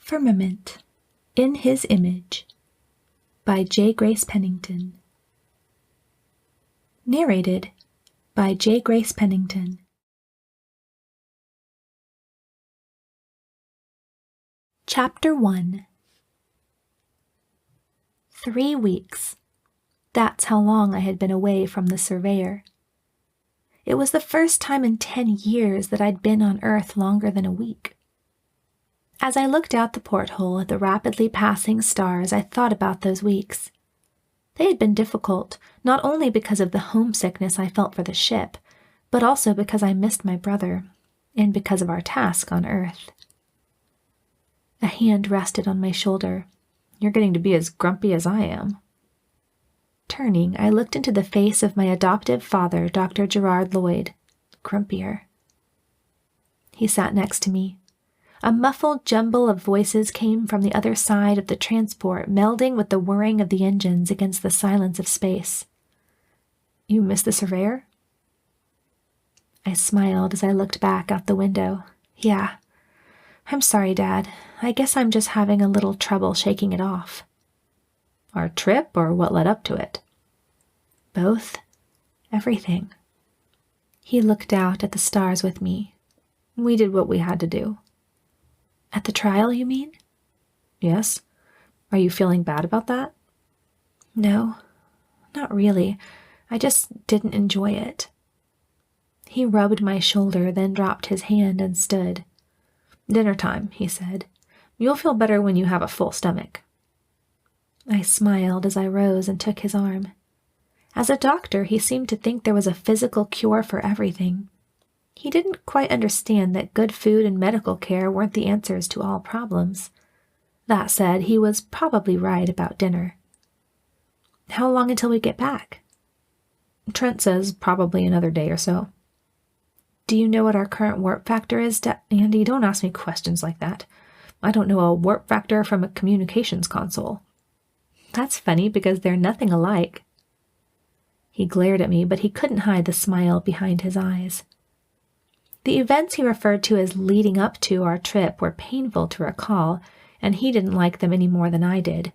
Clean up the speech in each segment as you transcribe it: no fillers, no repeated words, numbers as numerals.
Firmament, In His Image, by J. Grace Pennington. Narrated by J. Grace Pennington. Chapter 1. 3 weeks. That's how long I had been away from the surveyor. It was the first time in 10 years that I'd been on Earth longer than a week. As I looked out the porthole at the rapidly passing stars, I thought about those weeks. They had been difficult, not only because of the homesickness I felt for the ship, but also because I missed my brother, and because of our task on Earth. A hand rested on my shoulder. "You're getting to be as grumpy as I am." Turning, I looked into the face of my adoptive father, Dr. Gerard Lloyd, grumpier. He sat next to me. A muffled jumble of voices came from the other side of the transport, melding with the whirring of the engines against the silence of space. "You miss the surveyor?" I smiled as I looked back out the window. "Yeah. I'm sorry, Dad. I guess I'm just having a little trouble shaking it off." "Our trip, or what led up to it?" "Both. Everything." He looked out at the stars with me. "We did what we had to do." "At the trial, you mean?" "Yes. Are you feeling bad about that?" "No, not really. I just didn't enjoy it." He rubbed my shoulder, then dropped his hand and stood. "Dinner time," he said. "You'll feel better when you have a full stomach." I smiled as I rose and took his arm. As a doctor, he seemed to think there was a physical cure for everything. He didn't quite understand that good food and medical care weren't the answers to all problems. That said, he was probably right about dinner. "How long until we get back?" "Trent says probably another day or so." "Do you know what our current warp factor is, Andi? Don't ask me questions like that. I don't know a warp factor from a communications console." "That's funny because they're nothing alike." He glared at me, but he couldn't hide the smile behind his eyes. The events he referred to as leading up to our trip were painful to recall, and he didn't like them any more than I did.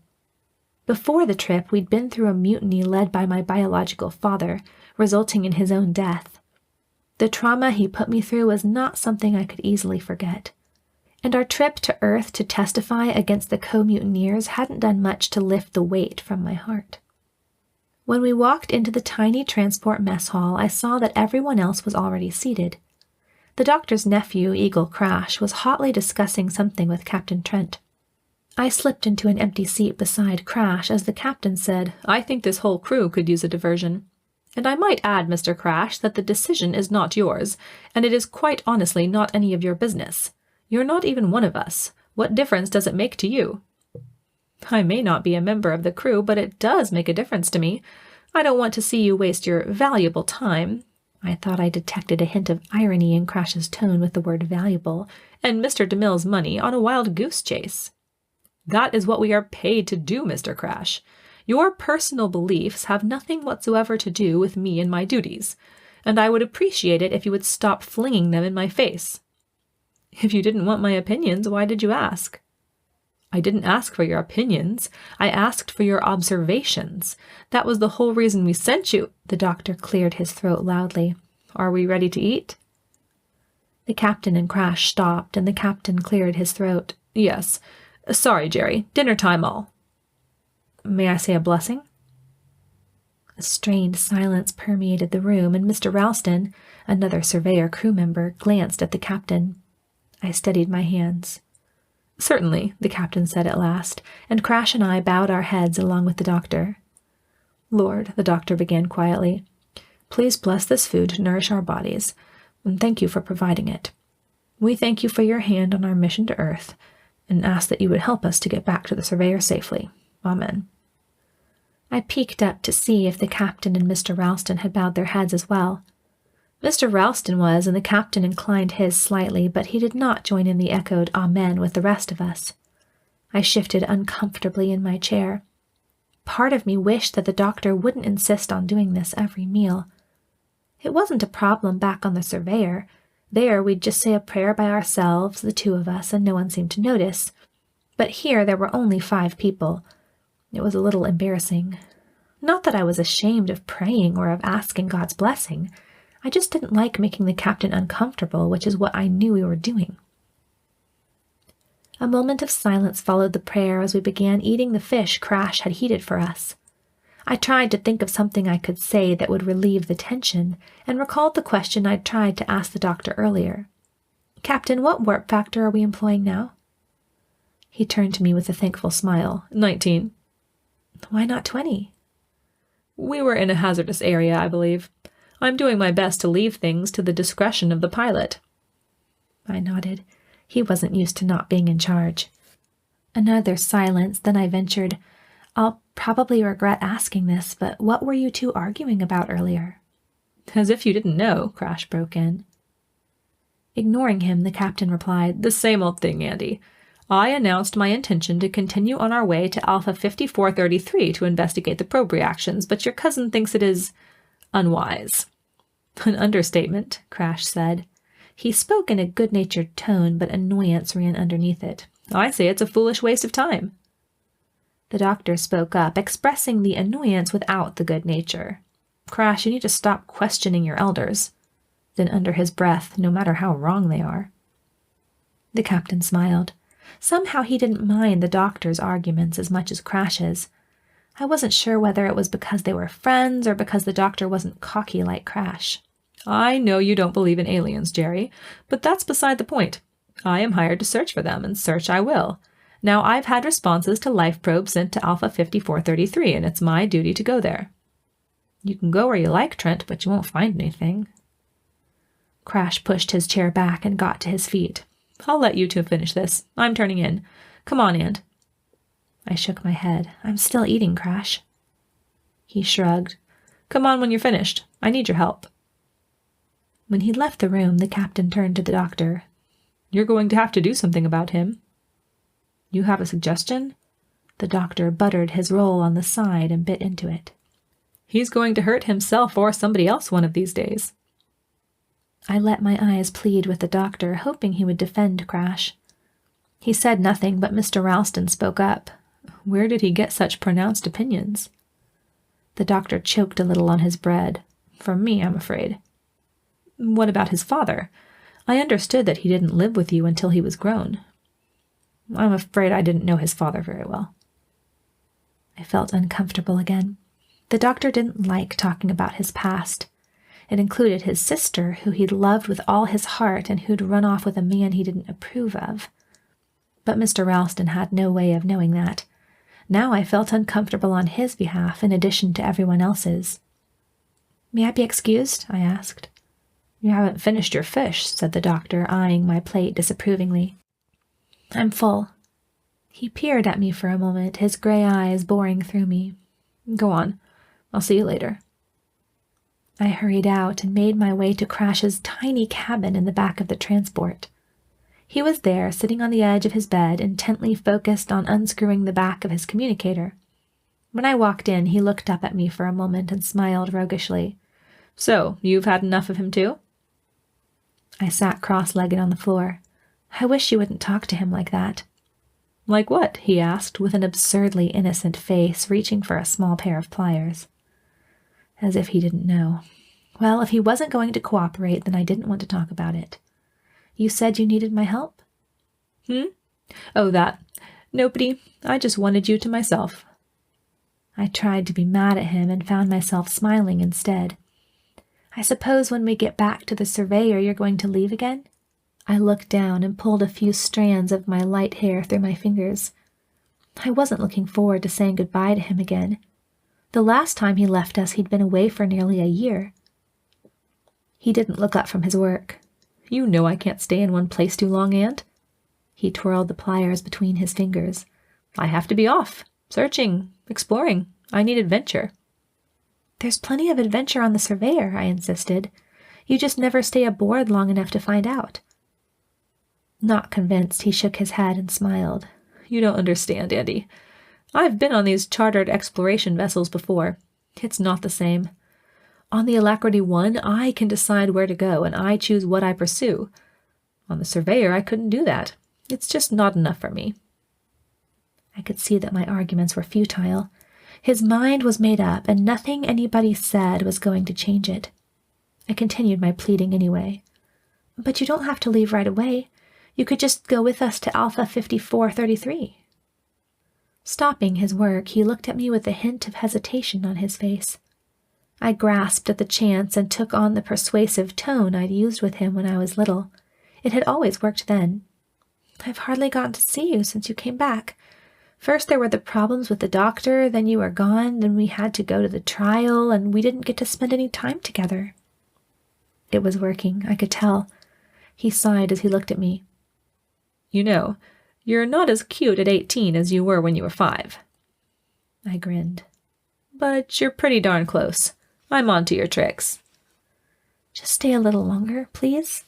Before the trip, we'd been through a mutiny led by my biological father, resulting in his own death. The trauma he put me through was not something I could easily forget. And our trip to Earth to testify against the co-mutineers hadn't done much to lift the weight from my heart. When we walked into the tiny transport mess hall, I saw that everyone else was already seated. The doctor's nephew, Eagle Crash, was hotly discussing something with Captain Trent. I slipped into an empty seat beside Crash as the captain said, "I think this whole crew could use a diversion. And I might add, Mr. Crash, that the decision is not yours, and it is quite honestly not any of your business. You're not even one of us. What difference does it make to you?" "I may not be a member of the crew, but it does make a difference to me. I don't want to see you waste your valuable time." I thought I detected a hint of irony in Crash's tone with the word valuable, "and Mr. DeMille's money on a wild goose chase." "That is what we are paid to do, Mr. Crash. Your personal beliefs have nothing whatsoever to do with me and my duties, and I would appreciate it if you would stop flinging them in my face." "If you didn't want my opinions, why did you ask?" "I didn't ask for your opinions. I asked for your observations. That was the whole reason we sent you." The doctor cleared his throat loudly. "Are we ready to eat?" The captain and Crash stopped, and the captain cleared his throat. "Yes. Sorry, Jerry. Dinner time all." "May I say a blessing?" A strained silence permeated the room, and Mr. Ralston, another surveyor crew member, glanced at the captain. I steadied my hands. "Certainly," the captain said at last, and Crash and I bowed our heads along with the doctor. "Lord," the doctor began quietly, "please bless this food to nourish our bodies, and thank you for providing it. We thank you for your hand on our mission to Earth, and ask that you would help us to get back to the surveyor safely. Amen." I peeked up to see if the captain and Mr. Ralston had bowed their heads as well. Mr. Ralston was, and the captain inclined his slightly, but he did not join in the echoed amen with the rest of us. I shifted uncomfortably in my chair. Part of me wished that the doctor wouldn't insist on doing this every meal. It wasn't a problem back on the surveyor. There, we'd just say a prayer by ourselves, the two of us, and no one seemed to notice. But here there were only 5 people. It was a little embarrassing. Not that I was ashamed of praying or of asking God's blessing. I just didn't like making the captain uncomfortable, which is what I knew we were doing. A moment of silence followed the prayer as we began eating the fish Crash had heated for us. I tried to think of something I could say that would relieve the tension, and recalled the question I'd tried to ask the doctor earlier. "Captain, what warp factor are we employing now?" He turned to me with a thankful smile. 19. "Why not 20? We were in a hazardous area, I believe. I'm doing my best to leave things to the discretion of the pilot." I nodded. He wasn't used to not being in charge. Another silence, then I ventured, "I'll probably regret asking this, but what were you two arguing about earlier?" "As if you didn't know," Crash broke in. Ignoring him, the captain replied, "The same old thing, Andi. I announced my intention to continue on our way to Alpha 5433 to investigate the probe reactions, but your cousin thinks it is unwise." "An understatement," Crash said. He spoke in a good-natured tone, but annoyance ran underneath it. "I say it's a foolish waste of time." The doctor spoke up, expressing the annoyance without the good nature. "Crash, you need to stop questioning your elders." Then under his breath, "No matter how wrong they are." The captain smiled. Somehow he didn't mind the doctor's arguments as much as Crash's. I wasn't sure whether it was because they were friends or because the doctor wasn't cocky like Crash. "I know you don't believe in aliens, Jerry, but that's beside the point. I am hired to search for them, and search I will. Now, I've had responses to life probes sent to Alpha 5433, and it's my duty to go there." "You can go where you like, Trent, but you won't find anything." Crash pushed his chair back and got to his feet. "I'll let you two finish this. I'm turning in. Come on, And." I shook my head. "I'm still eating, Crash." He shrugged. "Come on when you're finished. I need your help." When he left the room, the captain turned to the doctor. "You're going to have to do something about him." "You have a suggestion?" The doctor buttered his roll on the side and bit into it. "He's going to hurt himself or somebody else one of these days." I let my eyes plead with the doctor, hoping he would defend Crash. He said nothing, but Mr. Ralston spoke up. "Where did he get such pronounced opinions?" The doctor choked a little on his bread. "From me, I'm afraid." "What about his father? I understood that he didn't live with you until he was grown." "I'm afraid I didn't know his father very well." I felt uncomfortable again. The doctor didn't like talking about his past. It included his sister, who he'd loved with all his heart and who'd run off with a man he didn't approve of. But Mr. Ralston had no way of knowing that. Now I felt uncomfortable on his behalf in addition to everyone else's. "May I be excused?" I asked. "You haven't finished your fish," said the doctor, eyeing my plate disapprovingly. "I'm full." He peered at me for a moment, his gray eyes boring through me. "Go on. I'll see you later." I hurried out and made my way to Crash's tiny cabin in the back of the transport. He was there, sitting on the edge of his bed, intently focused on unscrewing the back of his communicator. When I walked in, he looked up at me for a moment and smiled roguishly. "So, you've had enough of him too?" I sat cross-legged on the floor. "I wish you wouldn't talk to him like that." "Like what?" he asked, with an absurdly innocent face, reaching for a small pair of pliers. As if he didn't know. Well, if he wasn't going to cooperate, then I didn't want to talk about it. "You said you needed my help?" "Oh, that. Nobody. I just wanted you to myself." I tried to be mad at him and found myself smiling instead. "I suppose when we get back to the surveyor, you're going to leave again?" I looked down and pulled a few strands of my light hair through my fingers. I wasn't looking forward to saying goodbye to him again. The last time he left us, he'd been away for nearly a year. He didn't look up from his work. "You know I can't stay in one place too long, Aunt." He twirled the pliers between his fingers. "I have to be off. Searching. Exploring. I need adventure." "There's plenty of adventure on the surveyor," I insisted. "You just never stay aboard long enough to find out." Not convinced, he shook his head and smiled. "You don't understand, Andi. I've been on these chartered exploration vessels before. It's not the same. On the Alacrity 1, I can decide where to go, and I choose what I pursue. On the Surveyor, I couldn't do that. It's just not enough for me." I could see that my arguments were futile. His mind was made up, and nothing anybody said was going to change it. I continued my pleading anyway. But you don't have to leave right away. You could just go with us to Alpha 5433. Stopping his work, he looked at me with a hint of hesitation on his face. I grasped at the chance and took on the persuasive tone I'd used with him when I was little. It had always worked then. I've hardly gotten to see you since you came back. First there were the problems with the doctor, then you were gone, then we had to go to the trial, and we didn't get to spend any time together. It was working, I could tell. He sighed as he looked at me. You know, you're not as cute at 18 as you were when you were 5. I grinned. But you're pretty darn close. I'm on to your tricks. Just stay a little longer, please.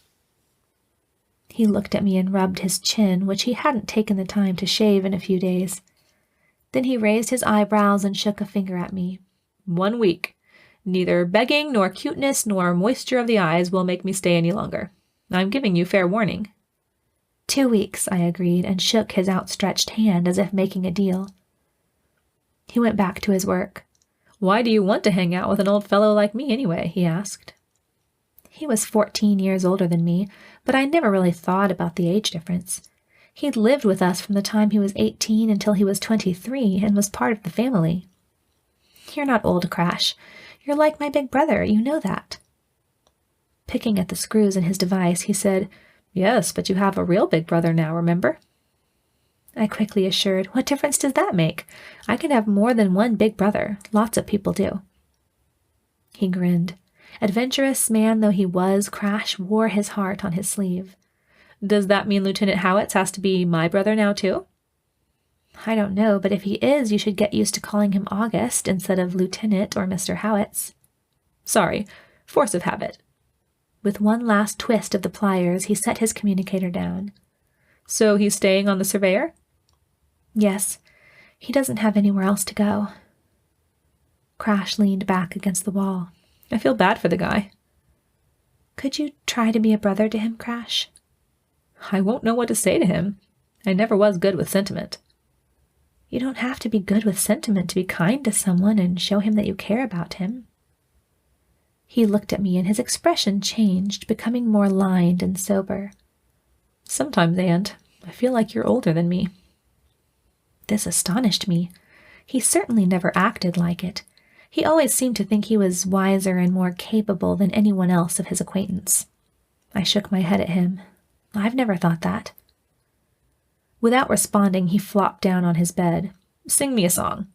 He looked at me and rubbed his chin, which he hadn't taken the time to shave in a few days. Then he raised his eyebrows and shook a finger at me. 1 week. Neither begging nor cuteness nor moisture of the eyes will make me stay any longer. I'm giving you fair warning. 2 weeks, I agreed, and shook his outstretched hand as if making a deal. He went back to his work. Why do you want to hang out with an old fellow like me anyway? He asked. He was 14 years older than me, but I never really thought about the age difference. He'd lived with us from the time he was 18 until he was 23 and was part of the family. You're not old, Crash. You're like my big brother, you know that. Picking at the screws in his device, he said, Yes, but you have a real big brother now, remember? I quickly assured, What difference does that make? I can have more than one big brother. Lots of people do. He grinned. Adventurous man though he was, Crash wore his heart on his sleeve. Does that mean Lieutenant Howitz has to be my brother now, too? I don't know, but if he is, you should get used to calling him August instead of Lieutenant or Mr. Howitz. Sorry, force of habit. With one last twist of the pliers, he set his communicator down. So he's staying on the Surveyor? Yes. He doesn't have anywhere else to go. Crash leaned back against the wall. I feel bad for the guy. Could you try to be a brother to him, Crash? I won't know what to say to him. I never was good with sentiment. You don't have to be good with sentiment to be kind to someone and show him that you care about him. He looked at me and his expression changed, becoming more lined and sober. Sometimes, Aunt, I feel like you're older than me. This astonished me. He certainly never acted like it. He always seemed to think he was wiser and more capable than anyone else of his acquaintance. I shook my head at him. I've never thought that. Without responding, he flopped down on his bed. Sing me a song.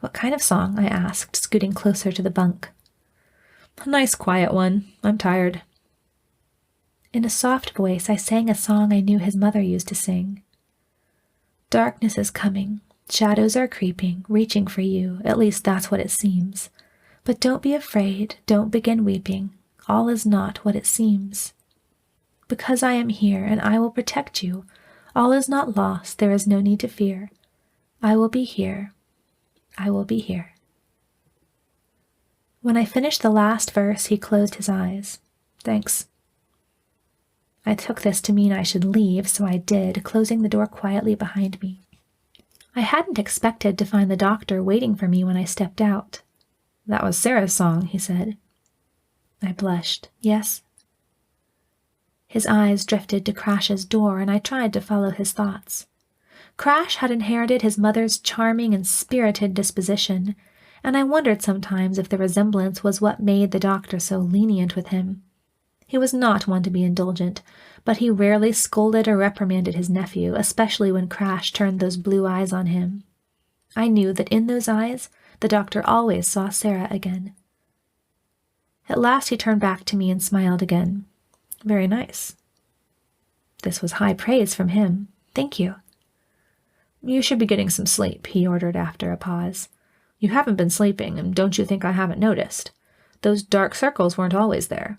What kind of song? I asked, scooting closer to the bunk. A nice quiet one. I'm tired. In a soft voice, I sang a song I knew his mother used to sing. Darkness is coming. Shadows are creeping, reaching for you. At least that's what it seems. But don't be afraid. Don't begin weeping. All is not what it seems. Because I am here, and I will protect you. All is not lost. There is no need to fear. I will be here. I will be here. When I finished the last verse, he closed his eyes. Thanks. I took this to mean I should leave, so I did, closing the door quietly behind me. I hadn't expected to find the doctor waiting for me when I stepped out. That was Sarah's song, he said. I blushed. Yes? His eyes drifted to Crash's door, and I tried to follow his thoughts. Crash had inherited his mother's charming and spirited disposition, and I wondered sometimes if the resemblance was what made the doctor so lenient with him. He was not one to be indulgent, but he rarely scolded or reprimanded his nephew, especially when Crash turned those blue eyes on him. I knew that in those eyes, the doctor always saw Sarah again. At last he turned back to me and smiled again. Very nice. This was high praise from him. Thank you. You should be getting some sleep, he ordered after a pause. You haven't been sleeping, and don't you think I haven't noticed? Those dark circles weren't always there.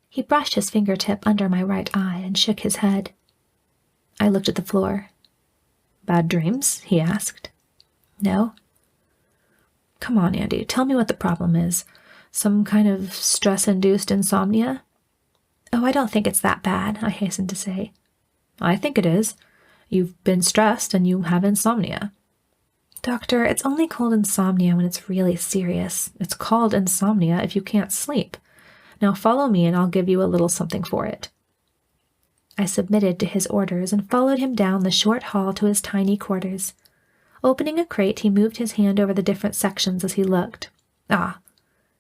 He brushed his fingertip under my right eye and shook his head. I looked at the floor. Bad dreams? He asked. No. Come on, Andi, tell me what the problem is. Some kind of stress-induced insomnia? Oh, I don't think it's that bad, I hastened to say. I think it is. You've been stressed and you have insomnia. Doctor, it's only called insomnia when it's really serious. It's called insomnia if you can't sleep. Now follow me and I'll give you a little something for it. I submitted to his orders and followed him down the short hall to his tiny quarters. Opening a crate, he moved his hand over the different sections as he looked. Ah!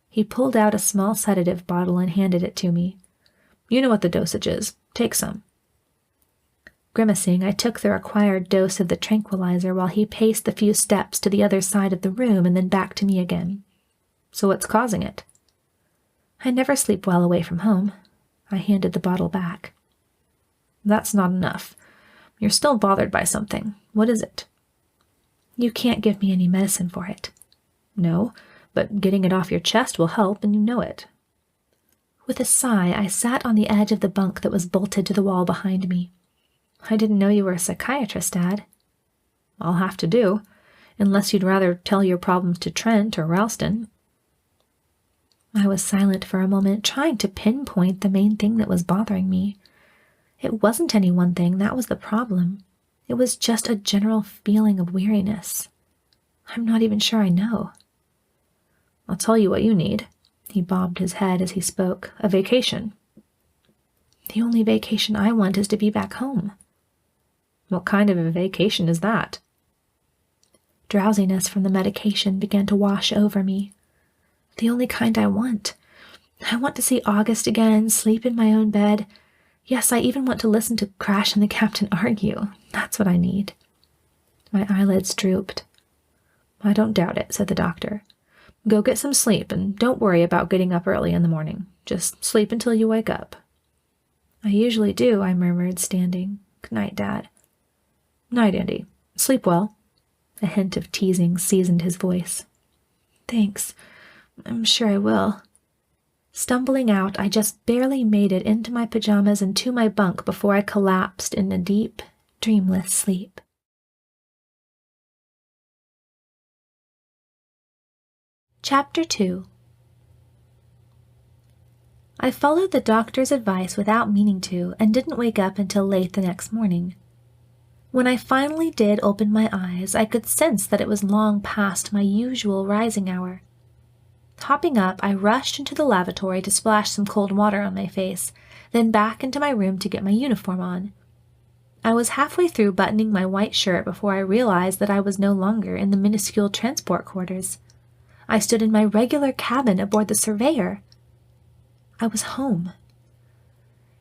He pulled out a small sedative bottle and handed it to me. You know what the dosage is. Take some. Grimacing, I took the required dose of the tranquilizer while he paced the few steps to the other side of the room and then back to me again. So what's causing it? I never sleep well away from home. I handed the bottle back. That's not enough. You're still bothered by something. What is it? You can't give me any medicine for it. No, but getting it off your chest will help, and you know it. With a sigh, I sat on the edge of the bunk that was bolted to the wall behind me. I didn't know you were a psychiatrist, Dad. I'll have to do, unless you'd rather tell your problems to Trent or Ralston. I was silent for a moment, trying to pinpoint the main thing that was bothering me. It wasn't any one thing, that was the problem. It was just a general feeling of weariness. I'm not even sure I know. I'll tell you what you need. He bobbed his head as he spoke. A vacation. The only vacation I want is to be back home. What kind of a vacation is that? Drowsiness from the medication began to wash over me. The only kind I want. I want to see August again, sleep in my own bed. Yes, I even want to listen to Crash and the Captain argue. That's what I need. My eyelids drooped. I don't doubt it, said the doctor. Go get some sleep, and don't worry about getting up early in the morning. Just sleep until you wake up. I usually do, I murmured, standing. Good night, Dad. Night, Andi. Sleep well. A hint of teasing seasoned his voice. Thanks. I'm sure I will. Stumbling out, I just barely made it into my pajamas and to my bunk before I collapsed in a deep, dreamless sleep. Chapter 2. I followed the doctor's advice without meaning to and didn't wake up until late the next morning. When I finally did open my eyes, I could sense that it was long past my usual rising hour. Hopping up, I rushed into the lavatory to splash some cold water on my face, then back into my room to get my uniform on. I was halfway through buttoning my white shirt before I realized that I was no longer in the minuscule transport quarters. I stood in my regular cabin aboard the Surveyor. I was home.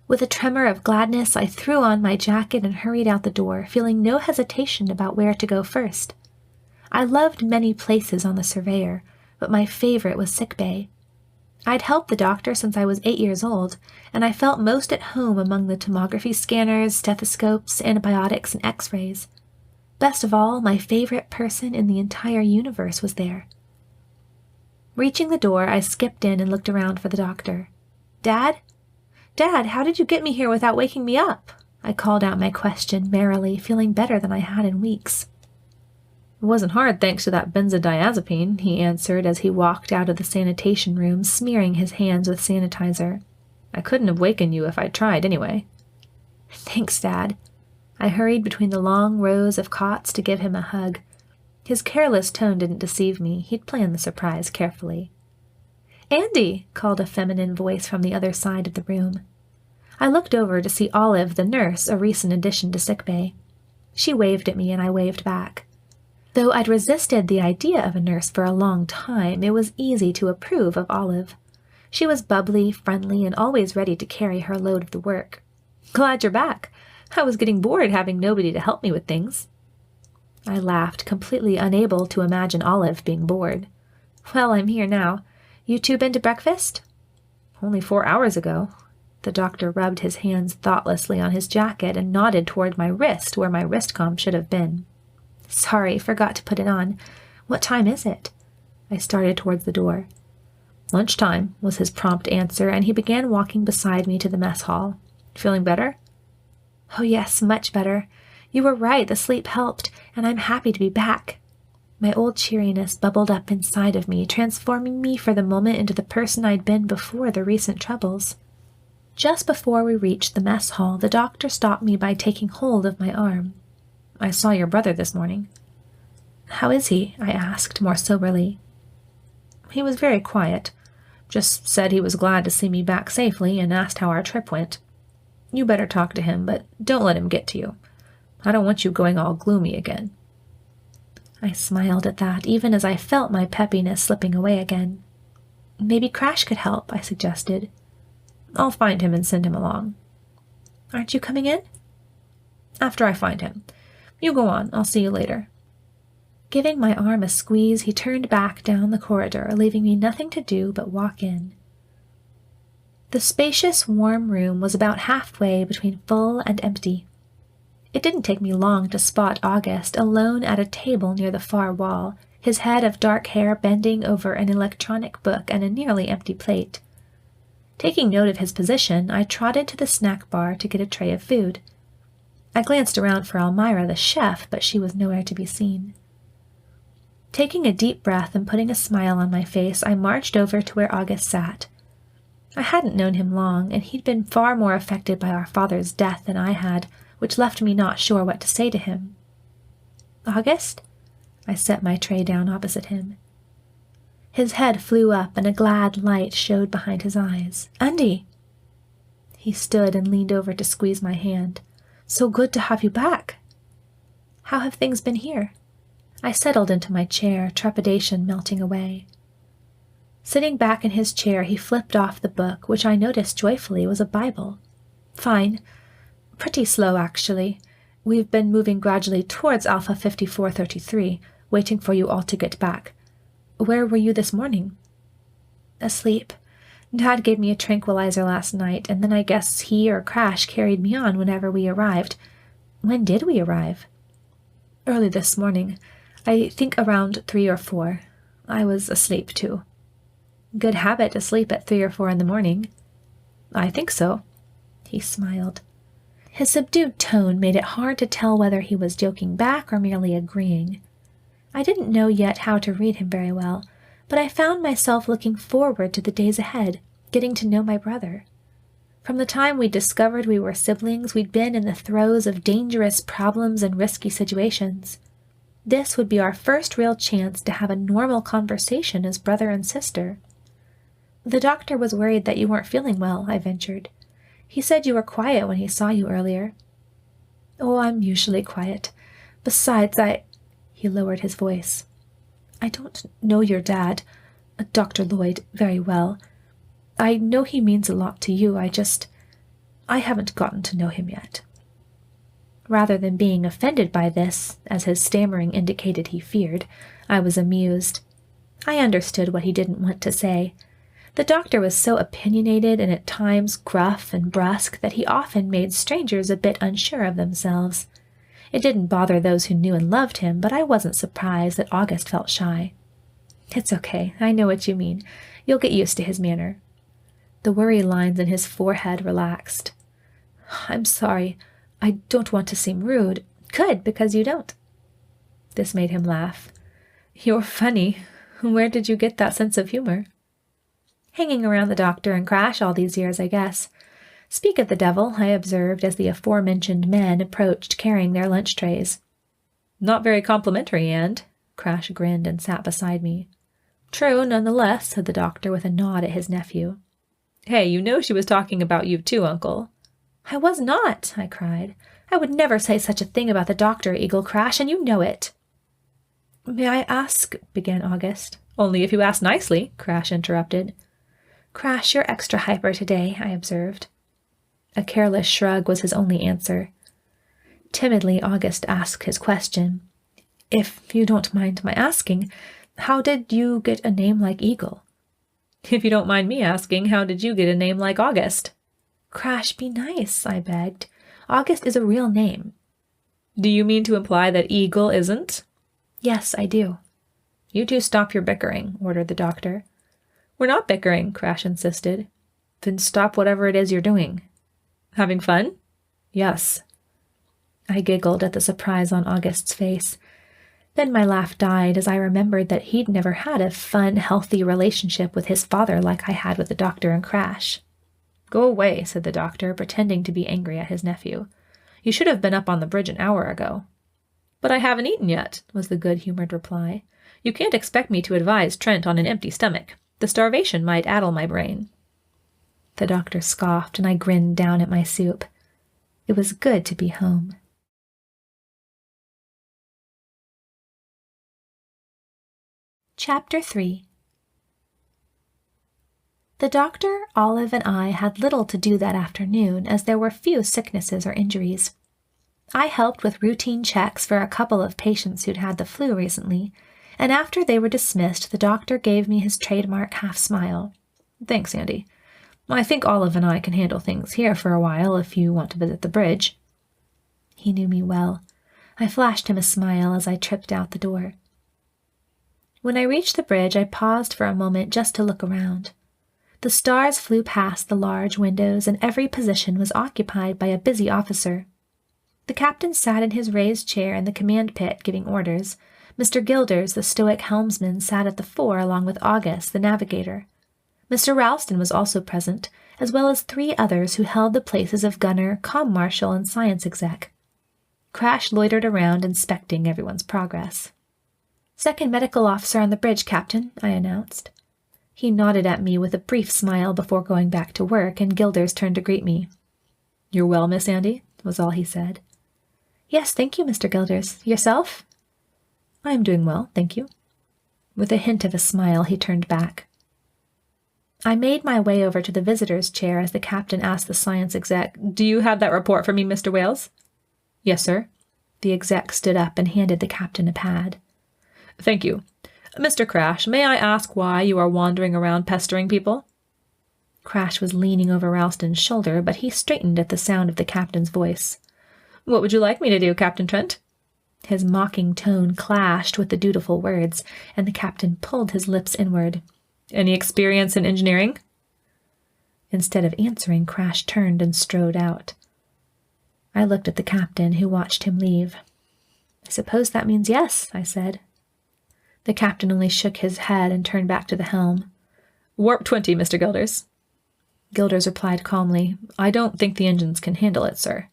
With a tremor of gladness, I threw on my jacket and hurried out the door, feeling no hesitation about where to go first. I loved many places on the Surveyor, but my favorite was sickbay. I'd helped the doctor since I was 8 years old, and I felt most at home among the tomography scanners, stethoscopes, antibiotics, and x-rays. Best of all, my favorite person in the entire universe was there. Reaching the door, I skipped in and looked around for the doctor. Dad? Dad, how did you get me here without waking me up? I called out my question merrily, feeling better than I had in weeks. It wasn't hard thanks to that benzodiazepine, he answered as he walked out of the sanitation room, smearing his hands with sanitizer. I couldn't have wakened you if I'd tried anyway. Thanks, Dad. I hurried between the long rows of cots to give him a hug. His careless tone didn't deceive me. He'd planned the surprise carefully. Andi, called a feminine voice from the other side of the room. I looked over to see Olive, the nurse, a recent addition to sickbay. She waved at me and I waved back. Though I'd resisted the idea of a nurse for a long time, it was easy to approve of Olive. She was bubbly, friendly, and always ready to carry her load of the work. Glad you're back. I was getting bored having nobody to help me with things. I laughed, completely unable to imagine Olive being bored. Well, I'm here now. You two been to breakfast? Only 4 hours ago. The doctor rubbed his hands thoughtlessly on his jacket and nodded toward my wrist where my wrist comb should have been. Sorry, forgot to put it on. What time is it? I started towards the door. Lunchtime, was his prompt answer, and he began walking beside me to the mess hall. Feeling better? Oh yes, much better. You were right, the sleep helped, and I'm happy to be back. My old cheeriness bubbled up inside of me, transforming me for the moment into the person I'd been before the recent troubles. Just before we reached the mess hall, the doctor stopped me by taking hold of my arm. I saw your brother this morning." "How is he?" I asked, more soberly. "He was very quiet. Just said he was glad to see me back safely and asked how our trip went. You better talk to him, but don't let him get to you. I don't want you going all gloomy again." I smiled at that, even as I felt my peppiness slipping away again. "Maybe Crash could help," I suggested. "I'll find him and send him along." "Aren't you coming in?" "After I find him. You go on. I'll see you later." Giving my arm a squeeze, he turned back down the corridor, leaving me nothing to do but walk in. The spacious, warm room was about halfway between full and empty. It didn't take me long to spot August alone at a table near the far wall, his head of dark hair bending over an electronic book and a nearly empty plate. Taking note of his position, I trotted to the snack bar to get a tray of food. I glanced around for Elmira, the chef, but she was nowhere to be seen. Taking a deep breath and putting a smile on my face, I marched over to where August sat. I hadn't known him long, and he'd been far more affected by our father's death than I had, which left me not sure what to say to him. "August?" I set my tray down opposite him. His head flew up, and a glad light showed behind his eyes. "Andi!" He stood and leaned over to squeeze my hand. "So good to have you back." "How have things been here?" I settled into my chair, trepidation melting away. Sitting back in his chair, he flipped off the book, which I noticed joyfully was a Bible. "Fine. Pretty slow, actually. We've been moving gradually towards Alpha 5433, waiting for you all to get back. Where were you this morning?" "Asleep. Dad gave me a tranquilizer last night, and then I guess he or Crash carried me on whenever we arrived." "When did we arrive?" "Early this morning. I think around 3 or 4. I was asleep, too." "Good habit to sleep at 3 or 4 in the morning." "I think so." He smiled. His subdued tone made it hard to tell whether he was joking back or merely agreeing. I didn't know yet how to read him very well, but I found myself looking forward to the days ahead, getting to know my brother. From the time we discovered we were siblings, we'd been in the throes of dangerous problems and risky situations. This would be our first real chance to have a normal conversation as brother and sister. "The doctor was worried that you weren't feeling well," I ventured. "He said you were quiet when he saw you earlier." "Oh, I'm usually quiet. Besides, He lowered his voice. "I don't know your dad, Dr. Lloyd, very well. I know he means a lot to you. I haven't gotten to know him yet." Rather than being offended by this, as his stammering indicated he feared, I was amused. I understood what he didn't want to say. The doctor was so opinionated and at times gruff and brusque that he often made strangers a bit unsure of themselves. It didn't bother those who knew and loved him, but I wasn't surprised that August felt shy. "It's okay. I know what you mean. You'll get used to his manner." The worry lines in his forehead relaxed. "I'm sorry. I don't want to seem rude." "Good, because you don't." This made him laugh. "You're funny. Where did you get that sense of humor?" "Hanging around the doctor and Crash all these years, I guess. Speak of the devil," I observed as the aforementioned men approached carrying their lunch trays. "Not very complimentary, and." Crash grinned and sat beside me. "True, nonetheless," said the doctor with a nod at his nephew. "Hey, you know she was talking about you too, Uncle." "I was not," I cried. "I would never say such a thing about the doctor, Eagle Crash, and you know it." "May I ask—" began August. "Only if you ask nicely," Crash interrupted. "Crash, you're extra hyper today," I observed. A careless shrug was his only answer. Timidly, August asked his question. "If you don't mind my asking, how did you get a name like Eagle?" "If you don't mind me asking, how did you get a name like August?" "Crash, be nice," I begged. "August is a real name." "Do you mean to imply that Eagle isn't?" "Yes, I do." "You two stop your bickering," ordered the doctor. "We're not bickering," Crash insisted. "Then stop whatever it is you're doing." "Having fun?" "Yes." I giggled at the surprise on August's face. Then my laugh died as I remembered that he'd never had a fun, healthy relationship with his father like I had with the doctor and Crash. "Go away," said the doctor, pretending to be angry at his nephew. "You should have been up on the bridge an hour ago." But I haven't eaten yet, was the good-humored reply. You can't expect me to advise Trent on an empty stomach. The starvation might addle my brain. The doctor scoffed, and I grinned down at my soup. It was good to be home. Chapter 3. The doctor, Olive, and I had little to do that afternoon, as there were few sicknesses or injuries. I helped with routine checks for a couple of patients who'd had the flu recently, and after they were dismissed, the doctor gave me his trademark half-smile. "Thanks, Andi. I think Olive and I can handle things here for a while if you want to visit the bridge." He knew me well. I flashed him a smile as I tripped out the door. When I reached the bridge, I paused for a moment just to look around. The stars flew past the large windows, and every position was occupied by a busy officer. The captain sat in his raised chair in the command pit giving orders. Mr. Gilders, the stoic helmsman, sat at the fore along with August, the navigator. Mr. Ralston was also present, as well as 3 others who held the places of gunner, comm marshal, and science exec. Crash loitered around, inspecting everyone's progress. "Second medical officer on the bridge, Captain," I announced. He nodded at me with a brief smile before going back to work, and Gilders turned to greet me. "You're well, Miss Andi?" was all he said. "Yes, thank you, Mr. Gilders. Yourself?" "I am doing well, thank you." With a hint of a smile, he turned back. I made my way over to the visitor's chair as the captain asked the science exec, "Do you have that report for me, Mr. Wales?" "Yes, sir." The exec stood up and handed the captain a pad. "Thank you. Mr. Crash, may I ask why you are wandering around pestering people?" Crash was leaning over Ralston's shoulder, but he straightened at the sound of the captain's voice. "What would you like me to do, Captain Trent?" His mocking tone clashed with the dutiful words, and the captain pulled his lips inward. "Any experience in engineering?" Instead of answering, Crash turned and strode out. I looked at the captain, who watched him leave. "I suppose that means yes," I said. The captain only shook his head and turned back to the helm. "Warp 20, Mr. Gilders." Gilders replied calmly, "I don't think the engines can handle it, sir."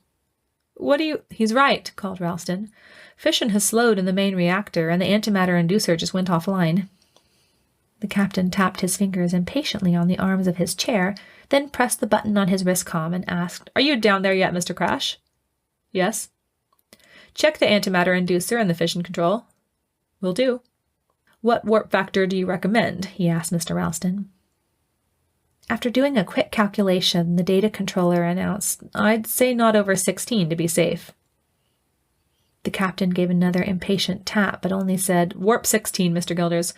"What do you—" "He's right," called Ralston. "Fission has slowed in the main reactor, and the antimatter inducer just went offline." The captain tapped his fingers impatiently on the arms of his chair, then pressed the button on his wristcom and asked, "Are you down there yet, Mr. Crash?" "Yes." "Check the antimatter inducer and the fission control." "Will do." "What warp factor do you recommend?" he asked Mr. Ralston. After doing a quick calculation, the data controller announced, "I'd say not over 16 to be safe." The captain gave another impatient tap, but only said, "Warp 16, Mr. Gilders.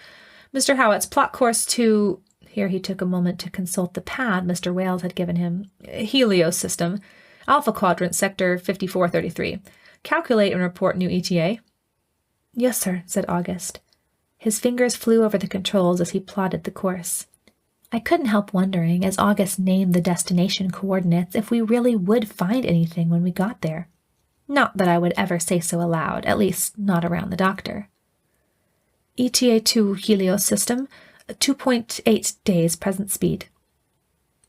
Mr. Howitt's plot course to—" Here he took a moment to consult the pad Mr. Wales had given him. "Helios system. Alpha quadrant, sector 5433. Calculate and report new ETA." "Yes, sir," said August. His fingers flew over the controls as he plotted the course. I couldn't help wondering, as August named the destination coordinates, if we really would find anything when we got there. Not that I would ever say so aloud, at least not around the doctor. "ETA 2 Helios system, 2.8 days present speed."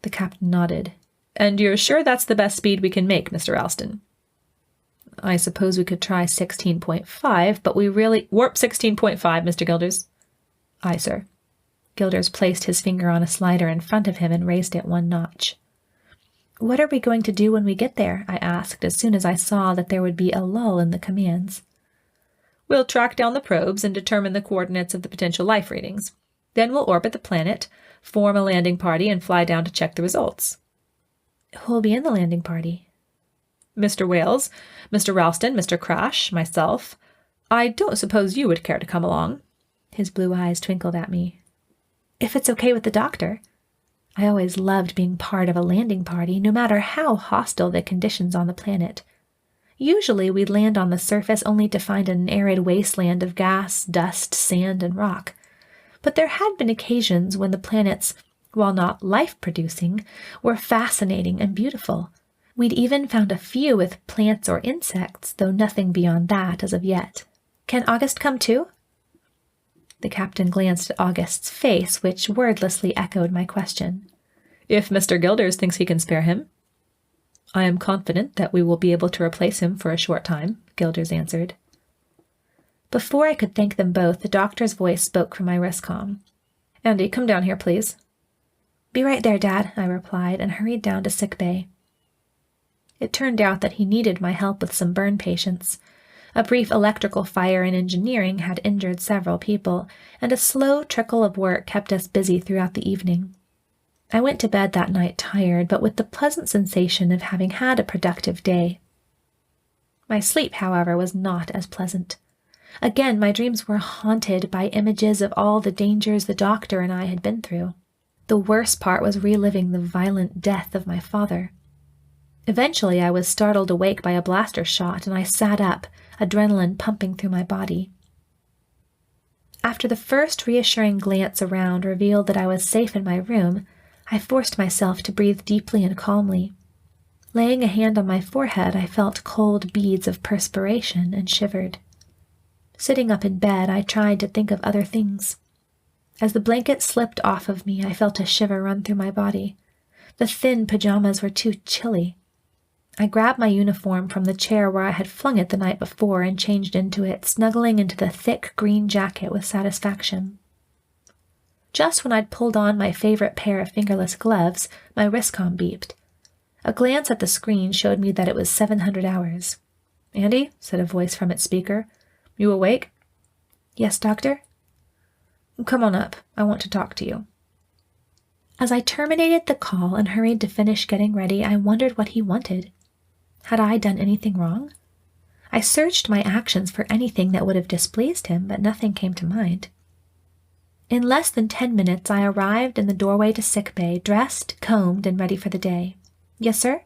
The captain nodded. "And you're sure that's the best speed we can make, Mr. Ralston?" "I suppose we could try 16.5, but we really—" "Warp 16.5, Mr. Gilders." "Aye, sir." Gilders placed his finger on a slider in front of him and raised it 1 notch. "What are we going to do when we get there?" I asked as soon as I saw that there would be a lull in the commands. "We'll track down the probes and determine the coordinates of the potential life readings. Then we'll orbit the planet, form a landing party, and fly down to check the results." "Who'll be in the landing party?" "Mr. Wales, Mr. Ralston, Mr. Crash, myself. I don't suppose you would care to come along." His blue eyes twinkled at me. "If it's okay with the doctor." I always loved being part of a landing party, no matter how hostile the conditions on the planet. Usually we'd land on the surface only to find an arid wasteland of gas, dust, sand, and rock. But there had been occasions when the planets, while not life-producing, were fascinating and beautiful. We'd even found a few with plants or insects, though nothing beyond that as of yet. "Can August come too?" The captain glanced at August's face, which wordlessly echoed my question. "If Mr. Gilders thinks he can spare him." "I am confident that we will be able to replace him for a short time," Gilders answered. Before I could thank them both, the doctor's voice spoke from my wristcom. "Andi, come down here, please." "Be right there, Dad," I replied, and hurried down to sick bay. It turned out that he needed my help with some burn patients. A brief electrical fire in engineering had injured several people, and a slow trickle of work kept us busy throughout the evening. I went to bed that night tired, but with the pleasant sensation of having had a productive day. My sleep, however, was not as pleasant. Again, my dreams were haunted by images of all the dangers the doctor and I had been through. The worst part was reliving the violent death of my father. Eventually, I was startled awake by a blaster shot, and I sat up, adrenaline pumping through my body. After the first reassuring glance around revealed that I was safe in my room, I forced myself to breathe deeply and calmly. Laying a hand on my forehead, I felt cold beads of perspiration and shivered. Sitting up in bed, I tried to think of other things. As the blanket slipped off of me, I felt a shiver run through my body. The thin pajamas were too chilly. I grabbed my uniform from the chair where I had flung it the night before and changed into it, snuggling into the thick green jacket with satisfaction. Just when I'd pulled on my favorite pair of fingerless gloves, my wristcom beeped. A glance at the screen showed me that it was 700 hours. "Andi," said a voice from its speaker. "You awake?" "Yes, Doctor?" "Come on up. I want to talk to you." As I terminated the call and hurried to finish getting ready, I wondered what he wanted. Had I done anything wrong? I searched my actions for anything that would have displeased him, but nothing came to mind. In less than 10 minutes, I arrived in the doorway to sick bay, dressed, combed, and ready for the day. "Yes, sir?"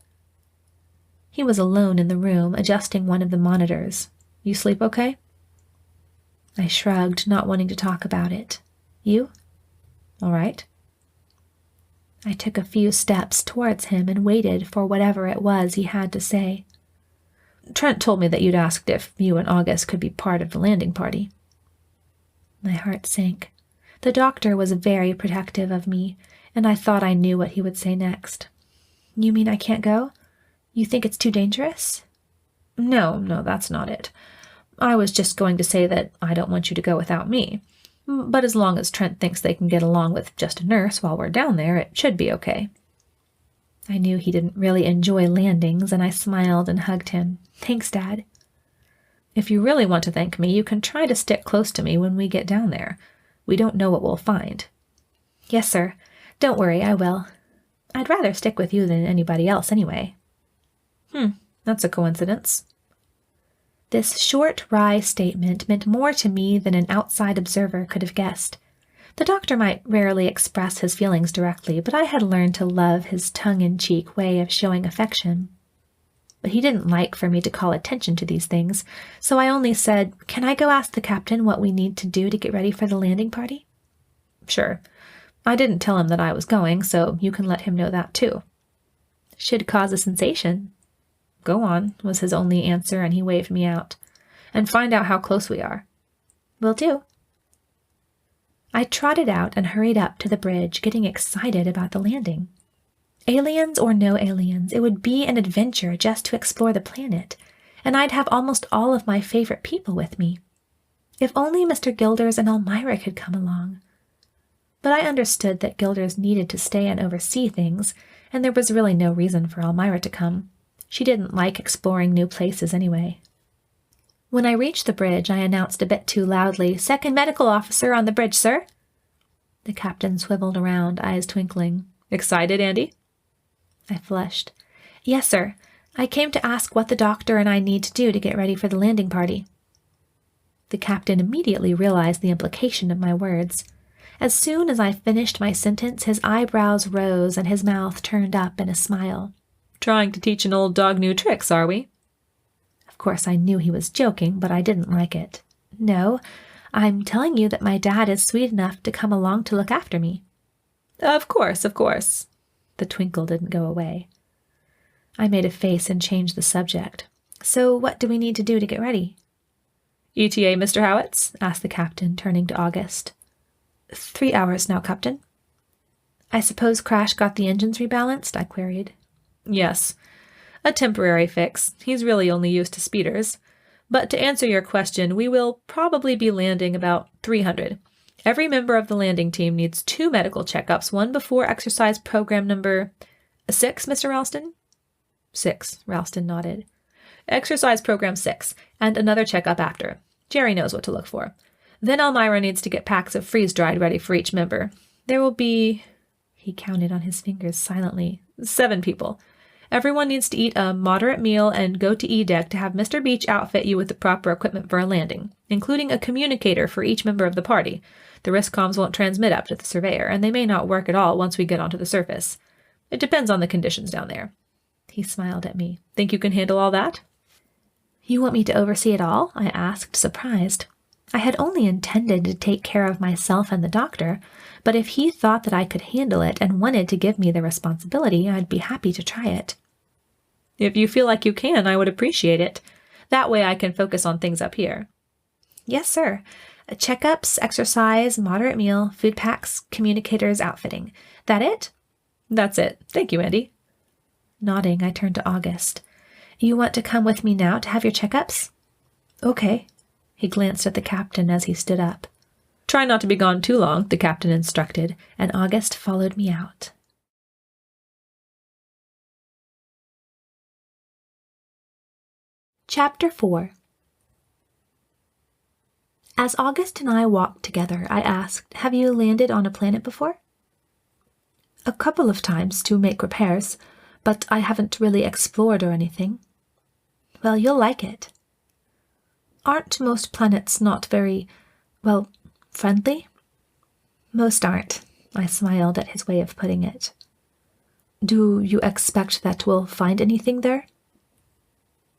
He was alone in the room, adjusting one of the monitors. "You sleep okay?" I shrugged, not wanting to talk about it. "You?" "All right." I took a few steps towards him and waited for whatever it was he had to say. "Trent told me that you'd asked if you and August could be part of the landing party." My heart sank. The doctor was very protective of me, and I thought I knew what he would say next. "You mean I can't go? You think it's too dangerous?" No, that's not it. I was just going to say that I don't want you to go without me. But as long as Trent thinks they can get along with just a nurse while we're down there, it should be okay." I knew he didn't really enjoy landings, and I smiled and hugged him. "Thanks, Dad." "If you really want to thank me, you can try to stick close to me when we get down there. We don't know what we'll find." "Yes, sir. Don't worry, I will. I'd rather stick with you than anybody else anyway." That's a coincidence." This short, wry statement meant more to me than an outside observer could have guessed. The doctor might rarely express his feelings directly, but I had learned to love his tongue-in-cheek way of showing affection. But he didn't like for me to call attention to these things, so I only said, "Can I go ask the captain what we need to do to get ready for the landing party?" "Sure. I didn't tell him that I was going, so you can let him know that too." "Should cause a sensation." "Go on," was his only answer, and he waved me out. "And find out how close we are." "Will do." I trotted out and hurried up to the bridge, getting excited about the landing. Aliens or no aliens, it would be an adventure just to explore the planet, and I'd have almost all of my favorite people with me. If only Mr. Gilders and Elmira could come along. But I understood that Gilders needed to stay and oversee things, and there was really no reason for Elmira to come. She didn't like exploring new places anyway. When I reached the bridge, I announced a bit too loudly, "Second medical officer on the bridge, sir." The captain swiveled around, eyes twinkling. "Excited, Andi?" I flushed. "Yes, sir. I came to ask what the doctor and I need to do to get ready for the landing party." The captain immediately realized the implication of my words. As soon as I finished my sentence, his eyebrows rose and his mouth turned up in a smile. "Trying to teach an old dog new tricks, are we?" Of course, I knew he was joking, but I didn't like it. "No, I'm telling you that my dad is sweet enough to come along to look after me." Of course. The twinkle didn't go away. I made a face and changed the subject. "So what do we need to do to get ready?" "ETA, Mr. Howitz?" asked the captain, turning to August. 3 hours now, Captain." "I suppose Crash got the engines rebalanced?" I queried. "Yes. A temporary fix. He's really only used to speeders. But to answer your question, we will probably be landing about 300. Every member of the landing team needs 2 medical checkups, one before exercise program number 6, Mr. Ralston? 6, Ralston nodded. Exercise program 6, and another checkup after. Jerry knows what to look for. Then Elmira needs to get packs of freeze-dried ready for each member. There will be, he counted on his fingers silently, 7 people. Everyone needs to eat a moderate meal and go to E-Deck to have Mr. Beach outfit you with the proper equipment for a landing, including a communicator for each member of the party. The risk comms won't transmit up to the surveyor, and they may not work at all once we get onto the surface. It depends on the conditions down there. He smiled at me. Think you can handle all that? You want me to oversee it all? I asked, surprised. I had only intended to take care of myself and the doctor, but if he thought that I could handle it and wanted to give me the responsibility, I'd be happy to try it. If you feel like you can, I would appreciate it. That way I can focus on things up here. Yes, sir. Checkups, exercise, moderate meal, food packs, communicators, outfitting. That it? That's it. Thank you, Andi. Nodding, I turned to August. You want to come with me now to have your checkups? Okay. He glanced at the captain as he stood up. Try not to be gone too long, the captain instructed, and August followed me out. Chapter 4. As August and I walked together, I asked, have you landed on a planet before? A couple of times to make repairs, but I haven't really explored or anything. Well, you'll like it. Aren't most planets not very, friendly? Most aren't, I smiled at his way of putting it. Do you expect that we'll find anything there?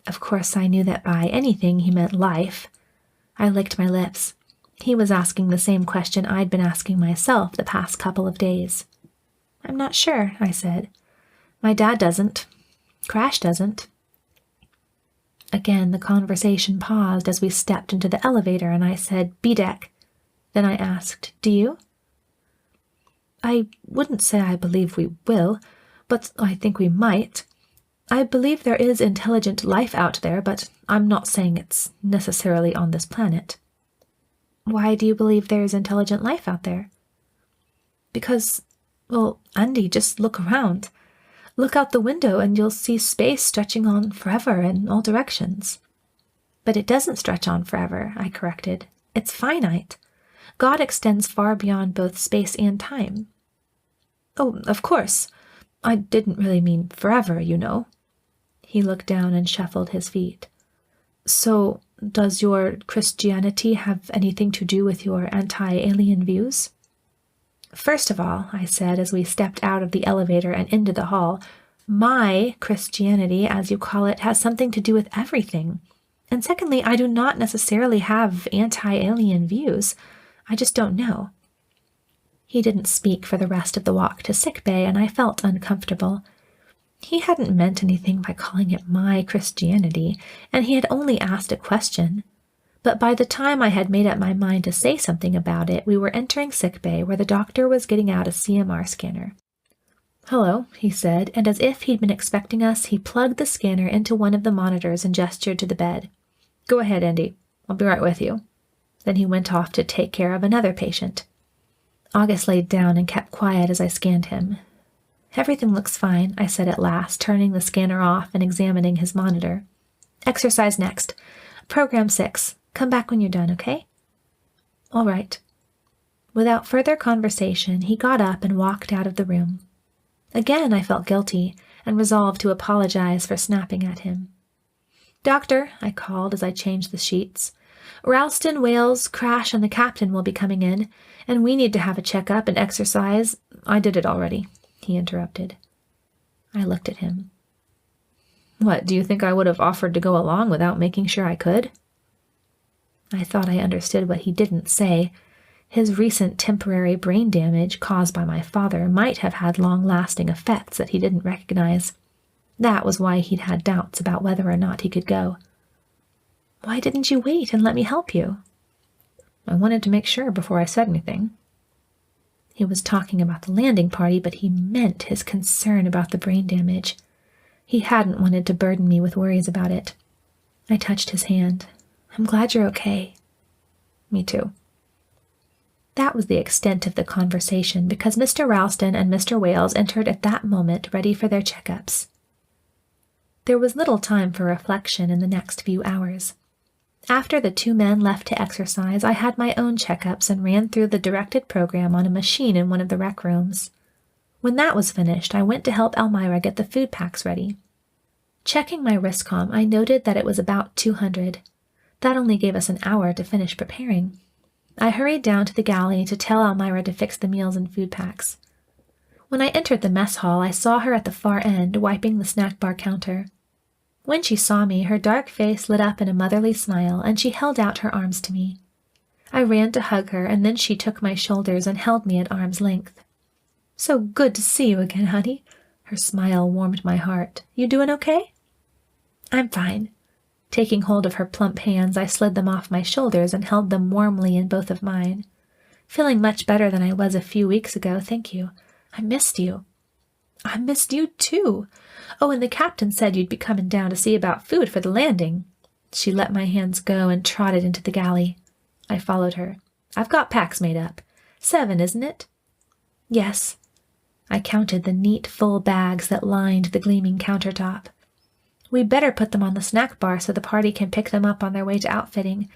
Of course, I knew that by anything he meant life. I licked my lips. He was asking the same question I'd been asking myself the past couple of days. I'm not sure, I said. My dad doesn't. Crash doesn't. Again, the conversation paused as we stepped into the elevator, and I said, B-Deck. Then I asked, do you? I wouldn't say I believe we will, but I think we might. I believe there is intelligent life out there, but I'm not saying it's necessarily on this planet. Why do you believe there is intelligent life out there? Because, Andi, just look around. Look out the window and you'll see space stretching on forever in all directions. But it doesn't stretch on forever, I corrected. It's finite. God extends far beyond both space and time. Oh, of course. I didn't really mean forever, you know. He looked down and shuffled his feet. So, does your Christianity have anything to do with your anti-alien views? First of all, I said as we stepped out of the elevator and into the hall, my Christianity, as you call it, has something to do with everything. And secondly, I do not necessarily have anti-alien views. I just don't know. He didn't speak for the rest of the walk to sickbay, and I felt uncomfortable. He hadn't meant anything by calling it my Christianity, and he had only asked a question. But by the time I had made up my mind to say something about it, we were entering sickbay where the doctor was getting out a CMR scanner. Hello, he said, and as if he'd been expecting us, he plugged the scanner into one of the monitors and gestured to the bed. Go ahead, Andi. I'll be right with you. Then he went off to take care of another patient. August laid down and kept quiet as I scanned him. Everything looks fine, I said at last, turning the scanner off and examining his monitor. Exercise next. Program 6. Come back when you're done, okay? All right. Without further conversation, he got up and walked out of the room. Again, I felt guilty and resolved to apologize for snapping at him. Doctor, I called as I changed the sheets. Ralston, Wales, Crash, and the captain will be coming in, and we need to have a checkup and exercise. I did it already, he interrupted. I looked at him. What, do you think I would have offered to go along without making sure I could? I thought I understood what he didn't say. His recent temporary brain damage caused by my father might have had long-lasting effects that he didn't recognize. That was why he'd had doubts about whether or not he could go. Why didn't you wait and let me help you? I wanted to make sure before I said anything. He was talking about the landing party, but he meant his concern about the brain damage. He hadn't wanted to burden me with worries about it. I touched his hand. I'm glad you're okay. Me too. That was the extent of the conversation because Mr. Ralston and Mr. Wales entered at that moment ready for their checkups. There was little time for reflection in the next few hours. After the two men left to exercise, I had my own checkups and ran through the directed program on a machine in one of the rec rooms. When that was finished, I went to help Elmira get the food packs ready. Checking my wristcom, I noted that it was about 200. That only gave us an hour to finish preparing. I hurried down to the galley to tell Elmira to fix the meals and food packs. When I entered the mess hall, I saw her at the far end, wiping the snack bar counter. When she saw me, her dark face lit up in a motherly smile, and she held out her arms to me. I ran to hug her, and then she took my shoulders and held me at arm's length. "So good to see you again, honey." Her smile warmed my heart. "You doing okay?" "I'm fine." Taking hold of her plump hands, I slid them off my shoulders and held them warmly in both of mine. "Feeling much better than I was a few weeks ago, thank you. I missed you." "I missed you, too. Oh, and the captain said you'd be coming down to see about food for the landing." She let my hands go and trotted into the galley. I followed her. "I've got packs made up. 7, isn't it?" "Yes." I counted the neat, full bags that lined the gleaming countertop. "We'd better put them on the snack bar so the party can pick them up on their way to outfitting.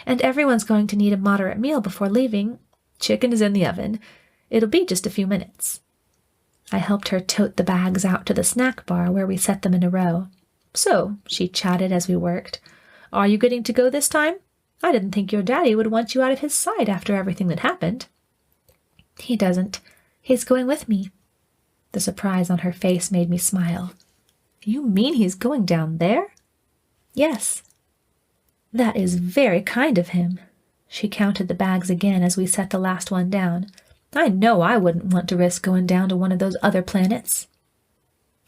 And everyone's going to need a moderate meal before leaving. Chicken is in the oven. It'll be just a few minutes." I helped her tote the bags out to the snack bar where we set them in a row. "So," she chatted as we worked, "are you getting to go this time? I didn't think your daddy would want you out of his sight after everything that happened." "He doesn't. He's going with me." The surprise on her face made me smile. "You mean he's going down there?" "Yes." "That is very kind of him." She counted the bags again as we set the last one down. "I know I wouldn't want to risk going down to one of those other planets."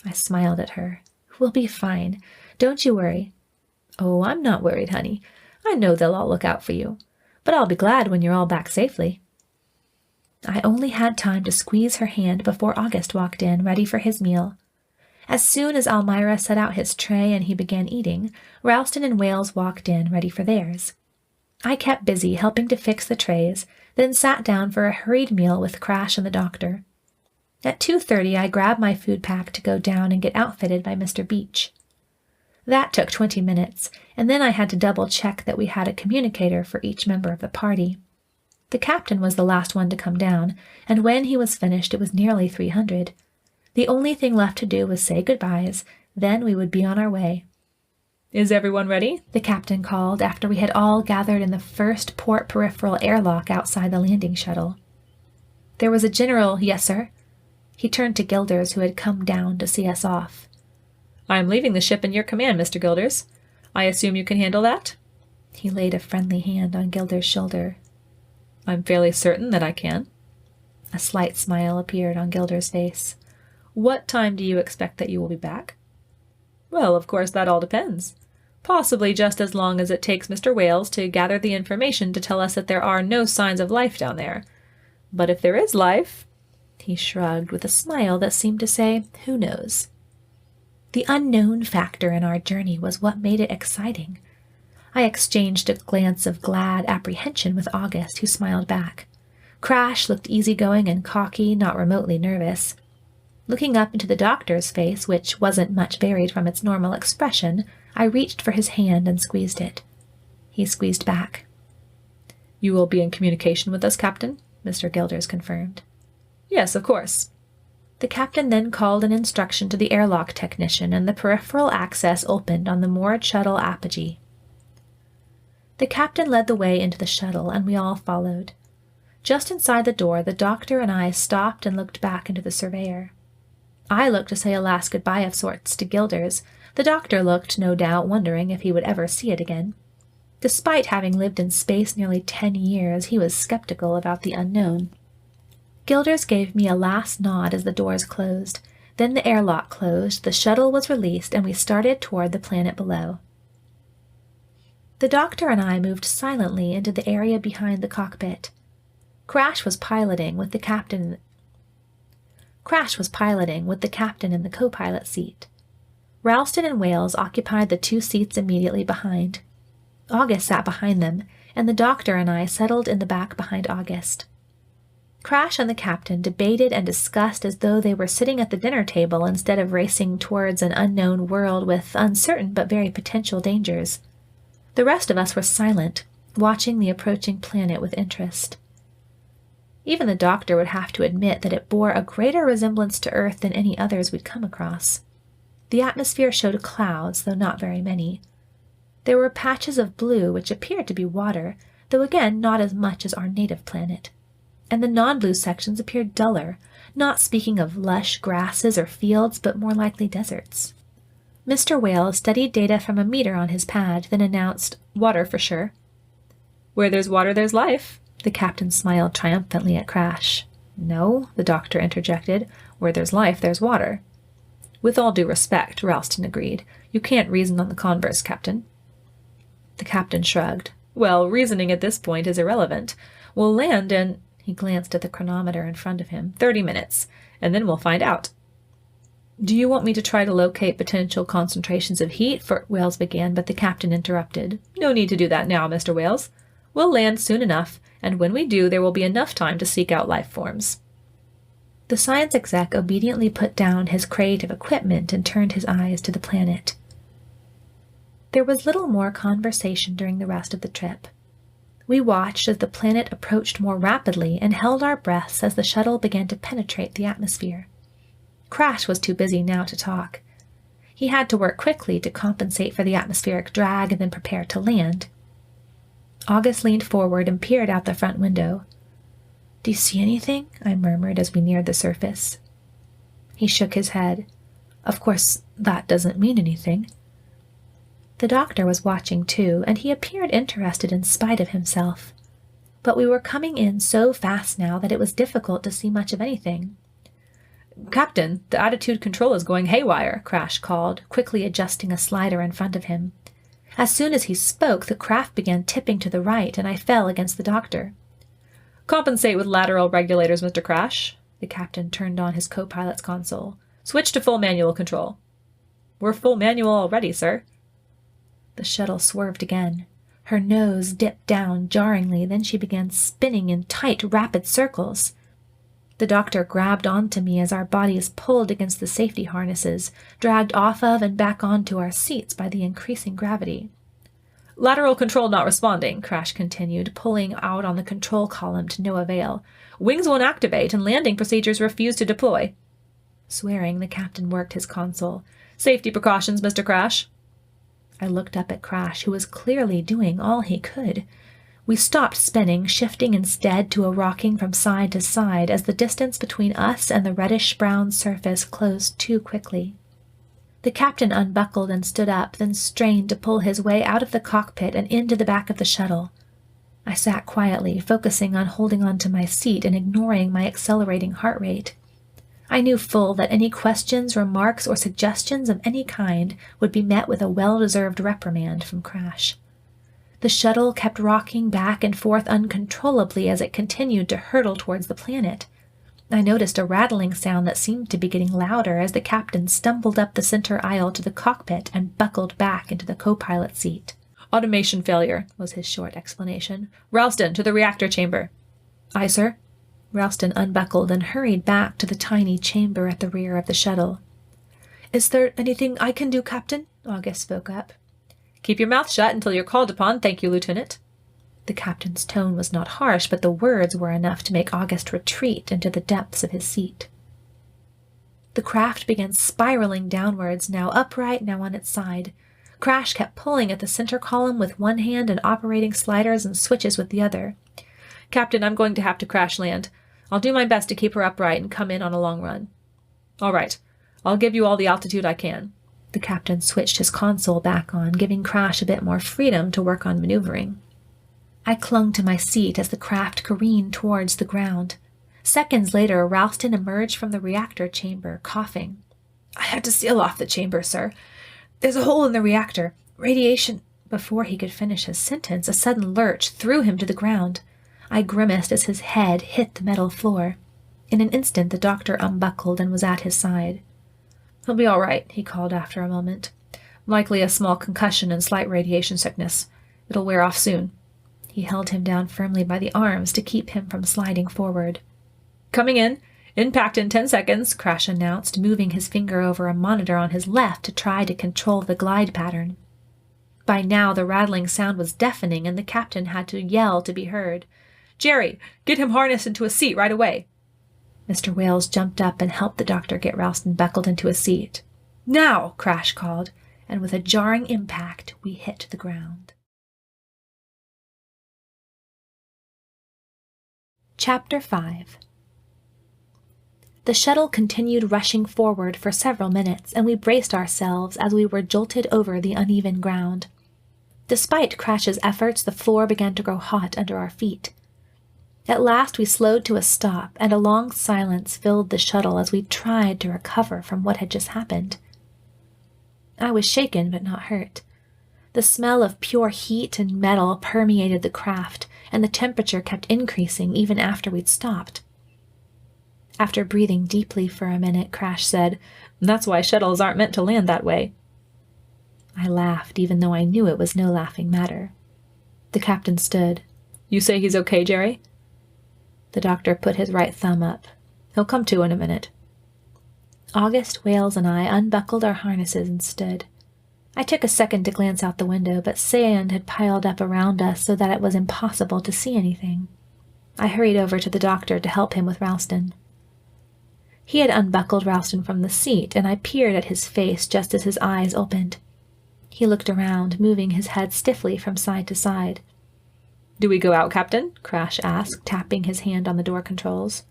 I smiled at her. "We'll be fine. Don't you worry." "Oh, I'm not worried, honey. I know they'll all look out for you. But I'll be glad when you're all back safely." I only had time to squeeze her hand before August walked in, ready for his meal. As soon as Elmira set out his tray and he began eating, Ralston and Wales walked in, ready for theirs. I kept busy helping to fix the trays, then sat down for a hurried meal with Crash and the doctor. At 2:30, I grabbed my food pack to go down and get outfitted by Mr. Beach. That took 20 minutes, and then I had to double-check that we had a communicator for each member of the party. The captain was the last one to come down, and when he was finished it was nearly 300. The only thing left to do was say goodbyes, then we would be on our way. "Is everyone ready?" the captain called after we had all gathered in the first port peripheral airlock outside the landing shuttle. There was a general, "Yes, sir." He turned to Gilders, who had come down to see us off. "I am leaving the ship in your command, Mr. Gilders. I assume you can handle that?" He laid a friendly hand on Gilders' shoulder. "I'm fairly certain that I can." A slight smile appeared on Gilders' face. "What time do you expect that you will be back?" "Well, of course, that all depends. Possibly just as long as it takes Mr. Wales to gather the information to tell us that there are no signs of life down there. But if there is life—" He shrugged with a smile that seemed to say, "Who knows?" The unknown factor in our journey was what made it exciting. I exchanged a glance of glad apprehension with August, who smiled back. Crash looked easygoing and cocky, not remotely nervous. Looking up into the doctor's face, which wasn't much varied from its normal expression, I reached for his hand and squeezed it. He squeezed back. "You will be in communication with us, Captain?" Mr. Gilders confirmed. "Yes, of course." The captain then called an instruction to the airlock technician, and the peripheral access opened on the moored shuttle apogee. The captain led the way into the shuttle, and we all followed. Just inside the door, the doctor and I stopped and looked back into the surveyor. I looked to say a last goodbye of sorts to Gilders. The doctor looked, no doubt, wondering if he would ever see it again. Despite having lived in space nearly 10 years, he was skeptical about the unknown. Gilders gave me a last nod as the doors closed. Then the airlock closed, the shuttle was released, and we started toward the planet below. The doctor and I moved silently into the area behind the cockpit. Crash was piloting with the captain in the co-pilot seat. Ralston and Wales occupied the 2 seats immediately behind. August sat behind them, and the doctor and I settled in the back behind August. Crash and the captain debated and discussed as though they were sitting at the dinner table instead of racing towards an unknown world with uncertain but very potential dangers. The rest of us were silent, watching the approaching planet with interest. Even the doctor would have to admit that it bore a greater resemblance to Earth than any others we'd come across. The atmosphere showed clouds, though not very many. There were patches of blue which appeared to be water, though again not as much as our native planet. And the non-blue sections appeared duller, not speaking of lush grasses or fields, but more likely deserts. Mr. Whale studied data from a meter on his pad, then announced, "Water for sure." "Where there's water, there's life." The captain smiled triumphantly at Crash. "No," the doctor interjected. "Where there's life, there's water." "With all due respect," Ralston agreed. "You can't reason on the converse, Captain." The captain shrugged. "Well, reasoning at this point is irrelevant. We'll land in—" he glanced at the chronometer in front of him, 30 minutes, and then we'll find out." "Do you want me to try to locate potential concentrations of heat?" Wales began, but the captain interrupted. "No need to do that now, Mr. Wales. We'll land soon enough, and when we do, there will be enough time to seek out life forms." The science exec obediently put down his creative equipment and turned his eyes to the planet. There was little more conversation during the rest of the trip. We watched as the planet approached more rapidly and held our breaths as the shuttle began to penetrate the atmosphere. Crash was too busy now to talk. He had to work quickly to compensate for the atmospheric drag and then prepare to land. August leaned forward and peered out the front window. "Do you see anything?" I murmured as we neared the surface. He shook his head. "Of course, that doesn't mean anything." The doctor was watching too, and he appeared interested in spite of himself. But we were coming in so fast now that it was difficult to see much of anything. "Captain, the attitude control is going haywire," Crash called, quickly adjusting a slider in front of him. As soon as he spoke, the craft began tipping to the right, and I fell against the doctor. "Compensate with lateral regulators, Mr. Crash." The captain turned on his co-pilot's console. "Switch to full manual control." "We're full manual already, sir." The shuttle swerved again. Her nose dipped down jarringly, then she began spinning in tight, rapid circles. The doctor grabbed onto me as our bodies pulled against the safety harnesses, dragged off of and back onto our seats by the increasing gravity. "Lateral control not responding," Crash continued, pulling out on the control column to no avail. "Wings won't activate, and landing procedures refuse to deploy." Swearing, the captain worked his console. "Safety precautions, Mr. Crash." I looked up at Crash, who was clearly doing all he could. We stopped spinning, shifting instead to a rocking from side to side as the distance between us and the reddish-brown surface closed too quickly. The captain unbuckled and stood up, then strained to pull his way out of the cockpit and into the back of the shuttle. I sat quietly, focusing on holding on to my seat and ignoring my accelerating heart rate. I knew full that any questions, remarks, or suggestions of any kind would be met with a well-deserved reprimand from Crash. The shuttle kept rocking back and forth uncontrollably as it continued to hurtle towards the planet. I noticed a rattling sound that seemed to be getting louder as the captain stumbled up the center aisle to the cockpit and buckled back into the co-pilot seat. "Automation failure," was his short explanation. "Ralston, to the reactor chamber." "Aye, sir." Ralston unbuckled and hurried back to the tiny chamber at the rear of the shuttle. "Is there anything I can do, Captain?" August spoke up. "Keep your mouth shut until you're called upon, thank you, Lieutenant." The captain's tone was not harsh, but the words were enough to make August retreat into the depths of his seat. The craft began spiraling downwards, now upright, now on its side. Crash kept pulling at the center column with one hand and operating sliders and switches with the other. "Captain, I'm going to have to crash land. I'll do my best to keep her upright and come in on a long run." "All right. I'll give you all the altitude I can." The captain switched his console back on, giving Crash a bit more freedom to work on maneuvering. I clung to my seat as the craft careened towards the ground. Seconds later, Ralston emerged from the reactor chamber, coughing. "I had to seal off the chamber, sir. There's a hole in the reactor. Radiation—" Before he could finish his sentence, a sudden lurch threw him to the ground. I grimaced as his head hit the metal floor. In an instant, the doctor unbuckled and was at his side. "He'll be all right," he called after a moment. "Likely a small concussion and slight radiation sickness. It'll wear off soon. He held him down firmly by the arms to keep him from sliding forward. Coming in. Impact in 10 seconds, Crash announced, moving his finger over a monitor on his left to try to control the glide pattern. By now, the rattling sound was deafening, and the captain had to yell to be heard. Jerry, get him harnessed into a seat right away. Mr. Wales jumped up and helped the doctor get Ralston buckled into a seat. Now, Crash called, and with a jarring impact, we hit the ground. Chapter 5. The shuttle continued rushing forward for several minutes, and we braced ourselves as we were jolted over the uneven ground. Despite Crash's efforts, the floor began to grow hot under our feet. At last we slowed to a stop, and a long silence filled the shuttle as we tried to recover from what had just happened. I was shaken but not hurt. The smell of pure heat and metal permeated the craft, and the temperature kept increasing even after we'd stopped. After breathing deeply for a minute, Crash said, That's why shuttles aren't meant to land that way. I laughed, even though I knew it was no laughing matter. The captain stood. You say he's okay, Jerry? The doctor put his right thumb up. He'll come to in a minute. August, Wales, and I unbuckled our harnesses and stood. I took a second to glance out the window, but sand had piled up around us so that it was impossible to see anything. I hurried over to the doctor to help him with Ralston. He had unbuckled Ralston from the seat, and I peered at his face just as his eyes opened. He looked around, moving his head stiffly from side to side. Do we go out, Captain? Crash asked, tapping his hand on the door controls.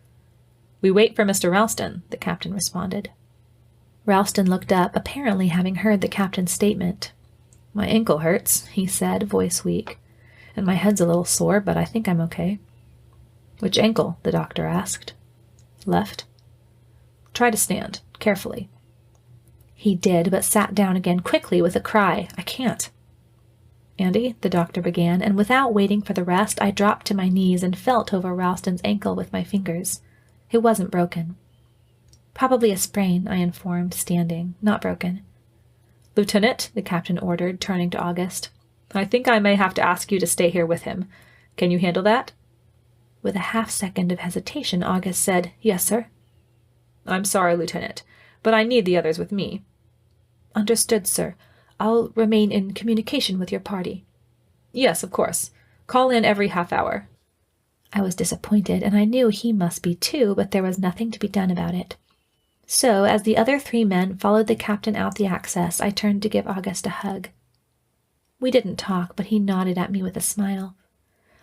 We wait for Mr. Ralston, the captain responded. Ralston looked up, apparently having heard the captain's statement. My ankle hurts, he said, voice weak. And my head's a little sore, but I think I'm okay. Which ankle? The doctor asked. Left. Try to stand, carefully. He did, but sat down again quickly with a cry. I can't. Andi, the doctor began, and without waiting for the rest, I dropped to my knees and felt over Ralston's ankle with my fingers. It wasn't broken. Probably a sprain, I informed, standing, not broken. Lieutenant, the captain ordered, turning to August. I think I may have to ask you to stay here with him. Can you handle that? With a half-second of hesitation, August said, Yes, sir. I'm sorry, Lieutenant, but I need the others with me. Understood, sir. I'll remain in communication with your party. Yes, of course. Call in every half hour. I was disappointed, and I knew he must be too, but there was nothing to be done about it. So, as the other 3 men followed the captain out the access, I turned to give August a hug. We didn't talk, but he nodded at me with a smile.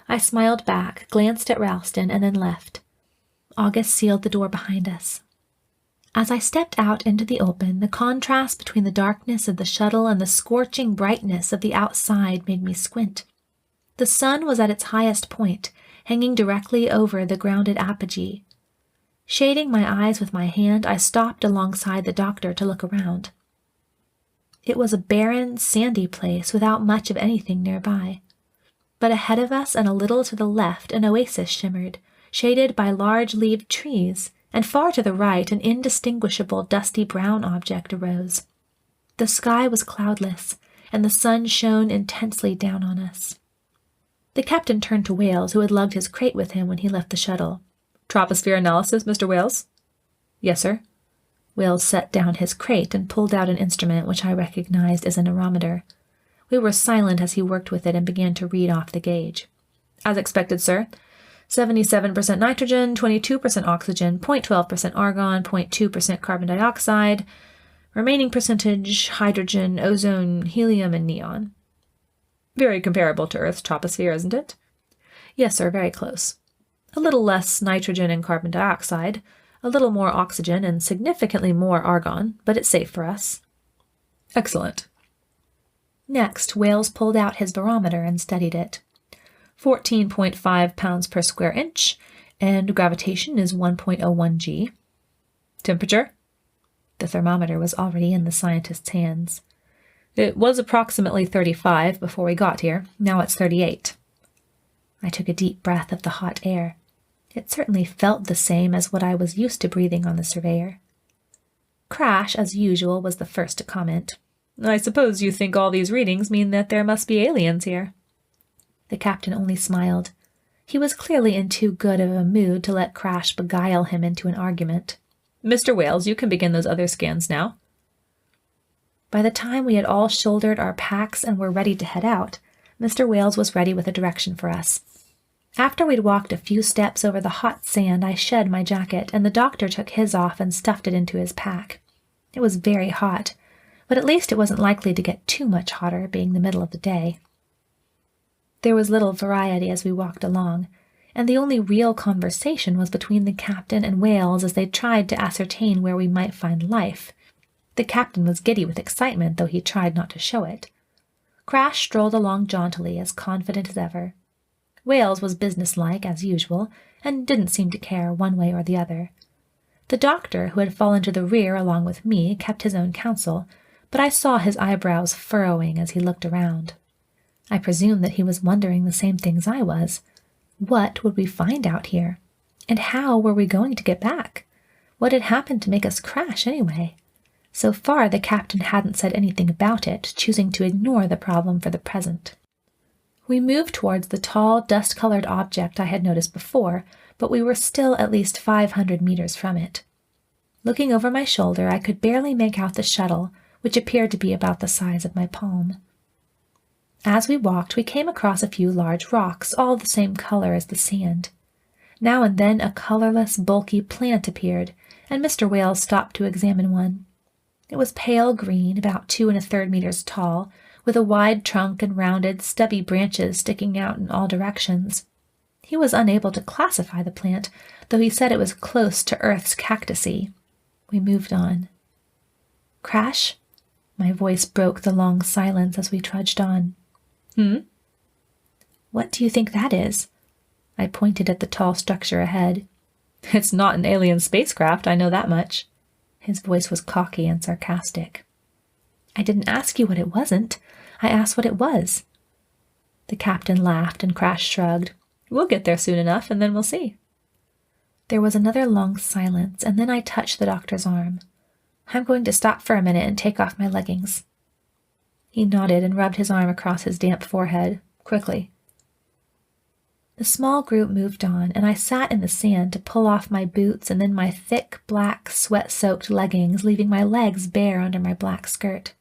I smiled back, glanced at Ralston, and then left. August sealed the door behind us. As I stepped out into the open, the contrast between the darkness of the shuttle and the scorching brightness of the outside made me squint. The sun was at its highest point, hanging directly over the grounded apogee. Shading my eyes with my hand, I stopped alongside the doctor to look around. It was a barren, sandy place without much of anything nearby. But ahead of us and a little to the left, an oasis shimmered, shaded by large-leaved trees, and far to the right an indistinguishable dusty brown object arose. The sky was cloudless, and the sun shone intensely down on us. The captain turned to Wales, who had lugged his crate with him when he left the shuttle. Troposphere analysis, Mr. Wales? Yes, sir. Wales set down his crate and pulled out an instrument which I recognized as an anerometer. We were silent as he worked with it and began to read off the gauge. As expected, sir. 77% nitrogen, 22% oxygen, 0.12% argon, 0.2% carbon dioxide, remaining percentage hydrogen, ozone, helium, and neon. Very comparable to Earth's troposphere, isn't it? Yes, sir, very close. A little less nitrogen and carbon dioxide, a little more oxygen, and significantly more argon, but it's safe for us. Excellent. Next, Wales pulled out his barometer and studied it. 14.5 pounds per square inch, and gravitation is 1.01 g. Temperature? The thermometer was already in the scientist's hands. It was approximately 35 before we got here. Now it's 38. I took a deep breath of the hot air. It certainly felt the same as what I was used to breathing on the Surveyor. Crash, as usual, was the first to comment. I suppose you think all these readings mean that there must be aliens here. The captain only smiled. He was clearly in too good of a mood to let Crash beguile him into an argument. Mr. Wales, you can begin those other scans now. By the time we had all shouldered our packs and were ready to head out, Mr. Wales was ready with a direction for us. After we'd walked a few steps over the hot sand, I shed my jacket, and the doctor took his off and stuffed it into his pack. It was very hot, but at least it wasn't likely to get too much hotter, being the middle of the day. There was little variety as we walked along, and the only real conversation was between the captain and Wales as they tried to ascertain where we might find life. The captain was giddy with excitement, though he tried not to show it. Crash strolled along jauntily, as confident as ever. Wales was businesslike, as usual, and didn't seem to care one way or the other. The doctor, who had fallen to the rear along with me, kept his own counsel, but I saw his eyebrows furrowing as he looked around. I presumed that he was wondering the same things I was. What would we find out here? And how were we going to get back? What had happened to make us crash, anyway? So far, the captain hadn't said anything about it, choosing to ignore the problem for the present. We moved towards the tall, dust-colored object I had noticed before, but we were still at least 500 meters from it. Looking over my shoulder, I could barely make out the shuttle, which appeared to be about the size of my palm. As we walked, we came across a few large rocks, all the same color as the sand. Now and then a colorless, bulky plant appeared, and Mr. Wales stopped to examine one. It was pale green, about 2 1/3 meters tall, with a wide trunk and rounded, stubby branches sticking out in all directions. He was unable to classify the plant, though he said it was close to Earth's cactusy. We moved on. Crash? My voice broke the long silence as we trudged on. What do you think that is? I pointed at the tall structure ahead. It's not an alien spacecraft, I know that much. His voice was cocky and sarcastic. I didn't ask you what it wasn't. I asked what it was. The captain laughed and Crash shrugged. We'll get there soon enough, and then we'll see. There was another long silence, and then I touched the doctor's arm. I'm going to stop for a minute and take off my leggings. He nodded and rubbed his arm across his damp forehead, quickly. The small group moved on, and I sat in the sand to pull off my boots and then my thick, black, sweat-soaked leggings, leaving my legs bare under my black skirt.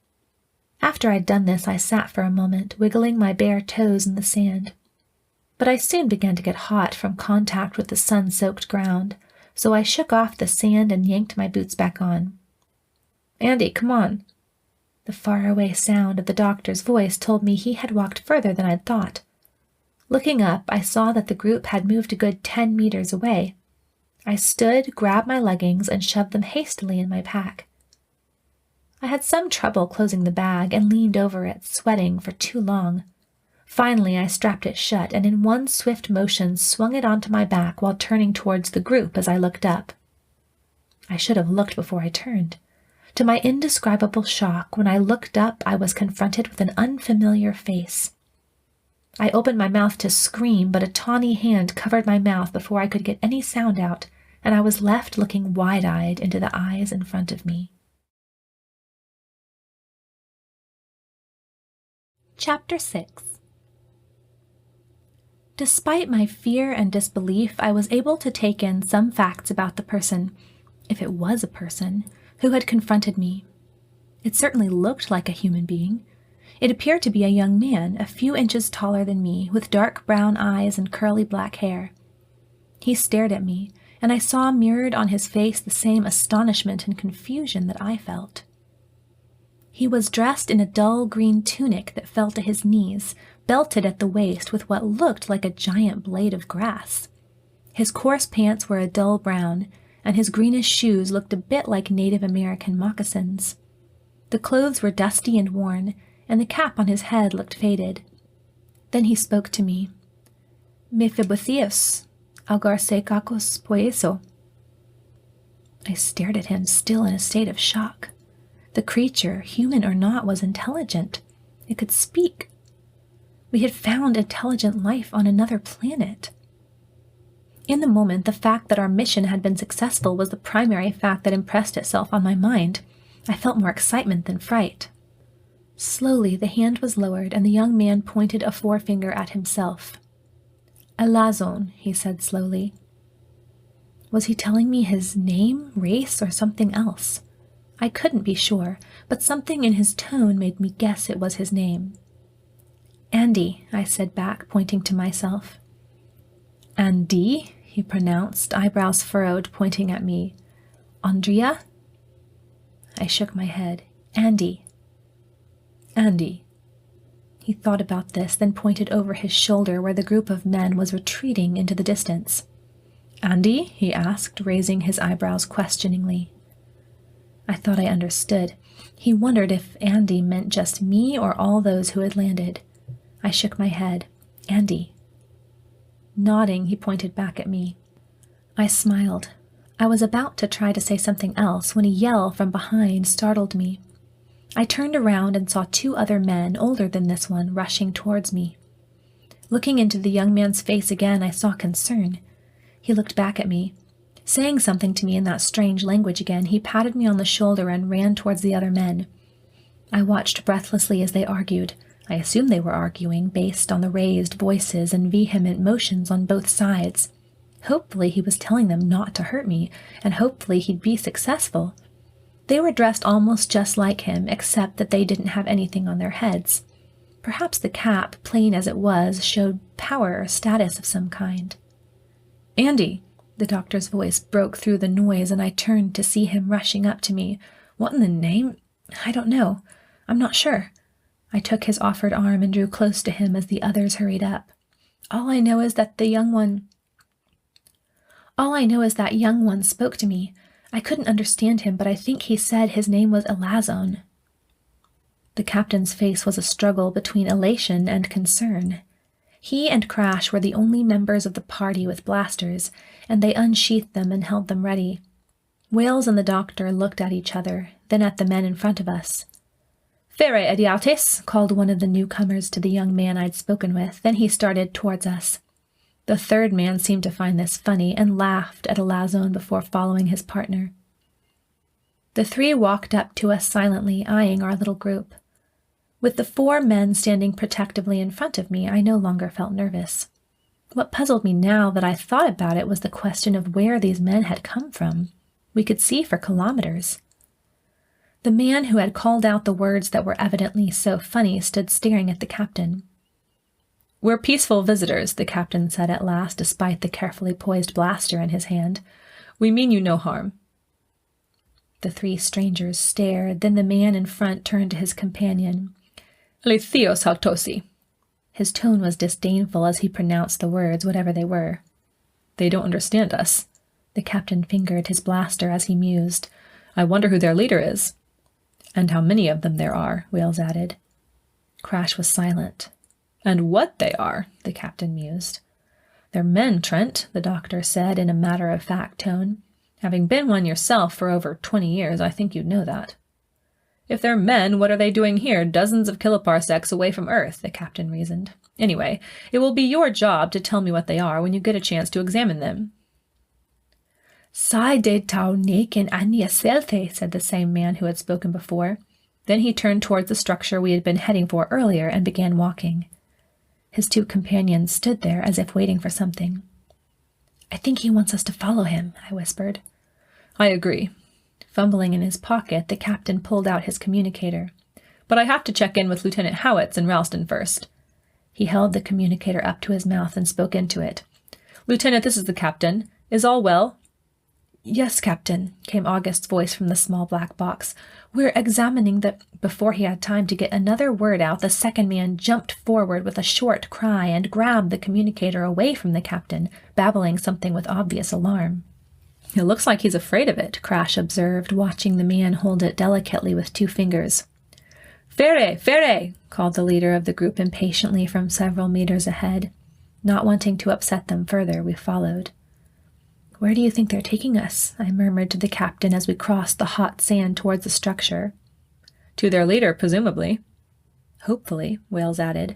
After I'd done this, I sat for a moment, wiggling my bare toes in the sand. But I soon began to get hot from contact with the sun-soaked ground, so I shook off the sand and yanked my boots back on. Andi, come on. The faraway sound of the doctor's voice told me he had walked further than I'd thought. Looking up, I saw that the group had moved a good 10 meters away. I stood, grabbed my leggings, and shoved them hastily in my pack. I had some trouble closing the bag and leaned over it, sweating for too long. Finally, I strapped it shut and in one swift motion swung it onto my back while turning towards the group as I looked up. I should have looked before I turned. To my indescribable shock, when I looked up, I was confronted with an unfamiliar face. I opened my mouth to scream, but a tawny hand covered my mouth before I could get any sound out, and I was left looking wide-eyed into the eyes in front of me. Chapter 6. Despite my fear and disbelief, I was able to take in some facts about the person, if it was a person, who had confronted me. It certainly looked like a human being. It appeared to be a young man, a few inches taller than me, with dark brown eyes and curly black hair. He stared at me, and I saw mirrored on his face the same astonishment and confusion that I felt. He was dressed in a dull green tunic that fell to his knees, belted at the waist with what looked like a giant blade of grass. His coarse pants were a dull brown, and his greenish shoes looked a bit like Native American moccasins. The clothes were dusty and worn, and the cap on his head looked faded. Then he spoke to me. Mephibotheus, augarse kakos poieso. I stared at him, still in a state of shock. The creature, human or not, was intelligent. It could speak. We had found intelligent life on another planet. In the moment, the fact that our mission had been successful was the primary fact that impressed itself on my mind. I felt more excitement than fright. Slowly, the hand was lowered, and the young man pointed a forefinger at himself. Elasson, he said slowly. Was he telling me his name, race, or something else? I couldn't be sure, but something in his tone made me guess it was his name. Andi, I said back, pointing to myself. Andi, he pronounced, eyebrows furrowed, pointing at me. Andrea? I shook my head. Andi. Andi. He thought about this, then pointed over his shoulder where the group of men was retreating into the distance. Andi? He asked, raising his eyebrows questioningly. I thought I understood. He wondered if Andi meant just me or all those who had landed. I shook my head. Andi. Nodding, he pointed back at me. I smiled. I was about to try to say something else when a yell from behind startled me. I turned around and saw 2 other men, older than this one, rushing towards me. Looking into the young man's face again, I saw concern. He looked back at me. Saying something to me in that strange language again, he patted me on the shoulder and ran towards the other men. I watched breathlessly as they argued. I assumed they were arguing, based on the raised voices and vehement motions on both sides. Hopefully he was telling them not to hurt me, and hopefully he'd be successful. They were dressed almost just like him, except that they didn't have anything on their heads. Perhaps the cap, plain as it was, showed power or status of some kind. Andi! The doctor's voice broke through the noise, and I turned to see him rushing up to me. What in the name? I don't know. I'm not sure. I took his offered arm and drew close to him as the others hurried up. All I know is that young one spoke to me. I couldn't understand him, but I think he said his name was Elasson. The captain's face was a struggle between elation and concern. He and Crash were the only members of the party with blasters, and they unsheathed them and held them ready. Wales and the doctor looked at each other, then at the men in front of us. "Fere Ediatis," called one of the newcomers to the young man I'd spoken with. Then he started towards us. The third man seemed to find this funny and laughed at Elasson before following his partner. The 3 walked up to us silently, eyeing our little group. With the 4 men standing protectively in front of me, I no longer felt nervous. What puzzled me now that I thought about it was the question of where these men had come from. We could see for kilometers. The man who had called out the words that were evidently so funny stood staring at the captain. "We're peaceful visitors," the captain said at last, despite the carefully poised blaster in his hand. "We mean you no harm." The 3 strangers stared, then the man in front turned to his companion. "Eletheos hautosi." His tone was disdainful as he pronounced the words, whatever they were. "They don't understand us." The captain fingered his blaster as he mused. "I wonder who their leader is." "And how many of them there are," Wales added. Crash was silent. "And what they are," the captain mused. "They're men, Trent," the doctor said in a matter-of-fact tone. "Having been one yourself for over 20 years, I think you'd know that." "If they're men, what are they doing here, dozens of kiloparsecs away from Earth?" the captain reasoned. "Anyway, it will be your job to tell me what they are when you get a chance to examine them." "Sai de tau nek and ania selte," said the same man who had spoken before. Then he turned towards the structure we had been heading for earlier and began walking. His 2 companions stood there as if waiting for something. "I think he wants us to follow him," I whispered. "I agree." Fumbling in his pocket, the captain pulled out his communicator. "But I have to check in with Lieutenant Howitz and Ralston first." He held the communicator up to his mouth and spoke into it. "Lieutenant, this is the captain. Is all well?" "Yes, Captain," came August's voice from the small black box. "We're examining the—" Before he had time to get another word out, the second man jumped forward with a short cry and grabbed the communicator away from the captain, babbling something with obvious alarm. "It looks like he's afraid of it," Crash observed, watching the man hold it delicately with 2 fingers. "Fere! Fere!" called the leader of the group impatiently from several meters ahead. Not wanting to upset them further, we followed. "Where do you think they're taking us?" I murmured to the captain as we crossed the hot sand towards the structure. "To their leader, presumably." "Hopefully," Wales added.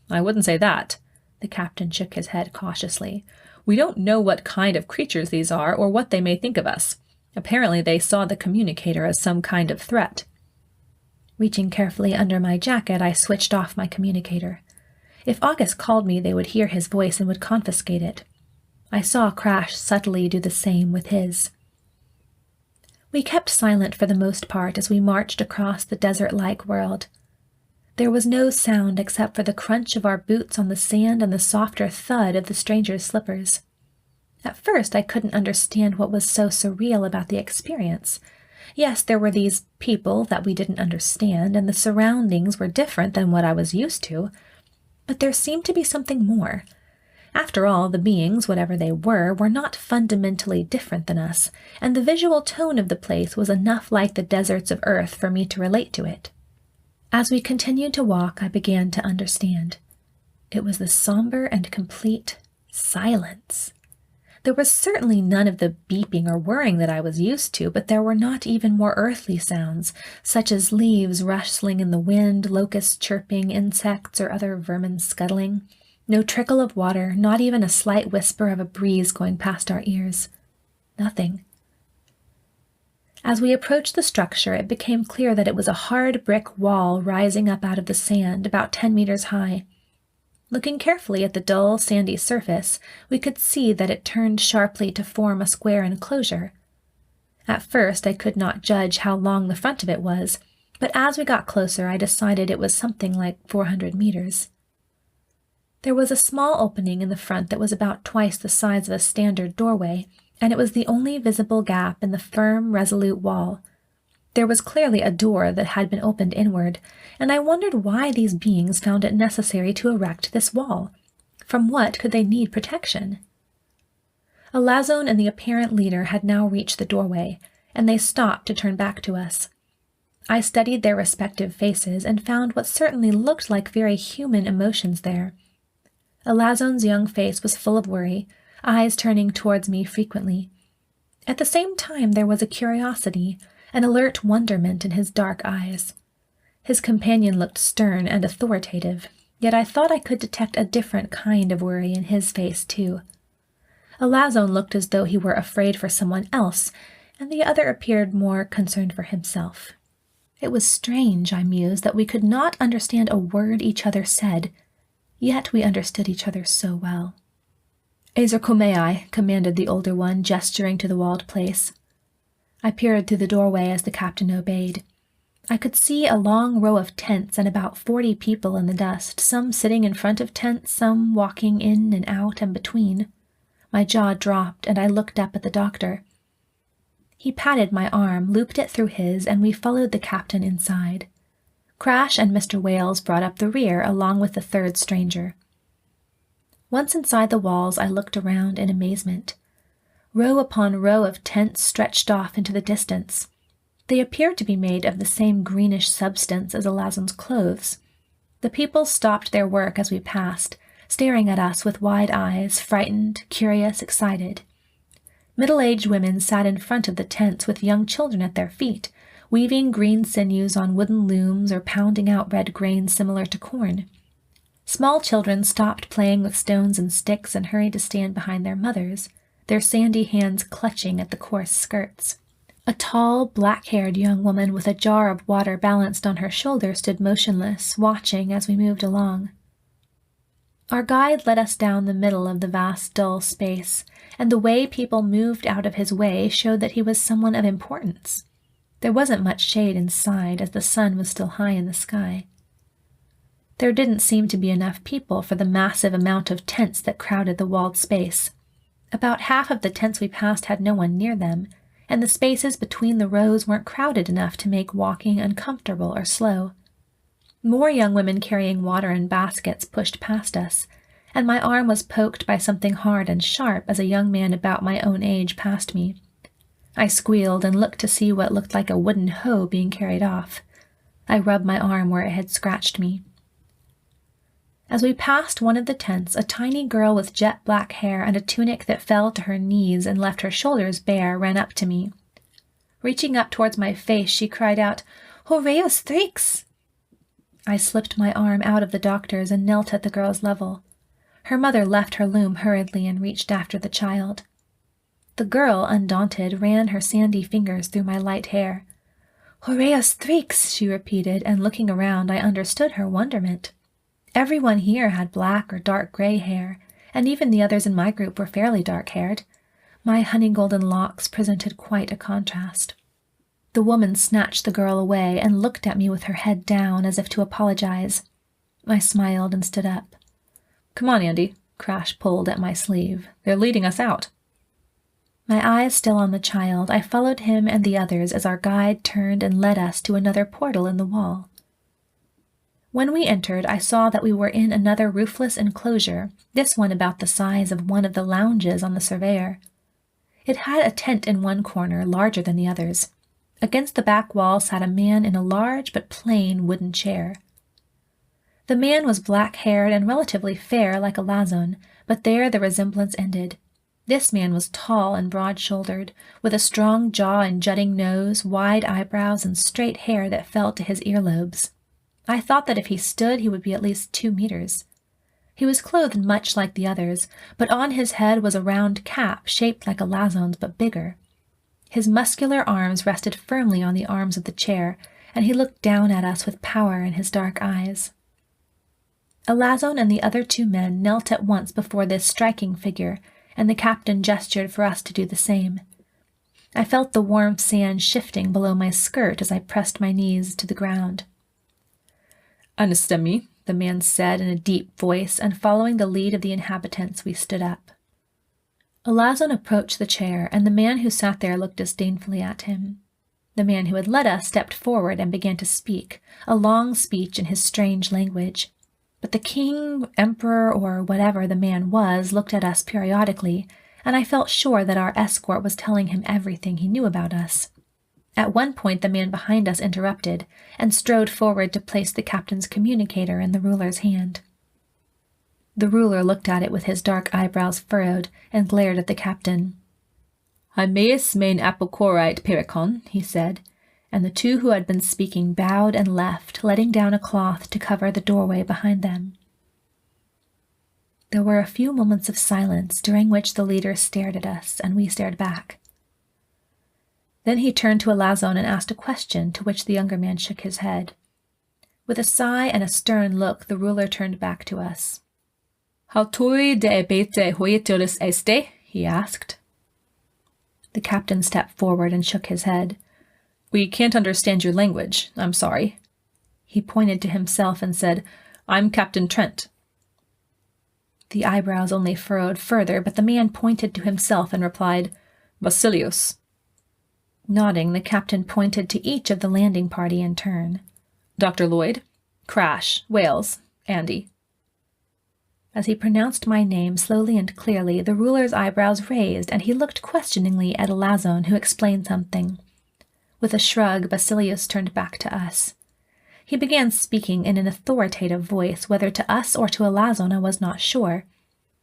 "I wouldn't say that." The captain shook his head cautiously. "We don't know what kind of creatures these are or what they may think of us. Apparently they saw the communicator as some kind of threat." Reaching carefully under my jacket, I switched off my communicator. If August called me, they would hear his voice and would confiscate it. I saw Crash subtly do the same with his. We kept silent for the most part as we marched across the desert-like world. There was no sound except for the crunch of our boots on the sand and the softer thud of the stranger's slippers. At first, I couldn't understand what was so surreal about the experience. Yes, there were these people that we didn't understand, and the surroundings were different than what I was used to, but there seemed to be something more. After all, the beings, whatever they were not fundamentally different than us, and the visual tone of the place was enough like the deserts of Earth for me to relate to it. As we continued to walk, I began to understand. It was the somber and complete silence. There was certainly none of the beeping or whirring that I was used to, but there were not even more earthly sounds, such as leaves rustling in the wind, locusts chirping, insects or other vermin scuttling. No trickle of water, not even a slight whisper of a breeze going past our ears. Nothing. As we approached the structure, it became clear that it was a hard brick wall rising up out of the sand, about 10 meters high. Looking carefully at the dull, sandy surface, we could see that it turned sharply to form a square enclosure. At first, I could not judge how long the front of it was, but as we got closer, I decided it was something like 400 meters. There was a small opening in the front that was about twice the size of a standard doorway, and it was the only visible gap in the firm, resolute wall. There was clearly a door that had been opened inward, and I wondered why these beings found it necessary to erect this wall. From what could they need protection? Elasson and the apparent leader had now reached the doorway, and they stopped to turn back to us. I studied their respective faces and found what certainly looked like very human emotions there. Elasson's young face was full of worry, eyes turning towards me frequently. At the same time, there was a curiosity, an alert wonderment in his dark eyes. His companion looked stern and authoritative, yet I thought I could detect a different kind of worry in his face, too. Elasson looked as though he were afraid for someone else, and the other appeared more concerned for himself. It was strange, I mused, that we could not understand a word each other said, yet we understood each other so well. "Azerkomei," commanded the older one, gesturing to the walled place. I peered through the doorway as the captain obeyed. I could see a long row of tents and about 40 people in the dust, some sitting in front of tents, some walking in and out and between. My jaw dropped, and I looked up at the doctor. He patted my arm, looped it through his, and we followed the captain inside. Crash and Mr. Wales brought up the rear, along with the third stranger. Once inside the walls, I looked around in amazement. Row upon row of tents stretched off into the distance. They appeared to be made of the same greenish substance as Elasson's clothes. The people stopped their work as we passed, staring at us with wide eyes, frightened, curious, excited. Middle-aged women sat in front of the tents with young children at their feet, weaving green sinews on wooden looms or pounding out red grain similar to corn. Small children stopped playing with stones and sticks and hurried to stand behind their mothers, their sandy hands clutching at the coarse skirts. A tall, black-haired young woman with a jar of water balanced on her shoulder stood motionless, watching as we moved along. Our guide led us down the middle of the vast, dull space, and the way people moved out of his way showed that he was someone of importance. There wasn't much shade inside, as the sun was still high in the sky. There didn't seem to be enough people for the massive amount of tents that crowded the walled space. About half of the tents we passed had no one near them, and the spaces between the rows weren't crowded enough to make walking uncomfortable or slow. More young women carrying water in baskets pushed past us, and my arm was poked by something hard and sharp as a young man about my own age passed me. I squealed and looked to see what looked like a wooden hoe being carried off. I rubbed my arm where it had scratched me. As we passed one of the tents, a tiny girl with jet black hair and a tunic that fell to her knees and left her shoulders bare ran up to me. Reaching up towards my face, she cried out, "Horeos Thrix!" I slipped my arm out of the doctor's and knelt at the girl's level. Her mother left her loom hurriedly and reached after the child. The girl, undaunted, ran her sandy fingers through my light hair. Horeos Thrix, she repeated, and looking around I understood her wonderment. Everyone here had black or dark gray hair, and even the others in my group were fairly dark-haired. My honey-golden locks presented quite a contrast. The woman snatched the girl away and looked at me with her head down as if to apologize. I smiled and stood up. Come on, Andi. Crash pulled at my sleeve. They're leading us out. My eyes still on the child, I followed him and the others as our guide turned and led us to another portal in the wall. When we entered, I saw that we were in another roofless enclosure, this one about the size of one of the lounges on the Surveyor. It had a tent in one corner, larger than the others. Against the back wall sat a man in a large but plain wooden chair. The man was black-haired and relatively fair like Elasson, but there the resemblance ended. This man was tall and broad-shouldered, with a strong jaw and jutting nose, wide eyebrows, and straight hair that fell to his earlobes. I thought that if he stood, he would be at least 2 meters. He was clothed much like the others, but on his head was a round cap shaped like Elasson's but bigger. His muscular arms rested firmly on the arms of the chair, and he looked down at us with power in his dark eyes. Elasson and the other 2 men knelt at once before this striking figure, and the captain gestured for us to do the same. I felt the warm sand shifting below my skirt as I pressed my knees to the ground. Understand, the man said in a deep voice, and following the lead of the inhabitants, we stood up. Elasson approached the chair, and the man who sat there looked disdainfully at him. The man who had led us stepped forward and began to speak, a long speech in his strange language. But the king, emperor, or whatever the man was, looked at us periodically, and I felt sure that our escort was telling him everything he knew about us. At one point the man behind us interrupted, and strode forward to place the captain's communicator in the ruler's hand. The ruler looked at it with his dark eyebrows furrowed, and glared at the captain. Hymeus main apocorite Pericon, he said, and the 2 who had been speaking bowed and left, letting down a cloth to cover the doorway behind them. There were a few moments of silence, during which the leader stared at us, and we stared back. Then he turned to Elasson and asked a question, to which the younger man shook his head. With a sigh and a stern look, the ruler turned back to us. How tui de ebete hoieturis este? He asked. The captain stepped forward and shook his head. We can't understand your language. I'm sorry. He pointed to himself and said, I'm Captain Trent. The eyebrows only furrowed further, but the man pointed to himself and replied, Basilius. Nodding, the captain pointed to each of the landing party in turn. Dr. Lloyd, Crash, Wales, Andi. As he pronounced my name slowly and clearly, the ruler's eyebrows raised, and he looked questioningly at Elasson, who explained something. With a shrug, Basilius turned back to us. He began speaking in an authoritative voice, whether to us or to Elasson I was not sure.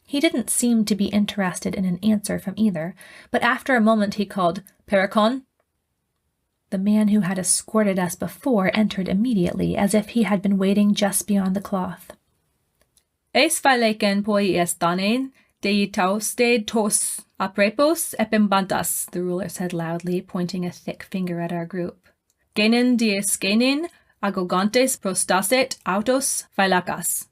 He didn't seem to be interested in an answer from either, but after a moment he called, Pericon. The man who had escorted us before entered immediately, as if he had been waiting just beyond the cloth. Eis phyleken poi estanen, deitauste tos aprepos epimbantas, the ruler said loudly, pointing a thick finger at our group. Genen dies genen, agogantes prostaset autos phylakas.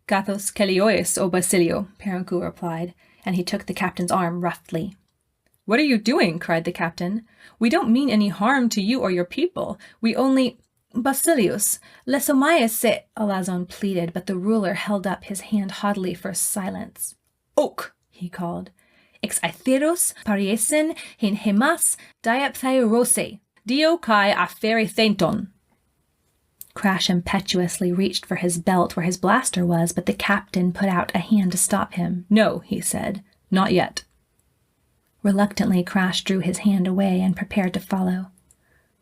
Gathos keliois, O Basilio, Perencu replied, and he took the captain's arm roughly. What are you doing? Cried the captain. We don't mean any harm to you or your people. We only... Basilius, lesomaes se, Elasson pleaded, but the ruler held up his hand haughtily for silence. Oak, he called. Ex aetheros pariesen hin hemas diapthairose, dio kai afere thenton. Crash impetuously reached for his belt where his blaster was, but the captain put out a hand to stop him. No, he said, not yet. Reluctantly, Crash drew his hand away and prepared to follow.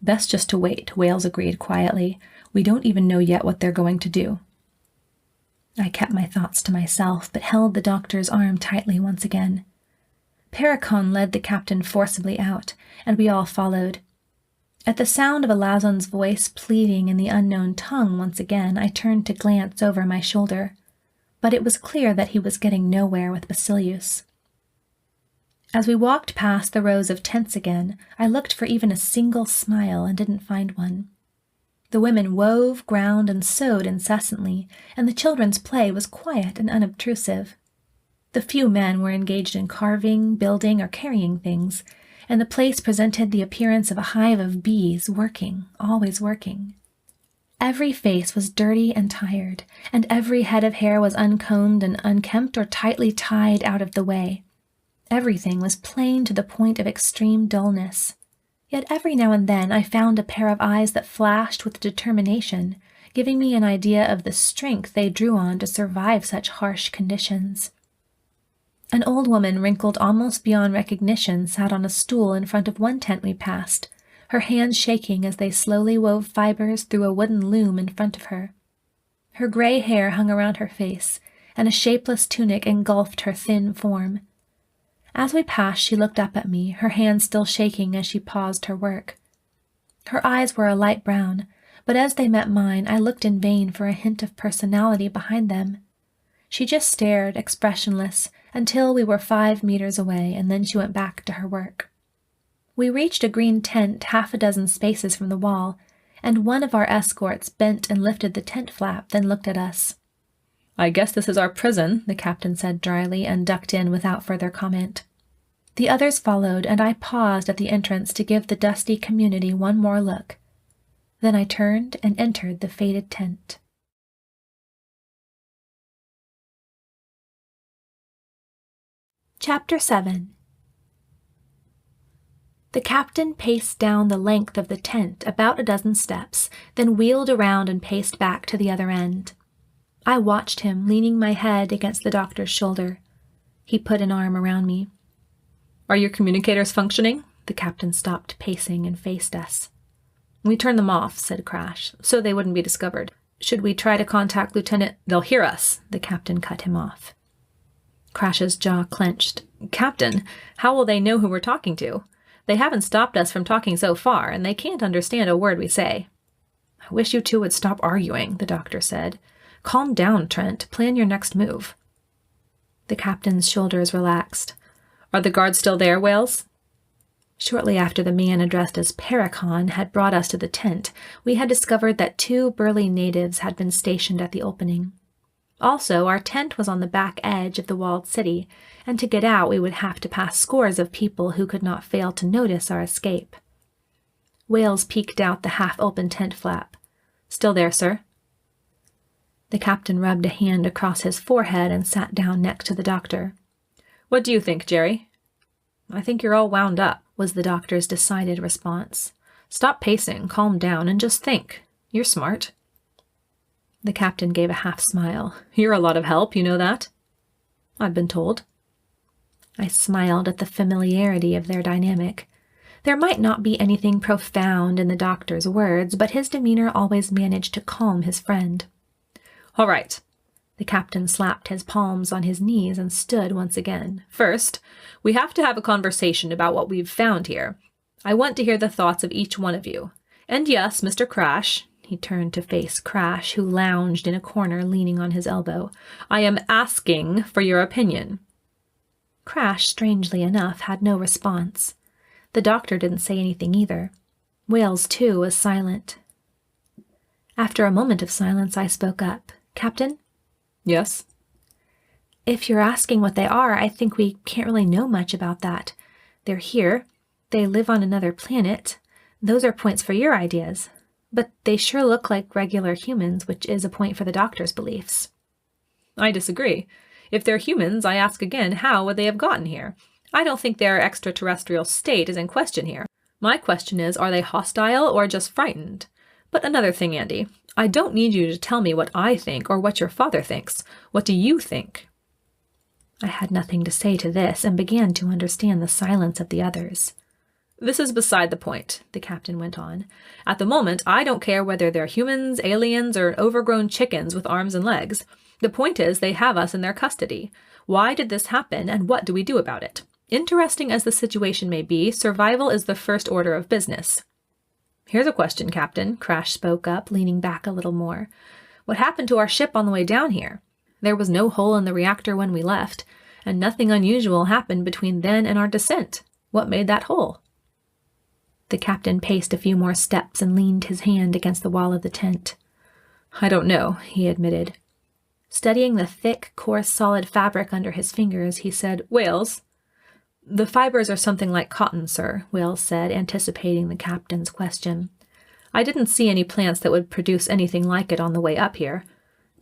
Best just to wait, Wales agreed quietly. We don't even know yet what they're going to do. I kept my thoughts to myself, but held the doctor's arm tightly once again. Pericon led the captain forcibly out, and we all followed. At the sound of Elasson's voice pleading in the unknown tongue once again, I turned to glance over my shoulder, but it was clear that he was getting nowhere with Basilius. As we walked past the rows of tents again, I looked for even a single smile and didn't find one. The women wove, ground, and sewed incessantly, and the children's play was quiet and unobtrusive. The few men were engaged in carving, building, or carrying things, and the place presented the appearance of a hive of bees working, always working. Every face was dirty and tired, and every head of hair was uncombed and unkempt or tightly tied out of the way. Everything was plain to the point of extreme dullness. Yet every now and then I found a pair of eyes that flashed with determination, giving me an idea of the strength they drew on to survive such harsh conditions. An old woman, wrinkled almost beyond recognition, sat on a stool in front of one tent we passed, her hands shaking as they slowly wove fibers through a wooden loom in front of her. Her gray hair hung around her face, and a shapeless tunic engulfed her thin form. As we passed, she looked up at me, her hands still shaking as she paused her work. Her eyes were a light brown, but as they met mine, I looked in vain for a hint of personality behind them. She just stared, expressionless, until we were 5 meters away, and then she went back to her work. We reached a green tent 6 spaces from the wall, and one of our escorts bent and lifted the tent flap, then looked at us. "I guess this is our prison," the captain said dryly, and ducked in without further comment. The others followed, and I paused at the entrance to give the dusty community one more look. Then I turned and entered the faded tent. Chapter 7. The captain paced down the length of the tent about 12 steps, then wheeled around and paced back to the other end. I watched him, leaning my head against the doctor's shoulder. He put an arm around me. "Are your communicators functioning?" The captain stopped pacing and faced us. "We turned them off," said Crash, "so they wouldn't be discovered. Should we try to contact Lieutenant—" "They'll hear us," the captain cut him off. Crash's jaw clenched. "Captain, how will they know who we're talking to? They haven't stopped us from talking so far, and they can't understand a word we say." "I wish you two would stop arguing," the doctor said. "Calm down, Trent. Plan your next move." The captain's shoulders relaxed. "Are the guards still there, Wales?" Shortly after the man addressed as Paracon had brought us to the tent, we had discovered that 2 burly natives had been stationed at the opening. Also, our tent was on the back edge of the walled city, and to get out we would have to pass scores of people who could not fail to notice our escape. Wales peeked out the half-open tent flap. "Still there, sir?" The captain rubbed a hand across his forehead and sat down next to the doctor. "What do you think, Jerry?" "I think you're all wound up," was the doctor's decided response. "Stop pacing, calm down, and just think. You're smart." The captain gave a half-smile. "You're a lot of help, you know that?" "I've been told." I smiled at the familiarity of their dynamic. There might not be anything profound in the doctor's words, but his demeanor always managed to calm his friend. "All right." The captain slapped his palms on his knees and stood once again. "First, we have to have a conversation about what we've found here. I want to hear the thoughts of each one of you. And yes, Mr. Crash," he turned to face Crash, who lounged in a corner leaning on his elbow, "I am asking for your opinion." Crash, strangely enough, had no response. The doctor didn't say anything either. Wales, too, was silent. After a moment of silence, I spoke up. "Captain?" "Yes?" "If you're asking what they are, I think we can't really know much about that. They're here. They live on another planet. Those are points for your ideas. But they sure look like regular humans, which is a point for the doctor's beliefs." "I disagree. If they're humans, I ask again, how would they have gotten here? I don't think their extraterrestrial state is in question here. My question is, are they hostile or just frightened? But another thing, Andi, I don't need you to tell me what I think or what your father thinks. What do you think?" I had nothing to say to this and began to understand the silence of the others. "This is beside the point," the captain went on. "At the moment, I don't care whether they're humans, aliens, or overgrown chickens with arms and legs. The point is they have us in their custody. Why did this happen, and what do we do about it? Interesting as the situation may be, survival is the first order of business." "Here's a question, Captain," Crash spoke up, leaning back a little more. "What happened to our ship on the way down here? There was no hole in the reactor when we left. and nothing unusual happened between then and our descent. What made that hole?" The captain paced a few more steps and leaned his hand against the wall of the tent. "I don't know," he admitted. Studying the thick, coarse, solid fabric under his fingers, he said, "Wales?" "The fibers are something like cotton, sir," Wales said, anticipating the captain's question. "I didn't see any plants that would produce anything like it on the way up here.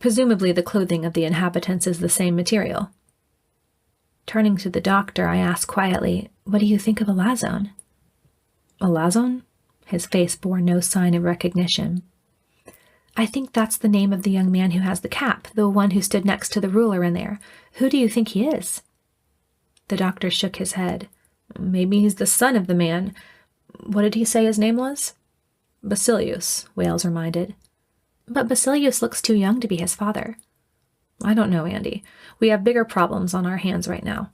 Presumably the clothing of the inhabitants is the same material." Turning to the doctor, I asked quietly, "What do you think of Elasson?" "Elasson?" His face bore no sign of recognition. "I think that's the name of the young man who has the cap, the one who stood next to the ruler in there. Who do you think he is?" The doctor shook his head. "Maybe he's the son of the man. What did he say his name was?" "Basilius," Wales reminded. "But Basilius looks too young to be his father." "I don't know, Andi. We have bigger problems on our hands right now."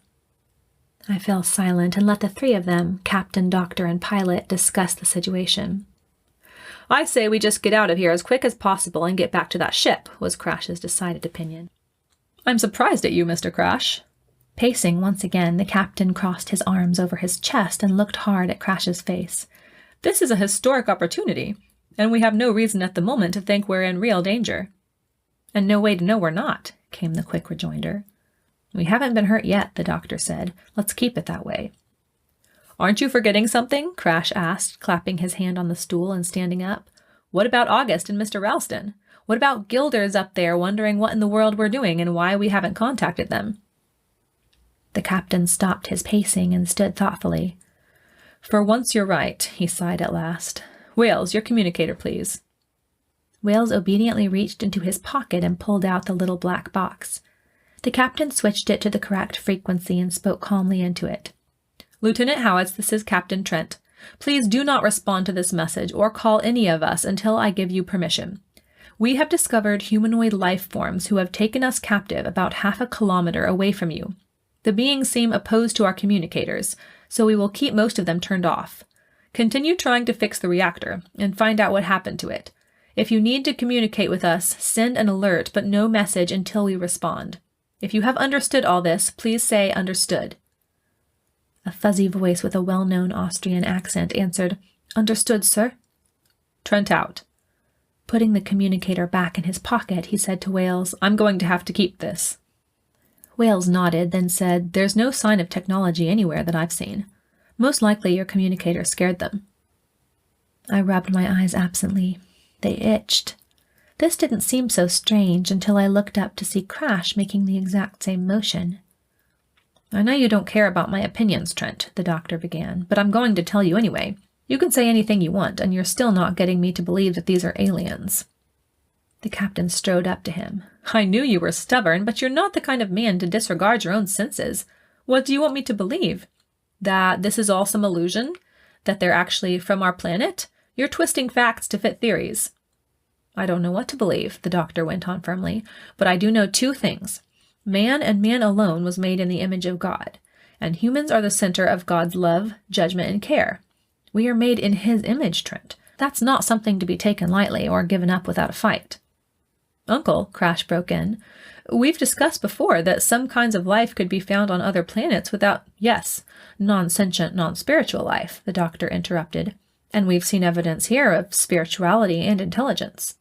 I fell silent and let the three of them, captain, doctor, and pilot, discuss the situation. "I say we just get out of here as quick as possible and get back to that ship," was Crash's decided opinion. "I'm surprised at you, Mr. Crash." Pacing once again, the captain crossed his arms over his chest and looked hard at Crash's face. "This is a historic opportunity, and we have no reason at the moment to think we're in real danger." "And no way to know we're not," came the quick rejoinder. "We haven't been hurt yet," the doctor said. "Let's keep it that way." "Aren't you forgetting something?" Crash asked, clapping his hand on the stool and standing up. "What about August and Mr. Ralston? What about Gilders up there wondering what in the world we're doing and why we haven't contacted them?" The captain stopped his pacing and stood thoughtfully. "For once you're right," he sighed at last. "Wales, your communicator, please." Wales obediently reached into his pocket and pulled out the little black box. The captain switched it to the correct frequency and spoke calmly into it. "Lieutenant Howitz, this is Captain Trent. Please do not respond to this message or call any of us until I give you permission. We have discovered humanoid life forms who have taken us captive about 1/2 kilometer away from you. The beings seem opposed to our communicators, so we will keep most of them turned off. Continue trying to fix the reactor and find out what happened to it. If you need to communicate with us, send an alert, but no message until we respond. If you have understood all this, please say understood." A fuzzy voice with a well-known Austrian accent answered, "Understood, sir." "Trent out." Putting the communicator back in his pocket, he said to Wales, "I'm going to have to keep this." Wales nodded, then said, "There's no sign of technology anywhere that I've seen. Most likely your communicator scared them." I rubbed my eyes absently. They itched. This didn't seem so strange until I looked up to see Crash making the exact same motion. "I know you don't care about my opinions, Trent," the doctor began, "but I'm going to tell you anyway. You can say anything you want, and you're still not getting me to believe that these are aliens." The captain strode up to him. "I knew you were stubborn, but you're not the kind of man to disregard your own senses. What do you want me to believe? That this is all some illusion? That they're actually from our planet? You're twisting facts to fit theories." "I don't know what to believe," the doctor went on firmly, "but I do know 2 things. Man and man alone was made in the image of God, and humans are the center of God's love, judgment, and care. We are made in his image, Trent. That's not something to be taken lightly or given up without a fight." "Uncle," Crash broke in, "we've discussed before that some kinds of life could be found on other planets without—" "Yes, non-sentient, non-spiritual life," the doctor interrupted. "And we've seen evidence here of spirituality and intelligence."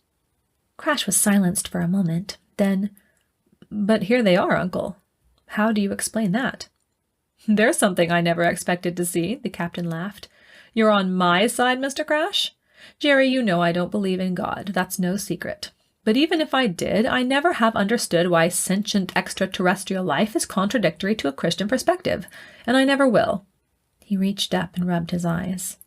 Crash was silenced for a moment. Then, "But here they are, Uncle. How do you explain that?" "There's something I never expected to see," the captain laughed. "You're on my side, Mr. Crash? Jerry, you know I don't believe in God. That's no secret. But even if I did, I never have understood why sentient extraterrestrial life is contradictory to a Christian perspective, and I never will." He reached up and rubbed his eyes.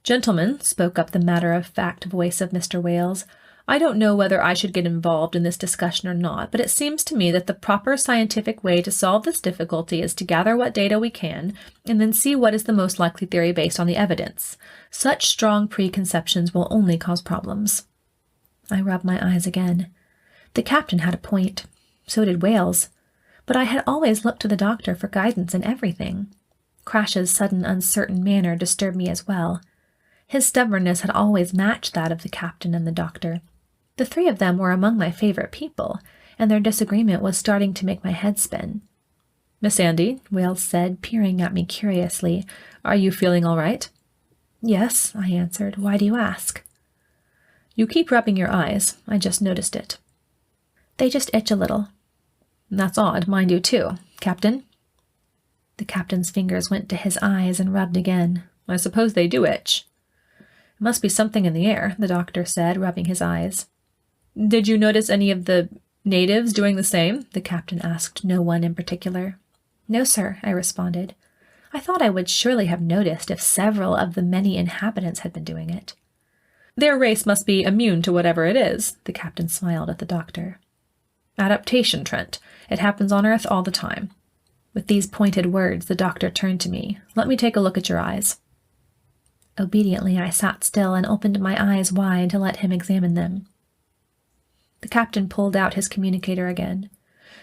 "Gentlemen," spoke up the matter-of-fact voice of Mr. Wales, "I don't know whether I should get involved in this discussion or not, but it seems to me that the proper scientific way to solve this difficulty is to gather what data we can, and then see what is the most likely theory based on the evidence. Such strong preconceptions will only cause problems." I rubbed my eyes again. The captain had a point. So did Wales. But I had always looked to the doctor for guidance in everything. Crash's sudden, uncertain manner disturbed me as well. His stubbornness had always matched that of the captain and the doctor. The 3 of them were among my favorite people, and their disagreement was starting to make my head spin. Miss Andi, Wales said, peering at me curiously, are you feeling all right? Yes, I answered. Why do you ask? You keep rubbing your eyes. I just noticed it. They just itch a little. That's odd. Mine do too. Captain? The captain's fingers went to his eyes and rubbed again. I suppose they do itch. It must be something in the air, the doctor said, rubbing his eyes. Did you notice any of the natives doing the same? The captain asked no one in particular. No, sir, I responded. I thought I would surely have noticed if several of the many inhabitants had been doing it. Their race must be immune to whatever it is, the captain smiled at the doctor. Adaptation, Trent. It happens on Earth all the time. With these pointed words, the doctor turned to me. Let me take a look at your eyes. Obediently, I sat still and opened my eyes wide to let him examine them. The captain pulled out his communicator again.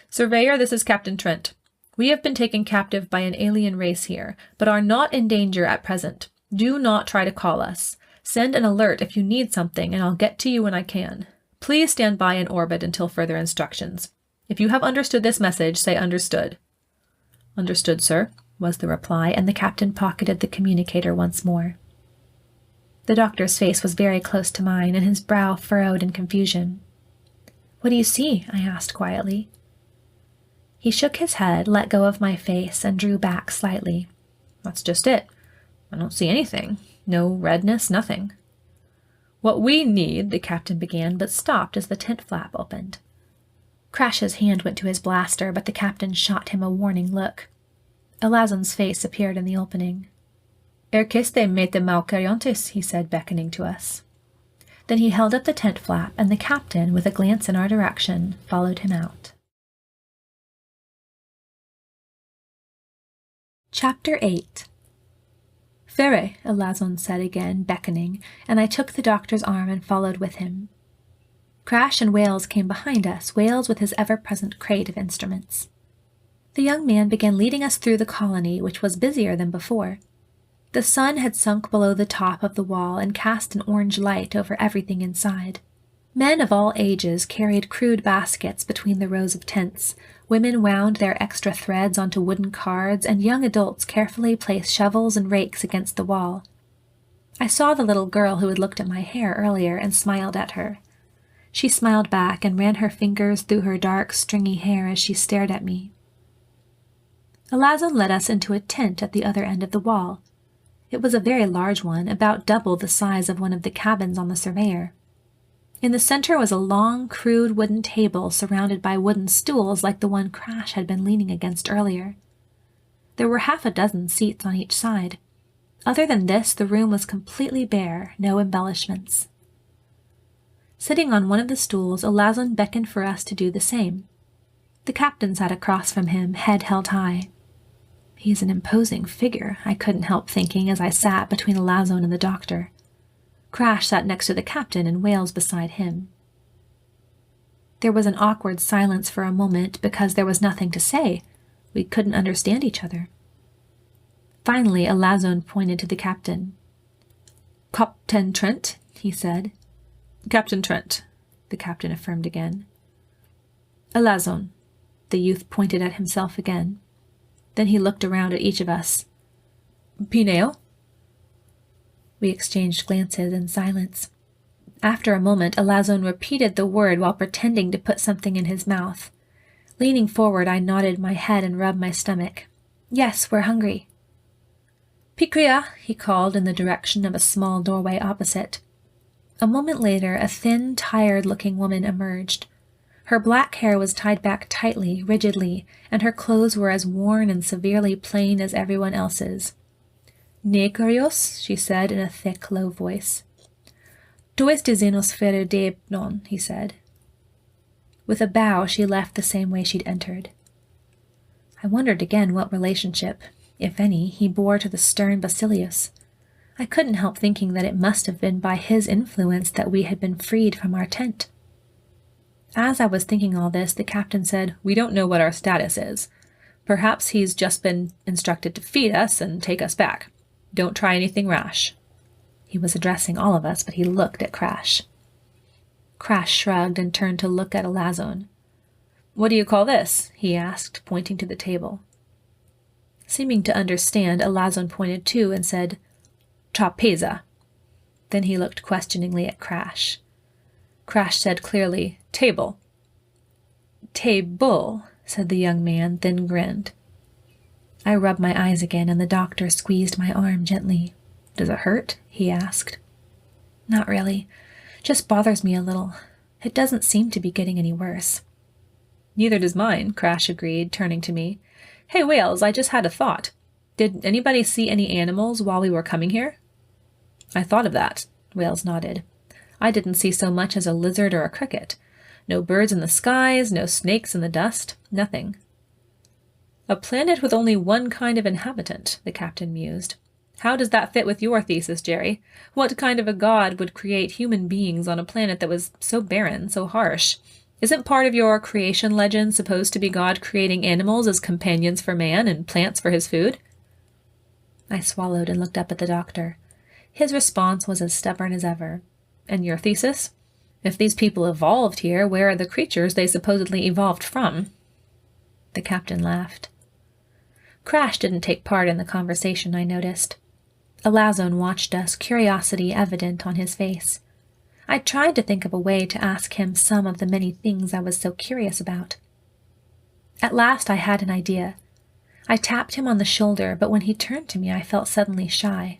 Surveyor, this is Captain Trent. We have been taken captive by an alien race here, but are not in danger at present. Do not try to call us. Send an alert if you need something, and I'll get to you when I can. Please stand by in orbit until further instructions. If you have understood this message, say understood. Understood, sir, was the reply, and the captain pocketed the communicator once more. The doctor's face was very close to mine, and his brow furrowed in confusion. What do you see? I asked quietly. He shook his head, let go of my face, and drew back slightly. That's just it. I don't see anything. No redness, nothing. What we need, the captain began, but stopped as the tent flap opened. Crash's hand went to his blaster, but the captain shot him a warning look. Elasson's face appeared in the opening. Erqueste mete malcariontes, he said, beckoning to us. Then he held up the tent flap, and the captain, with a glance in our direction, followed him out. Chapter 8. Fere, Elasson said again, beckoning, and I took the doctor's arm and followed with him. Crash and Wales came behind us, Wales with his ever-present crate of instruments. The young man began leading us through the colony, which was busier than before. The sun had sunk below the top of the wall and cast an orange light over everything inside. Men of all ages carried crude baskets between the rows of tents. Women wound their extra threads onto wooden cards, and young adults carefully placed shovels and rakes against the wall. I saw the little girl who had looked at my hair earlier and smiled at her. She smiled back and ran her fingers through her dark, stringy hair as she stared at me. Elasson led us into a tent at the other end of the wall. It was a very large one, about double the size of one of the cabins on the Surveyor. In the center was a long, crude wooden table surrounded by wooden stools like the one Crash had been leaning against earlier. There were 6 seats on each side. Other than this, the room was completely bare, no embellishments. Sitting on one of the stools, Elasson beckoned for us to do the same. The captain sat across from him, head held high. He's an imposing figure, I couldn't help thinking as I sat between Elasson and the doctor. Crash sat next to the captain and Wales beside him. There was an awkward silence for a moment because there was nothing to say. We couldn't understand each other. Finally, Elasson pointed to the captain. "Captain Trent," he said. "Captain Trent," the captain affirmed again. "Elasson," the youth pointed at himself again. Then he looked around at each of us. "Pineo?" We exchanged glances in silence. After a moment, Elasson repeated the word while pretending to put something in his mouth. Leaning forward, I nodded my head and rubbed my stomach. "Yes, we're hungry." "Pikria," he called in the direction of a small doorway opposite. A moment later, a thin, tired-looking woman emerged. Her black hair was tied back tightly, rigidly, and her clothes were as worn and severely plain as everyone else's. "Ne curios," she said in a thick, low voice. "Tois dizenos fere de non," he said. With a bow, she left the same way she'd entered. I wondered again what relationship, if any, he bore to the stern Basilius. I couldn't help thinking that it must have been by his influence that we had been freed from our tent. As I was thinking all this, the captain said, "We don't know what our status is. Perhaps he's just been instructed to feed us and take us back. Don't try anything rash." He was addressing all of us, but he looked at Crash. Crash shrugged and turned to look at Elasson. "What do you call this?" he asked, pointing to the table. Seeming to understand, Elasson pointed too and said, "Trapeza." Then he looked questioningly at Crash. Crash said clearly, "Table." "Table," said the young man, then grinned. I rubbed my eyes again, and the doctor squeezed my arm gently. "Does it hurt?" he asked. "Not really. Just bothers me a little. It doesn't seem to be getting any worse." "Neither does mine," Crash agreed, turning to me. "Hey, Wales, I just had a thought. Did anybody see any animals while we were coming here?" "I thought of that," Wales nodded. "I didn't see so much as a lizard or a cricket. No birds in the skies, no snakes in the dust, nothing." "A planet with only one kind of inhabitant," the captain mused. "How does that fit with your thesis, Jerry? What kind of a god would create human beings on a planet that was so barren, so harsh? Isn't part of your creation legend supposed to be God creating animals as companions for man and plants for his food?" I swallowed and looked up at the doctor. His response was as stubborn as ever. "And your thesis? If these people evolved here, where are the creatures they supposedly evolved from?" The captain laughed. Crash didn't take part in the conversation, I noticed. Elasson watched us, curiosity evident on his face. I tried to think of a way to ask him some of the many things I was so curious about. At last I had an idea. I tapped him on the shoulder, but when he turned to me I felt suddenly shy.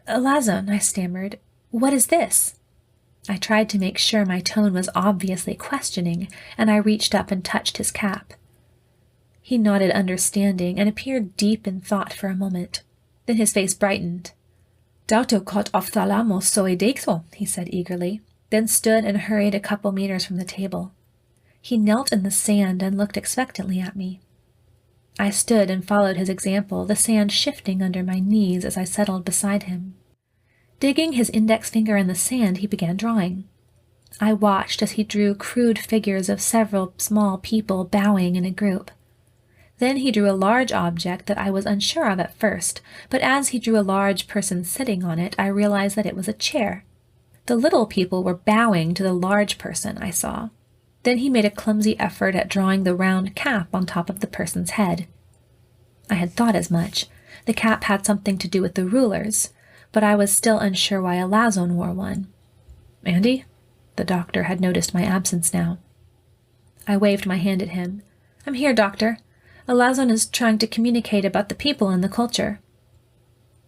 "Elasson," I stammered, "what is this?" I tried to make sure my tone was obviously questioning, and I reached up and touched his cap. He nodded understanding and appeared deep in thought for a moment. Then his face brightened. "Dauto kot ophthalamos soidexo," he said eagerly, then stood and hurried a couple meters from the table. He knelt in the sand and looked expectantly at me. I stood and followed his example, the sand shifting under my knees as I settled beside him. Digging his index finger in the sand, he began drawing. I watched as he drew crude figures of several small people bowing in a group. Then he drew a large object that I was unsure of at first, but as he drew a large person sitting on it, I realized that it was a chair. The little people were bowing to the large person I saw. Then he made a clumsy effort at drawing the round cap on top of the person's head. I had thought as much. The cap had something to do with the rulers, but I was still unsure why Elasson wore one. "Andi?" The doctor had noticed my absence now. I waved my hand at him. "I'm here, doctor. Elasson is trying to communicate about the people and the culture."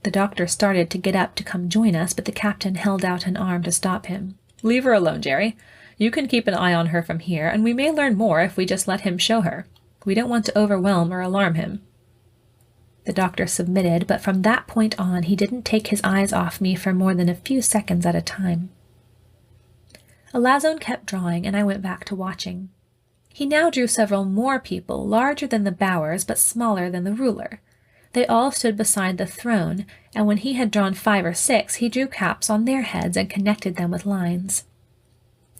The doctor started to get up to come join us, but the captain held out an arm to stop him. "Leave her alone, Jerry. You can keep an eye on her from here, and we may learn more if we just let him show her. We don't want to overwhelm or alarm him." The doctor submitted, but from that point on he didn't take his eyes off me for more than a few seconds at a time. Elasson kept drawing, and I went back to watching. He now drew several more people, larger than the bowers but smaller than the ruler. They all stood beside the throne, and when he had drawn 5 or 6, he drew caps on their heads and connected them with lines.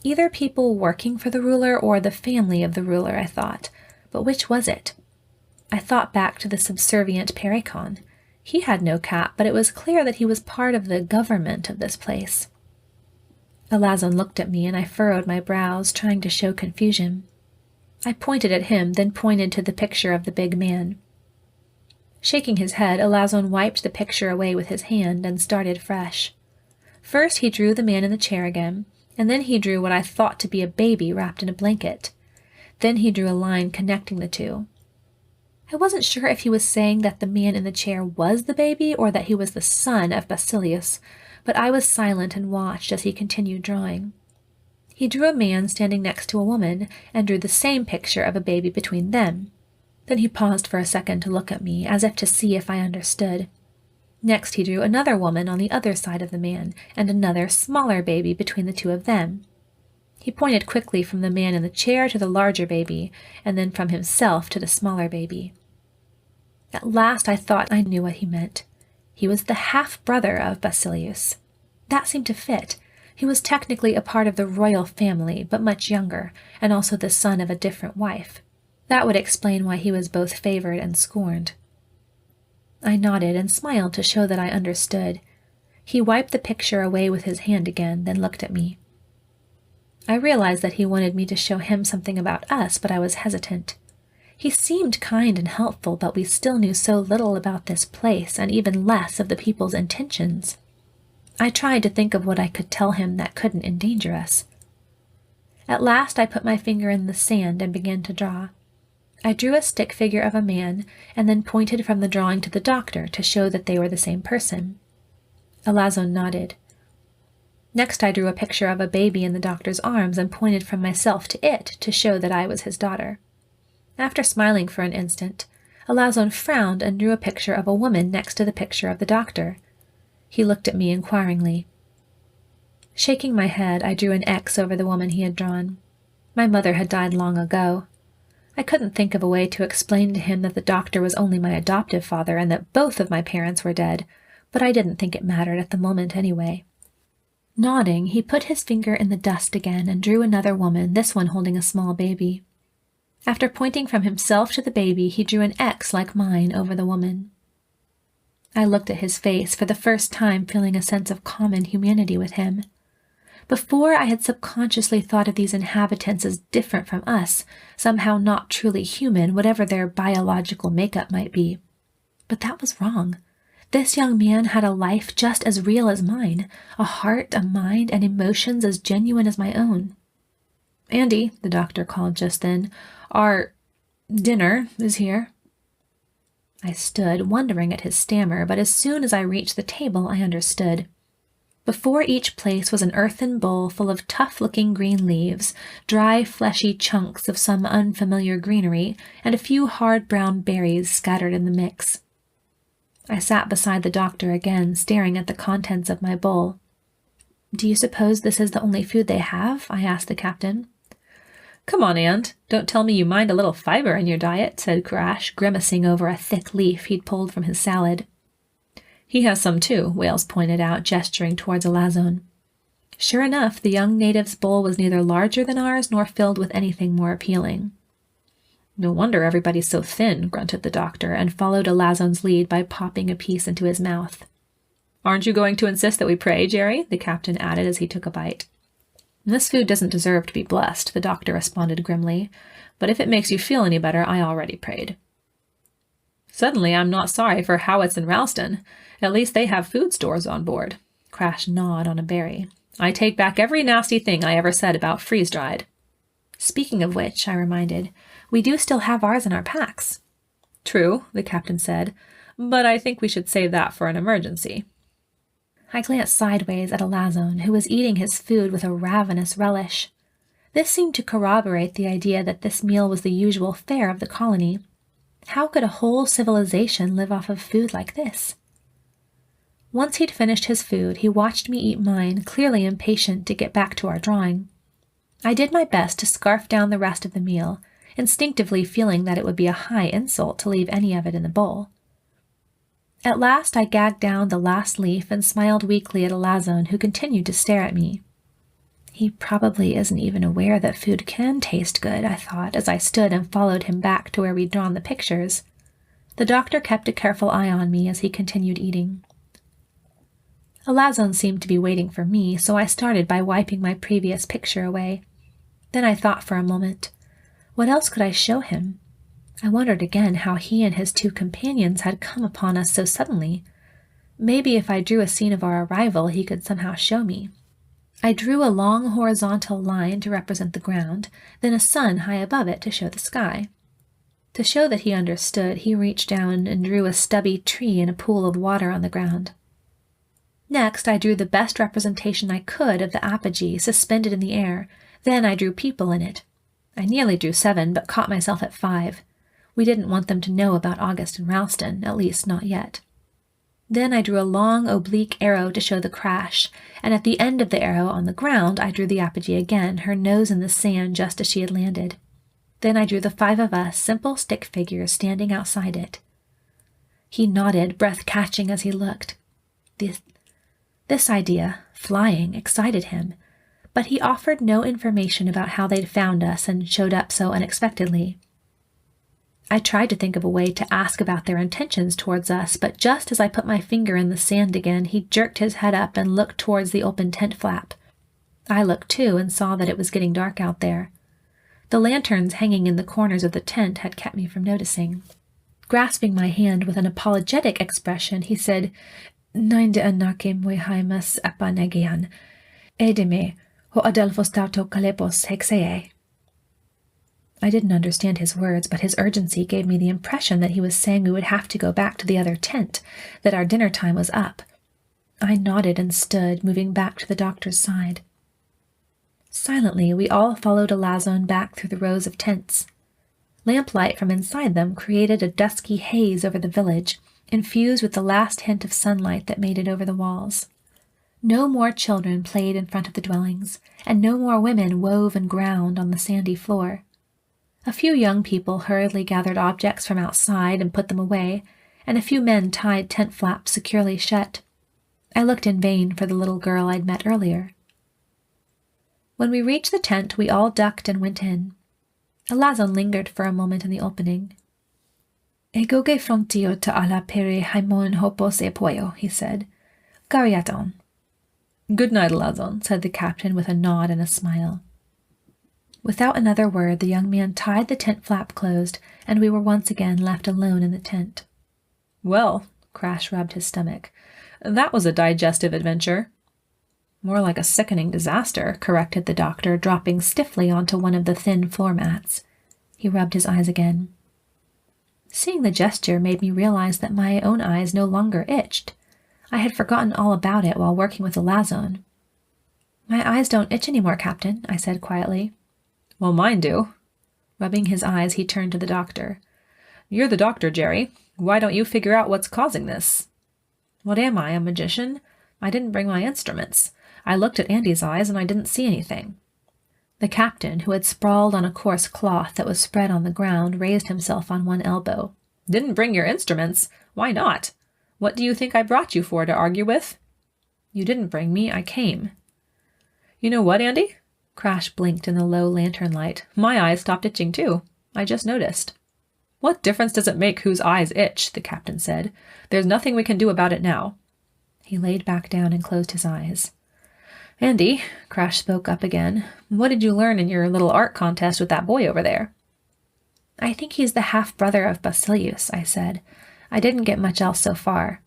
Either people working for the ruler or the family of the ruler, I thought. But which was it? I thought back to the subservient Pericon. He had no cap, but it was clear that he was part of the government of this place. Elasson looked at me, and I furrowed my brows, trying to show confusion. I pointed at him, then pointed to the picture of the big man. Shaking his head, Elasson wiped the picture away with his hand and started fresh. First he drew the man in the chair again, and then he drew what I thought to be a baby wrapped in a blanket. Then he drew a line connecting the two. I wasn't sure if he was saying that the man in the chair was the baby or that he was the son of Basilius, but I was silent and watched as he continued drawing. He drew a man standing next to a woman and drew the same picture of a baby between them. Then he paused for a second to look at me, as if to see if I understood. Next he drew another woman on the other side of the man, and another, smaller baby between the two of them. He pointed quickly from the man in the chair to the larger baby, and then from himself to the smaller baby. At last I thought I knew what he meant. He was the half-brother of Basilius. That seemed to fit. He was technically a part of the royal family, but much younger, and also the son of a different wife. That would explain why he was both favored and scorned. I nodded and smiled to show that I understood. He wiped the picture away with his hand again, then looked at me. I realized that he wanted me to show him something about us, but I was hesitant. He seemed kind and helpful, but we still knew so little about this place and even less of the people's intentions. I tried to think of what I could tell him that couldn't endanger us. At last I put my finger in the sand and began to draw. I drew a stick figure of a man and then pointed from the drawing to the doctor to show that they were the same person. Elasson nodded. Next I drew a picture of a baby in the doctor's arms and pointed from myself to it to show that I was his daughter. After smiling for an instant, Elasson frowned and drew a picture of a woman next to the picture of the doctor. He looked at me inquiringly. Shaking my head, I drew an X over the woman he had drawn. My mother had died long ago. I couldn't think of a way to explain to him that the doctor was only my adoptive father and that both of my parents were dead, but I didn't think it mattered at the moment anyway. Nodding, he put his finger in the dust again and drew another woman, this one holding a small baby. After pointing from himself to the baby, he drew an X like mine over the woman. I looked at his face, for the first time feeling a sense of common humanity with him. Before, I had subconsciously thought of these inhabitants as different from us, somehow not truly human, whatever their biological makeup might be. But that was wrong. This young man had a life just as real as mine, a heart, a mind, and emotions as genuine as my own. "Andi," the doctor called just then, "our dinner is here." I stood, wondering at his stammer, but as soon as I reached the table, I understood. Before each place was an earthen bowl full of tough-looking green leaves, dry, fleshy chunks of some unfamiliar greenery, and a few hard brown berries scattered in the mix. I sat beside the doctor again, staring at the contents of my bowl. "Do you suppose this is the only food they have?" I asked the captain. "Come on, Ant. Don't tell me you mind a little fiber in your diet," said Crash, grimacing over a thick leaf he'd pulled from his salad. "He has some too," Wales pointed out, gesturing towards Elasson. Sure enough, the young native's bowl was neither larger than ours nor filled with anything more appealing. "No wonder everybody's so thin," grunted the doctor, and followed Elasson's lead by popping a piece into his mouth. "Aren't you going to insist that we pray, Jerry?" the captain added as he took a bite. "This food doesn't deserve to be blessed," the doctor responded grimly, "but if it makes you feel any better, I already prayed." "Suddenly I'm not sorry for Howitt's and Ralston. At least they have food stores on board." Crash gnawed on a berry. "I take back every nasty thing I ever said about freeze-dried." "Speaking of which," I reminded, "we do still have ours in our packs." "True," the captain said, "but I think we should save that for an emergency." I glanced sideways at Elasson, who was eating his food with a ravenous relish. This seemed to corroborate the idea that this meal was the usual fare of the colony. How could a whole civilization live off of food like this? Once he'd finished his food, he watched me eat mine, clearly impatient to get back to our drawing. I did my best to scarf down the rest of the meal, instinctively feeling that it would be a high insult to leave any of it in the bowl. At last I gagged down the last leaf and smiled weakly at Elasson, who continued to stare at me. He probably isn't even aware that food can taste good, I thought, as I stood and followed him back to where we'd drawn the pictures. The doctor kept a careful eye on me as he continued eating. Elasson seemed to be waiting for me, so I started by wiping my previous picture away. Then I thought for a moment. What else could I show him? I wondered again how he and his two companions had come upon us so suddenly. Maybe if I drew a scene of our arrival, he could somehow show me. I drew a long horizontal line to represent the ground, then a sun high above it to show the sky. To show that he understood, he reached down and drew a stubby tree and a pool of water on the ground. Next, I drew the best representation I could of the apogee suspended in the air. Then I drew people in it. I nearly drew 7, but caught myself at 5. We didn't want them to know about August and Ralston, at least not yet. Then I drew a long oblique arrow to show the crash, and at the end of the arrow on the ground I drew the apogee again, her nose in the sand just as she had landed. Then I drew the 5 of us, simple stick figures standing outside it. He nodded, breath catching as he looked. This idea, flying, excited him, but he offered no information about how they'd found us and showed up so unexpectedly. I tried to think of a way to ask about their intentions towards us, but just as I put my finger in the sand again, he jerked his head up and looked towards the open tent flap. I looked too and saw that it was getting dark out there. The lanterns hanging in the corners of the tent had kept me from noticing. Grasping my hand with an apologetic expression, he said, "Ninde anake muihaimas epanegian, edeme, ho adelphos tauto kalepos hexee." I didn't understand his words, but his urgency gave me the impression that he was saying we would have to go back to the other tent, that our dinner time was up. I nodded and stood, moving back to the doctor's side. Silently, we all followed Elasson back through the rows of tents. Lamplight from inside them created a dusky haze over the village, infused with the last hint of sunlight that made it over the walls. No more children played in front of the dwellings, and no more women wove and ground on the sandy floor. A few young people hurriedly gathered objects from outside and put them away, and a few men tied tent flaps securely shut. I looked in vain for the little girl I'd met earlier. When we reached the tent, we all ducked and went in. Elasson lingered for a moment in the opening. "Ego ge frontio ta ala pere haimon hopos e poio," he said. "Gariaton." "Good night, Elasson," said the captain with a nod and a smile. Without another word, the young man tied the tent flap closed, and we were once again left alone in the tent. "Well," Crash rubbed his stomach, "that was a digestive adventure." "More like a sickening disaster," corrected the doctor, dropping stiffly onto one of the thin floor mats. He rubbed his eyes again. Seeing the gesture made me realize that my own eyes no longer itched. I had forgotten all about it while working with Elasson. "My eyes don't itch anymore, Captain," I said quietly. "Well, mine do." Rubbing his eyes, he turned to the doctor. "You're the doctor, Jerry. Why don't you figure out what's causing this?" "What am I, a magician? I didn't bring my instruments. I looked at Andi's eyes and I didn't see anything." The captain, who had sprawled on a coarse cloth that was spread on the ground, raised himself on one elbow. "Didn't bring your instruments? Why not? What do you think I brought you for, to argue with?" "You didn't bring me, I came." "You know what, Andi?" Crash blinked in the low lantern light. "My eyes stopped itching too. I just noticed." "What difference does it make whose eyes itch?" the captain said. "There's nothing we can do about it now." He laid back down and closed his eyes. "Andi," Crash spoke up again, "what did you learn in your little art contest with that boy over there?" "I think he's the half-brother of Basilius," I said. "I didn't get much else so far."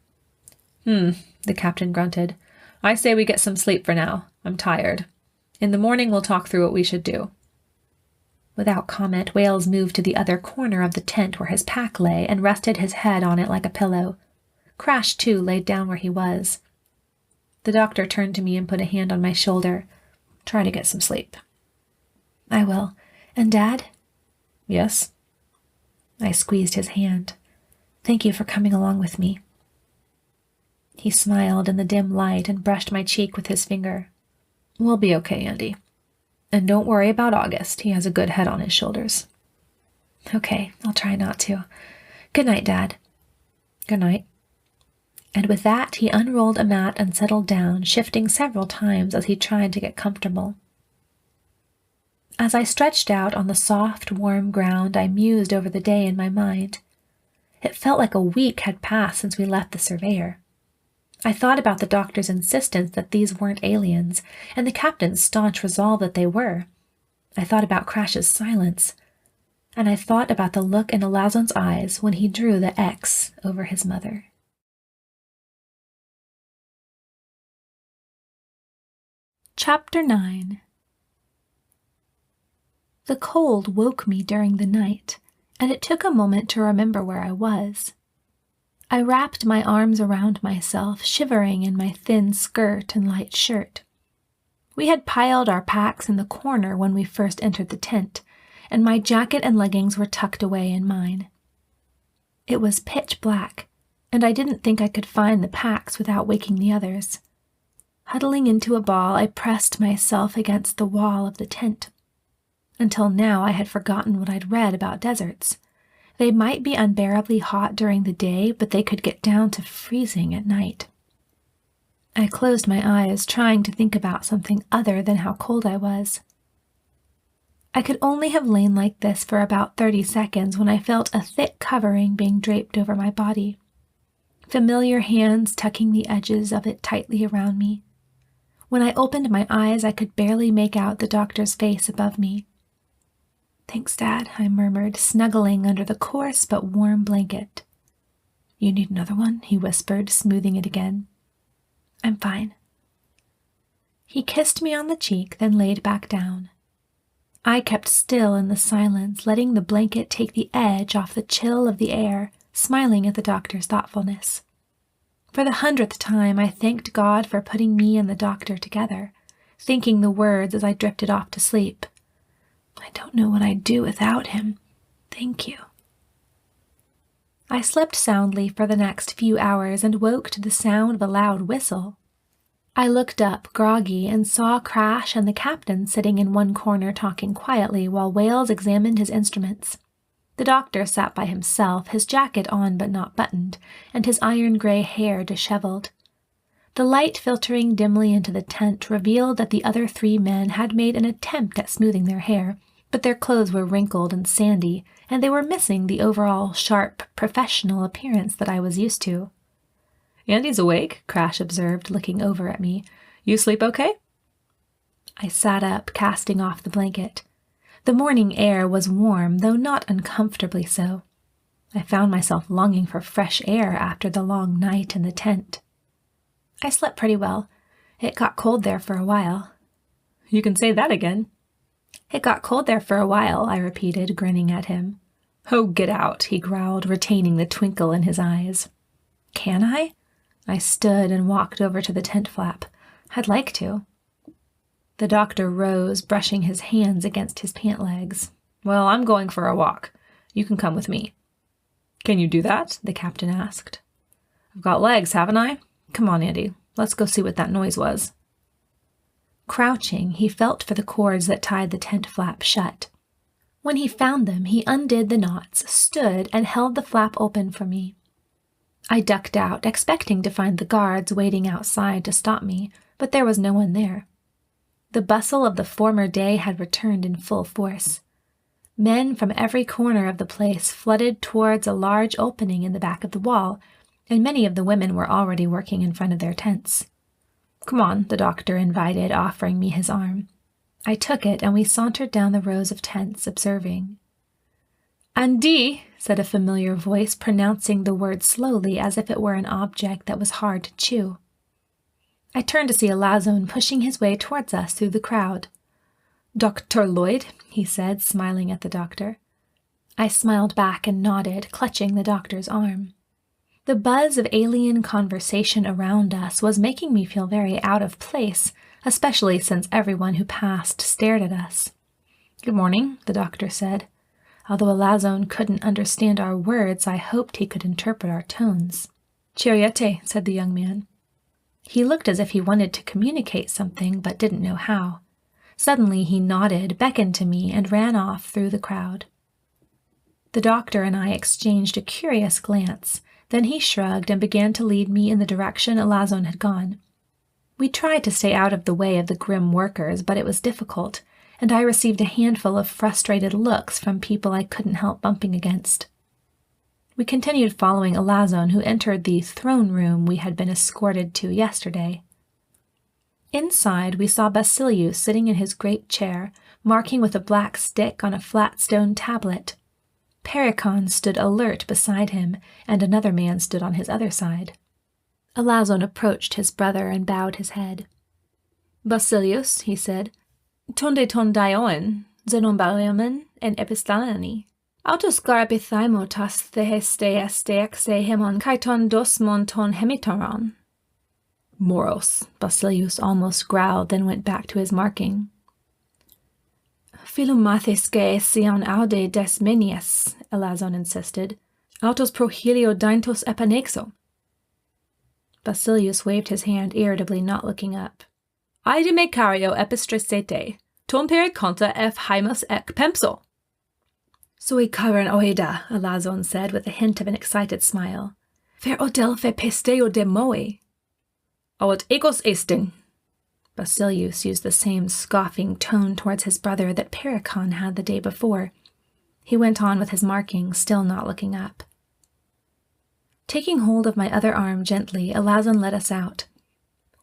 The captain grunted. "I say we get some sleep for now. I'm tired. In the morning we'll talk through what we should do." Without comment, Wales moved to the other corner of the tent where his pack lay and rested his head on it like a pillow. Crash, too, laid down where he was. The doctor turned to me and put a hand on my shoulder. "Try to get some sleep." "I will. And Dad?" "Yes?" I squeezed his hand. "Thank you for coming along with me." He smiled in the dim light and brushed my cheek with his finger. "We'll be okay, Andi. And don't worry about August. He has a good head on his shoulders." "Okay, I'll try not to. Good night, Dad." "Good night." And with that, he unrolled a mat and settled down, shifting several times as he tried to get comfortable. As I stretched out on the soft, warm ground, I mused over the day in my mind. It felt like a week had passed since we left the surveyor. I thought about the doctor's insistence that these weren't aliens, and the captain's staunch resolve that they were. I thought about Crash's silence, and I thought about the look in Elasson's eyes when he drew the X over his mother. Chapter 9. The cold woke me during the night, and it took a moment to remember where I was. I wrapped my arms around myself, shivering in my thin skirt and light shirt. We had piled our packs in the corner when we first entered the tent, and my jacket and leggings were tucked away in mine. It was pitch black, and I didn't think I could find the packs without waking the others. Huddling into a ball, I pressed myself against the wall of the tent. Until now, I had forgotten what I'd read about deserts. They might be unbearably hot during the day, but they could get down to freezing at night. I closed my eyes, trying to think about something other than how cold I was. I could only have lain like this for about 30 seconds when I felt a thick covering being draped over my body. Familiar hands tucking the edges of it tightly around me. When I opened my eyes, I could barely make out the doctor's face above me. Thanks, Dad, I murmured, snuggling under the coarse but warm blanket. You need another one? He whispered, smoothing it again. I'm fine. He kissed me on the cheek, then laid back down. I kept still in the silence, letting the blanket take the edge off the chill of the air, smiling at the doctor's thoughtfulness. For the 100th time, I thanked God for putting me and the doctor together, thinking the words as I drifted off to sleep. I don't know what I'd do without him. Thank you. I slept soundly for the next few hours and woke to the sound of a loud whistle. I looked up, groggy, and saw Crash and the captain sitting in one corner talking quietly while Wales examined his instruments. The doctor sat by himself, his jacket on but not buttoned, and his iron-gray hair disheveled. The light filtering dimly into the tent revealed that the other 3 men had made an attempt at smoothing their hair, but their clothes were wrinkled and sandy, and they were missing the overall sharp, professional appearance that I was used to. Andy's awake, Crash observed, looking over at me. You sleep okay? I sat up, casting off the blanket. The morning air was warm, though not uncomfortably so. I found myself longing for fresh air after the long night in the tent. I slept pretty well. It got cold there for a while. You can say that again. It got cold there for a while, I repeated, grinning at him. Oh, get out, he growled, retaining the twinkle in his eyes. Can I? I stood and walked over to the tent flap. I'd like to. The doctor rose, brushing his hands against his pant legs. Well, I'm going for a walk. You can come with me. Can you do that? The captain asked. I've got legs, haven't I? Come on, Andy. Let's go see what that noise was. Crouching, he felt for the cords that tied the tent flap shut. When he found them, he undid the knots, stood, and held the flap open for me. I ducked out, expecting to find the guards waiting outside to stop me, but there was no one there. The bustle of the former day had returned in full force. Men from every corner of the place flooded towards a large opening in the back of the wall, and many of the women were already working in front of their tents. Come on, the doctor invited, offering me his arm. I took it, and we sauntered down the rows of tents, observing. Andi, said a familiar voice, pronouncing the word slowly as if it were an object that was hard to chew. I turned to see Elasson pushing his way towards us through the crowd. Dr. Lloyd, he said, smiling at the doctor. I smiled back and nodded, clutching the doctor's arm. The buzz of alien conversation around us was making me feel very out of place, especially since everyone who passed stared at us. Good morning, the doctor said. Although Elasson couldn't understand our words, I hoped he could interpret our tones. Cheeriete, said the young man. He looked as if he wanted to communicate something, but didn't know how. Suddenly he nodded, beckoned to me, and ran off through the crowd. The doctor and I exchanged a curious glance. Then he shrugged and began to lead me in the direction Elasson had gone. We tried to stay out of the way of the grim workers, but it was difficult, and I received a handful of frustrated looks from people I couldn't help bumping against. We continued following Elasson, who entered the throne room we had been escorted to yesterday. Inside, we saw Basilius sitting in his great chair, marking with a black stick on a flat stone tablet. Pericon stood alert beside him, and another man stood on his other side. Elasson approached his brother and bowed his head. Basilius, he said, Tonde ton dioen, xenombariamen en epistalani. Autos garabithaimo tas theheste esteaxe hemon kaiton dosmon ton hemitoron. Moros, Basilius almost growled, then went back to his marking. Philomatheske sion aude desmenias, Elasson insisted. Autos prohelio daintos epanexo. Basilius waved his hand irritably, not looking up. Aide me cario epistresete, ton periconta f haimos ec pempso. Sui caran oeda, Elasson said with a hint of an excited smile. Ver odelphe pesteo de moe. Aut ecos estin. Basilius used the same scoffing tone towards his brother that Pericon had the day before. He went on with his marking, still not looking up. Taking hold of my other arm gently, Elasson led us out.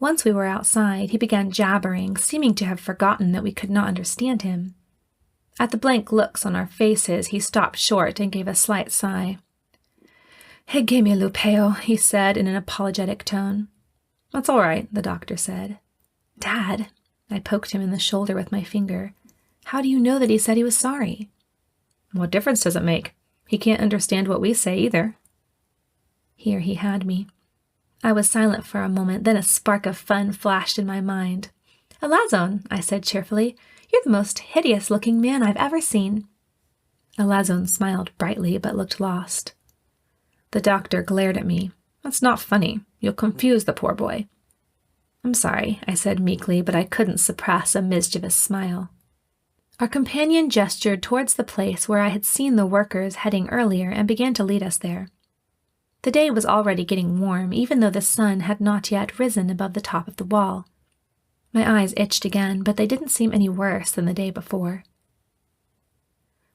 Once we were outside, he began jabbering, seeming to have forgotten that we could not understand him. At the blank looks on our faces, he stopped short and gave a slight sigh. "Hege me lupeo," he said in an apologetic tone. "That's all right," the doctor said. "Dad," I poked him in the shoulder with my finger, "how do you know that he said he was sorry?" "What difference does it make? He can't understand what we say either." Here he had me. I was silent for a moment, then a spark of fun flashed in my mind. "Elasson," I said cheerfully, "you're the most hideous-looking man I've ever seen." Elasson smiled brightly but looked lost. The doctor glared at me. "That's not funny. You'll confuse the poor boy." "I'm sorry," I said meekly, but I couldn't suppress a mischievous smile. Our companion gestured towards the place where I had seen the workers heading earlier and began to lead us there. The day was already getting warm, even though the sun had not yet risen above the top of the wall. My eyes itched again, but they didn't seem any worse than the day before.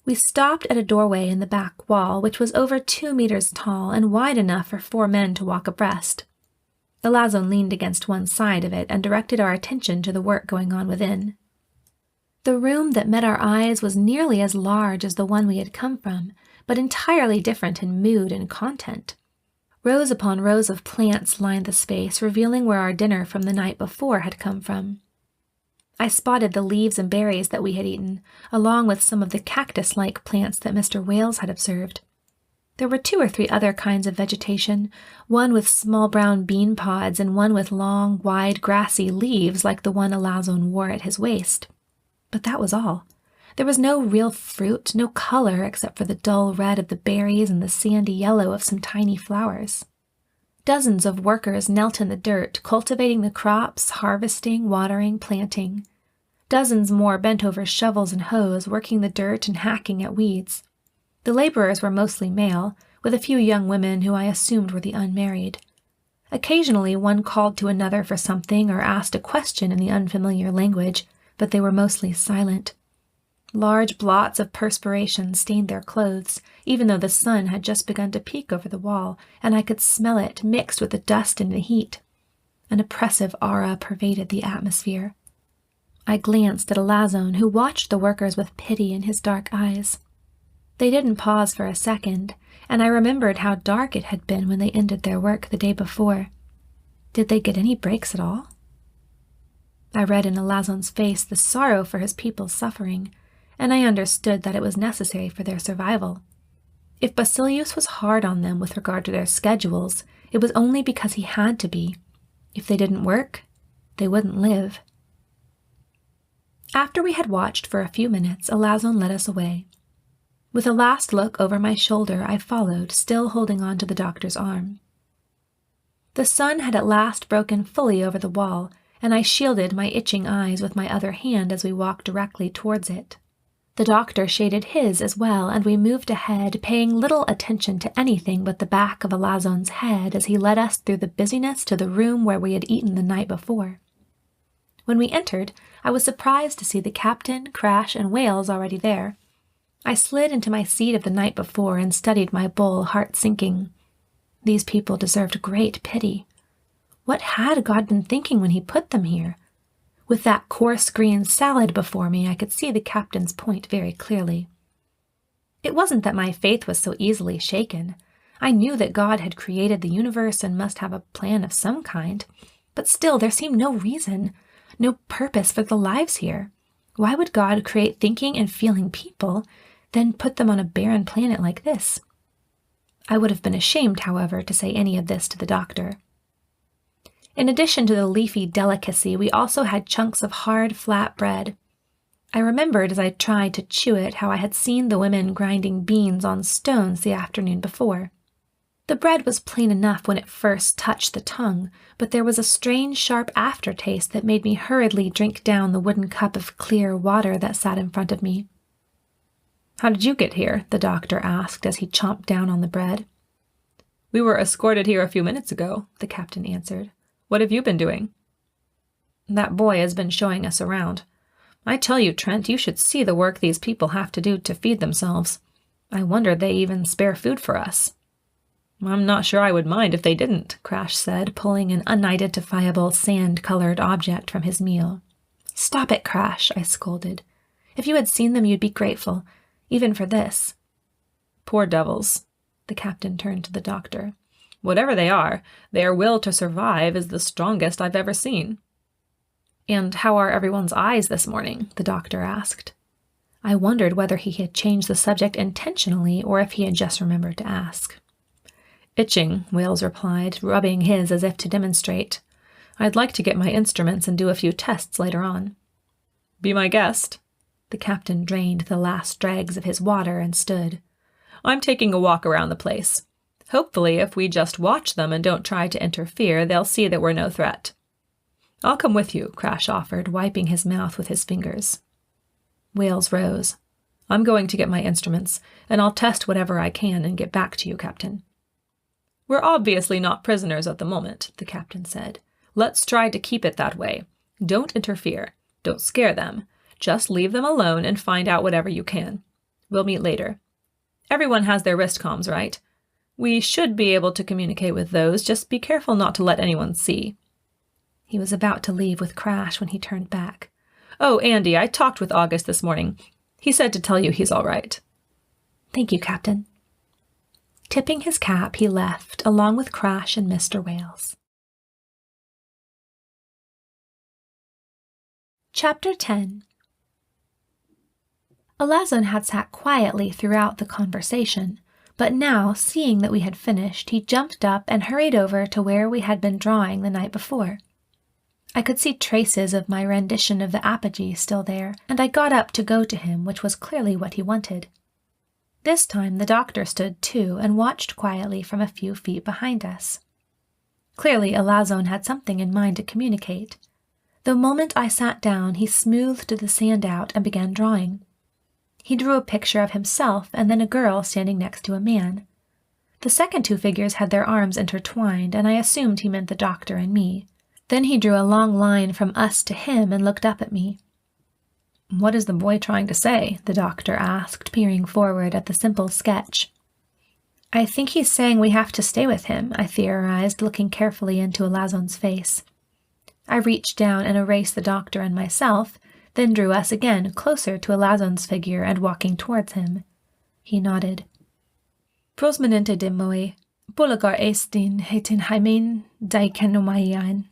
We stopped at a doorway in the back wall, which was over 2 meters tall and wide enough for 4 men to walk abreast. Elasson leaned against one side of it and directed our attention to the work going on within. The room that met our eyes was nearly as large as the one we had come from, but entirely different in mood and content. Rows upon rows of plants lined the space, revealing where our dinner from the night before had come from. I spotted the leaves and berries that we had eaten, along with some of the cactus-like plants that Mr. Wales had observed. There were 2 or 3 other kinds of vegetation, one with small brown bean pods and one with long, wide, grassy leaves like the one Elasson wore at his waist. But that was all. There was no real fruit, no color except for the dull red of the berries and the sandy yellow of some tiny flowers. Dozens of workers knelt in the dirt, cultivating the crops, harvesting, watering, planting. Dozens more bent over shovels and hoes, working the dirt and hacking at weeds. The laborers were mostly male, with a few young women who I assumed were the unmarried. Occasionally one called to another for something or asked a question in the unfamiliar language, but they were mostly silent. Large blots of perspiration stained their clothes, even though the sun had just begun to peek over the wall, and I could smell it mixed with the dust and the heat. An oppressive aura pervaded the atmosphere. I glanced at Elasson, who watched the workers with pity in his dark eyes. They didn't pause for a second, and I remembered how dark it had been when they ended their work the day before. Did they get any breaks at all? I read in Elasson's face the sorrow for his people's suffering, and I understood that it was necessary for their survival. If Basilius was hard on them with regard to their schedules, it was only because he had to be. If they didn't work, they wouldn't live. After we had watched for a few minutes, Elasson led us away. With a last look over my shoulder, I followed, still holding on to the doctor's arm. The sun had at last broken fully over the wall, and I shielded my itching eyes with my other hand as we walked directly towards it. The doctor shaded his as well, and we moved ahead, paying little attention to anything but the back of Elasson's head as he led us through the busyness to the room where we had eaten the night before. When we entered, I was surprised to see the captain, Crash, and Wales already there. I slid into my seat of the night before and studied my bowl, heart sinking. These people deserved great pity. What had God been thinking when he put them here? With that coarse green salad before me, I could see the captain's point very clearly. It wasn't that my faith was so easily shaken. I knew that God had created the universe and must have a plan of some kind, but still there seemed no reason, no purpose for the lives here. Why would God create thinking and feeling people, then put them on a barren planet like this? I would have been ashamed, however, to say any of this to the doctor. In addition to the leafy delicacy, we also had chunks of hard, flat bread. I remembered as I tried to chew it how I had seen the women grinding beans on stones the afternoon before. The bread was plain enough when it first touched the tongue, but there was a strange, sharp aftertaste that made me hurriedly drink down the wooden cup of clear water that sat in front of me. "How did you get here?" the doctor asked as he chomped down on the bread. "We were escorted here a few minutes ago," the captain answered. "What have you been doing?" "That boy has been showing us around. I tell you, Trent, you should see the work these people have to do to feed themselves. I wonder they even spare food for us." "I'm not sure I would mind if they didn't," Crash said, pulling an unidentifiable sand-colored object from his meal. "Stop it, Crash," I scolded. If you had seen them, you'd be grateful, even for this." "Poor devils." The captain turned to the doctor. "Whatever they are, their will to survive is the strongest I've ever seen." "And how are everyone's eyes this morning?" the doctor asked. I wondered whether he had changed the subject intentionally or if he had just remembered to ask. "Itching," Wales replied, rubbing his as if to demonstrate. "I'd like to get my instruments and do a few tests later on." "Be my guest." The captain drained the last dregs of his water and stood. "I'm taking a walk around the place. Hopefully, if we just watch them and don't try to interfere, they'll see that we're no threat." "I'll come with you," Crash offered, wiping his mouth with his fingers. Wales rose. "I'm going to get my instruments, and I'll test whatever I can and get back to you, Captain." "We're obviously not prisoners at the moment," the captain said. "Let's try to keep it that way. Don't interfere. Don't scare them. Just leave them alone and find out whatever you can. We'll meet later. Everyone has their wrist comms, right? We should be able to communicate with those. Just be careful not to let anyone see." He was about to leave with Crash when he turned back. "Oh, Andi, I talked with August this morning. He said to tell you he's all right." "Thank you, Captain." Tipping his cap, he left, along with Crash and Mr. Wales. Chapter 10. Elasson had sat quietly throughout the conversation, but now, seeing that we had finished, he jumped up and hurried over to where we had been drawing the night before. I could see traces of my rendition of the apogee still there, and I got up to go to him, which was clearly what he wanted. This time the doctor stood too and watched quietly from a few feet behind us. Clearly Elasson had something in mind to communicate. The moment I sat down, he smoothed the sand out and began drawing. He drew a picture of himself and then a girl standing next to a man. The second two figures had their arms intertwined, and I assumed he meant the doctor and me. Then he drew a long line from us to him and looked up at me. "What is the boy trying to say?" the doctor asked, peering forward at the simple sketch. "I think he's saying we have to stay with him," I theorized, looking carefully into Elasson's face. I reached down and erased the doctor and myself, then drew us again closer to Elasson's figure and walking towards him. He nodded. "Prosmenente de moi, bolagar estin hetin haimin daikenomaian."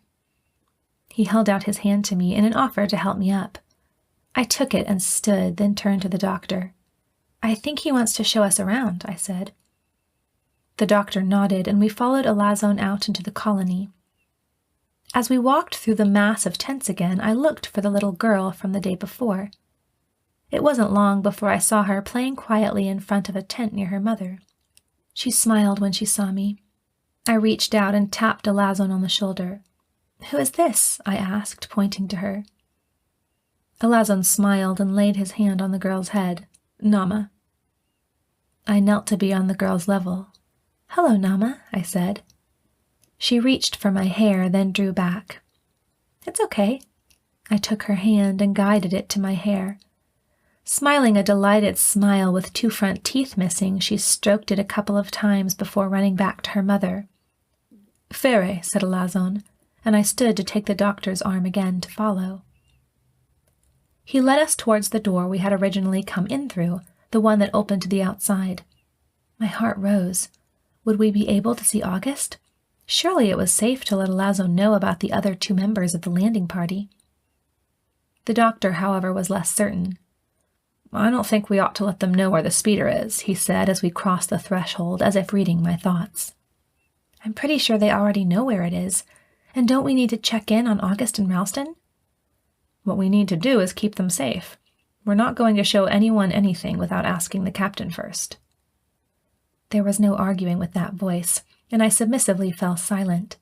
He held out his hand to me in an offer to help me up. I took it and stood, then turned to the doctor. "I think he wants to show us around," I said. The doctor nodded, and we followed Elasson out into the colony. As we walked through the mass of tents again, I looked for the little girl from the day before. It wasn't long before I saw her playing quietly in front of a tent near her mother. She smiled when she saw me. I reached out and tapped Elasson on the shoulder. "Who is this?" I asked, pointing to her. Elasson smiled and laid his hand on the girl's head. "Nama." I knelt to be on the girl's level. "Hello, Nama," I said. She reached for my hair, then drew back. "It's okay." I took her hand and guided it to my hair. Smiling a delighted smile with 2 front teeth missing, she stroked it a couple of times before running back to her mother. "Fere," said Elasson, and I stood to take the doctor's arm again to follow. He led us towards the door we had originally come in through, the one that opened to the outside. My heart rose. Would we be able to see August? Surely it was safe to let Elasson know about the other 2 members of the landing party. The doctor, however, was less certain. "I don't think we ought to let them know where the speeder is," he said as we crossed the threshold, as if reading my thoughts. "I'm pretty sure they already know where it is. And don't we need to check in on August and Ralston?" "What we need to do is keep them safe. We're not going to show anyone anything without asking the captain first." There was no arguing with that voice, and I submissively fell silent.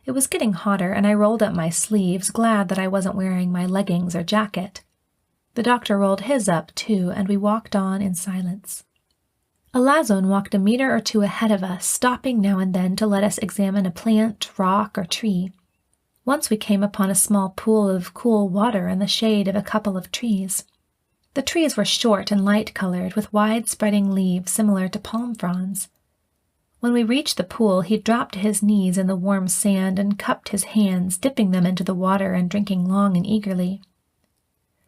It was getting hotter, and I rolled up my sleeves, glad that I wasn't wearing my leggings or jacket. The doctor rolled his up, too, and we walked on in silence. Elasson walked a meter or 2 ahead of us, stopping now and then to let us examine a plant, rock, or tree. Once we came upon a small pool of cool water in the shade of a couple of trees. The trees were short and light-colored, with wide-spreading leaves similar to palm fronds. When we reached the pool, he dropped to his knees in the warm sand and cupped his hands, dipping them into the water and drinking long and eagerly.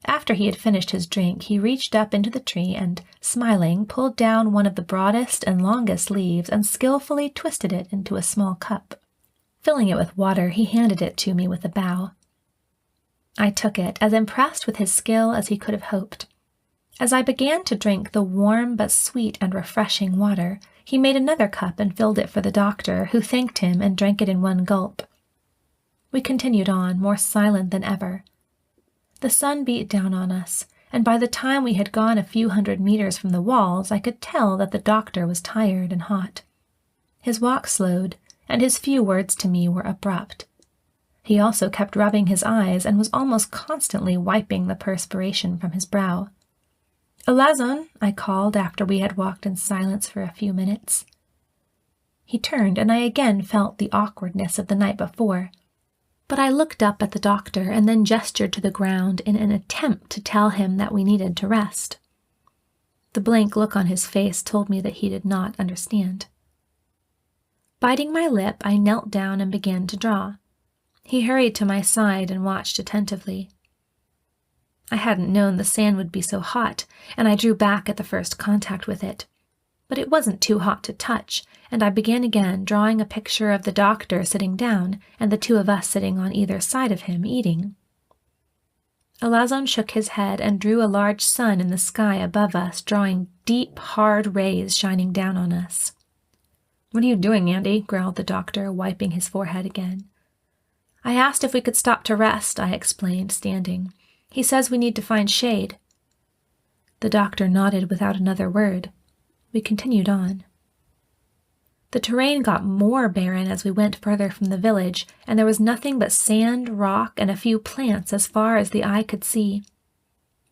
After he had finished his drink, he reached up into the tree and, smiling, pulled down one of the broadest and longest leaves and skillfully twisted it into a small cup. Filling it with water, he handed it to me with a bow. I took it, as impressed with his skill as he could have hoped. As I began to drink the warm but sweet and refreshing water, he made another cup and filled it for the doctor, who thanked him and drank it in one gulp. We continued on, more silent than ever. The sun beat down on us, and by the time we had gone a few 100 meters from the walls, I could tell that the doctor was tired and hot. His walk slowed, and his few words to me were abrupt. He also kept rubbing his eyes and was almost constantly wiping the perspiration from his brow. "Elasson," I called after we had walked in silence for a few minutes. He turned, and I again felt the awkwardness of the night before. But I looked up at the doctor and then gestured to the ground in an attempt to tell him that we needed to rest. The blank look on his face told me that he did not understand. Biting my lip, I knelt down and began to draw. He hurried to my side and watched attentively. I hadn't known the sand would be so hot, and I drew back at the first contact with it. But it wasn't too hot to touch, and I began again, drawing a picture of the doctor sitting down and the two of us sitting on either side of him, eating. Elasson shook his head and drew a large sun in the sky above us, drawing deep, hard rays shining down on us. "What are you doing, Andi?" growled the doctor, wiping his forehead again. "I asked if we could stop to rest," I explained, standing. "He says we need to find shade." The doctor nodded without another word. We continued on. The terrain got more barren as we went further from the village, and there was nothing but sand, rock, and a few plants as far as the eye could see.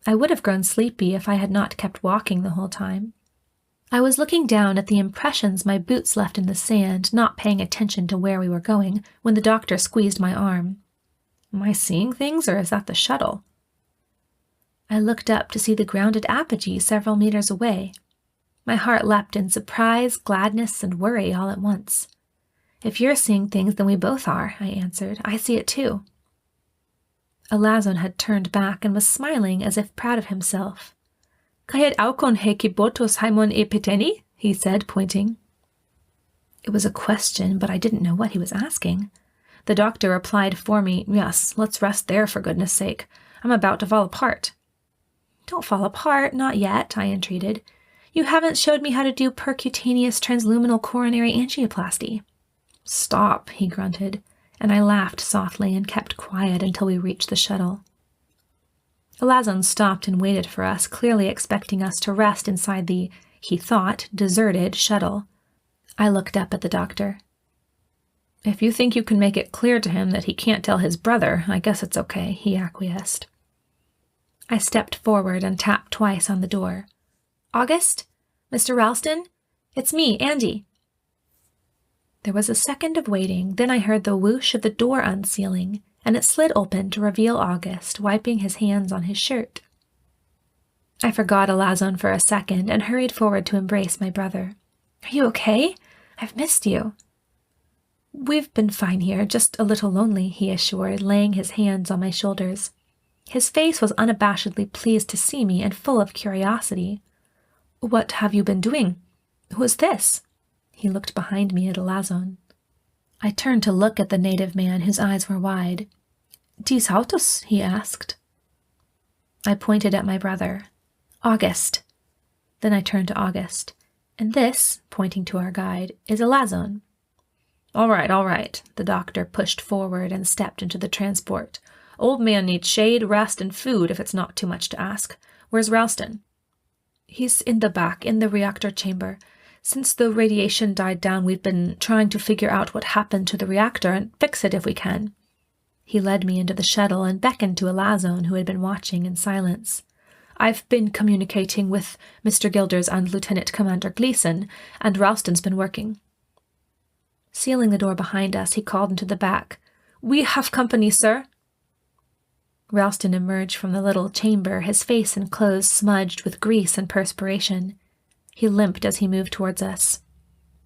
I would have grown sleepy if I had not kept walking the whole time. I was looking down at the impressions my boots left in the sand, not paying attention to where we were going, when the doctor squeezed my arm. "Am I seeing things, or is that the shuttle?" I looked up to see the grounded apogee several meters away. My heart leapt in surprise, gladness, and worry all at once. "If you're seeing things, then we both are," I answered. "I see it too." Elasson had turned back and was smiling as if proud of himself. "Kahed aukon he kibotos haimon e piteni?" he said, pointing. It was a question, but I didn't know what he was asking. The doctor replied for me, "Yes, let's rest there for goodness sake. I'm about to fall apart." "Don't fall apart, not yet," I entreated. "You haven't showed me how to do percutaneous transluminal coronary angioplasty." "Stop," he grunted, and I laughed softly and kept quiet until we reached the shuttle. Elasson stopped and waited for us, clearly expecting us to rest inside the, he thought, deserted shuttle. I looked up at the doctor. "If you think you can make it clear to him that he can't tell his brother, I guess it's okay," he acquiesced. I stepped forward and tapped twice on the door. "August? Mr. Ralston? It's me, Andi." There was a second of waiting, then I heard the whoosh of the door unsealing, and it slid open to reveal August, wiping his hands on his shirt. I forgot Elasson for a second and hurried forward to embrace my brother. "Are you okay? I've missed you." "We've been fine here, just a little lonely," he assured, laying his hands on my shoulders. His face was unabashedly pleased to see me and full of curiosity. "What have you been doing? Who's this?" He looked behind me at Elasson. I turned to look at the native man, whose eyes were wide. "Dies Autos?" he asked. I pointed at my brother. "August." Then I turned to August. "And this," pointing to our guide, "is Elasson." All right. The doctor pushed forward and stepped into the transport. "Old man needs shade, rest, and food if it's not too much to ask. Where's Ralston?" "He's in the back, in the reactor chamber. Since the radiation died down, we've been trying to figure out what happened to the reactor and fix it if we can." He led me into the shuttle and beckoned to Elasson, who had been watching in silence. "I've been communicating with Mr. Gilders and Lieutenant Commander Gleason, and Ralston's been working." Sealing the door behind us, he called into the back. "We have company, sir." Ralston emerged from the little chamber, his face and clothes smudged with grease and perspiration. He limped as he moved towards us.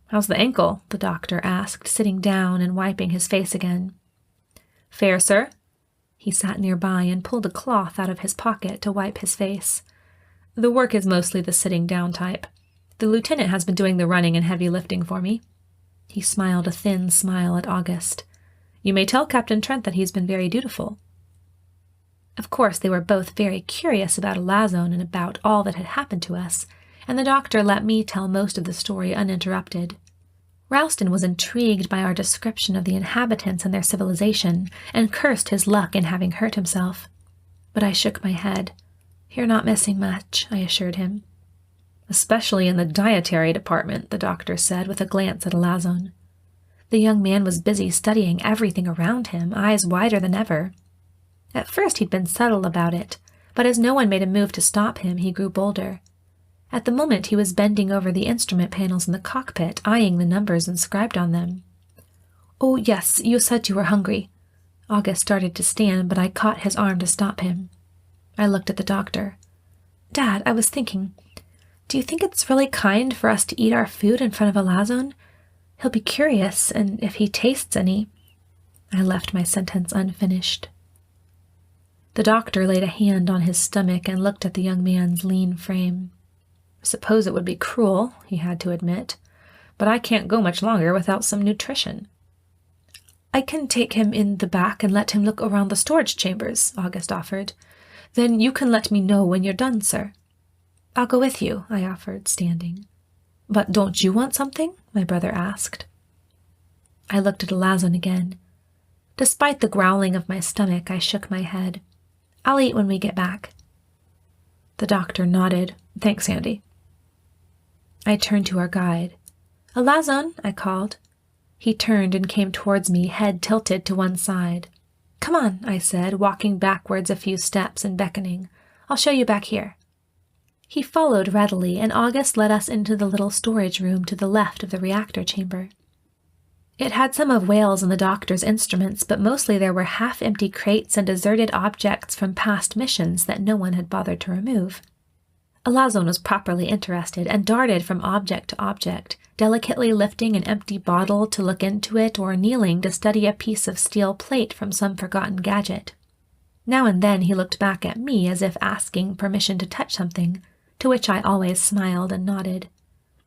"How's the ankle?" the doctor asked, sitting down and wiping his face again. "Fair, sir." He sat nearby and pulled a cloth out of his pocket to wipe his face. The work is mostly the sitting down type. The lieutenant has been doing the running and heavy lifting for me. He smiled a thin smile at August. You may tell Captain Trent that he's been very dutiful. Of course, they were both very curious about Elasson and about all that had happened to us, and the doctor let me tell most of the story uninterrupted. Ralston was intrigued by our description of the inhabitants and their civilization, and cursed his luck in having hurt himself. But I shook my head. "You're not missing much," I assured him. "Especially in the dietary department," the doctor said with a glance at Elasson. The young man was busy studying everything around him, eyes wider than ever. At first he'd been subtle about it, but as no one made a move to stop him, he grew bolder. At the moment he was bending over the instrument panels in the cockpit, eyeing the numbers inscribed on them. "Oh, yes, you said you were hungry." August started to stand, but I caught his arm to stop him. I looked at the doctor. "Dad, I was thinking, do you think it's really kind for us to eat our food in front of Elasson? He'll be curious, and if he tastes any—" I left my sentence unfinished. The doctor laid a hand on his stomach and looked at the young man's lean frame. "I suppose it would be cruel," he had to admit, "but I can't go much longer without some nutrition." "I can take him in the back and let him look around the storage chambers," August offered. "Then you can let me know when you're done, sir." "I'll go with you," I offered, standing. "But don't you want something?" my brother asked. I looked at Elasson again. Despite the growling of my stomach, I shook my head. "I'll eat when we get back." The doctor nodded. "Thanks, Andi." I turned to our guide. "Elasson," I called. He turned and came towards me, head tilted to one side. "Come on," I said, walking backwards a few steps and beckoning. "I'll show you back here." He followed readily, and August led us into the little storage room to the left of the reactor chamber. It had some of Wales and the doctor's instruments, but mostly there were half-empty crates and deserted objects from past missions that no one had bothered to remove. Elasson was properly interested and darted from object to object, delicately lifting an empty bottle to look into it or kneeling to study a piece of steel plate from some forgotten gadget. Now and then he looked back at me as if asking permission to touch something, to which I always smiled and nodded.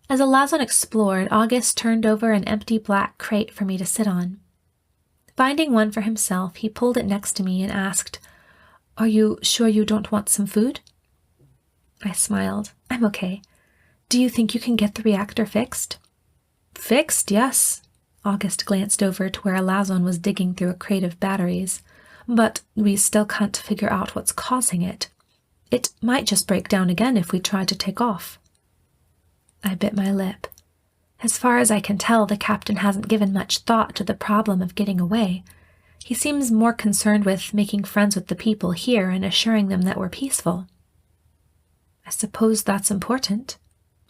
As Elasson explored, August turned over an empty black crate for me to sit on. Finding one for himself, he pulled it next to me and asked, "Are you sure you don't want some food?" I smiled. "I'm okay. Do you think you can get the reactor fixed?" "Fixed, yes." August glanced over to where Elasson was digging through a crate of batteries. "But we still can't figure out what's causing it. It might just break down again if we try to take off." I bit my lip. As far as I can tell, the captain hasn't given much thought to the problem of getting away. He seems more concerned with making friends with the people here and assuring them that we're peaceful. I suppose that's important.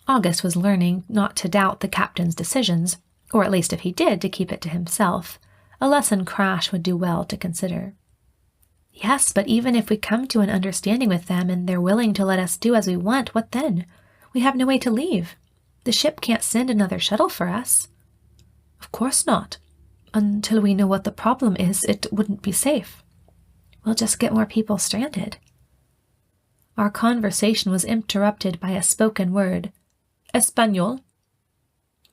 August was learning not to doubt the captain's decisions, or at least if he did, to keep it to himself. A lesson Crash would do well to consider. "Yes, but even if we come to an understanding with them and they're willing to let us do as we want, what then? We have no way to leave. The ship can't send another shuttle for us." "Of course not. Until we know what the problem is, it wouldn't be safe. We'll just get more people stranded." Our conversation was interrupted by a spoken word. "Espanol."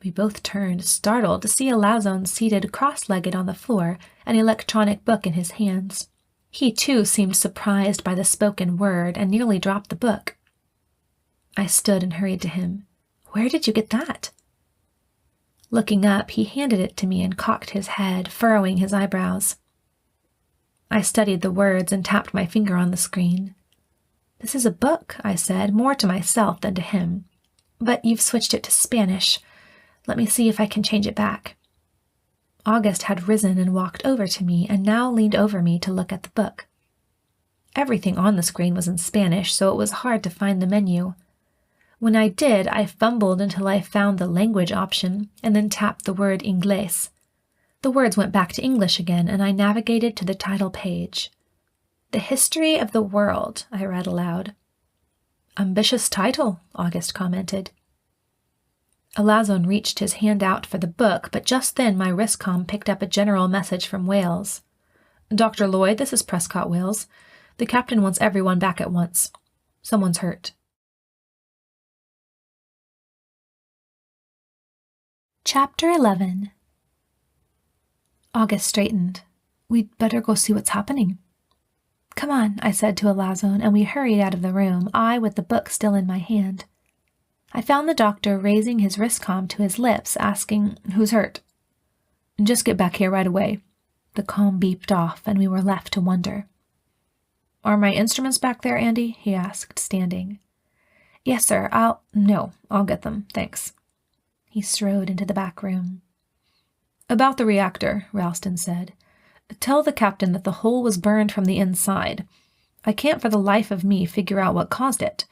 We both turned, startled, to see Elasson seated cross-legged on the floor, an electronic book in his hands. He, too, seemed surprised by the spoken word and nearly dropped the book. I stood and hurried to him. "Where did you get that?" Looking up, he handed it to me and cocked his head, furrowing his eyebrows. I studied the words and tapped my finger on the screen. "This is a book," I said, more to myself than to him. "But you've switched it to Spanish. Let me see if I can change it back." August had risen and walked over to me and now leaned over me to look at the book. Everything on the screen was in Spanish, so it was hard to find the menu. When I did, I fumbled until I found the language option and then tapped the word Inglés. The words went back to English again, and I navigated to the title page. "The History of the World," I read aloud. "Ambitious title," August commented. Elasson reached his hand out for the book, but just then my wristcom picked up a general message from Wales. Dr. Lloyd, this is Prescott Wales. The captain wants everyone back at once. Someone's hurt. Chapter 11. August straightened. We'd better go see what's happening. Come on, I said to Elasson, and we hurried out of the room, I with the book still in my hand. I found the doctor raising his wristcom to his lips, asking, "Who's hurt?" "Just get back here right away." The comm beeped off, and we were left to wonder. "Are my instruments back there, Andi?" he asked, standing. "Yes, sir. I'll get them, thanks." He strode into the back room. "About the reactor," Ralston said. "Tell the captain that the hole was burned from the inside. I can't for the life of me figure out what caused it.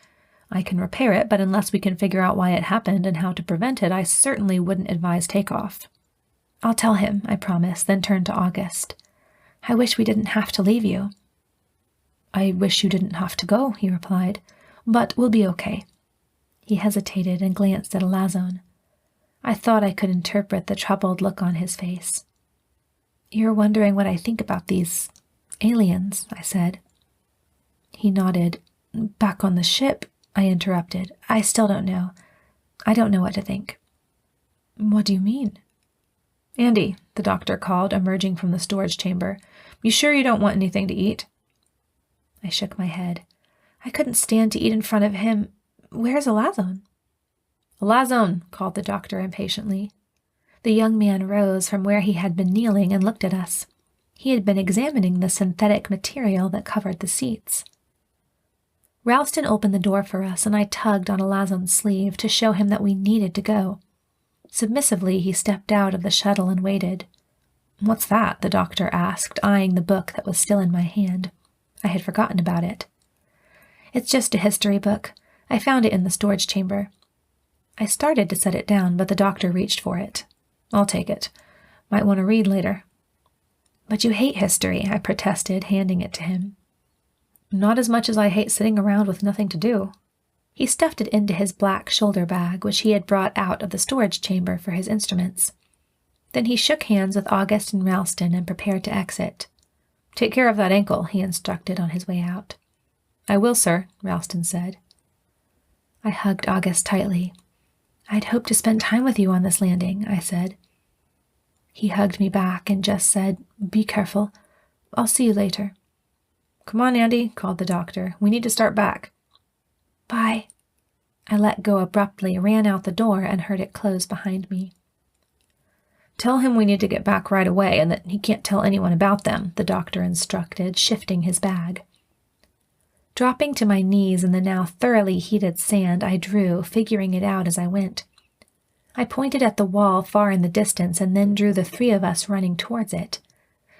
I can repair it, but unless we can figure out why it happened and how to prevent it, I certainly wouldn't advise takeoff." "I'll tell him," I promised, then turned to August. "I wish we didn't have to leave you." "I wish you didn't have to go," he replied, "but we'll be okay." He hesitated and glanced at Elasson. I thought I could interpret the troubled look on his face. "You're wondering what I think about these aliens," I said. He nodded. "Back on the ship," I interrupted. "I still don't know. I don't know what to think." "What do you mean?" "Andi," the doctor called, emerging from the storage chamber. "You sure you don't want anything to eat?" I shook my head. I couldn't stand to eat in front of him. Where's Elasson? "Elasson," called the doctor impatiently. The young man rose from where he had been kneeling and looked at us. He had been examining the synthetic material that covered the seats. Ralston opened the door for us, and I tugged on Elasson's sleeve to show him that we needed to go. Submissively, he stepped out of the shuttle and waited. "What's that?" the doctor asked, eyeing the book that was still in my hand. I had forgotten about it. "It's just a history book. I found it in the storage chamber." I started to set it down, but the doctor reached for it. "I'll take it. Might want to read later." "But you hate history," I protested, handing it to him. "Not as much as I hate sitting around with nothing to do." He stuffed it into his black shoulder bag, which he had brought out of the storage chamber for his instruments. Then he shook hands with August and Ralston and prepared to exit. "Take care of that ankle," he instructed on his way out. "I will, sir," Ralston said. I hugged August tightly. "I'd hoped to spend time with you on this landing," I said. He hugged me back and just said, "Be careful. I'll see you later." "Come on, Andi," called the doctor. "We need to start back." "Bye." I let go abruptly, ran out the door, and heard it close behind me. "Tell him we need to get back right away and that he can't tell anyone about them," the doctor instructed, shifting his bag. Dropping to my knees in the now thoroughly heated sand, I drew, figuring it out as I went. I pointed at the wall far in the distance and then drew the three of us running towards it.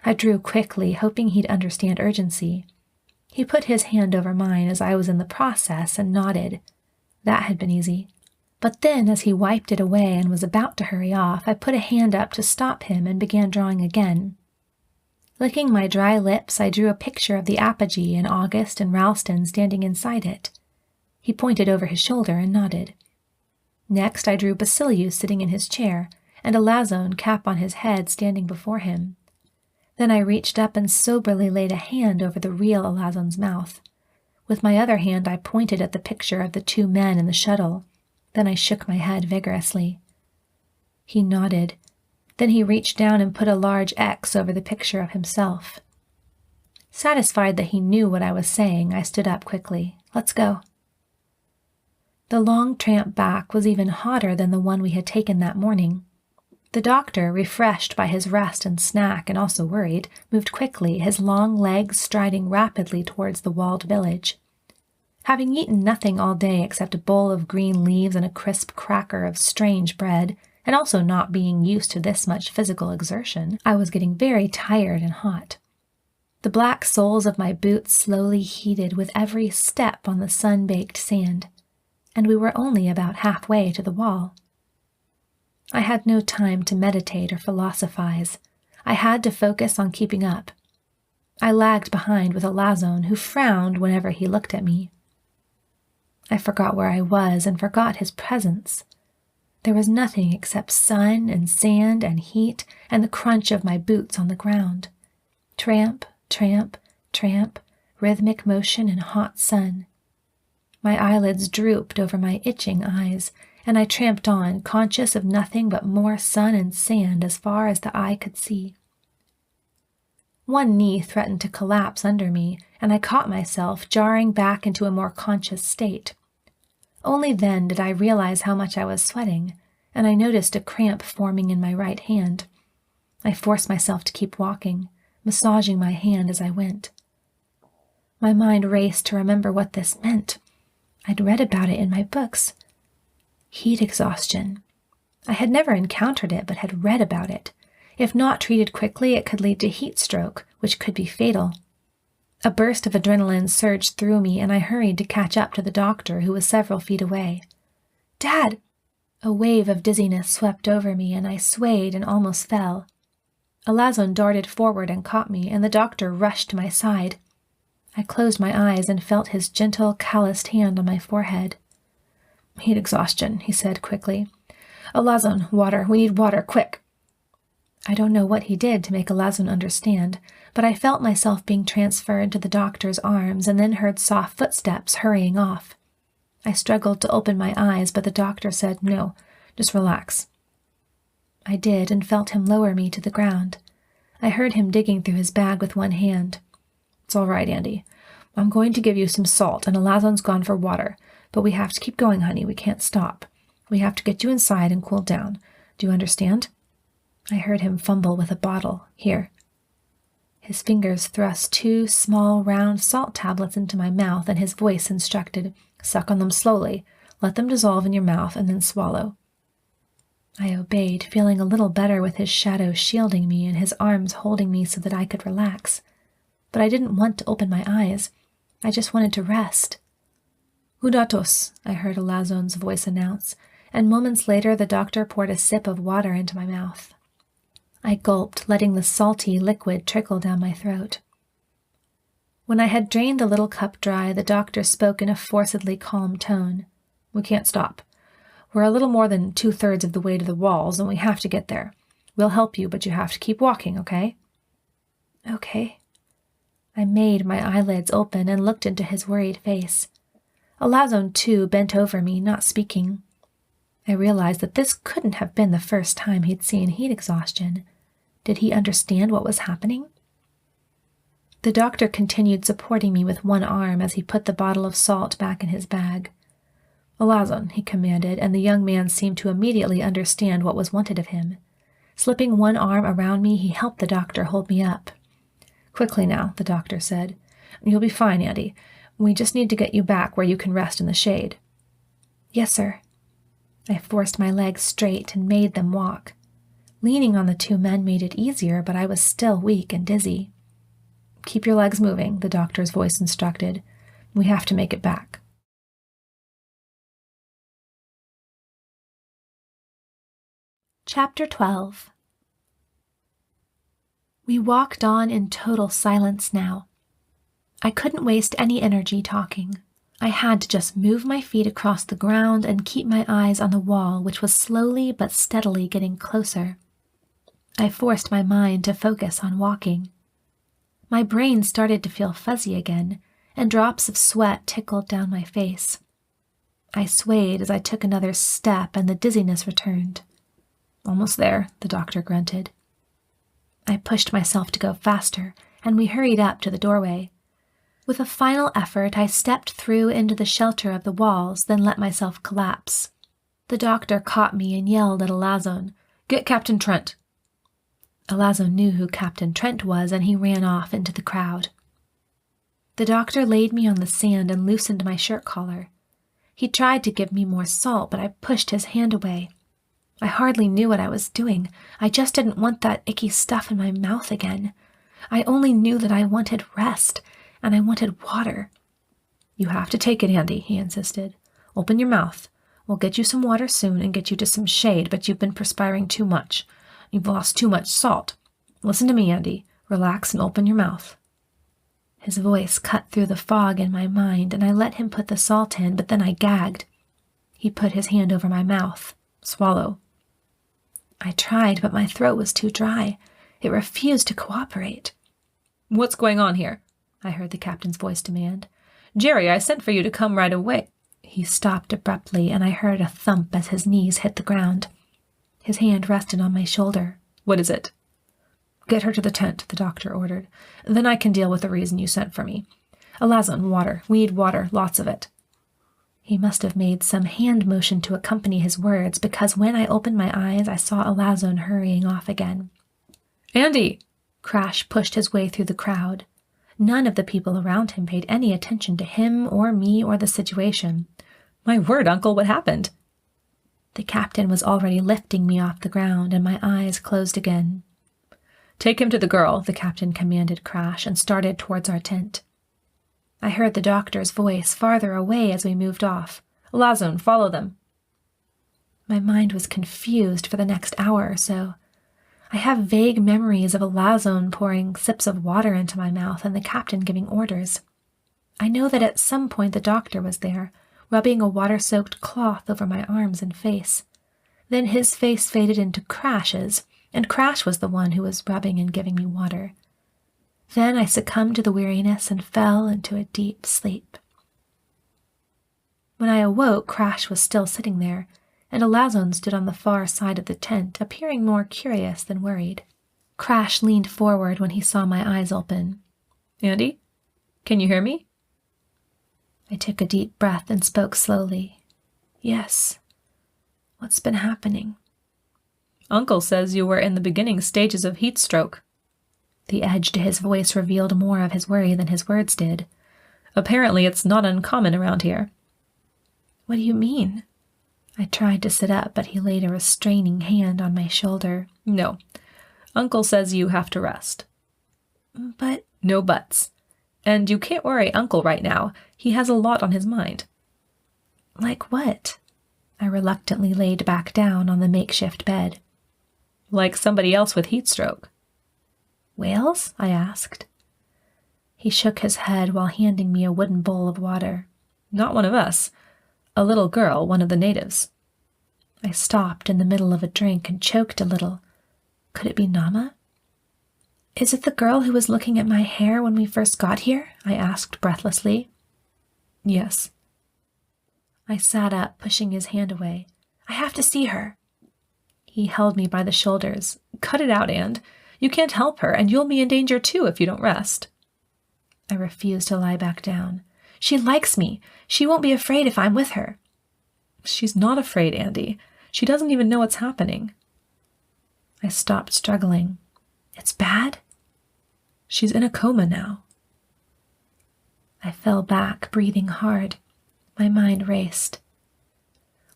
I drew quickly, hoping he'd understand urgency. He put his hand over mine as I was in the process and nodded. That had been easy. But then, as he wiped it away and was about to hurry off, I put a hand up to stop him and began drawing again. Licking my dry lips, I drew a picture of the apogee and August and Ralston standing inside it. He pointed over his shoulder and nodded. Next, I drew Basilius sitting in his chair, and Elasson, cap on his head, standing before him. Then I reached up and soberly laid a hand over the real Elasson's mouth. With my other hand, I pointed at the picture of the two men in the shuttle. Then I shook my head vigorously. He nodded. Then he reached down and put a large X over the picture of himself. Satisfied that he knew what I was saying, I stood up quickly. "Let's go." The long tramp back was even hotter than the one we had taken that morning. The doctor, refreshed by his rest and snack and also worried, moved quickly, his long legs striding rapidly towards the walled village. Having eaten nothing all day except a bowl of green leaves and a crisp cracker of strange bread, and also not being used to this much physical exertion, I was getting very tired and hot. The black soles of my boots slowly heated with every step on the sun-baked sand, and we were only about halfway to the wall. I had no time to meditate or philosophize. I had to focus on keeping up. I lagged behind with Elasson, who frowned whenever he looked at me. I forgot where I was and forgot his presence. There was nothing except sun and sand and heat and the crunch of my boots on the ground. Tramp, tramp, tramp, rhythmic motion in hot sun. My eyelids drooped over my itching eyes, and I tramped on, conscious of nothing but more sun and sand as far as the eye could see. One knee threatened to collapse under me, and I caught myself, jarring back into a more conscious state. Only then did I realize how much I was sweating, and I noticed a cramp forming in my right hand. I forced myself to keep walking, massaging my hand as I went. My mind raced to remember what this meant. I'd read about it in my books. Heat exhaustion. I had never encountered it, but had read about it. If not treated quickly, it could lead to heat stroke, which could be fatal. A burst of adrenaline surged through me, and I hurried to catch up to the doctor, who was several feet away. "Dad!" A wave of dizziness swept over me, and I swayed and almost fell. Elasson darted forward and caught me, and the doctor rushed to my side. I closed my eyes and felt his gentle, calloused hand on my forehead. "Heat exhaustion," he said quickly. "Elasson, water. We need water, quick." I don't know what he did to make Elasson understand, but I felt myself being transferred to the doctor's arms and then heard soft footsteps hurrying off. I struggled to open my eyes, but the doctor said, "No, just relax." I did, and felt him lower me to the ground. I heard him digging through his bag with one hand. "It's all right, Andi. I'm going to give you some salt, and Elasson's gone for water. But we have to keep going, honey. We can't stop. We have to get you inside and cool down. Do you understand?" I heard him fumble with a bottle. "Here." His fingers thrust 2 small, round salt tablets into my mouth, and his voice instructed, "Suck on them slowly. Let them dissolve in your mouth, and then swallow." I obeyed, feeling a little better with his shadow shielding me and his arms holding me so that I could relax. But I didn't want to open my eyes. I just wanted to rest. "Hudatos," I heard Elasson's voice announce, and moments later the doctor poured a sip of water into my mouth. I gulped, letting the salty liquid trickle down my throat. When I had drained the little cup dry, the doctor spoke in a forcedly calm tone. "We can't stop. We're a little more than 2/3 of the way to the walls, and we have to get there. We'll help you, but you have to keep walking, okay?" "Okay." I made my eyelids open and looked into his worried face. Elasson, too, bent over me, not speaking. I realized that this couldn't have been the first time he'd seen heat exhaustion. Did he understand what was happening? The doctor continued supporting me with one arm as he put the bottle of salt back in his bag. "Elasson," he commanded, and the young man seemed to immediately understand what was wanted of him. Slipping one arm around me, he helped the doctor hold me up. "Quickly now," the doctor said. "You'll be fine, Andi. We just need to get you back where you can rest in the shade." "Yes, sir." I forced my legs straight and made them walk. Leaning on the 2 men made it easier, but I was still weak and dizzy. "Keep your legs moving," the doctor's voice instructed. "We have to make it back." Chapter 12. We walked on in total silence now. I couldn't waste any energy talking. I had to just move my feet across the ground and keep my eyes on the wall, which was slowly but steadily getting closer. I forced my mind to focus on walking. My brain started to feel fuzzy again, and drops of sweat trickled down my face. I swayed as I took another step, and the dizziness returned. "Almost there," the doctor grunted. I pushed myself to go faster, and we hurried up to the doorway. With a final effort, I stepped through into the shelter of the walls, then let myself collapse. The doctor caught me and yelled at Elasson, "Get Captain Trent!" Elasson knew who Captain Trent was, and he ran off into the crowd. The doctor laid me on the sand and loosened my shirt collar. He tried to give me more salt, but I pushed his hand away. I hardly knew what I was doing. I just didn't want that icky stuff in my mouth again. I only knew that I wanted rest, and I wanted water. "You have to take it, Andi," he insisted. "Open your mouth. We'll get you some water soon and get you to some shade, but you've been perspiring too much. You've lost too much salt. Listen to me, Andi. Relax and open your mouth." His voice cut through the fog in my mind, and I let him put the salt in, but then I gagged. He put his hand over my mouth. "Swallow." I tried, but my throat was too dry. It refused to cooperate. What's going on here? I heard the captain's voice demand. Jerry, I sent for you to come right away. He stopped abruptly, and I heard a thump as his knees hit the ground. His hand rested on my shoulder. What is it? Get her to the tent, the doctor ordered. Then I can deal with the reason you sent for me. Elasson, water. We need water, lots of it. He must have made some hand motion to accompany his words, because when I opened my eyes, I saw Elasson hurrying off again. Andi! Crash pushed his way through the crowd. None of the people around him paid any attention to him or me or the situation. My word, Uncle, what happened? The captain was already lifting me off the ground, and my eyes closed again. Take him to the girl, the captain commanded Crash, and started towards our tent. I heard the doctor's voice farther away as we moved off. Elasson, follow them. My mind was confused for the next hour or so. I have vague memories of Elasson pouring sips of water into my mouth and the captain giving orders. I know that at some point the doctor was there, rubbing a water-soaked cloth over my arms and face. Then his face faded into Crash's, and Crash was the one who was rubbing and giving me water. Then I succumbed to the weariness and fell into a deep sleep. When I awoke, Crash was still sitting there, and Elasson stood on the far side of the tent, appearing more curious than worried. Crash leaned forward when he saw my eyes open. Andi, can you hear me? I took a deep breath and spoke slowly. Yes. What's been happening? Uncle says you were in the beginning stages of heat stroke. The edge to his voice revealed more of his worry than his words did. Apparently it's not uncommon around here. What do you mean? I tried to sit up, but he laid a restraining hand on my shoulder. No. Uncle says you have to rest. But... No buts. And you can't worry Uncle right now. He has a lot on his mind. Like what? I reluctantly laid back down on the makeshift bed. Like somebody else with heat stroke. Whales? I asked. He shook his head while handing me a wooden bowl of water. Not one of us. A little girl, one of the natives. I stopped in the middle of a drink and choked a little. Could it be Nama? Is it the girl who was looking at my hair when we first got here? I asked breathlessly. Yes. I sat up, pushing his hand away. I have to see her. He held me by the shoulders. Cut it out, And. You can't help her, and you'll be in danger too if you don't rest. I refused to lie back down. She likes me. She won't be afraid if I'm with her. She's not afraid, Andi. She doesn't even know what's happening. I stopped struggling. It's bad? She's in a coma now. I fell back, breathing hard. My mind raced.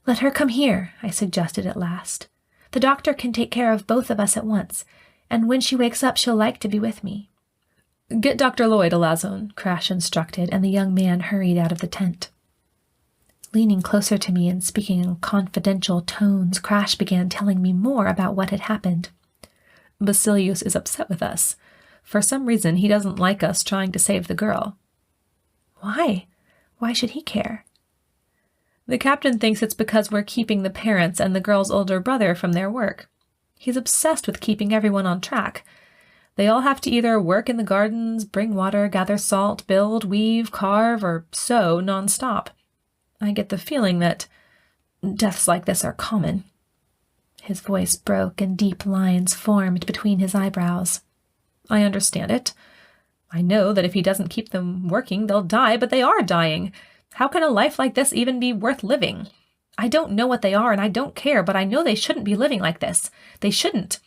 Let her come here, I suggested at last. The doctor can take care of both of us at once, and when she wakes up, she'll like to be with me. Get Dr. Lloyd, Elasson, Crash instructed, and the young man hurried out of the tent. Leaning closer to me and speaking in confidential tones, Crash began telling me more about what had happened. Basilius is upset with us. For some reason, he doesn't like us trying to save the girl. Why? Why should he care? The captain thinks it's because we're keeping the parents and the girl's older brother from their work. He's obsessed with keeping everyone on track. They all have to either work in the gardens, bring water, gather salt, build, weave, carve, or sew nonstop. I get the feeling that deaths like this are common. His voice broke and deep lines formed between his eyebrows. I understand it. I know that if he doesn't keep them working, they'll die, but they are dying. How can a life like this even be worth living? I don't know what they are, and I don't care, but I know they shouldn't be living like this. They shouldn't.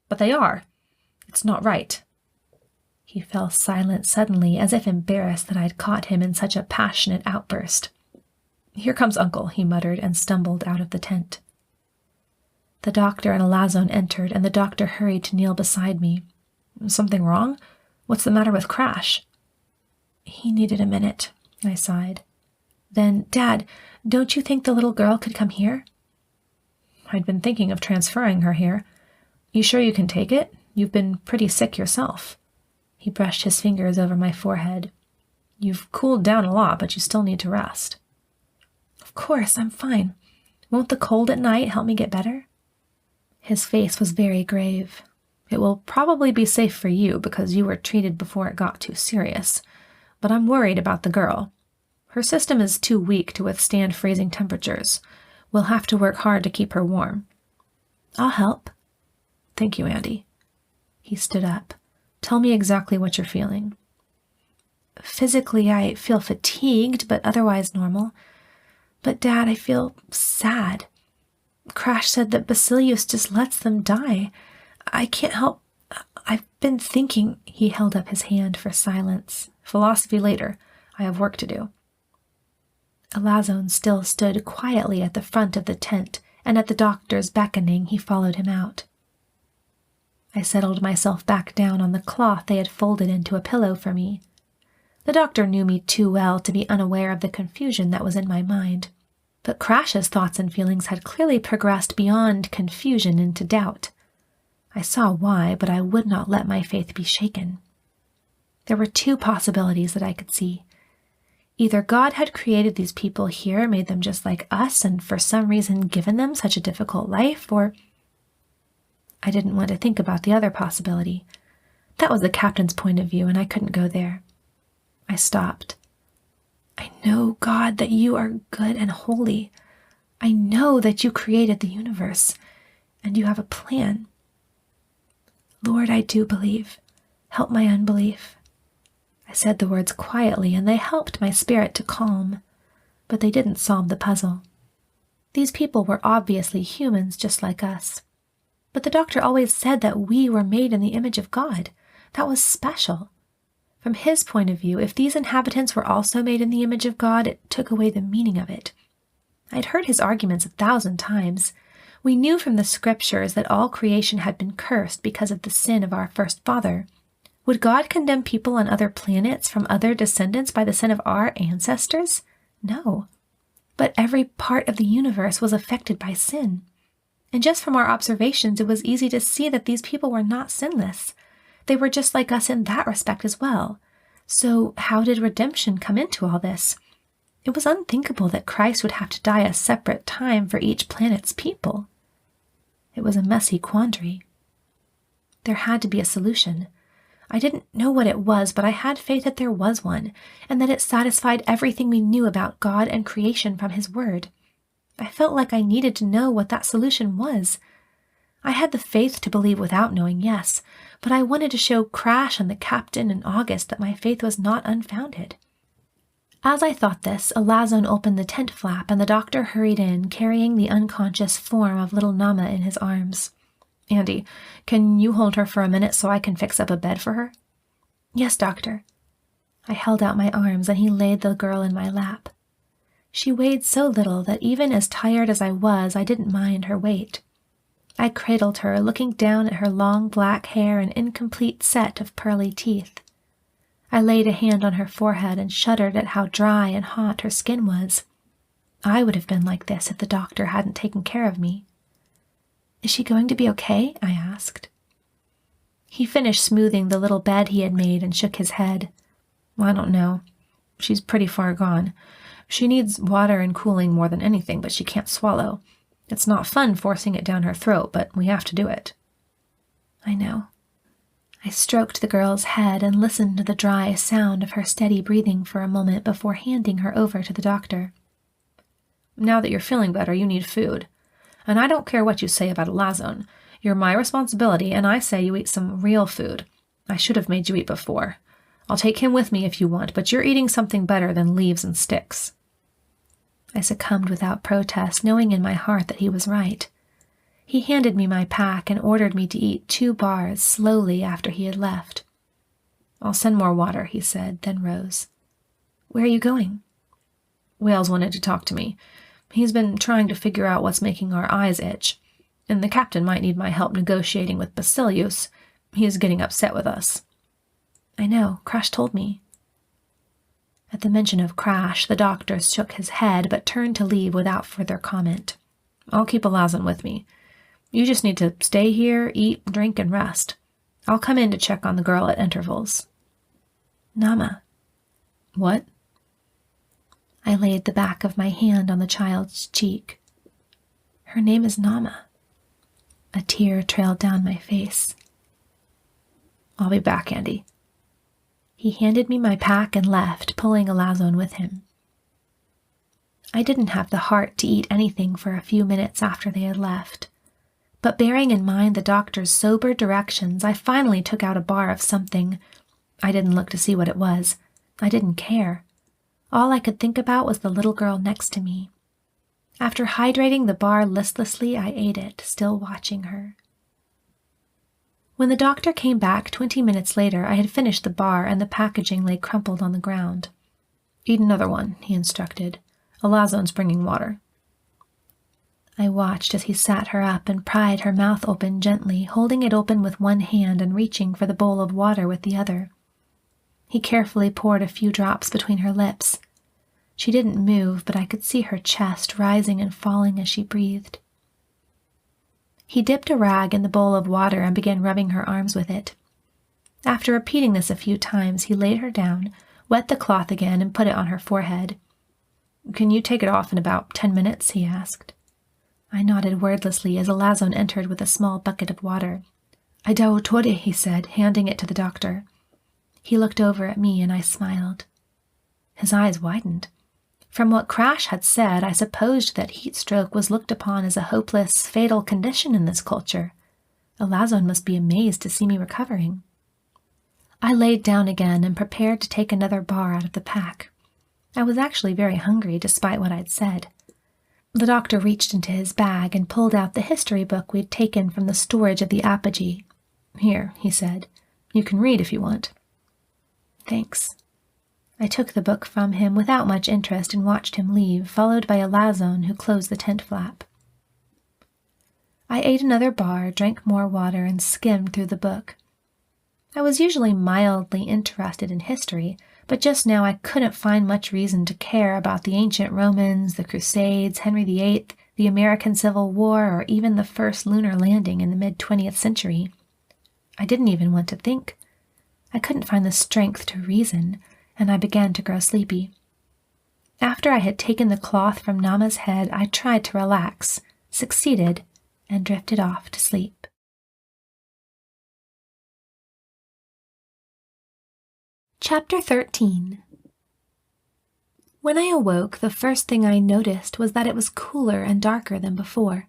But they are. It's not right. He fell silent suddenly, as if embarrassed that I'd caught him in such a passionate outburst. Here comes Uncle, he muttered, and stumbled out of the tent. The doctor and Elasson entered, and the doctor hurried to kneel beside me. Something wrong? What's the matter with Crash? He needed a minute, I sighed. Then, Dad, don't you think the little girl could come here? I'd been thinking of transferring her here. You sure you can take it? You've been pretty sick yourself. He brushed his fingers over my forehead. You've cooled down a lot, but you still need to rest. Of course, I'm fine. Won't the cold at night help me get better? His face was very grave. It will probably be safe for you because you were treated before it got too serious, but I'm worried about the girl. Her system is too weak to withstand freezing temperatures. We'll have to work hard to keep her warm." "I'll help." "Thank you, Andi." He stood up. "Tell me exactly what you're feeling." "Physically, I feel fatigued, but otherwise normal. But, Dad, I feel sad. Crash said that Basilius just lets them die. I can't help. I've been thinking." He held up his hand for silence. "Philosophy later. I have work to do." Elasson still stood quietly at the front of the tent, and at the doctor's beckoning he followed him out. I settled myself back down on the cloth they had folded into a pillow for me. The doctor knew me too well to be unaware of the confusion that was in my mind, but Crash's thoughts and feelings had clearly progressed beyond confusion into doubt. I saw why, but I would not let my faith be shaken. There were two possibilities that I could see. Either God had created these people here, made them just like us, and for some reason given them such a difficult life, or I didn't want to think about the other possibility. That was the captain's point of view, and I couldn't go there. I stopped. "I know, God, that you are good and holy. I know that you created the universe, and you have a plan. Lord, I do believe. Help my unbelief." I said the words quietly, and they helped my spirit to calm, but they didn't solve the puzzle. These people were obviously humans just like us. But the doctor always said that we were made in the image of God. That was special. From his point of view, if these inhabitants were also made in the image of God, it took away the meaning of it. I'd heard his arguments 1,000 times. We knew from the scriptures that all creation had been cursed because of the sin of our first father. Would God condemn people on other planets from other descendants by the sin of our ancestors? No. But every part of the universe was affected by sin. And just from our observations, it was easy to see that these people were not sinless. They were just like us in that respect as well. So how did redemption come into all this? It was unthinkable that Christ would have to die a separate time for each planet's people. It was a messy quandary. There had to be a solution. I didn't know what it was, but I had faith that there was one, and that it satisfied everything we knew about God and creation from His Word. I felt like I needed to know what that solution was. I had the faith to believe without knowing, yes, but I wanted to show Crash and the captain and August that my faith was not unfounded. As I thought this, Elasson opened the tent flap, and the doctor hurried in, carrying the unconscious form of little Nama in his arms. "Andi, can you hold her for a minute so I can fix up a bed for her?" "Yes, doctor." I held out my arms, and he laid the girl in my lap. She weighed so little that even as tired as I was, I didn't mind her weight. I cradled her, looking down at her long black hair and incomplete set of pearly teeth. I laid a hand on her forehead and shuddered at how dry and hot her skin was. I would have been like this if the doctor hadn't taken care of me. "Is she going to be okay?" I asked. He finished smoothing the little bed he had made and shook his head. "I don't know. She's pretty far gone. She needs water and cooling more than anything, but she can't swallow. It's not fun forcing it down her throat, but we have to do it." "I know." I stroked the girl's head and listened to the dry sound of her steady breathing for a moment before handing her over to the doctor. "Now that you're feeling better, you need food. And I don't care what you say about Elasson. You're my responsibility, and I say you eat some real food. I should have made you eat before. I'll take him with me if you want, but you're eating something better than leaves and sticks." I succumbed without protest, knowing in my heart that he was right. He handed me my pack and ordered me to eat 2 bars slowly after he had left. "I'll send more water," he said, then rose. "Where are you going?" "Wales wanted to talk to me. He's been trying to figure out what's making our eyes itch, and the captain might need my help negotiating with Basilius. He is getting upset with us." "I know. Crash told me." At the mention of Crash, the doctor shook his head but turned to leave without further comment. "I'll keep Elasson with me. You just need to stay here, eat, drink, and rest. I'll come in to check on the girl at intervals." "Nama." "What?" I laid the back of my hand on the child's cheek. "Her name is Nama." A tear trailed down my face. I'll be back, Andi. He handed me my pack and left, pulling Elasson with him. I didn't have the heart to eat anything for a few minutes after they had left, but bearing in mind the doctor's sober directions, I finally took out a bar of something. I didn't look to see what it was. I didn't care. All I could think about was the little girl next to me. After hydrating the bar listlessly, I ate it, still watching her. When the doctor came back 20 minutes later, I had finished the bar and the packaging lay crumpled on the ground. Eat another one, he instructed. Elasson's bringing water. I watched as he sat her up and pried her mouth open gently, holding it open with one hand and reaching for the bowl of water with the other. He carefully poured a few drops between her lips. She didn't move, but I could see her chest rising and falling as she breathed. He dipped a rag in the bowl of water and began rubbing her arms with it. After repeating this a few times, he laid her down, wet the cloth again, and put it on her forehead. Can you take it off in about 10 minutes? He asked. I nodded wordlessly as Elasson entered with a small bucket of water. I do tore, he said, handing it to the doctor. He looked over at me and I smiled. His eyes widened. From what Crash had said, I supposed that heat stroke was looked upon as a hopeless, fatal condition in this culture. Elasson must be amazed to see me recovering. I laid down again and prepared to take another bar out of the pack. I was actually very hungry, despite what I'd said. The doctor reached into his bag and pulled out the history book we'd taken from the storage of the apogee. Here, he said. You can read if you want. Thanks. I took the book from him without much interest and watched him leave, followed by Elasson, who closed the tent flap. I ate another bar, drank more water, and skimmed through the book. I was usually mildly interested in history, but just now I couldn't find much reason to care about the ancient Romans, the Crusades, Henry VIII, the American Civil War, or even the first lunar landing in the mid-20th century. I didn't even want to think. I couldn't find the strength to reason, and I began to grow sleepy. After I had taken the cloth from Nama's head, I tried to relax, succeeded, and drifted off to sleep. Chapter 13. When I awoke, the first thing I noticed was that it was cooler and darker than before.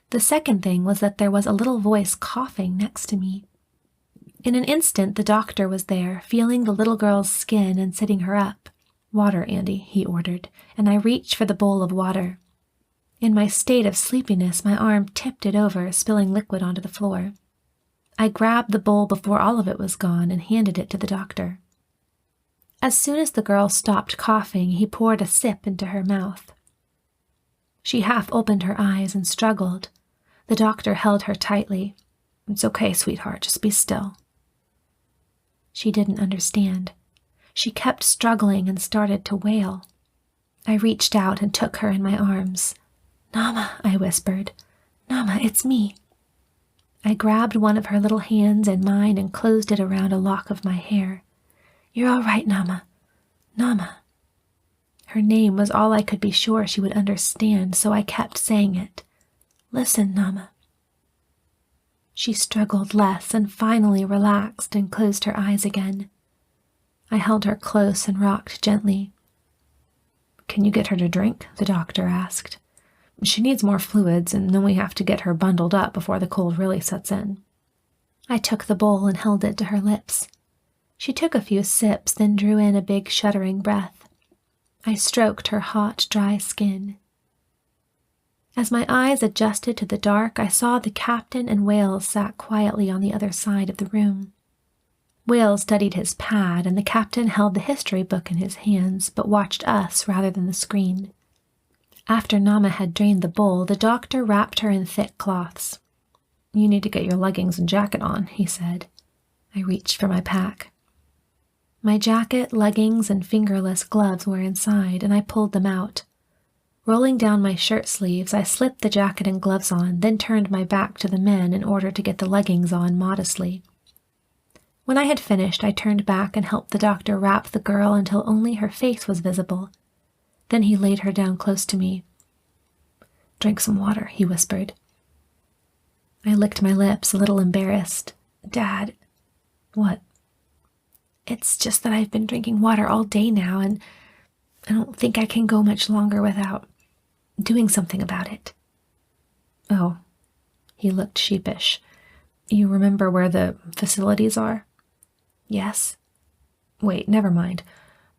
The second thing was that there was a little voice coughing next to me. In an instant, the doctor was there, feeling the little girl's skin and sitting her up. Water, Andi, he ordered, and I reached for the bowl of water. In my state of sleepiness, my arm tipped it over, spilling liquid onto the floor. I grabbed the bowl before all of it was gone and handed it to the doctor. As soon as the girl stopped coughing, he poured a sip into her mouth. She half opened her eyes and struggled. The doctor held her tightly. It's okay, sweetheart, just be still. She didn't understand. She kept struggling and started to wail. I reached out and took her in my arms. Nama, I whispered. Nama, it's me. I grabbed one of her little hands in mine and closed it around a lock of my hair. You're all right, Nama. Nama. Her name was all I could be sure she would understand, so I kept saying it. Listen, Nama. She struggled less and finally relaxed and closed her eyes again. I held her close and rocked gently. Can you get her to drink? The doctor asked. She needs more fluids, and then we have to get her bundled up before the cold really sets in. I took the bowl and held it to her lips. She took a few sips, then drew in a big shuddering breath. I stroked her hot, dry skin. As my eyes adjusted to the dark, I saw the captain and Wales sat quietly on the other side of the room. Wales studied his pad, and the captain held the history book in his hands, but watched us rather than the screen. After Nama had drained the bowl, the doctor wrapped her in thick cloths. You need to get your leggings and jacket on, he said. I reached for my pack. My jacket, leggings, and fingerless gloves were inside, and I pulled them out. Rolling down my shirt sleeves, I slipped the jacket and gloves on, then turned my back to the men in order to get the leggings on modestly. When I had finished, I turned back and helped the doctor wrap the girl until only her face was visible. Then he laid her down close to me. Drink some water, he whispered. I licked my lips, a little embarrassed. Dad, What? It's just that I've been drinking water all day now, and I don't think I can go much longer without doing something about it. Oh. He looked sheepish. You remember where the facilities are? Yes. Wait, never mind.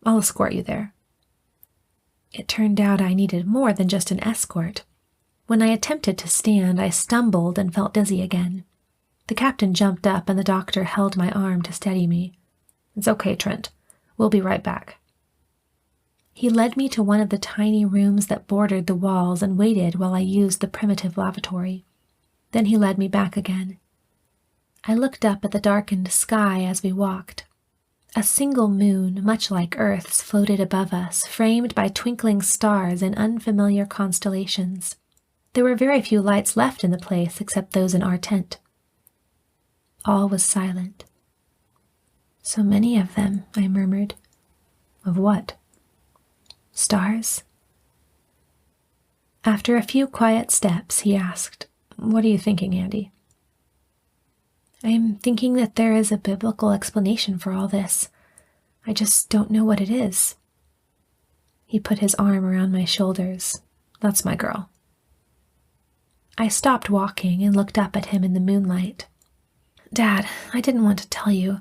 I'll escort you there. It turned out I needed more than just an escort. When I attempted to stand, I stumbled and felt dizzy again. The captain jumped up and the doctor held my arm to steady me. It's okay, Trent. We'll be right back. He led me to one of the tiny rooms that bordered the walls and waited while I used the primitive lavatory. Then he led me back again. I looked up at the darkened sky as we walked. A single moon, much like Earth's, floated above us, framed by twinkling stars in unfamiliar constellations. There were very few lights left in the place except those in our tent. All was silent. So many of them, I murmured. Of what? Stars. After a few quiet steps, he asked, "What are you thinking, Andi?" I am thinking that there is a biblical explanation for all this. I just don't know what it is. He put his arm around my shoulders. That's my girl. I stopped walking and looked up at him in the moonlight. Dad, I didn't want to tell you,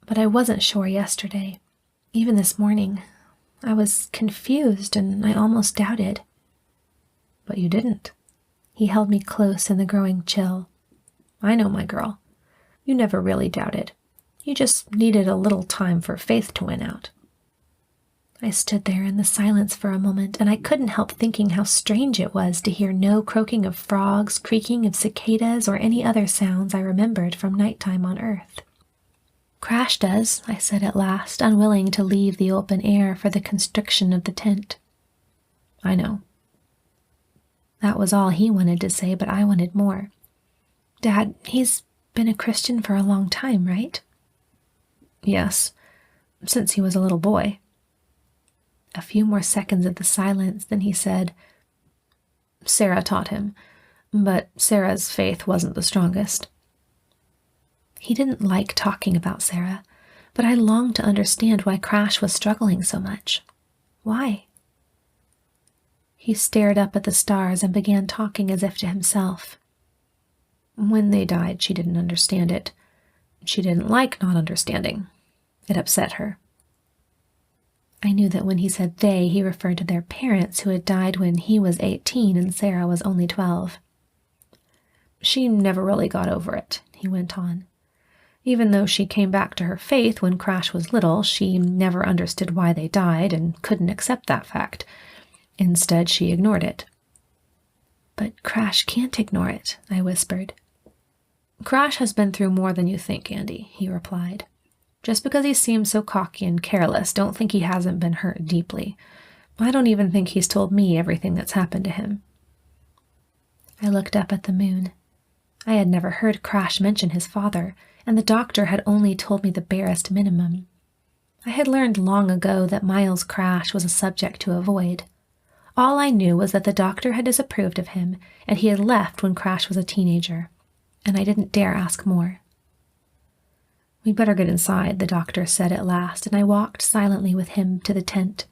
but I wasn't sure yesterday. Even this morning. I was confused and I almost doubted. But you didn't. He held me close in the growing chill. I know, my girl. You never really doubted. You just needed a little time for faith to win out. I stood there in the silence for a moment, and I couldn't help thinking how strange it was to hear no croaking of frogs, creaking of cicadas, or any other sounds I remembered from nighttime on Earth. Crash does, I said at last, unwilling to leave the open air for the constriction of the tent. I know. That was all he wanted to say, but I wanted more. Dad, he's been a Christian for a long time, right? Yes, since he was a little boy. A few more seconds of the silence, then he said, Sarah taught him, but Sarah's faith wasn't the strongest. He didn't like talking about Sarah, but I longed to understand why Crash was struggling so much. Why? He stared up at the stars and began talking as if to himself. When they died, she didn't understand it. She didn't like not understanding. It upset her. I knew that when he said they, he referred to their parents who had died when he was 18 and Sarah was only 12. She never really got over it, he went on. Even though she came back to her faith when Crash was little, she never understood why they died and couldn't accept that fact. Instead, she ignored it. But Crash can't ignore it, I whispered. Crash has been through more than you think, Andi, he replied. Just because he seems so cocky and careless, don't think he hasn't been hurt deeply. I don't even think he's told me everything that's happened to him. I looked up at the moon. I had never heard Crash mention his father, and the doctor had only told me the barest minimum. I had learned long ago that Miles' Crash was a subject to avoid. All I knew was that the doctor had disapproved of him, and he had left when Crash was a teenager, and I didn't dare ask more. "We better get inside," the doctor said at last, and I walked silently with him to the tent.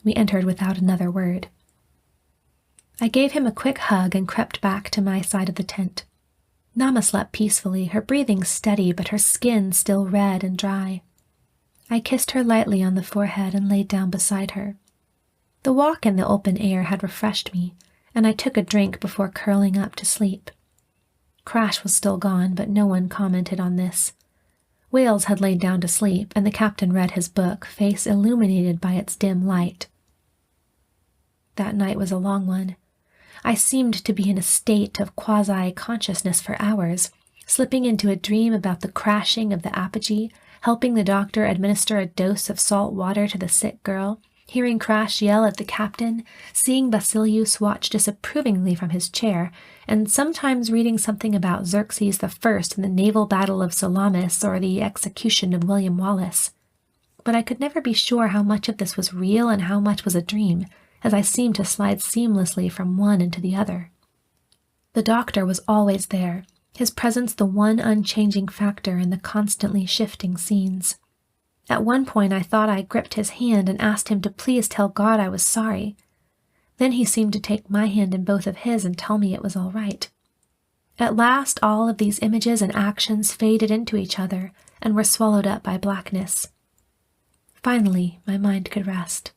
We entered without another word. I gave him a quick hug and crept back to my side of the tent. Nama slept peacefully, her breathing steady but her skin still red and dry. I kissed her lightly on the forehead and laid down beside her. The walk in the open air had refreshed me, and I took a drink before curling up to sleep. Crash was still gone, but no one commented on this. Wales had laid down to sleep, and the captain read his book, face illuminated by its dim light. That night was a long one. I seemed to be in a state of quasi-consciousness for hours, slipping into a dream about the crashing of the apogee, helping the doctor administer a dose of salt water to the sick girl, hearing Crash yell at the captain, seeing Basilius watch disapprovingly from his chair, and sometimes reading something about Xerxes I in the naval battle of Salamis or the execution of William Wallace. But I could never be sure how much of this was real and how much was a dream, as I seemed to slide seamlessly from one into the other. The doctor was always there, his presence the one unchanging factor in the constantly shifting scenes. At one point I thought I gripped his hand and asked him to please tell God I was sorry. Then he seemed to take my hand in both of his and tell me it was all right. At last all of these images and actions faded into each other and were swallowed up by blackness. Finally, my mind could rest.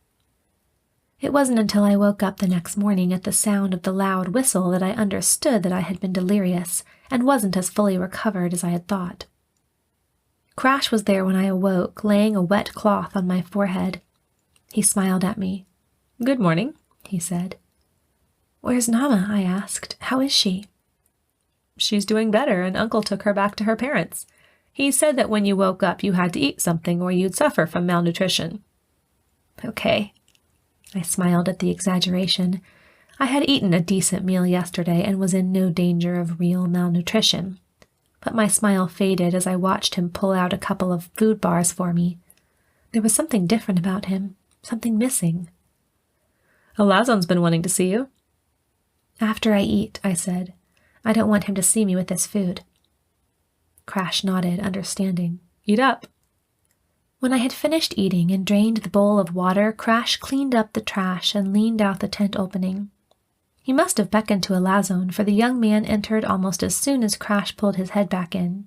It wasn't until I woke up the next morning at the sound of the loud whistle that I understood that I had been delirious and wasn't as fully recovered as I had thought. Crash was there when I awoke, laying a wet cloth on my forehead. He smiled at me. "Good morning," he said. "Where's Nama?" I asked. "How is she?" "She's doing better, and Uncle took her back to her parents. He said that when you woke up you had to eat something or you'd suffer from malnutrition." "Okay." I smiled at the exaggeration. I had eaten a decent meal yesterday and was in no danger of real malnutrition. But my smile faded as I watched him pull out a couple of food bars for me. There was something different about him, something missing. "Elasson's been wanting to see you." "After I eat," I said. "I don't want him to see me with this food." Crash nodded, understanding. "Eat up." When I had finished eating and drained the bowl of water, Crash cleaned up the trash and leaned out the tent opening. He must have beckoned to Elasson, for the young man entered almost as soon as Crash pulled his head back in.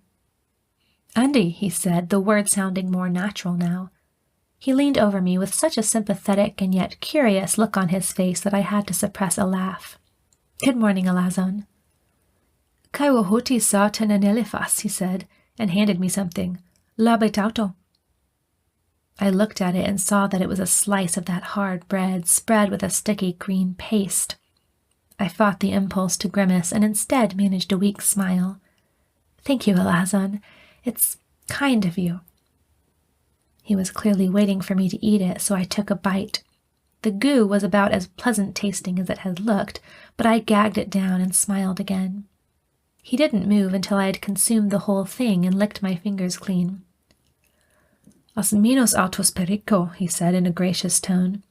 "Andi," he said, the word sounding more natural now. He leaned over me with such a sympathetic and yet curious look on his face that I had to suppress a laugh. "Good morning, Elasson." "Kaiwahoti sauten an elefas," he said, and handed me something. "Labetauto." I looked at it and saw that it was a slice of that hard bread spread with a sticky green paste. I fought the impulse to grimace and instead managed a weak smile. "Thank you, Elasson. It's kind of you." He was clearly waiting for me to eat it, so I took a bite. The goo was about as pleasant tasting as it had looked, but I gagged it down and smiled again. He didn't move until I had consumed the whole thing and licked my fingers clean. "As minos autos perico," he said in a gracious tone.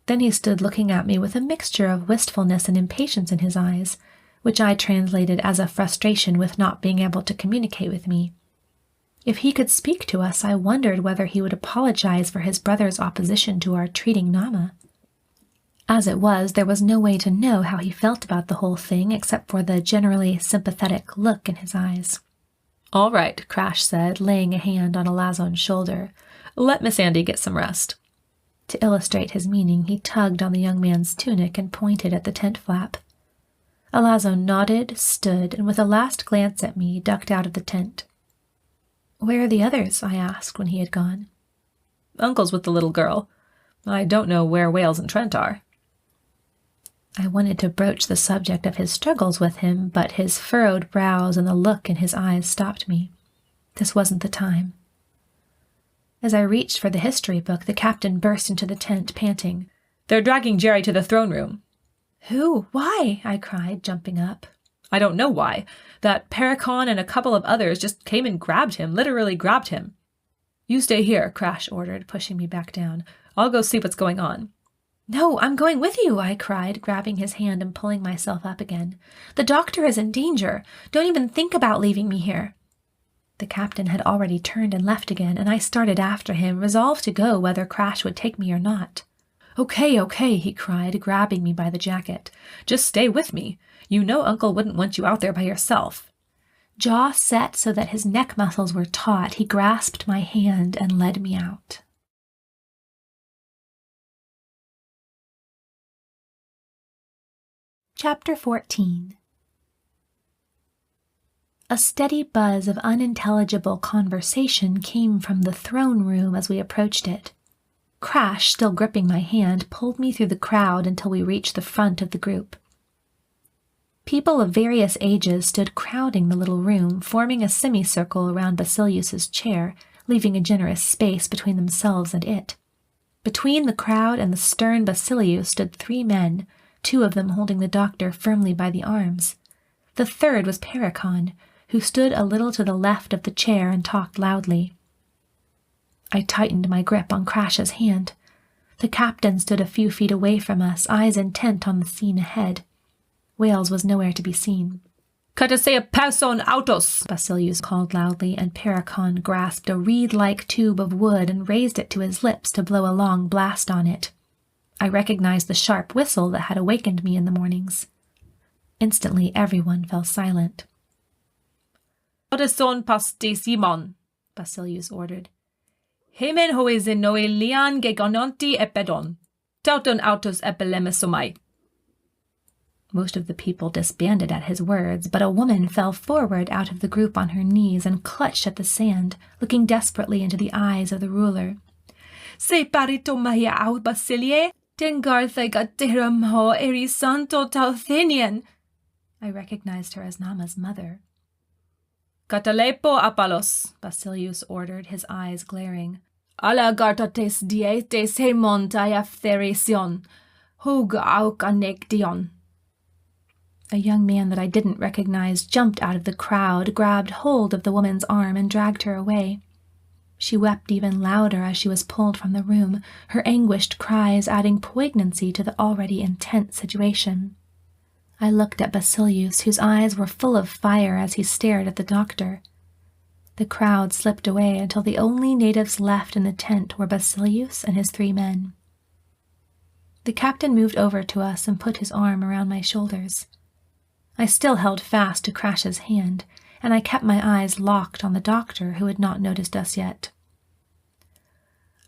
Then he stood looking at me with a mixture of wistfulness and impatience in his eyes, which I translated as a frustration with not being able to communicate with me. If he could speak to us, I wondered whether he would apologize for his brother's opposition to our treating Nama. As it was, there was no way to know how he felt about the whole thing except for the generally sympathetic look in his eyes. "All right," Crash said, laying a hand on Elasson's shoulder. "Let Miss Andi get some rest." To illustrate his meaning, he tugged on the young man's tunic and pointed at the tent flap. Elasson nodded, stood, and with a last glance at me, ducked out of the tent. "Where are the others?" I asked when he had gone. "Uncle's with the little girl. I don't know where Wales and Trent are." I wanted to broach the subject of his struggles with him, but his furrowed brows and the look in his eyes stopped me. This wasn't the time. As I reached for the history book, the captain burst into the tent, panting. "They're dragging Jerry to the throne room." "Who? Why?" I cried, jumping up. "I don't know why. That Paracon and a couple of others just came and grabbed him, literally grabbed him." "You stay here," Crash ordered, pushing me back down. "I'll go see what's going on." "No, I'm going with you," I cried, grabbing his hand and pulling myself up again. "The doctor is in danger. Don't even think about leaving me here." The captain had already turned and left again, and I started after him, resolved to go whether Crash would take me or not. Okay, he cried, grabbing me by the jacket. "Just stay with me. You know Uncle wouldn't want you out there by yourself." Jaw set so that his neck muscles were taut, he grasped my hand and led me out. Chapter 14. A steady buzz of unintelligible conversation came from the throne room as we approached it. Crash, still gripping my hand, pulled me through the crowd until we reached the front of the group. People of various ages stood crowding the little room, forming a semicircle around Basilius's chair, leaving a generous space between themselves and it. Between the crowd and the stern Basilius stood 3 men, 2 of them holding the doctor firmly by the arms. The third was Paracon, who stood a little to the left of the chair and talked loudly. I tightened my grip on Crash's hand. The captain stood a few feet away from us, eyes intent on the scene ahead. Wales was nowhere to be seen. Katasea person autos! Basilius called loudly, and Pericon grasped a reed-like tube of wood and raised it to his lips to blow a long blast on it. I recognized the sharp whistle that had awakened me in the mornings. Instantly, everyone fell silent. Audesson pasti Simon, Basilius ordered. Hemen hoese noe lian gegononti epedon. Tauton autos epilemesomai. Most of the people disbanded at his words, but a woman fell forward out of the group on her knees and clutched at the sand, looking desperately into the eyes of the ruler. Se parito maia au Basilie, dengarthe gaterum ho erisanto tauthenian. I recognized her as Nama's mother. Catalepo apalos, Basilius ordered, his eyes glaring. Ala gartotes dietes hemont iaptheresion, hug auk anecdion. A young man that I didn't recognize jumped out of the crowd, grabbed hold of the woman's arm, and dragged her away. She wept even louder as she was pulled from the room, her anguished cries adding poignancy to the already intense situation. I looked at Basilius, whose eyes were full of fire as he stared at the doctor. The crowd slipped away until the only natives left in the tent were Basilius and his 3 men. The captain moved over to us and put his arm around my shoulders. I still held fast to Crash's hand, and I kept my eyes locked on the doctor who had not noticed us yet.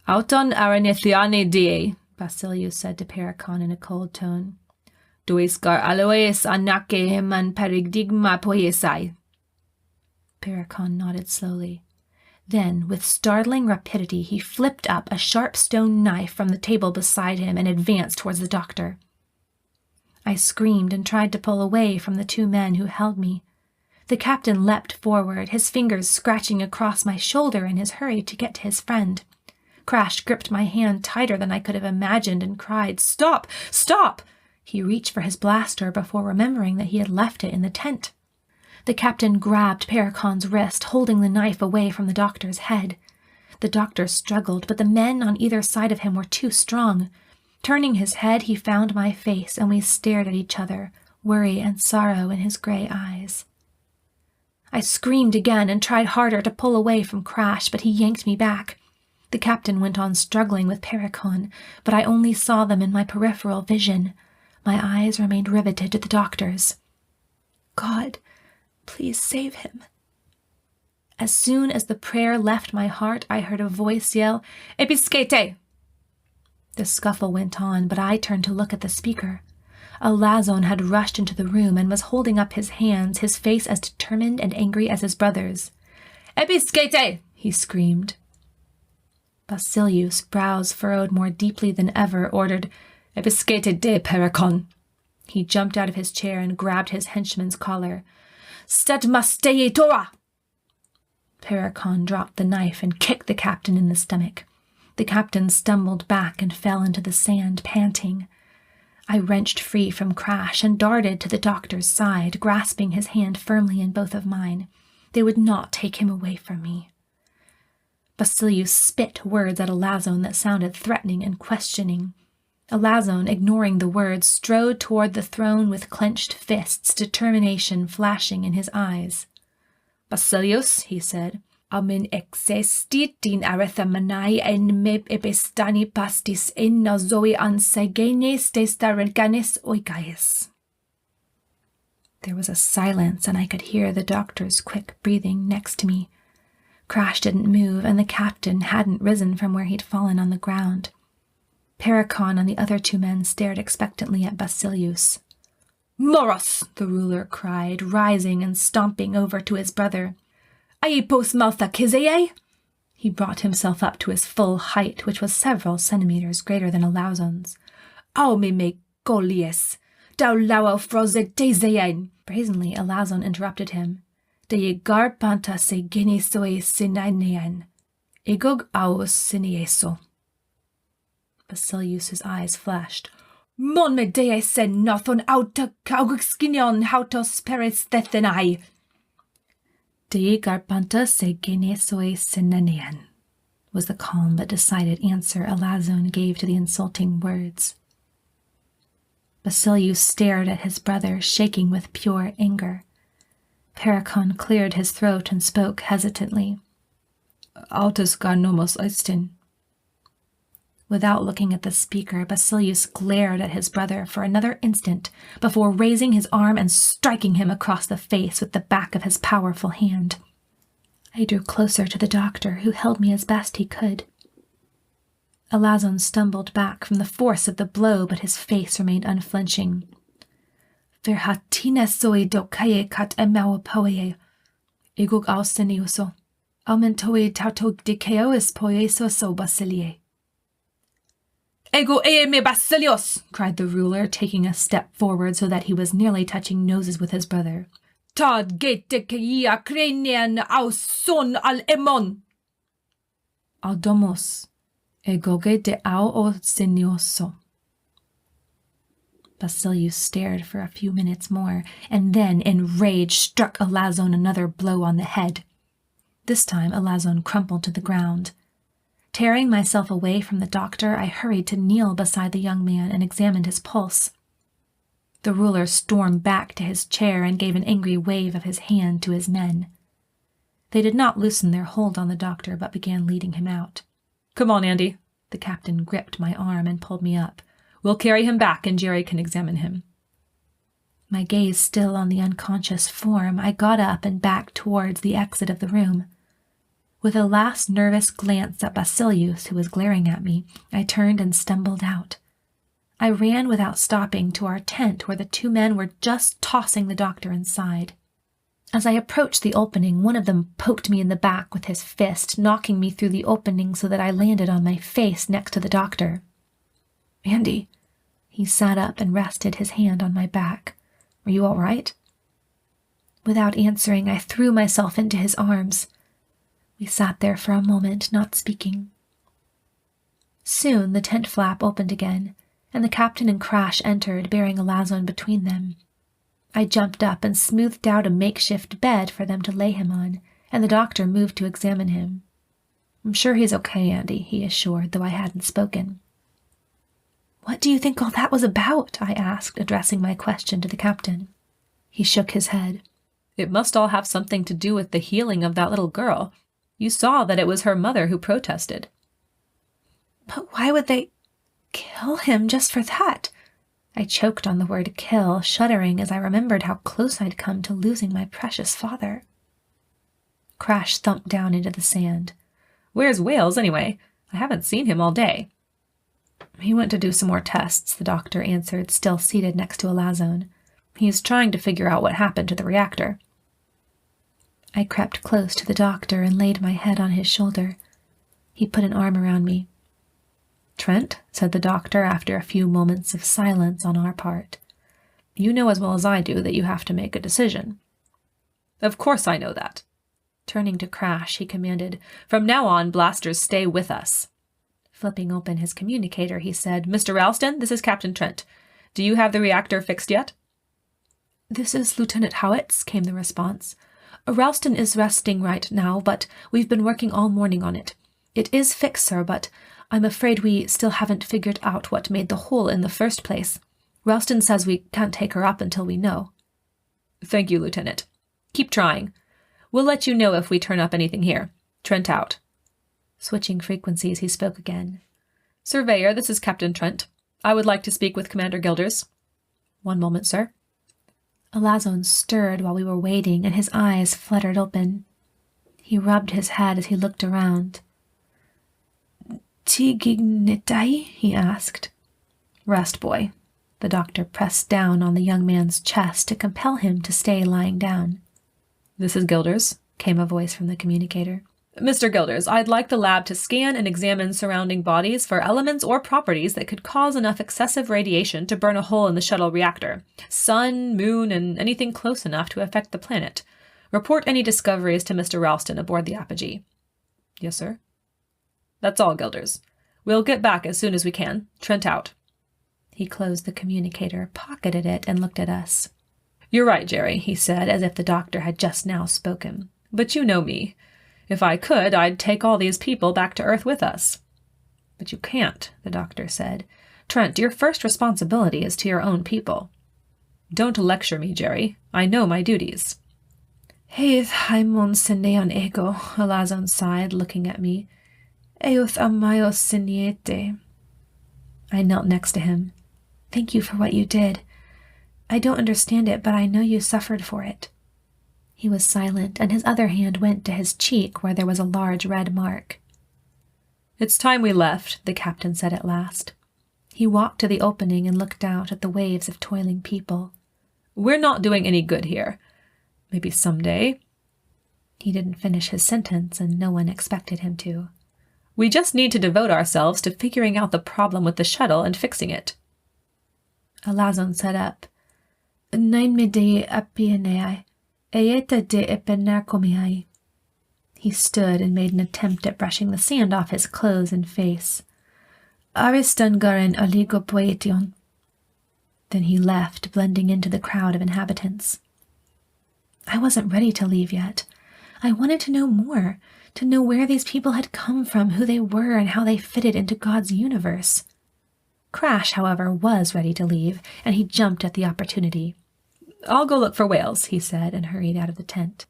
Auton aranithiane die, Basilius said to Pericon in a cold tone. Duiscar aloes anake heman perigdigma poiesai. Pericon nodded slowly. Then, with startling rapidity, he flipped up a sharp stone knife from the table beside him and advanced towards the doctor. I screamed and tried to pull away from the 2 men who held me. The captain leapt forward, his fingers scratching across my shoulder in his hurry to get to his friend. Crash gripped my hand tighter than I could have imagined and cried, "Stop! Stop!" He reached for his blaster before remembering that he had left it in the tent. The captain grabbed Pericon's wrist, holding the knife away from the doctor's head. The doctor struggled, but the men on either side of him were too strong. Turning his head, he found my face, and we stared at each other, worry and sorrow in his gray eyes. I screamed again and tried harder to pull away from Crash, but he yanked me back. The captain went on struggling with Pericon, but I only saw them in my peripheral vision. My eyes remained riveted to the doctor's. God, please save him. As soon as the prayer left my heart, I heard a voice yell, "Episcete!" The scuffle went on, but I turned to look at the speaker. Elasson had rushed into the room and was holding up his hands, his face as determined and angry as his brother's. "Episcete!" he screamed. Basilius, brows furrowed more deeply than ever, ordered, "Episcete de Pericon." He jumped out of his chair and grabbed his henchman's collar. "Stat mastei Torah!" Pericon dropped the knife and kicked the captain in the stomach. The captain stumbled back and fell into the sand, panting. I wrenched free from Crash and darted to the doctor's side, grasping his hand firmly in both of mine. They would not take him away from me. Basilius spit words at Elasson that sounded threatening and questioning. Elasson, ignoring the words, strode toward the throne with clenched fists, determination flashing in his eyes. "Basilius," he said, "amen existit in arithmanai en me epistani pastis in nozoi ansegenes testarganes oikais." There was a silence, and I could hear the doctor's quick breathing next to me. Crash didn't move, and the captain hadn't risen from where he'd fallen on the ground. Pericon and the other 2 men stared expectantly at Basilius. "Moros!" the ruler cried, rising and stomping over to his brother. "Aepos maltha kizeye!" He brought himself up to his full height, which was several centimeters greater than Elasson's. "Aume me golies! Dau laua frozetezeyen!" Brazenly, Elasson interrupted him. "De garpanta se genisoe sinanean. Egog aus sinieso." Basilius's eyes flashed. "Mon me dee sen nothon auta kaugskinion hautos peris thethenai." "De garpanta se genisoe sinanean," was the calm but decided answer Elasson gave to the insulting words. Basilius stared at his brother, shaking with pure anger. Paracon cleared his throat and spoke hesitantly. Autos gar nomos eistin. Without looking at the speaker, Basilius glared at his brother for another instant before raising his arm and striking him across the face with the back of his powerful hand. I drew closer to the doctor, who held me as best he could. Elasson stumbled back from the force of the blow, but his face remained unflinching. Verhatina soi dokaye kat emau poye. Iguk austenioso. Aumentoe tato dikeois poieso so basilie. Ego me Basilios, cried the ruler, taking a step forward so that he was nearly touching noses with his brother. Tad gete keia cranian aus son al emon. Aldomos, ego gete au o sinioso. Basilius stared for a few minutes more, and then, in rage, struck Elasson another blow on the head. This time Elasson crumpled to the ground. Tearing myself away from the doctor, I hurried to kneel beside the young man and examined his pulse. The ruler stormed back to his chair and gave an angry wave of his hand to his men. They did not loosen their hold on the doctor, but began leading him out. Come on, Andi. The captain gripped my arm and pulled me up. We'll carry him back and Jerry can examine him. My gaze still on the unconscious form, I got up and backed towards the exit of the room. With a last nervous glance at Basilius, who was glaring at me, I turned and stumbled out. I ran without stopping to our tent where the two men were just tossing the doctor inside. As I approached the opening, one of them poked me in the back with his fist, knocking me through the opening so that I landed on my face next to the doctor. Andi. He sat up and rested his hand on my back. Are you all right? Without answering, I threw myself into his arms. We sat there for a moment, not speaking. Soon the tent flap opened again, and the captain and Crash entered, bearing Elasson between them. I jumped up and smoothed out a makeshift bed for them to lay him on, and the doctor moved to examine him. I'm sure he's okay, Andi, he assured, though I hadn't spoken. What do you think all that was about? I asked, addressing my question to the captain. He shook his head. It must all have something to do with the healing of that little girl. You saw that it was her mother who protested. But why would they kill him just for that? I choked on the word kill, shuddering as I remembered how close I'd come to losing my precious father. Crash thumped down into the sand. Where's Wales, anyway? I haven't seen him all day. He went to do some more tests, the doctor answered, still seated next to Elasson. He's trying to figure out what happened to the reactor. I crept close to the doctor and laid my head on his shoulder. He put an arm around me. Trent, said the doctor after a few moments of silence on our part, you know as well as I do that you have to make a decision. Of course I know that. Turning to Crash, he commanded, From now on, blasters stay with us. Flipping open his communicator, he said, Mr. Ralston, this is Captain Trent. Do you have the reactor fixed yet? This is Lieutenant Howitz, came the response. Ralston is resting right now, but we've been working all morning on it. It is fixed, sir, but I'm afraid we still haven't figured out what made the hole in the first place. Ralston says we can't take her up until we know. Thank you, Lieutenant. Keep trying. We'll let you know if we turn up anything here. Trent out. Switching frequencies, he spoke again. Surveyor, this is Captain Trent. I would like to speak with Commander Gilders. One moment, sir. Elasson stirred while we were waiting, and his eyes fluttered open. He rubbed his head as he looked around. Tigignitai? He asked. Rest, boy. The doctor pressed down on the young man's chest to compel him to stay lying down. This is Gilders, came a voice from the communicator. Mr. Gilders, I'd like the lab to scan and examine surrounding bodies for elements or properties that could cause enough excessive radiation to burn a hole in the shuttle reactor. Sun, moon, and anything close enough to affect the planet. Report any discoveries to Mr. Ralston aboard the Apogee. Yes, sir. That's all, Gilders. We'll get back as soon as we can. Trent out. He closed the communicator, pocketed it, and looked at us. You're right, Jerry, he said, as if the doctor had just now spoken. But you know me. If I could, I'd take all these people back to Earth with us. But you can't, the doctor said. Trent, your first responsibility is to your own people. Don't lecture me, Jerry. I know my duties. Heith haimon sineon ego, Elasson sighed, looking at me. Euth amaios siniete. I knelt next to him. Thank you for what you did. I don't understand it, but I know you suffered for it. He was silent, and his other hand went to his cheek where there was a large red mark. It's time we left, the captain said at last. He walked to the opening and looked out at the waves of toiling people. We're not doing any good here. Maybe someday. He didn't finish his sentence, and no one expected him to. We just need to devote ourselves to figuring out the problem with the shuttle and fixing it. Elasson sat up. Nain me de apienei, eeta de epenacomiai. He stood and made an attempt at brushing the sand off his clothes and face. Aristangaren oligopoetion. Then he left, blending into the crowd of inhabitants. I wasn't ready to leave yet. I wanted to know more, to know where these people had come from, who they were, and how they fitted into God's universe. Crash, however, was ready to leave, and he jumped at the opportunity. I'll go look for whales, he said, and hurried out of the tent.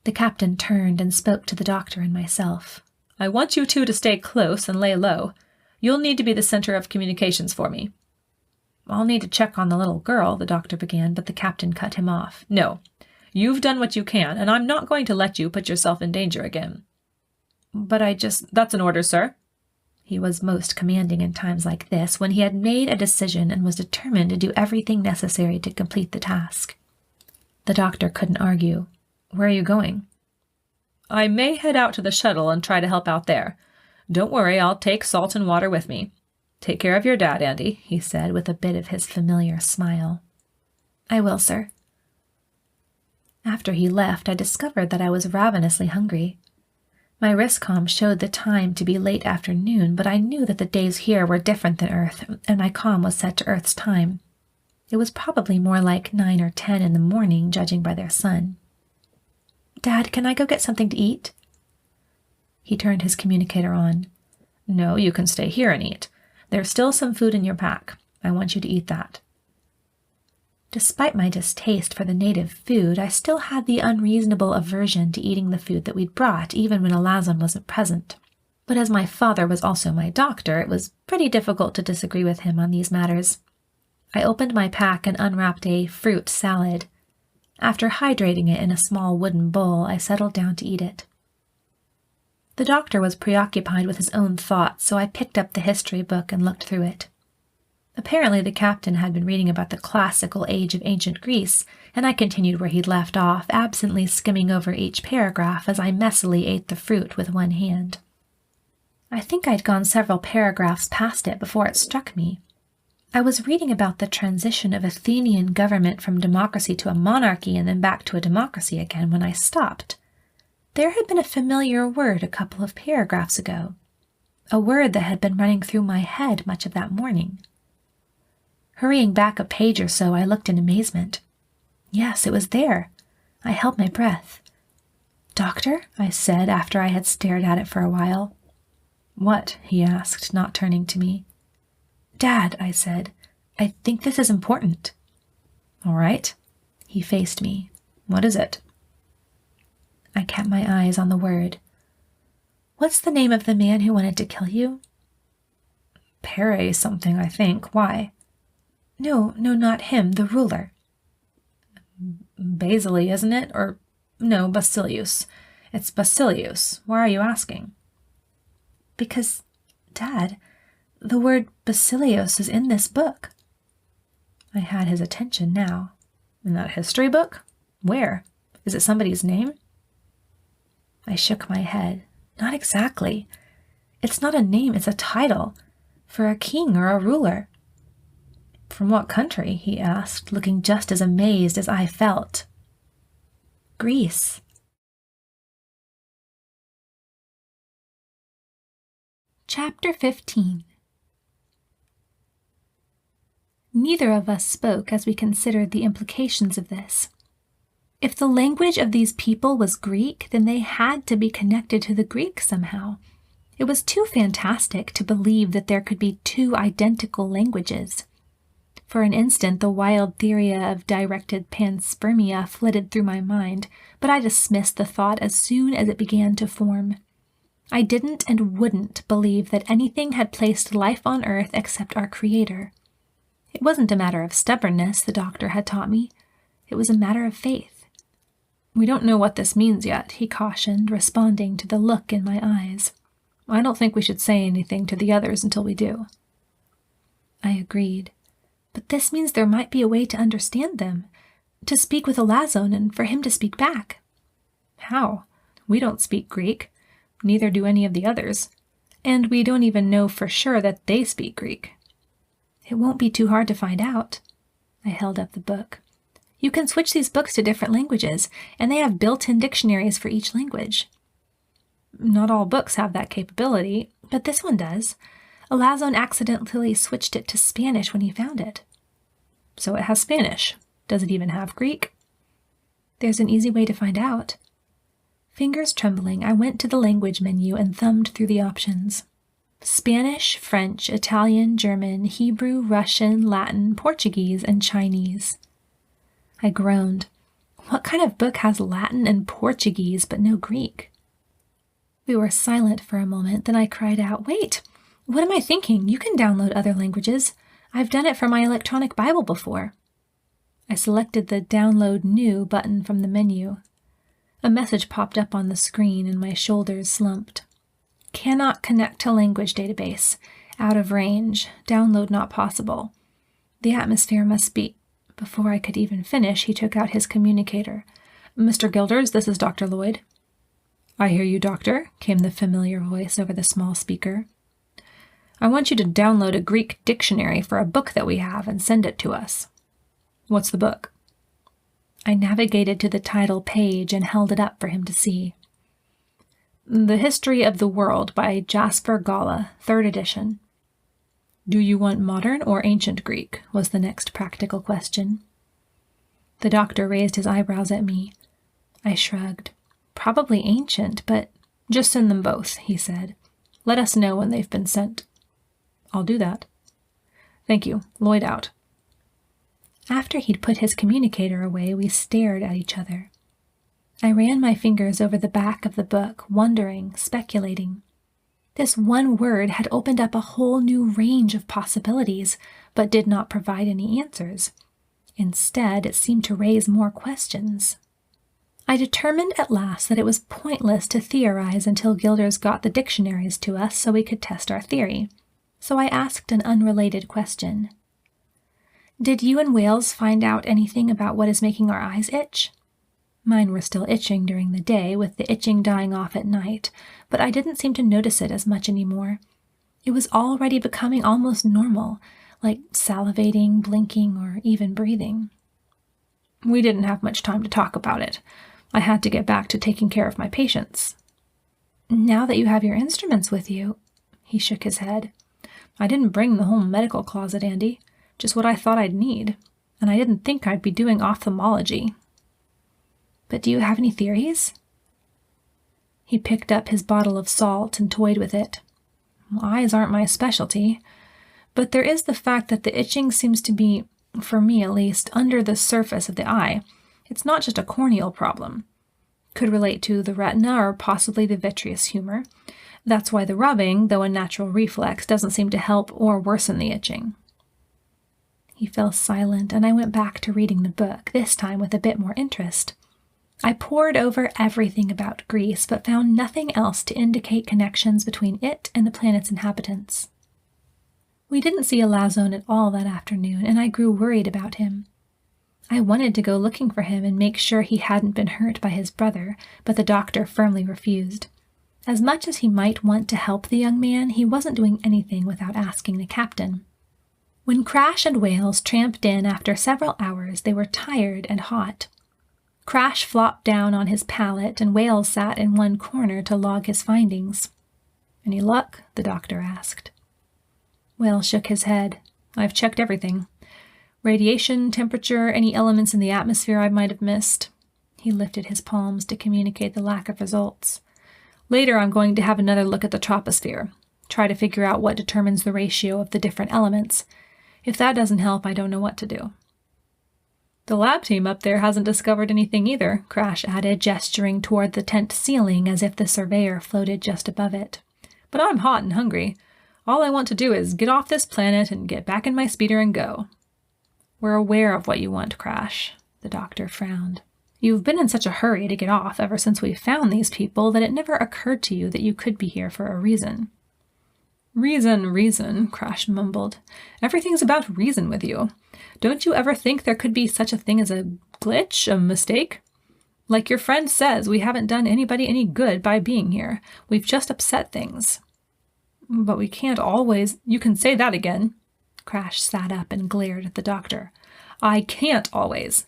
The captain turned and spoke to the doctor and myself. I want you two to stay close and lay low. You'll need to be the center of communications for me. I'll need to check on the little girl, the doctor began, but the captain cut him off. No. You've done what you can, and I'm not going to let you put yourself in danger again. But That's an order, sir. He was most commanding in times like this, when he had made a decision and was determined to do everything necessary to complete the task. The doctor couldn't argue. Where are you going? I may head out to the shuttle and try to help out there. Don't worry, I'll take salt and water with me. Take care of your dad, Andi, he said with a bit of his familiar smile. I will, sir. After he left, I discovered that I was ravenously hungry. My wristcom showed the time to be late afternoon, but I knew that the days here were different than Earth, and my comm was set to Earth's time. It was probably more like 9 or 10 in the morning, judging by their sun. Dad, can I go get something to eat? He turned his communicator on. No, you can stay here and eat. There's still some food in your pack. I want you to eat that. Despite my distaste for the native food, I still had the unreasonable aversion to eating the food that we'd brought, even when Elasson wasn't present. But as my father was also my doctor, it was pretty difficult to disagree with him on these matters. I opened my pack and unwrapped a fruit salad. After hydrating it in a small wooden bowl, I settled down to eat it. The doctor was preoccupied with his own thoughts, so I picked up the history book and looked through it. Apparently the captain had been reading about the classical age of ancient Greece, and I continued where he'd left off, absently skimming over each paragraph as I messily ate the fruit with one hand. I think I'd gone several paragraphs past it before it struck me. I was reading about the transition of Athenian government from democracy to a monarchy and then back to a democracy again when I stopped. There had been a familiar word a couple of paragraphs ago, a word that had been running through my head much of that morning. Hurrying back a page or so, I looked in amazement. Yes, it was there. I held my breath. "Doctor?" I said after I had stared at it for a while. "What?" he asked, not turning to me. "Dad," I said, "I think this is important." "All right." He faced me. "What is it?" I kept my eyes on the word. "What's the name of the man who wanted to kill you?" Pere something, I think. Why? No, not him, the ruler. Basili, isn't it? Or, no, Basilius. It's Basilius. Why are you asking? Because, Dad, the word Basilios is in this book. I had his attention now. In that history book? Where? Is it somebody's name? I shook my head. Not exactly. It's not a name, it's a title. For a king or a ruler. From what country? He asked, looking just as amazed as I felt. Greece. Chapter 15. Neither of us spoke as we considered the implications of this. If the language of these people was Greek, then they had to be connected to the Greek somehow. It was too fantastic to believe that there could be two identical languages. For an instant, the wild theory of directed panspermia flitted through my mind, but I dismissed the thought as soon as it began to form. I didn't and wouldn't believe that anything had placed life on Earth except our Creator. It wasn't a matter of stubbornness, the doctor had taught me. It was a matter of faith. "We don't know what this means yet," he cautioned, responding to the look in my eyes. "I don't think we should say anything to the others until we do." I agreed. But this means there might be a way to understand them, to speak with Elasson and for him to speak back. How? We don't speak Greek. Neither do any of the others. And we don't even know for sure that they speak Greek. It won't be too hard to find out. I held up the book. You can switch these books to different languages, and they have built-in dictionaries for each language. Not all books have that capability, but this one does. Elasson accidentally switched it to Spanish when he found it. So it has Spanish. Does it even have Greek? There's an easy way to find out. Fingers trembling, I went to the language menu and thumbed through the options. Spanish, French, Italian, German, Hebrew, Russian, Latin, Portuguese, and Chinese. I groaned. What kind of book has Latin and Portuguese but no Greek? We were silent for a moment, then I cried out, "Wait! What am I thinking? You can download other languages. I've done it for my electronic Bible before." I selected the Download New button from the menu. A message popped up on the screen and my shoulders slumped. Cannot connect to language database. Out of range. Download not possible. The atmosphere must be... Before I could even finish, he took out his communicator. "Mr. Gilders, this is Dr. Lloyd." "I hear you, Doctor," came the familiar voice over the small speaker. "I want you to download a Greek dictionary for a book that we have and send it to us." "What's the book?" I navigated to the title page and held it up for him to see. "The History of the World" by Jasper Gala, 3rd edition. "Do you want modern or ancient Greek?" was the next practical question. The doctor raised his eyebrows at me. I shrugged. "Probably ancient, but just send them both," he said. "Let us know when they've been sent." "I'll do that." "Thank you. Lloyd out." After he'd put his communicator away, we stared at each other. I ran my fingers over the back of the book, wondering, speculating. This one word had opened up a whole new range of possibilities, but did not provide any answers. Instead, it seemed to raise more questions. I determined at last that it was pointless to theorize until Gilders got the dictionaries to us so we could test our theory. So I asked an unrelated question. "Did you and Wales find out anything about what is making our eyes itch?" Mine were still itching during the day, with the itching dying off at night, but I didn't seem to notice it as much anymore. It was already becoming almost normal, like salivating, blinking, or even breathing. "We didn't have much time to talk about it. I had to get back to taking care of my patients." "Now that you have your instruments with you," he shook his head. "I didn't bring the whole medical closet, Andi. Just what I thought I'd need. And I didn't think I'd be doing ophthalmology." "But do you have any theories?" He picked up his bottle of salt and toyed with it. "Eyes aren't my specialty. But there is the fact that the itching seems to be, for me at least, under the surface of the eye. It's not just a corneal problem. Could relate to the retina or possibly the vitreous humor. That's why the rubbing, though a natural reflex, doesn't seem to help or worsen the itching." He fell silent, and I went back to reading the book, this time with a bit more interest. I pored over everything about Greece, but found nothing else to indicate connections between it and the planet's inhabitants. We didn't see Elasson at all that afternoon, and I grew worried about him. I wanted to go looking for him and make sure he hadn't been hurt by his brother, but the doctor firmly refused. As much as he might want to help the young man, he wasn't doing anything without asking the captain. When Crash and Wales tramped in after several hours, they were tired and hot. Crash flopped down on his pallet, and Wales sat in one corner to log his findings. "Any luck?" the doctor asked. Wales shook his head. "I've checked everything. Radiation, temperature, any elements in the atmosphere I might have missed." He lifted his palms to communicate the lack of results. "Later I'm going to have another look at the troposphere. Try to figure out what determines the ratio of the different elements. If that doesn't help, I don't know what to do. The lab team up there hasn't discovered anything either, Crash added, gesturing toward the tent ceiling as if the surveyor floated just above it. But I'm hot and hungry. All I want to do is get off this planet and get back in my speeder and go. We're aware of what you want, Crash, the doctor frowned. You've been in such a hurry to get off ever since we found these people that it never occurred to you that you could be here for a reason. Reason, Crash mumbled. Everything's about reason with you. Don't you ever think there could be such a thing as a glitch, a mistake? Like your friend says, we haven't done anybody any good by being here. We've just upset things. But we can't always... You can say that again. Crash sat up and glared at the doctor. I can't always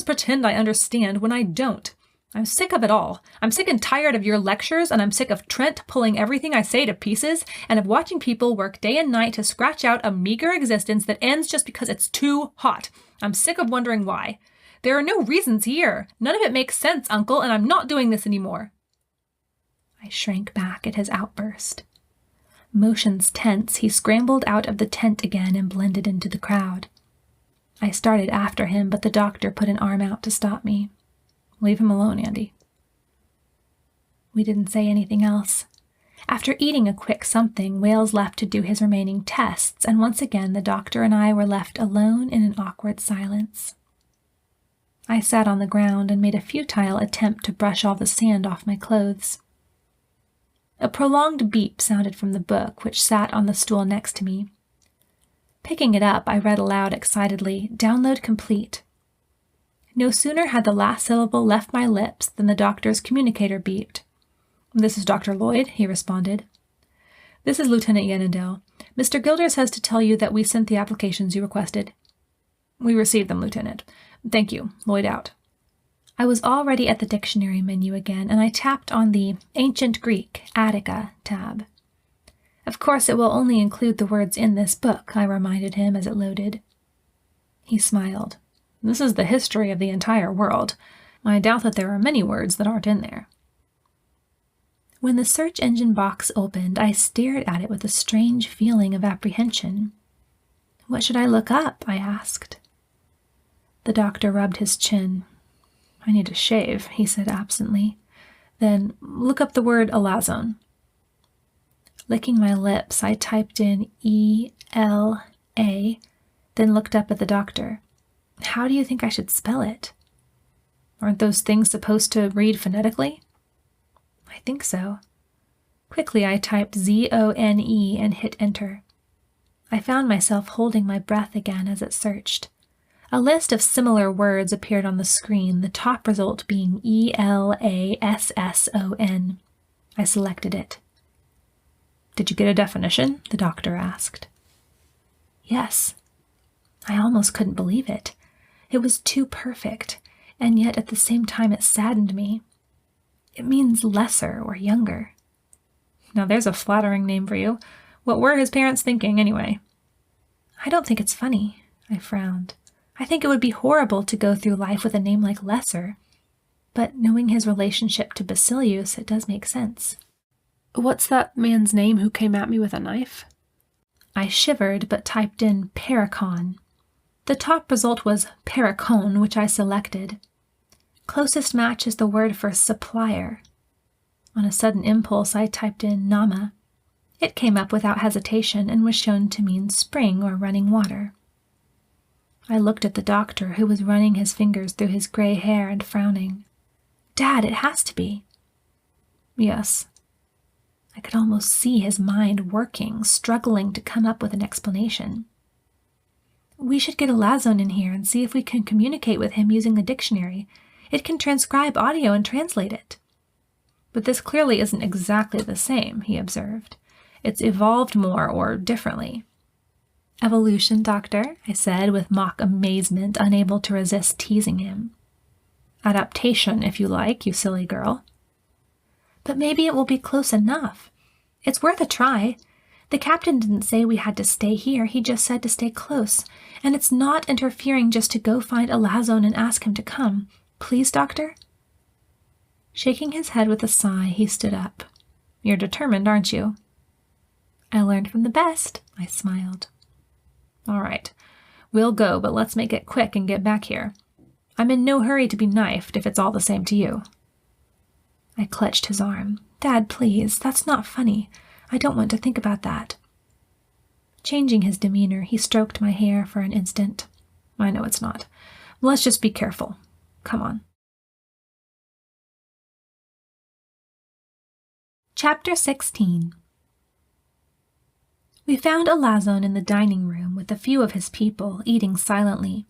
pretend I understand when I don't. I'm sick of it all. I'm sick and tired of your lectures, and I'm sick of Trent pulling everything I say to pieces, and of watching people work day and night to scratch out a meager existence that ends just because it's too hot. I'm sick of wondering why. There are no reasons here. None of it makes sense, Uncle, and I'm not doing this anymore. I shrank back at his outburst. Motions tense, he scrambled out of the tent again and blended into the crowd. I started after him, but the doctor put an arm out to stop me. Leave him alone, Andi. We didn't say anything else. After eating a quick something, Wales left to do his remaining tests, and once again the doctor and I were left alone in an awkward silence. I sat on the ground and made a futile attempt to brush all the sand off my clothes. A prolonged beep sounded from the book, which sat on the stool next to me. Picking it up, I read aloud excitedly, "Download complete." No sooner had the last syllable left my lips than the doctor's communicator beeped. "This is Dr. Lloyd," he responded. "This is Lieutenant Yennendale. Mr. Gilder says to tell you that we sent the applications you requested." "We received them, Lieutenant. Thank you. Lloyd out." I was already at the dictionary menu again, and I tapped on the Ancient Greek, Attica tab. "Of course it will only include the words in this book," I reminded him as it loaded. He smiled. "This is the history of the entire world. I doubt that there are many words that aren't in there." When the search engine box opened, I stared at it with a strange feeling of apprehension. "What should I look up?" I asked. The doctor rubbed his chin. "I need a shave," he said absently. "Then look up the word Elasson." Licking my lips, I typed in E-L-A, then looked up at the doctor. "How do you think I should spell it?" "Aren't those things supposed to read phonetically?" "I think so." Quickly, I typed Z-O-N-E and hit enter. I found myself holding my breath again as it searched. A list of similar words appeared on the screen, the top result being E-L-A-S-S-O-N. I selected it. "Did you get a definition?" the doctor asked. Yes. I almost couldn't believe it. It was too perfect, and yet at the same time it saddened me. It means lesser or younger. Now there's a flattering name for you. What were his parents thinking, anyway? I don't think it's funny, I frowned. I think it would be horrible to go through life with a name like Lesser. But knowing his relationship to Basilius, it does make sense. What's that man's name who came at me with a knife? I shivered, but typed in Paracon. The top result was Paracone, which I selected. Closest match is the word for supplier. On a sudden impulse, I typed in Nama. It came up without hesitation and was shown to mean spring or running water. I looked at the doctor, who was running his fingers through his gray hair and frowning. "Dad, it has to be." "Yes." I could almost see his mind working, struggling to come up with an explanation. "We should get Elasson in here and see if we can communicate with him using the dictionary. It can transcribe audio and translate it." "But this clearly isn't exactly the same," he observed. "It's evolved more or differently." "Evolution, Doctor," I said with mock amazement, unable to resist teasing him. "Adaptation, if you like, you silly girl." "But maybe it will be close enough. It's worth a try. The captain didn't say we had to stay here, he just said to stay close, and it's not interfering just to go find Elasson and ask him to come. Please, Doctor?" Shaking his head with a sigh, he stood up. "You're determined, aren't you?" "I learned from the best," I smiled. All right. We'll go, but let's make it quick and get back here. I'm in no hurry to be knifed if it's all the same to you. I clutched his arm. Dad, please, that's not funny. I don't want to think about that. Changing his demeanor, he stroked my hair for an instant. I know it's not. Let's just be careful. Come on. Chapter 16. We found Elasson in the dining room with a few of his people, eating silently.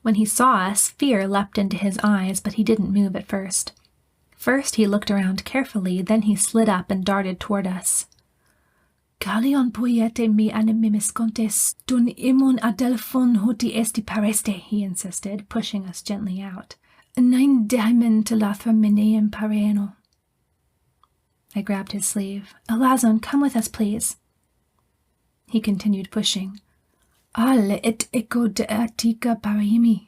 When he saw us, fear leapt into his eyes, but he didn't move at first. First he looked around carefully, then he slid up and darted toward us. Kalion poiete mi animimis contes dun imon adelphon hoti esti pareste, he insisted, pushing us gently out. Nine diamond telathra mineum pareno. I grabbed his sleeve. Elasson, come with us, please. He continued pushing. Al et echo de atika parimi.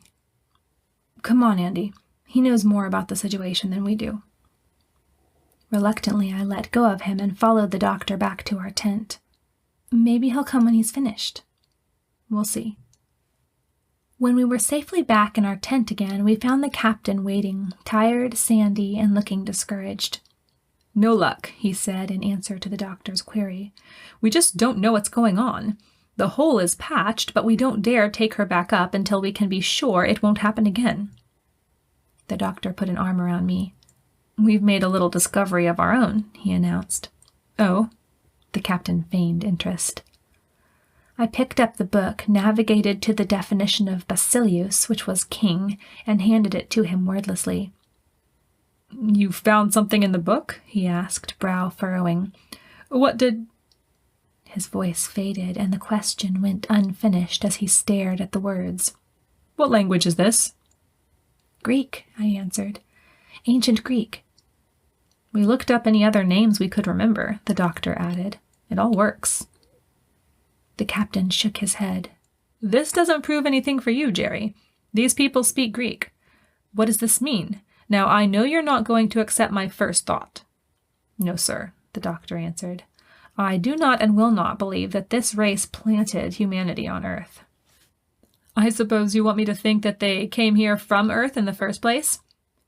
Come on, Andi. He knows more about the situation than we do. Reluctantly, I let go of him and followed the doctor back to our tent. Maybe he'll come when he's finished. We'll see. When we were safely back in our tent again, we found the captain waiting, tired, sandy, and looking discouraged. No luck, he said in answer to the doctor's query. We just don't know what's going on. The hole is patched, but we don't dare take her back up until we can be sure it won't happen again. The doctor put an arm around me. We've made a little discovery of our own, he announced. Oh? The captain feigned interest. I picked up the book, navigated to the definition of basileus, which was king, and handed it to him wordlessly. You found something in the book? He asked, brow furrowing. What did... His voice faded, and the question went unfinished as he stared at the words. What language is this? Greek, I answered. Ancient Greek. We looked up any other names we could remember, the doctor added. It all works. The captain shook his head. This doesn't prove anything for you, Jerry. These people speak Greek. What does this mean? Now, I know you're not going to accept my first thought. No, sir, the doctor answered. I do not and will not believe that this race planted humanity on Earth. I suppose you want me to think that they came here from Earth in the first place?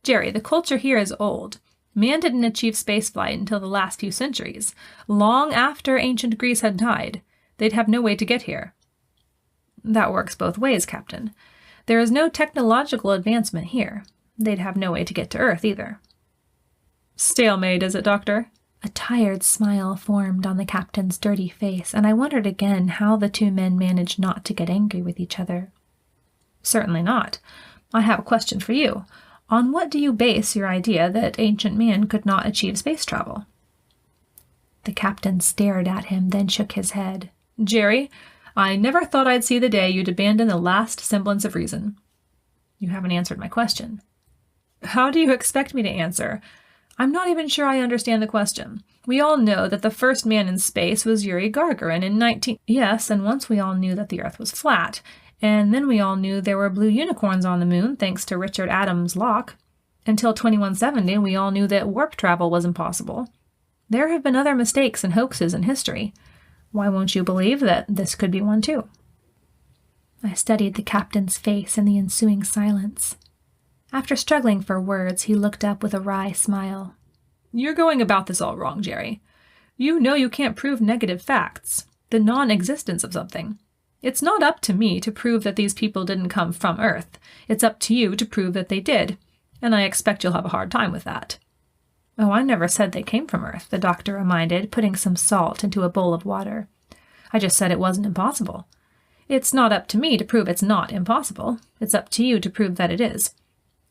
Jerry, the culture here is old. Man didn't achieve spaceflight until the last few centuries. Long after ancient Greece had died, they'd have no way to get here. That works both ways, Captain. There is no technological advancement here. They'd have no way to get to Earth either. Stalemate, is it, Doctor? A tired smile formed on the captain's dirty face, and I wondered again how the two men managed not to get angry with each other. Certainly not. I have a question for you. On what do you base your idea that ancient man could not achieve space travel? The captain stared at him, then shook his head. Jerry, I never thought I'd see the day you'd abandon the last semblance of reason. You haven't answered my question. How do you expect me to answer? I'm not even sure I understand the question. We all know that the first man in space was Yuri Gagarin in Yes, and once we all knew that the Earth was flat. And then we all knew there were blue unicorns on the moon, thanks to Richard Adams' lock. Until 2170, we all knew that warp travel was impossible. There have been other mistakes and hoaxes in history. Why won't you believe that this could be one too? I studied the captain's face in the ensuing silence. After struggling for words, he looked up with a wry smile. You're going about this all wrong, Jerry. You know you can't prove negative facts, the non-existence of something. It's not up to me to prove that these people didn't come from Earth. It's up to you to prove that they did, and I expect you'll have a hard time with that. Oh, I never said they came from Earth, the doctor reminded, putting some salt into a bowl of water. I just said it wasn't impossible. It's not up to me to prove it's not impossible. It's up to you to prove that it is.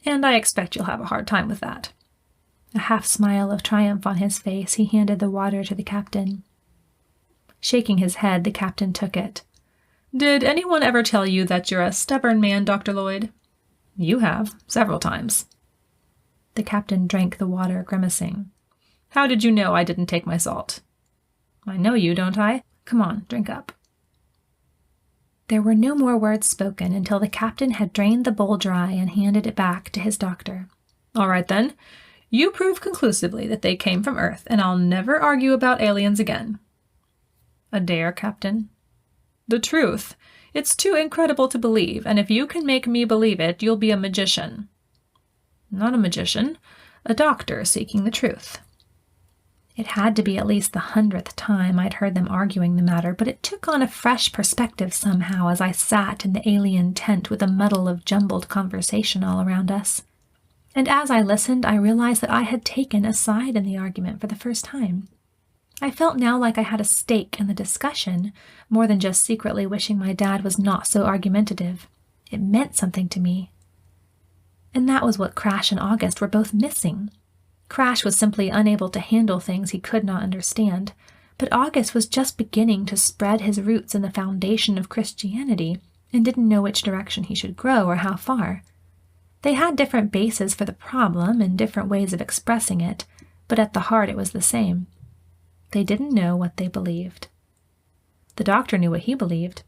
And I expect you'll have a hard time with that. A half smile of triumph on his face, he handed the water to the captain. Shaking his head, the captain took it. Did anyone ever tell you that you're a stubborn man, Dr. Lloyd? You have, several times. The captain drank the water, grimacing. How did you know I didn't take my salt? I know you, don't I? Come on, drink up. There were no more words spoken until the captain had drained the bowl dry and handed it back to his doctor. All right, then. You prove conclusively that they came from Earth, and I'll never argue about aliens again. A dare, Captain? The truth. It's too incredible to believe, and if you can make me believe it, you'll be a magician. Not a magician, a doctor seeking the truth. It had to be at least the 100th time I'd heard them arguing the matter, but it took on a fresh perspective somehow as I sat in the alien tent with a muddle of jumbled conversation all around us. And as I listened, I realized that I had taken a side in the argument for the first time. I felt now like I had a stake in the discussion, more than just secretly wishing my dad was not so argumentative. It meant something to me. And that was what Crash and August were both missing. Crash was simply unable to handle things he could not understand, but August was just beginning to spread his roots in the foundation of Christianity and didn't know which direction he should grow or how far. They had different bases for the problem and different ways of expressing it, but at the heart it was the same. They didn't know what they believed. The doctor knew what he believed.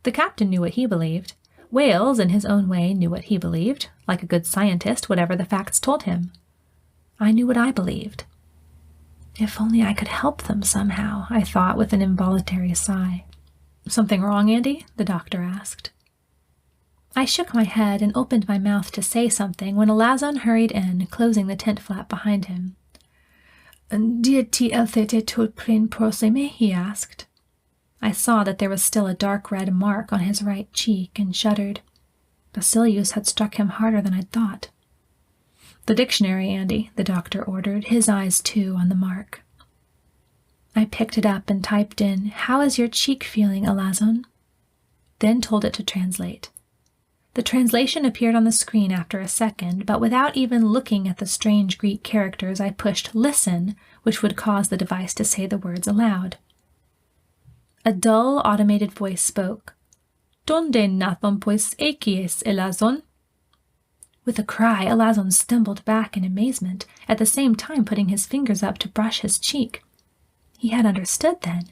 The captain knew what he believed. Wales, in his own way, knew what he believed, like a good scientist, whatever the facts told him. I knew what I believed. If only I could help them somehow, I thought with an involuntary sigh. Something wrong, Andi? The doctor asked. I shook my head and opened my mouth to say something when Elasson hurried in, closing the tent flap behind him. "Dieti elthete tulprin proseme?" he asked. I saw that there was still a dark red mark on his right cheek and shuddered. Basilius had struck him harder than I'd thought. "The dictionary, Andi," the doctor ordered, his eyes too on the mark. I picked it up and typed in, "How is your cheek feeling, Elasson?" Then told it to translate. The translation appeared on the screen after a second, but without even looking at the strange Greek characters, I pushed "listen," which would cause the device to say the words aloud. A dull, automated voice spoke. "Donde nathon pois ekies, Elasson?" With a cry, Elasson stumbled back in amazement, at the same time putting his fingers up to brush his cheek. He had understood then.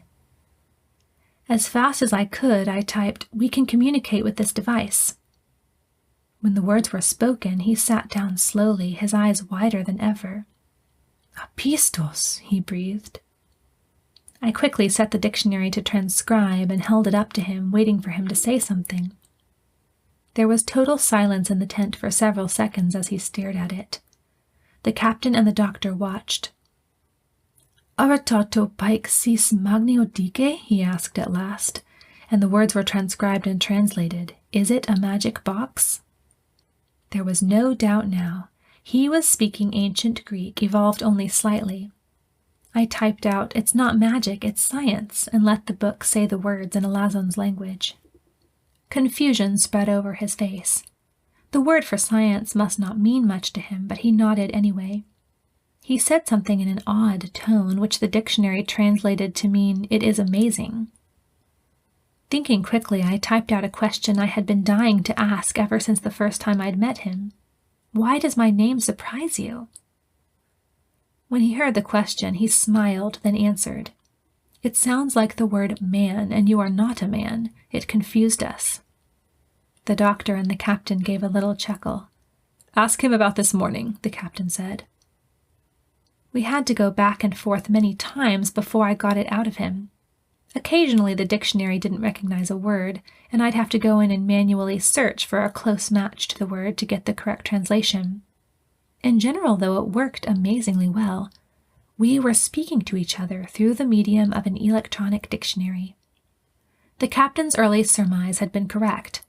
As fast as I could, I typed, "We can communicate with this device." When the words were spoken, he sat down slowly, his eyes wider than ever. "Apistos," he breathed. I quickly set the dictionary to transcribe and held it up to him, waiting for him to say something. There was total silence in the tent for several seconds as he stared at it. The captain and the doctor watched. "Aratato pike sis magnio dike?" he asked at last, and the words were transcribed and translated. "Is it a magic box?" There was no doubt now. He was speaking ancient Greek, evolved only slightly. I typed out, "It's not magic, it's science," and let the book say the words in Elasson's language. Confusion spread over his face. The word for science must not mean much to him, but he nodded anyway. He said something in an odd tone, which the dictionary translated to mean, "It is amazing." Thinking quickly, I typed out a question I had been dying to ask ever since the first time I'd met him. "Why does my name surprise you?" When he heard the question, he smiled, then answered, "It sounds like the word man, and you are not a man. It confused us." The doctor and the captain gave a little chuckle. "Ask him about this morning," the captain said. We had to go back and forth many times before I got it out of him. Occasionally the dictionary didn't recognize a word, and I'd have to go in and manually search for a close match to the word to get the correct translation. In general, though, it worked amazingly well. We were speaking to each other through the medium of an electronic dictionary. The captain's early surmise had been correct.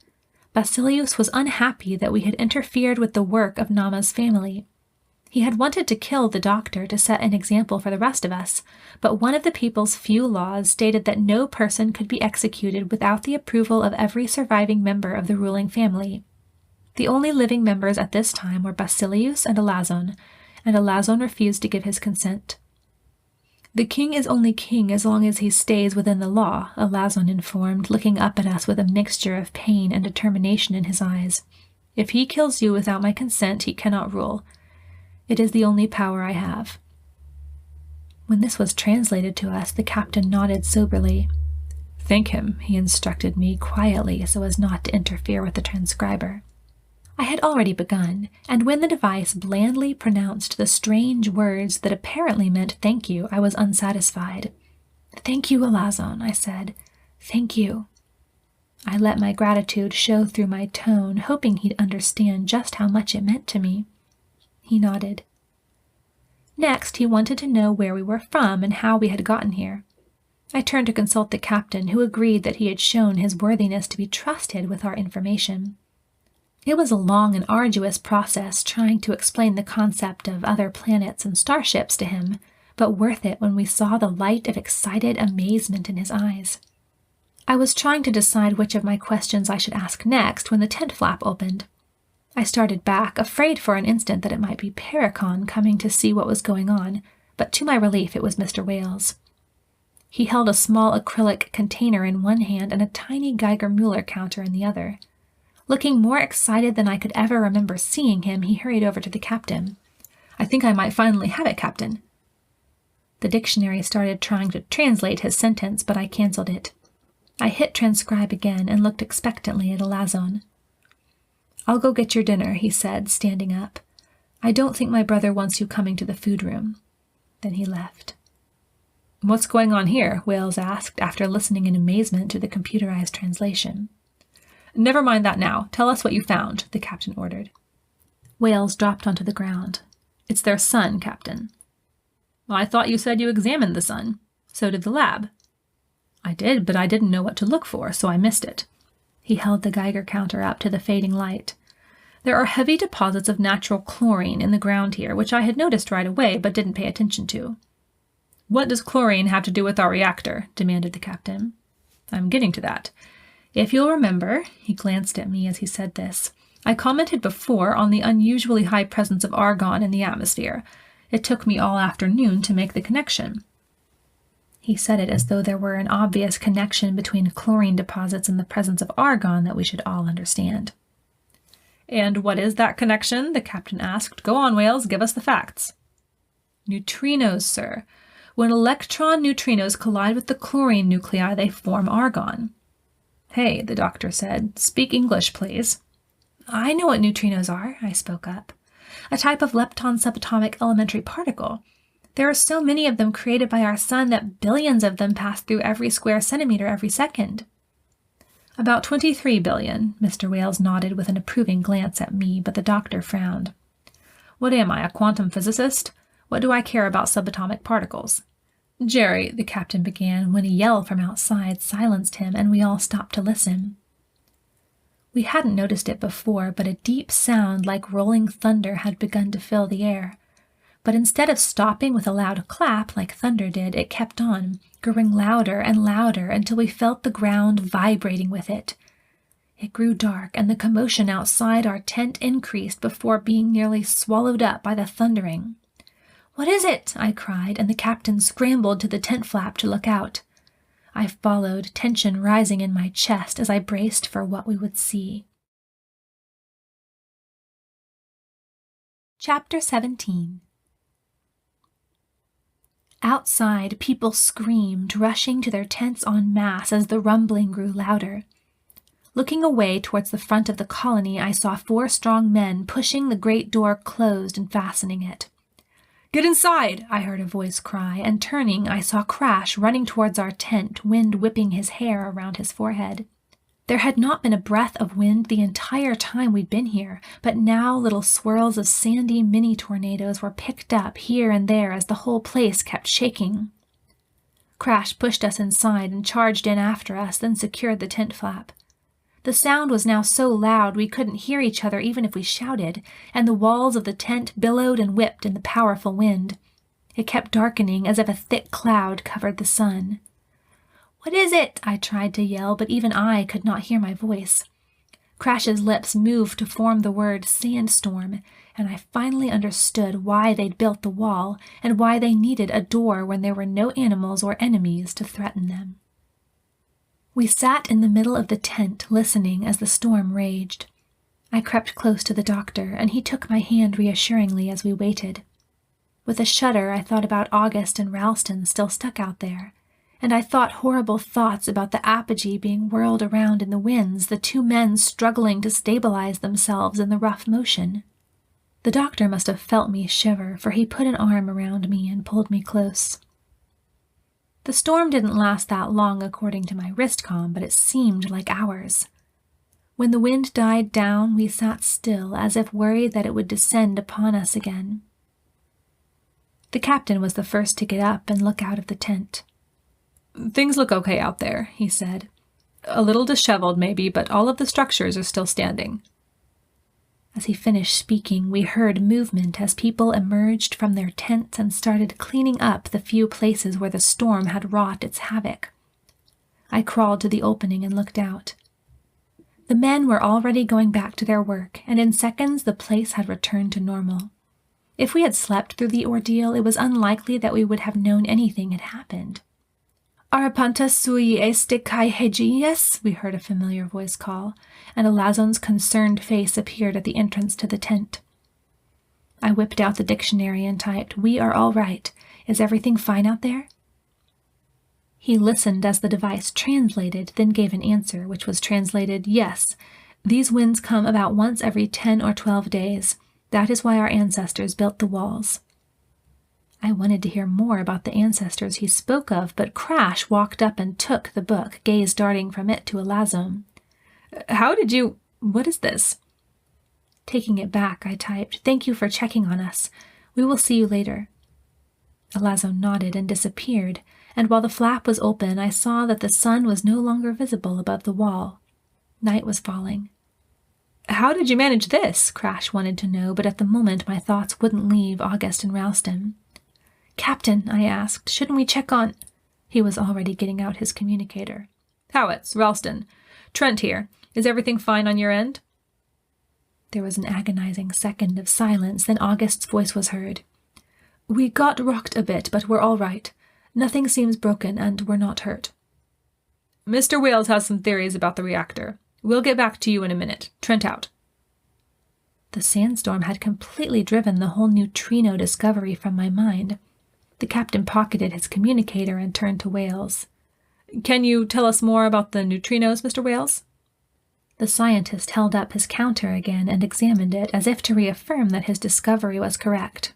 Basilius was unhappy that we had interfered with the work of Nama's family. He had wanted to kill the doctor to set an example for the rest of us, but one of the people's few laws stated that no person could be executed without the approval of every surviving member of the ruling family. The only living members at this time were Basilius and Elasson refused to give his consent. "The king is only king as long as he stays within the law," Elasson informed, looking up at us with a mixture of pain and determination in his eyes. "If he kills you without my consent, he cannot rule. It is the only power I have." When this was translated to us, the captain nodded soberly. "Thank him," he instructed me quietly so as not to interfere with the transcriber. I had already begun, and when the device blandly pronounced the strange words that apparently meant thank you, I was unsatisfied. "Thank you, Elasson," I said. "Thank you." I let my gratitude show through my tone, hoping he'd understand just how much it meant to me. He nodded. Next, he wanted to know where we were from and how we had gotten here. I turned to consult the captain, who agreed that he had shown his worthiness to be trusted with our information. It was a long and arduous process trying to explain the concept of other planets and starships to him, but worth it when we saw the light of excited amazement in his eyes. I was trying to decide which of my questions I should ask next when the tent flap opened. I started back, afraid for an instant that it might be Pericon coming to see what was going on, but to my relief it was Mr. Wales. He held a small acrylic container in one hand and a tiny Geiger-Müller counter in the other. Looking more excited than I could ever remember seeing him, he hurried over to the captain. "I think I might finally have it, Captain." The dictionary started trying to translate his sentence, but I cancelled it. I hit transcribe again and looked expectantly at Elasson. "I'll go get your dinner," he said, standing up. "I don't think my brother wants you coming to the food room." Then he left. "What's going on here?" Wales asked, after listening in amazement to the computerized translation. "Never mind that now. Tell us what you found," the captain ordered. Wales dropped onto the ground. "It's their sun, Captain." "Well, I thought you said you examined the sun. So did the lab." "I did, but I didn't know what to look for, so I missed it." He held the Geiger counter up to the fading light. "There are heavy deposits of natural chlorine in the ground here, which I had noticed right away but didn't pay attention to." "What does chlorine have to do with our reactor?" demanded the captain. "I'm getting to that. If you'll remember," he glanced at me as he said this, "I commented before on the unusually high presence of argon in the atmosphere. It took me all afternoon to make the connection." He said it as though there were an obvious connection between chlorine deposits and the presence of argon that we should all understand. "And what is that connection?" the captain asked. "Go on, Wales, give us the facts." "Neutrinos, sir. When electron neutrinos collide with the chlorine nuclei, they form argon." "Hey," the doctor said, "speak English, please." "I know what neutrinos are," I spoke up. "A type of lepton subatomic elementary particle. There are so many of them created by our sun that billions of them pass through every square centimeter every second." "About 23 billion, Mr. Wales nodded with an approving glance at me, but the doctor frowned. "What am I, a quantum physicist? What do I care about subatomic particles?" "Jerry," the captain began, when a yell from outside silenced him and we all stopped to listen. We hadn't noticed it before, but a deep sound like rolling thunder had begun to fill the air. But instead of stopping with a loud clap like thunder did, it kept on, growing louder and louder until we felt the ground vibrating with it. It grew dark, and the commotion outside our tent increased before being nearly swallowed up by the thundering. "What is it?" I cried, and the captain scrambled to the tent flap to look out. I followed, tension rising in my chest as I braced for what we would see. Chapter 17. Outside, people screamed, rushing to their tents en masse as the rumbling grew louder. Looking away towards the front of the colony, I saw 4 strong men pushing the great door closed and fastening it. "Get inside!" I heard a voice cry, and turning, I saw Crash running towards our tent, wind whipping his hair around his forehead. There had not been a breath of wind the entire time we'd been here, but now little swirls of sandy mini-tornadoes were picked up here and there as the whole place kept shaking. Crash pushed us inside and charged in after us, then secured the tent flap. The sound was now so loud we couldn't hear each other even if we shouted, and the walls of the tent billowed and whipped in the powerful wind. It kept darkening as if a thick cloud covered the sun. "What is it?" I tried to yell, but even I could not hear my voice. Crash's lips moved to form the word sandstorm, and I finally understood why they'd built the wall and why they needed a door when there were no animals or enemies to threaten them. We sat in the middle of the tent, listening as the storm raged. I crept close to the doctor, and he took my hand reassuringly as we waited. With a shudder, I thought about August and Ralston still stuck out there, and I thought horrible thoughts about the apogee being whirled around in the winds, the 2 men struggling to stabilize themselves in the rough motion. The doctor must have felt me shiver, for he put an arm around me and pulled me close. The storm didn't last that long according to my wristcom, but it seemed like hours. When the wind died down, we sat still, as if worried that it would descend upon us again. The captain was the first to get up and look out of the tent. "Things look okay out there," he said. "A little disheveled, maybe, but all of the structures are still standing." As he finished speaking, we heard movement as people emerged from their tents and started cleaning up the few places where the storm had wrought its havoc. I crawled to the opening and looked out. The men were already going back to their work, and in seconds the place had returned to normal. If we had slept through the ordeal, it was unlikely that we would have known anything had happened. "Arapanta sui este kai hegies," we heard a familiar voice call, and Elasson's concerned face appeared at the entrance to the tent. I whipped out the dictionary and typed, "We are all right. Is everything fine out there?" He listened as the device translated, then gave an answer, which was translated, "Yes, these winds come about once every 10 or 12 days. That is why our ancestors built the walls." I wanted to hear more about the ancestors he spoke of, but Crash walked up and took the book, gaze darting from it to Elasson. "How did you... What is this?" Taking it back, I typed, "Thank you for checking on us. We will see you later." Elasson nodded and disappeared, and while the flap was open, I saw that the sun was no longer visible above the wall. Night was falling. "How did you manage this?" Crash wanted to know, but at the moment my thoughts wouldn't leave August and Ralston. "Captain," I asked, "shouldn't we check on—" He was already getting out his communicator. "Howitz, Ralston. Trent here. Is everything fine on your end?" There was an agonizing second of silence, then August's voice was heard. "We got rocked a bit, but we're all right. Nothing seems broken, and we're not hurt." "Mr. Wales has some theories about the reactor. We'll get back to you in a minute. Trent out." The sandstorm had completely driven the whole neutrino discovery from my mind. The captain pocketed his communicator and turned to Wales. "Can you tell us more about the neutrinos, Mr. Wales?" The scientist held up his counter again and examined it as if to reaffirm that his discovery was correct.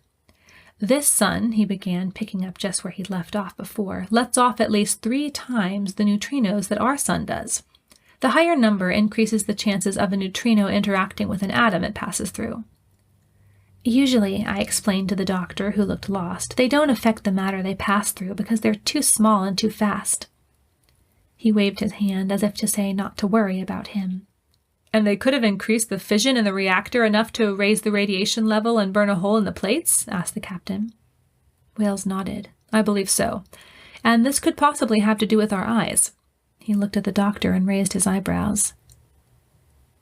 "This sun," he began, picking up just where he'd left off before, "lets off at least 3 times the neutrinos that our sun does. The higher number increases the chances of a neutrino interacting with an atom it passes through." "Usually," I explained to the doctor, who looked lost, "they don't affect the matter they pass through because they're too small and too fast." He waved his hand as if to say not to worry about him. "And they could have increased the fission in the reactor enough to raise the radiation level and burn a hole in the plates?" asked the captain. Wales nodded. "I believe so. And this could possibly have to do with our eyes." He looked at the doctor and raised his eyebrows.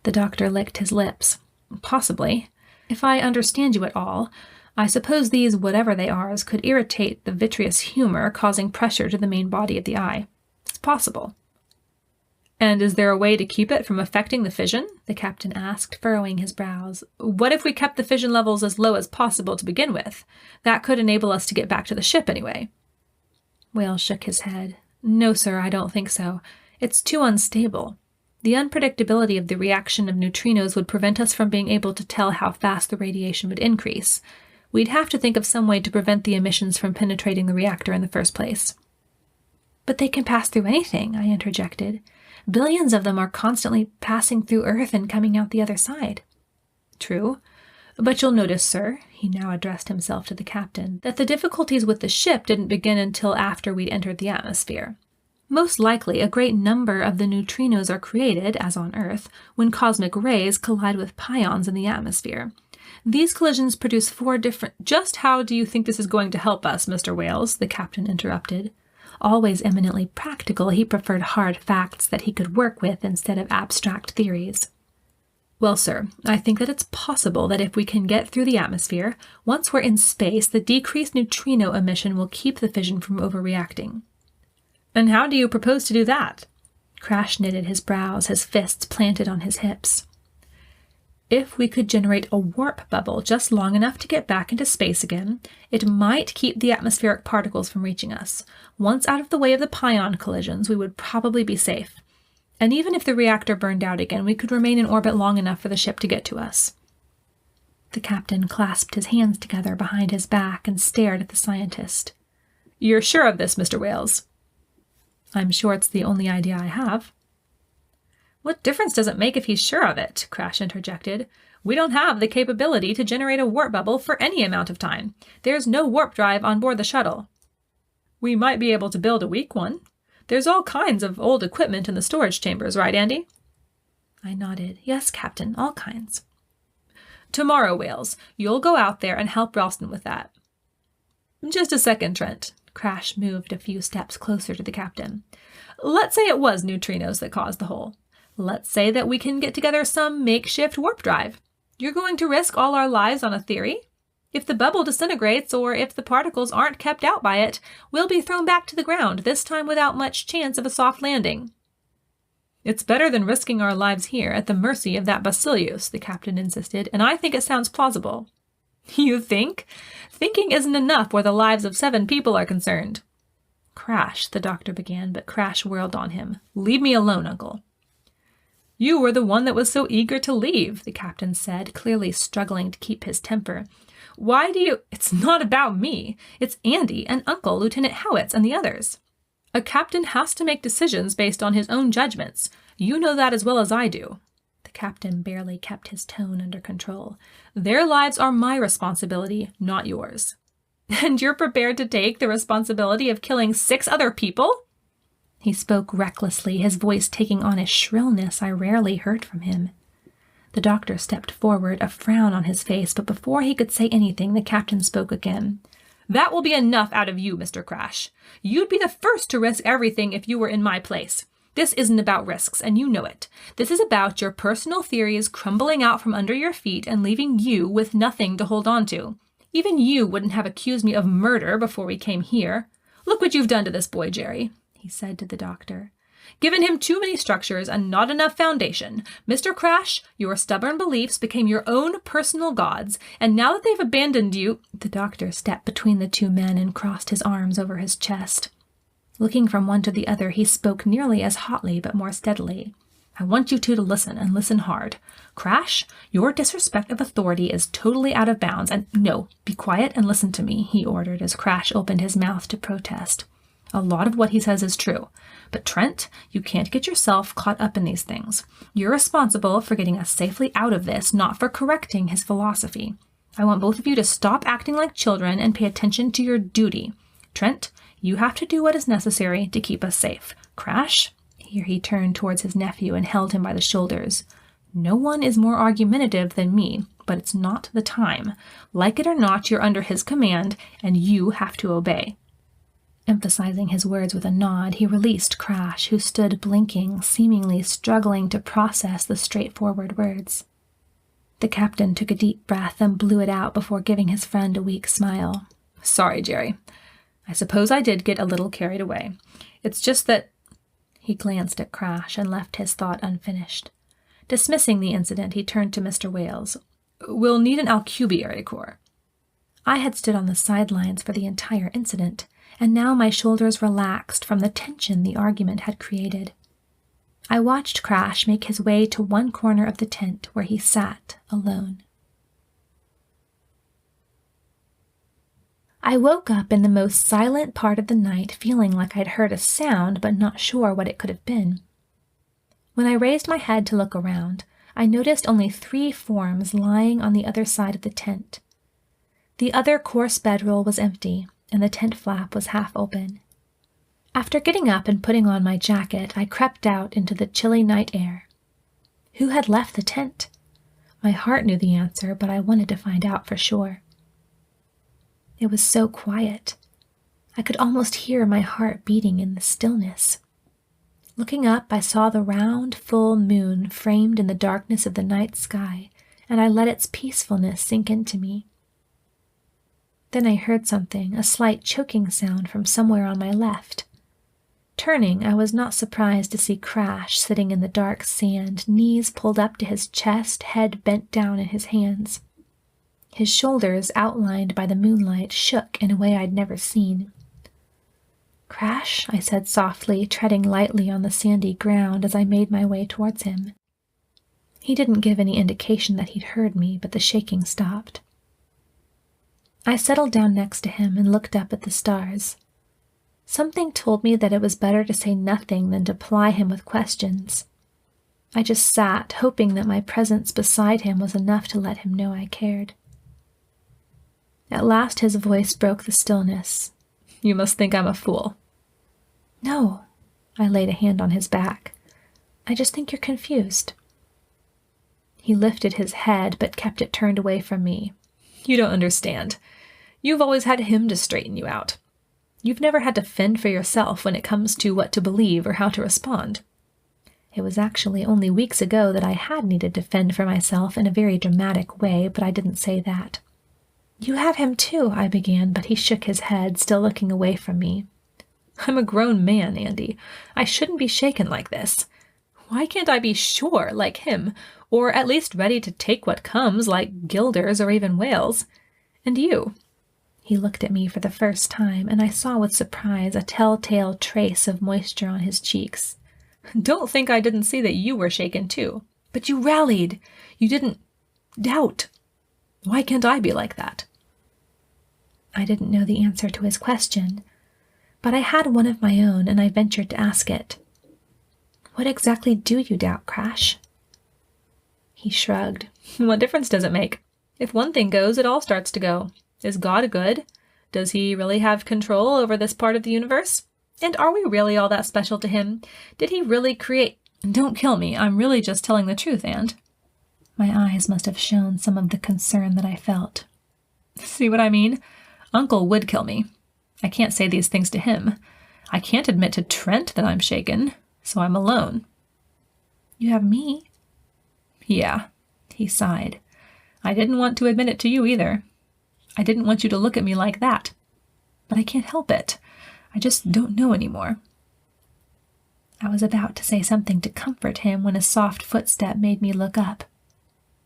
The doctor licked his lips. "Possibly. If I understand you at all, I suppose these whatever they are could irritate the vitreous humor, causing pressure to the main body of the eye. It's possible." "And is there a way to keep it from affecting the fission?" the captain asked, furrowing his brows. "What if we kept the fission levels as low as possible to begin with? That could enable us to get back to the ship anyway." Wales shook his head. "No, sir, I don't think so. It's too unstable. The unpredictability of the reaction of neutrinos would prevent us from being able to tell how fast the radiation would increase. We'd have to think of some way to prevent the emissions from penetrating the reactor in the first place." "But they can pass through anything," I interjected. "Billions of them are constantly passing through Earth and coming out the other side." "True. But you'll notice, sir," he now addressed himself to the captain, "that the difficulties with the ship didn't begin until after we'd entered the atmosphere. Most likely, a great number of the neutrinos are created, as on Earth, when cosmic rays collide with pions in the atmosphere. These collisions produce 4 different— "Just how do you think this is going to help us, Mr. Wales?" the captain interrupted. Always eminently practical, he preferred hard facts that he could work with instead of abstract theories. "Well, sir, I think that it's possible that if we can get through the atmosphere, once we're in space, the decreased neutrino emission will keep the fission from overreacting." "And how do you propose to do that?" Crash knitted his brows, his fists planted on his hips. "If we could generate a warp bubble just long enough to get back into space again, it might keep the atmospheric particles from reaching us. Once out of the way of the pion collisions, we would probably be safe. And even if the reactor burned out again, we could remain in orbit long enough for the ship to get to us." The captain clasped his hands together behind his back and stared at the scientist. "You're sure of this, Mr. Wales?" I'm sure it's the only idea I have. What difference does it make if he's sure of it? Crash interjected. We don't have the capability to generate a warp bubble for any amount of time. There's no warp drive on board the shuttle. We might be able to build a weak one. There's all kinds of old equipment in the storage chambers, right, Andi? I nodded. Yes, Captain, all kinds. Tomorrow, Wales, you'll go out there and help Ralston with that. Just a second, Trent. Crash moved a few steps closer to the captain. Let's say it was neutrinos that caused the hole. Let's say that we can get together some makeshift warp drive. You're going to risk all our lives on a theory? If the bubble disintegrates or if the particles aren't kept out by it, we'll be thrown back to the ground, this time without much chance of a soft landing. It's better than risking our lives here at the mercy of that Basilius, the captain insisted, and I think it sounds plausible. You think? Thinking isn't enough where the lives of 7 people are concerned. Crash, the doctor began, but Crash whirled on him. Leave me alone, Uncle. You were the one that was so eager to leave, the captain said, clearly struggling to keep his temper. Why do you— It's not about me. It's Andi and Uncle, Lieutenant Howitz, and the others. A captain has to make decisions based on his own judgments. You know that as well as I do. The captain barely kept his tone under control. Their lives are my responsibility, not yours. And you're prepared to take the responsibility of killing 6 other people? He spoke recklessly, his voice taking on a shrillness I rarely heard from him. The doctor stepped forward, a frown on his face, but before he could say anything, the captain spoke again. That will be enough out of you, Mr. Crash. You'd be the first to risk everything if you were in my place. This isn't about risks, and you know it. This is about your personal theories crumbling out from under your feet and leaving you with nothing to hold on to. Even you wouldn't have accused me of murder before we came here. Look what you've done to this boy, Jerry, he said to the doctor. Given him too many structures and not enough foundation. Mr. Crash, your stubborn beliefs became your own personal gods, and now that they've abandoned you— The doctor stepped between the 2 men and crossed his arms over his chest. Looking from one to the other, he spoke nearly as hotly but more steadily. I want you two to listen, and listen hard. Crash, your disrespect of authority is totally out of bounds, and no, be quiet and listen to me, he ordered as Crash opened his mouth to protest. A lot of what he says is true. But Trent, you can't get yourself caught up in these things. You're responsible for getting us safely out of this, not for correcting his philosophy. I want both of you to stop acting like children and pay attention to your duty. Trent, you have to do what is necessary to keep us safe. Crash, here he turned towards his nephew and held him by the shoulders. No one is more argumentative than me, but it's not the time. Like it or not, you're under his command, and you have to obey. Emphasizing his words with a nod, he released Crash, who stood blinking, seemingly struggling to process the straightforward words. The captain took a deep breath and blew it out before giving his friend a weak smile. Sorry, Jerry. I suppose I did get a little carried away. It's just that— He glanced at Crash and left his thought unfinished. Dismissing the incident, he turned to Mr. Wales. We'll need an alcubiary core. I had stood on the sidelines for the entire incident, and now my shoulders relaxed from the tension the argument had created. I watched Crash make his way to one corner of the tent where he sat alone. I woke up in the most silent part of the night, feeling like I'd heard a sound but not sure what it could have been. When I raised my head to look around, I noticed only 3 forms lying on the other side of the tent. The other coarse bedroll was empty, and the tent flap was half open. After getting up and putting on my jacket, I crept out into the chilly night air. Who had left the tent? My heart knew the answer, but I wanted to find out for sure. It was so quiet. I could almost hear my heart beating in the stillness. Looking up, I saw the round, full moon framed in the darkness of the night sky, and I let its peacefulness sink into me. Then I heard something, a slight choking sound from somewhere on my left. Turning, I was not surprised to see Crash sitting in the dark sand, knees pulled up to his chest, head bent down in his hands. His shoulders, outlined by the moonlight, shook in a way I'd never seen. "Crash," I said softly, treading lightly on the sandy ground as I made my way towards him. He didn't give any indication that he'd heard me, but the shaking stopped. I settled down next to him and looked up at the stars. Something told me that it was better to say nothing than to ply him with questions. I just sat, hoping that my presence beside him was enough to let him know I cared. At last his voice broke the stillness. You must think I'm a fool. No, I laid a hand on his back. I just think you're confused. He lifted his head, but kept it turned away from me. You don't understand. You've always had him to straighten you out. You've never had to fend for yourself when it comes to what to believe or how to respond. It was actually only weeks ago that I had needed to fend for myself in a very dramatic way, but I didn't say that. You have him too, I began, but he shook his head, still looking away from me. I'm a grown man, Andi. I shouldn't be shaken like this. Why can't I be sure, like him, or at least ready to take what comes, like guilders or even whales? And you? He looked at me for the first time, and I saw with surprise a telltale trace of moisture on his cheeks. Don't think I didn't see that you were shaken too. But you rallied. You didn't doubt. Why can't I be like that? I didn't know the answer to his question, but I had one of my own, and I ventured to ask it. What exactly do you doubt, Crash? He shrugged. What difference does it make? If one thing goes, it all starts to go. Is God good? Does he really have control over this part of the universe? And are we really all that special to him? Did he really create? Don't kill me. I'm really just telling the truth, And. My eyes must have shown some of the concern that I felt. See what I mean? Uncle would kill me. I can't say these things to him. I can't admit to Trent that I'm shaken, so I'm alone. You have me? Yeah, he sighed. I didn't want to admit it to you either. I didn't want you to look at me like that. But I can't help it. I just don't know anymore. I was about to say something to comfort him when a soft footstep made me look up.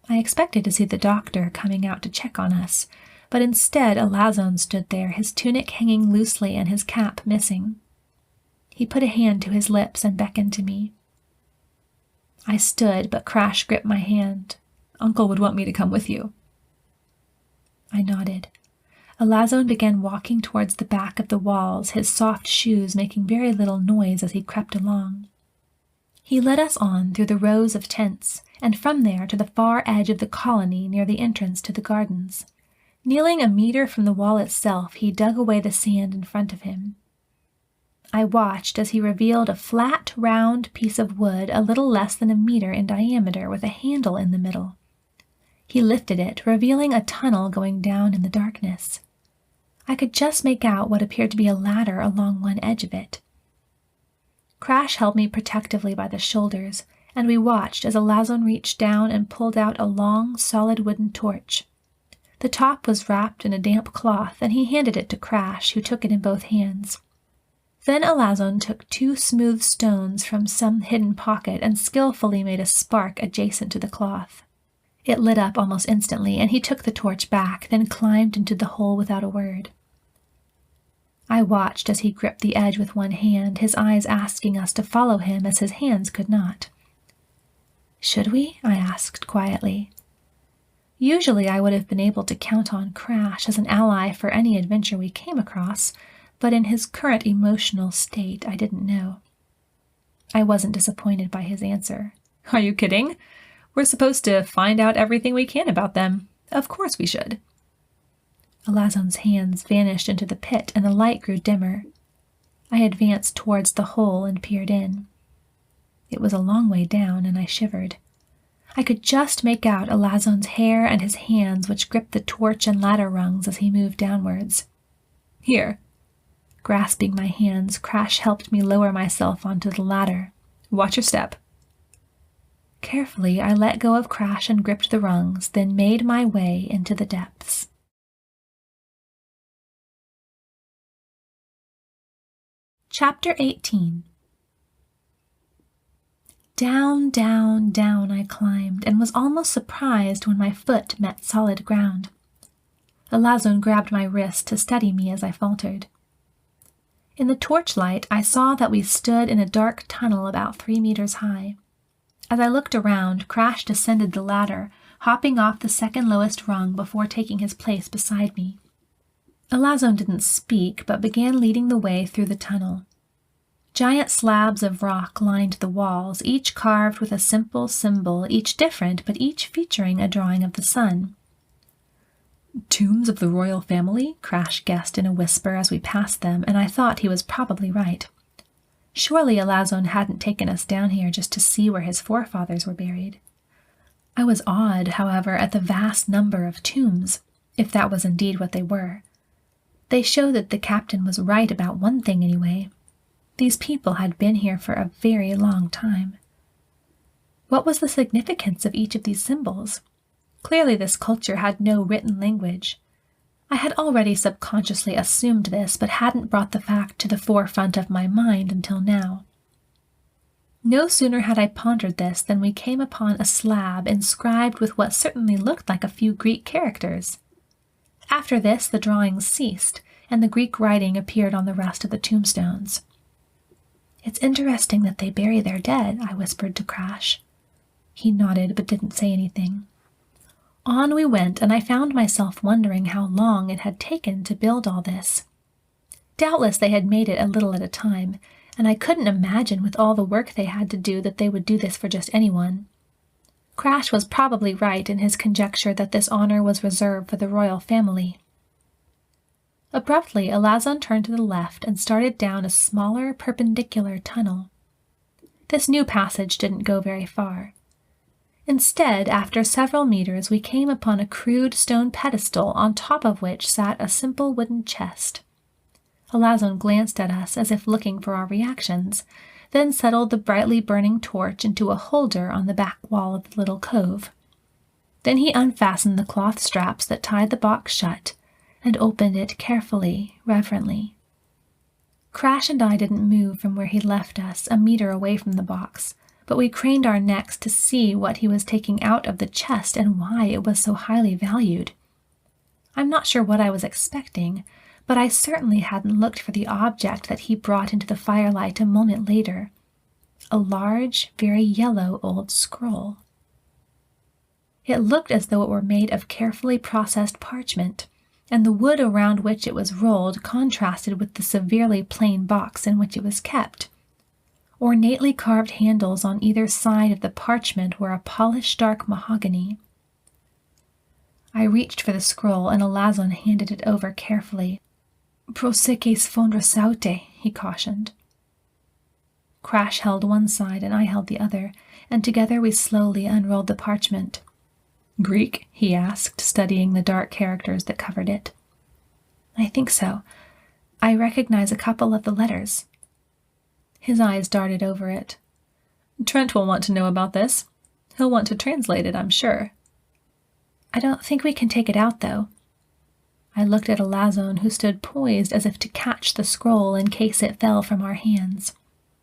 I expected to see the doctor coming out to check on us, but instead Elasson stood there, his tunic hanging loosely and his cap missing. He put a hand to his lips and beckoned to me. I stood, but Crash gripped my hand. Uncle would want me to come with you. I nodded. Elasson began walking towards the back of the walls, his soft shoes making very little noise as he crept along. He led us on through the rows of tents, and from there to the far edge of the colony near the entrance to the gardens. Kneeling a meter from the wall itself, he dug away the sand in front of him. I watched as he revealed a flat, round piece of wood a little less than a meter in diameter with a handle in the middle. He lifted it, revealing a tunnel going down in the darkness. I could just make out what appeared to be a ladder along one edge of it. Crash held me protectively by the shoulders, and we watched as Elasson reached down and pulled out a long, solid wooden torch. The top was wrapped in a damp cloth, and he handed it to Crash, who took it in both hands. Then Elasson took 2 smooth stones from some hidden pocket and skillfully made a spark adjacent to the cloth. It lit up almost instantly, and he took the torch back, then climbed into the hole without a word. I watched as he gripped the edge with one hand, his eyes asking us to follow him as his hands could not. Should we? I asked quietly. Usually I would have been able to count on Crash as an ally for any adventure we came across, but in his current emotional state I didn't know. I wasn't disappointed by his answer. Are you kidding? We're supposed to find out everything we can about them. Of course we should. Elasson's hands vanished into the pit and the light grew dimmer. I advanced towards the hole and peered in. It was a long way down, and I shivered. I could just make out Elasson's hair and his hands which gripped the torch and ladder rungs as he moved downwards. Here. Grasping my hands, Crash helped me lower myself onto the ladder. Watch your step. Carefully, I let go of Crash and gripped the rungs, then made my way into the depths. Chapter 18. Down, down, down I climbed, and was almost surprised when my foot met solid ground. Elasson grabbed my wrist to steady me as I faltered. In the torchlight, I saw that we stood in a dark tunnel about 3 meters high. As I looked around, Crash descended the ladder, hopping off the second lowest rung before taking his place beside me. Elasson didn't speak, but began leading the way through the tunnel. Giant slabs of rock lined the walls, each carved with a simple symbol, each different, but each featuring a drawing of the sun. "Tombs of the royal family?" Crash guessed in a whisper as we passed them, and I thought he was probably right. Surely Elasson hadn't taken us down here just to see where his forefathers were buried. I was awed, however, at the vast number of tombs, if that was indeed what they were. They showed that the captain was right about one thing anyway. These people had been here for a very long time. What was the significance of each of these symbols? Clearly this culture had no written language. I had already subconsciously assumed this, but hadn't brought the fact to the forefront of my mind until now. No sooner had I pondered this than we came upon a slab inscribed with what certainly looked like a few Greek characters. After this, the drawings ceased, and the Greek writing appeared on the rest of the tombstones. "It's interesting that they bury their dead," I whispered to Crash. He nodded but didn't say anything. On we went, and I found myself wondering how long it had taken to build all this. Doubtless they had made it a little at a time, and I couldn't imagine with all the work they had to do that they would do this for just anyone. Crash was probably right in his conjecture that this honor was reserved for the royal family. Abruptly, Elasson turned to the left and started down a smaller, perpendicular tunnel. This new passage didn't go very far. Instead, after several meters, we came upon a crude stone pedestal on top of which sat a simple wooden chest. Elasson glanced at us as if looking for our reactions, then settled the brightly burning torch into a holder on the back wall of the little cove. Then he unfastened the cloth straps that tied the box shut and opened it carefully, reverently. Crash and I didn't move from where he'd left us, a meter away from the box, but we craned our necks to see what he was taking out of the chest and why it was so highly valued. I'm not sure what I was expecting, but I certainly hadn't looked for the object that he brought into the firelight a moment later. A large, very yellow old scroll. It looked as though it were made of carefully processed parchment, and the wood around which it was rolled contrasted with the severely plain box in which it was kept. Ornately carved handles on either side of the parchment were a polished dark mahogany. I reached for the scroll, and Elasson handed it over carefully. "Proseques fondra saute," he cautioned. Crash held one side and I held the other, and together we slowly unrolled the parchment. "Greek?" he asked, studying the dark characters that covered it. "I think so. I recognize a couple of the letters." His eyes darted over it. "Trent will want to know about this. He'll want to translate it, I'm sure." "I don't think we can take it out, though." I looked at Elasson, who stood poised as if to catch the scroll in case it fell from our hands.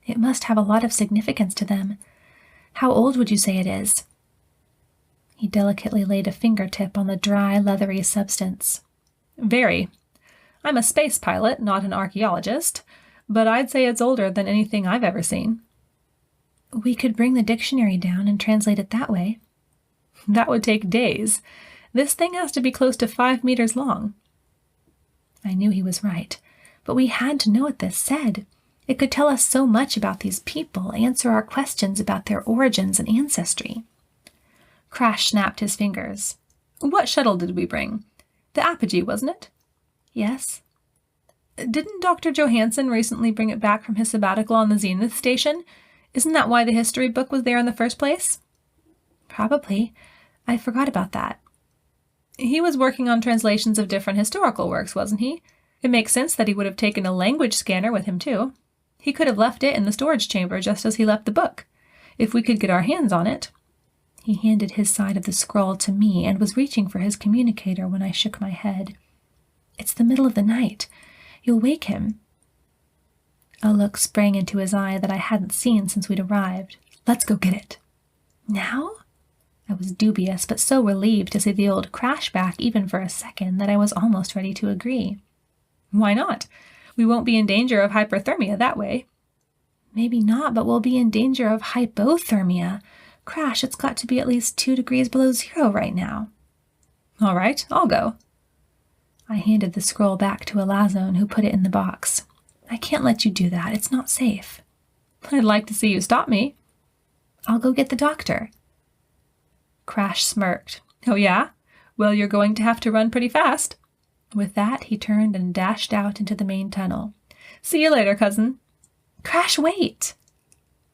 It must have a lot of significance to them. How old would you say it is? He delicately laid a fingertip on the dry, leathery substance. "Very. I'm a space pilot, not an archaeologist, but I'd say it's older than anything I've ever seen." "We could bring the dictionary down and translate it that way." "That would take days. This thing has to be close to 5 meters long." I knew he was right, but we had to know what this said. It could tell us so much about these people, answer our questions about their origins and ancestry. Crash snapped his fingers. "What shuttle did we bring? The Apogee, wasn't it?" "Yes." "Didn't Dr. Johansson recently bring it back from his sabbatical on the Zenith station? Isn't that why the history book was there in the first place?" "Probably. I forgot about that." "He was working on translations of different historical works, wasn't he? It makes sense that he would have taken a language scanner with him, too. He could have left it in the storage chamber just as he left the book. If we could get our hands on it." He handed his side of the scroll to me and was reaching for his communicator when I shook my head. "It's the middle of the night. You'll wake him." A look sprang into his eye that I hadn't seen since we'd arrived. "Let's go get it." "Now?" I was dubious, but so relieved to see the old Crash back even for a second that I was almost ready to agree. "Why not? We won't be in danger of hyperthermia that way." "Maybe not, but we'll be in danger of hypothermia. Crash, it's got to be at least 2 degrees below zero right now." "All right, I'll go." I handed the scroll back to Elasson, who put it in the box. I can't let you do that. It's not safe. I'd like to see you stop me. I'll go get the doctor. Crash smirked. Oh, yeah? Well, you're going to have to run pretty fast. With that, he turned and dashed out into the main tunnel. See you later, cousin. Crash, wait!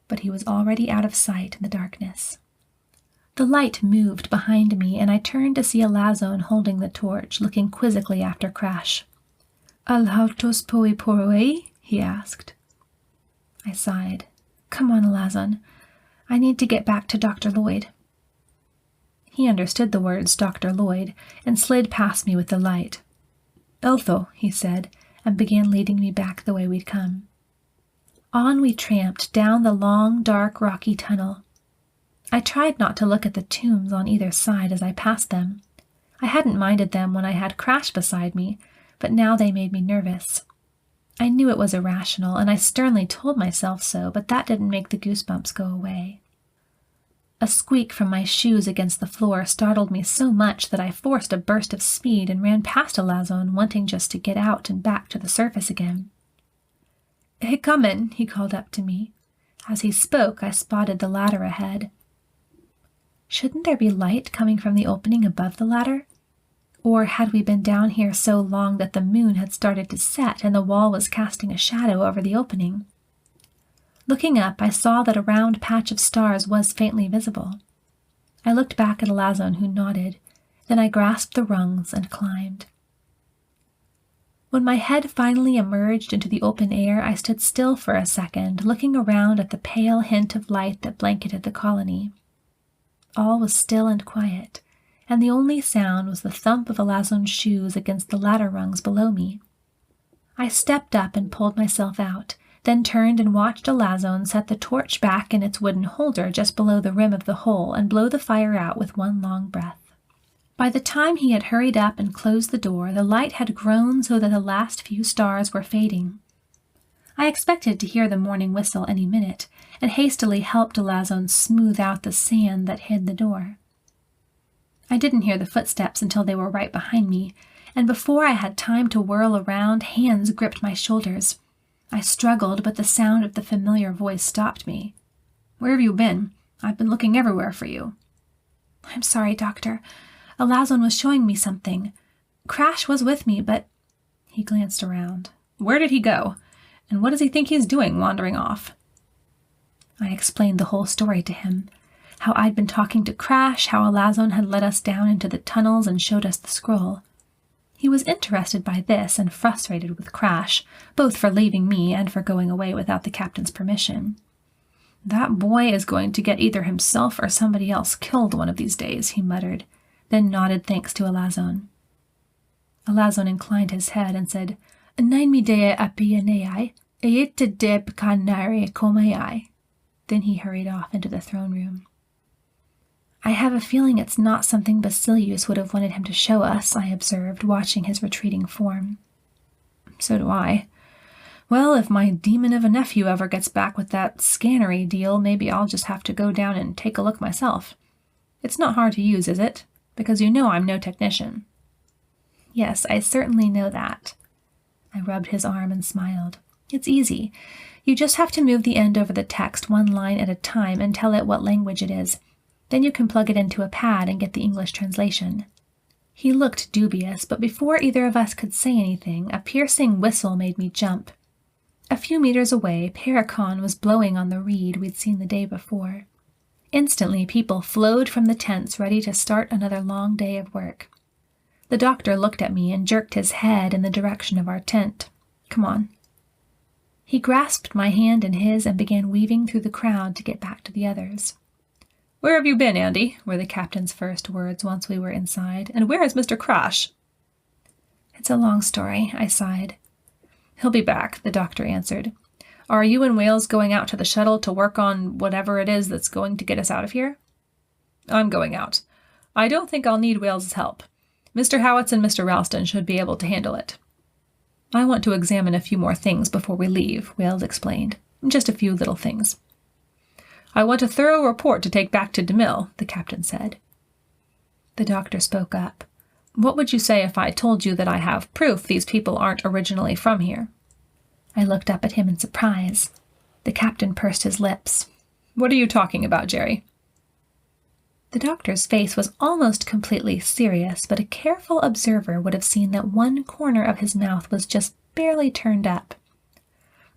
But he was already out of sight in the darkness. The light moved behind me, and I turned to see Elasson holding the torch, looking quizzically after Crash. Alhautos poi poroi? He asked. I sighed. Come on, Elasson. I need to get back to Dr. Lloyd. He understood the words Dr. Lloyd and slid past me with the light. Eltho, he said, and began leading me back the way we'd come. On we tramped down the long, dark, rocky tunnel. I tried not to look at the tombs on either side as I passed them. I hadn't minded them when I had Crash beside me, but now they made me nervous. I knew it was irrational, and I sternly told myself so, but that didn't make the goosebumps go away. A squeak from my shoes against the floor startled me so much that I forced a burst of speed and ran past Elasson, wanting just to get out and back to the surface again. Hey, comin', he called up to me. As he spoke, I spotted the ladder ahead. Shouldn't there be light coming from the opening above the ladder? Or had we been down here so long that the moon had started to set and the wall was casting a shadow over the opening? Looking up, I saw that a round patch of stars was faintly visible. I looked back at Elasson, who nodded. Then I grasped the rungs and climbed. When my head finally emerged into the open air, I stood still for a second, looking around at the pale hint of light that blanketed the colony. All was still and quiet, and the only sound was the thump of Elasson's shoes against the ladder rungs below me. I stepped up and pulled myself out, then turned and watched Elasson set the torch back in its wooden holder just below the rim of the hole and blow the fire out with one long breath. By the time he had hurried up and closed the door, the light had grown so that the last few stars were fading. I expected to hear the morning whistle any minute, and hastily helped Elasson smooth out the sand that hid the door. I didn't hear the footsteps until they were right behind me, and before I had time to whirl around, hands gripped my shoulders. I struggled, but the sound of the familiar voice stopped me. Where have you been? I've been looking everywhere for you. I'm sorry, Doctor. Elasson was showing me something. Crash was with me, but... He glanced around. Where did he go? And what does he think he's doing wandering off? I explained the whole story to him. How I'd been talking to Crash, how Elasson had led us down into the tunnels and showed us the scroll. He was interested by this and frustrated with Crash, both for leaving me and for going away without the captain's permission. That boy is going to get either himself or somebody else killed one of these days, he muttered, then nodded thanks to Elasson. Elasson inclined his head and said, Nain mi dea apianeai, eite deb kanare komayai. Then he hurried off into the throne room. I have a feeling it's not something Basilius would have wanted him to show us, I observed, watching his retreating form. So do I. Well, if my demon of a nephew ever gets back with that scannery deal, maybe I'll just have to go down and take a look myself. It's not hard to use, is it? Because you know I'm no technician. Yes, I certainly know that. I rubbed his arm and smiled. It's easy. You just have to move the end over the text one line at a time and tell it what language it is. Then you can plug it into a pad and get the English translation. He looked dubious, but before either of us could say anything, a piercing whistle made me jump. A few meters away, Pericon was blowing on the reed we'd seen the day before. Instantly, people flowed from the tents ready to start another long day of work. The doctor looked at me and jerked his head in the direction of our tent. Come on. He grasped my hand in his and began weaving through the crowd to get back to the others. Where have you been, Andi? Were the captain's first words once we were inside. And where is Mr. Crash? It's a long story, I sighed. He'll be back, the doctor answered. Are you and Wales going out to the shuttle to work on whatever it is that's going to get us out of here? I'm going out. I don't think I'll need Wales' help. Mr. Howitz and Mr. Ralston should be able to handle it. I want to examine a few more things before we leave, Wales explained. Just a few little things. I want a thorough report to take back to DeMille, the captain said. The doctor spoke up. What would you say if I told you that I have proof these people aren't originally from here? I looked up at him in surprise. The captain pursed his lips. What are you talking about, Jerry? The doctor's face was almost completely serious, but a careful observer would have seen that one corner of his mouth was just barely turned up.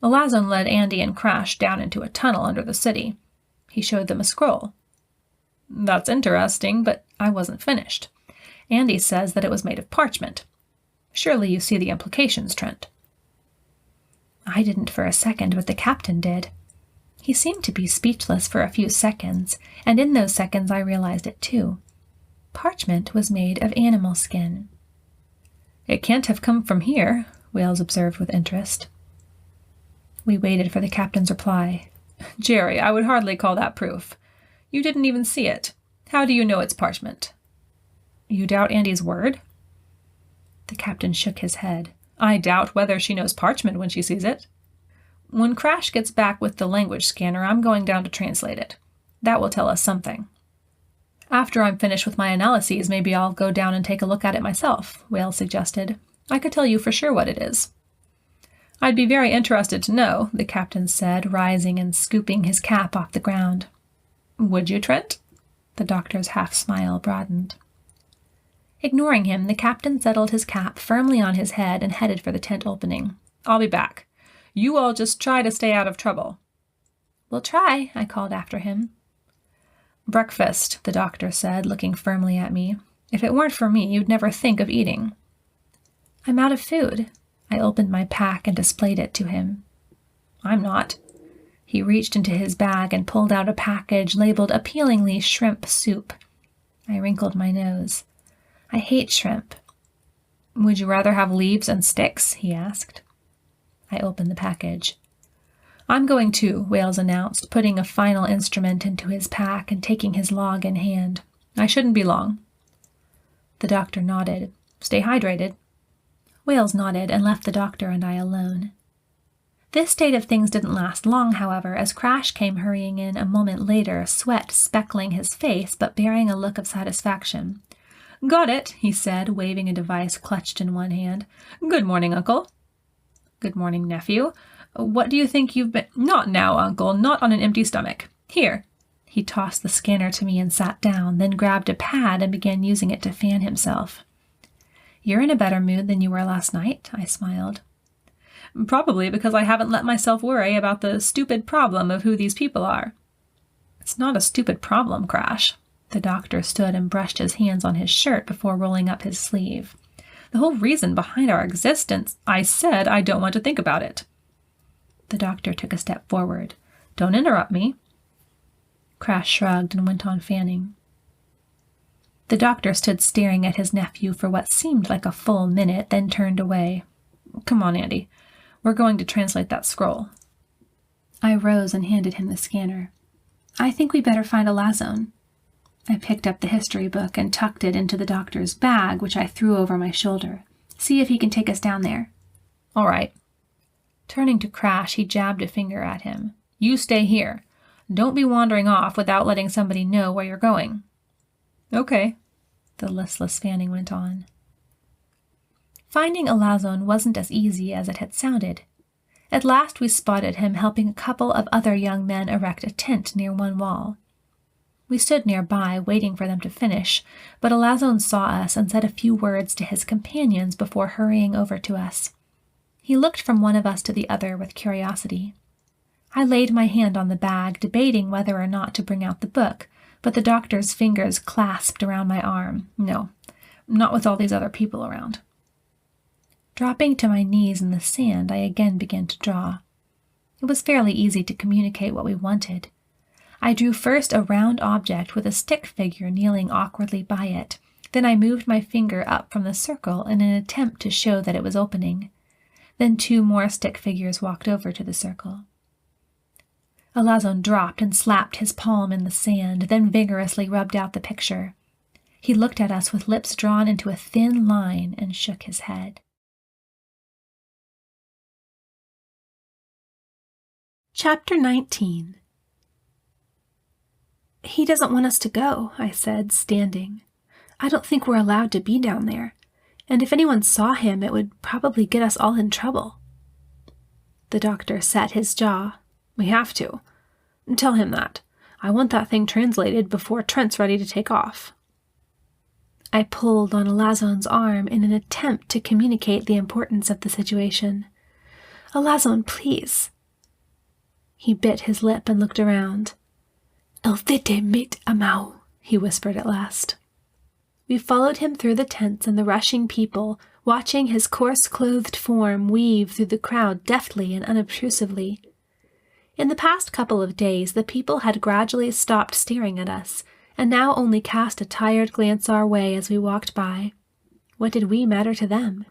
Elasson led Andi and Crash down into a tunnel under the city. He showed them a scroll. That's interesting, but I wasn't finished. Andi says that it was made of parchment. Surely you see the implications, Trent. I didn't for a second, but the captain did. He seemed to be speechless for a few seconds, and in those seconds I realized it too. Parchment was made of animal skin. It can't have come from here, Wales observed with interest. We waited for the captain's reply. Jerry, I would hardly call that proof. You didn't even see it. How do you know it's parchment? You doubt Andi's word? The captain shook his head. I doubt whether she knows parchment when she sees it. When Crash gets back with the language scanner, I'm going down to translate it. That will tell us something. After I'm finished with my analyses, maybe I'll go down and take a look at it myself, Wales suggested. I could tell you for sure what it is. I'd be very interested to know, the captain said, rising and scooping his cap off the ground. Would you, Trent? The doctor's half-smile broadened. Ignoring him, the captain settled his cap firmly on his head and headed for the tent opening. I'll be back. You all just try to stay out of trouble. We'll try, I called after him. Breakfast, the doctor said, looking firmly at me. If it weren't for me, you'd never think of eating. I'm out of food. I opened my pack and displayed it to him. I'm not. He reached into his bag and pulled out a package labeled appealingly shrimp soup. I wrinkled my nose. I hate shrimp. Would you rather have leaves and sticks? He asked. I opened the package. I'm going too, Wales announced, putting a final instrument into his pack and taking his log in hand. I shouldn't be long. The doctor nodded. Stay hydrated. Wales nodded and left the doctor and I alone. This state of things didn't last long, however, as Crash came hurrying in a moment later, sweat speckling his face but bearing a look of satisfaction. Got it, he said, waving a device clutched in one hand. Good morning, Uncle. Good morning, nephew. What do you think you've been— Not now, Uncle, not on an empty stomach. Here. He tossed the scanner to me and sat down, then grabbed a pad and began using it to fan himself. You're in a better mood than you were last night, I smiled. Probably because I haven't let myself worry about the stupid problem of who these people are. It's not a stupid problem, Crash. The doctor stood and brushed his hands on his shirt before rolling up his sleeve. The whole reason behind our existence, I said I don't want to think about it. The doctor took a step forward. Don't interrupt me. Crash shrugged and went on fanning. The doctor stood staring at his nephew for what seemed like a full minute, then turned away. Come on, Andi. We're going to translate that scroll. I rose and handed him the scanner. I think we better find Elasson. I picked up the history book and tucked it into the doctor's bag, which I threw over my shoulder. See if he can take us down there. All right. Turning to Crash, he jabbed a finger at him. You stay here. Don't be wandering off without letting somebody know where you're going. Okay. The listless fanning went on. Finding Elasson wasn't as easy as it had sounded. At last we spotted him helping a couple of other young men erect a tent near one wall. We stood nearby, waiting for them to finish, but Elasson saw us and said a few words to his companions before hurrying over to us. He looked from one of us to the other with curiosity. I laid my hand on the bag, debating whether or not to bring out the book, but the doctor's fingers clasped around my arm. No, not with all these other people around. Dropping to my knees in the sand, I again began to draw. It was fairly easy to communicate what we wanted. I drew first a round object with a stick figure kneeling awkwardly by it. Then I moved my finger up from the circle in an attempt to show that it was opening. Then 2 more stick figures walked over to the circle. Elasson dropped and slapped his palm in the sand, then vigorously rubbed out the picture. He looked at us with lips drawn into a thin line and shook his head. Chapter 19. He doesn't want us to go, I said, standing. I don't think we're allowed to be down there, and if anyone saw him, it would probably get us all in trouble." The doctor set his jaw. "We have to. Tell him that. I want that thing translated before Trent's ready to take off." I pulled on Elasson's arm in an attempt to communicate the importance of the situation. "Elasson, please." He bit his lip and looked around. "El vite mit amau," he whispered at last. We followed him through the tents and the rushing people, watching his coarse-clothed form weave through the crowd deftly and unobtrusively. In the past couple of days, the people had gradually stopped staring at us, and now only cast a tired glance our way as we walked by. What did we matter to them?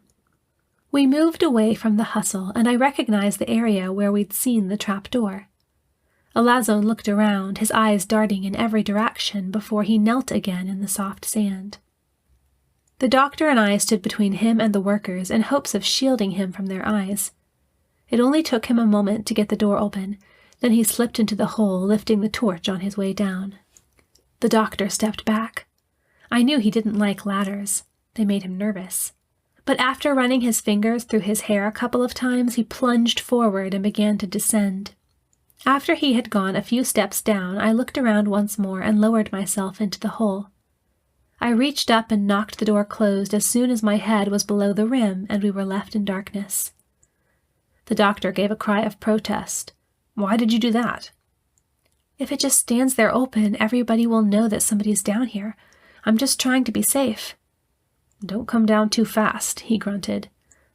We moved away from the hustle, and I recognized the area where we'd seen the trap door. Elasson looked around, his eyes darting in every direction before he knelt again in the soft sand. The doctor and I stood between him and the workers in hopes of shielding him from their eyes. It only took him a moment to get the door open, then he slipped into the hole, lifting the torch on his way down. The doctor stepped back. I knew he didn't like ladders. They made him nervous. But after running his fingers through his hair a couple of times, he plunged forward and began to descend. After he had gone a few steps down, I looked around once more and lowered myself into the hole. I reached up and knocked the door closed as soon as my head was below the rim and we were left in darkness. The doctor gave a cry of protest. "Why did you do that?" "If it just stands there open, everybody will know that somebody's down here. I'm just trying to be safe." "Don't come down too fast," he grunted.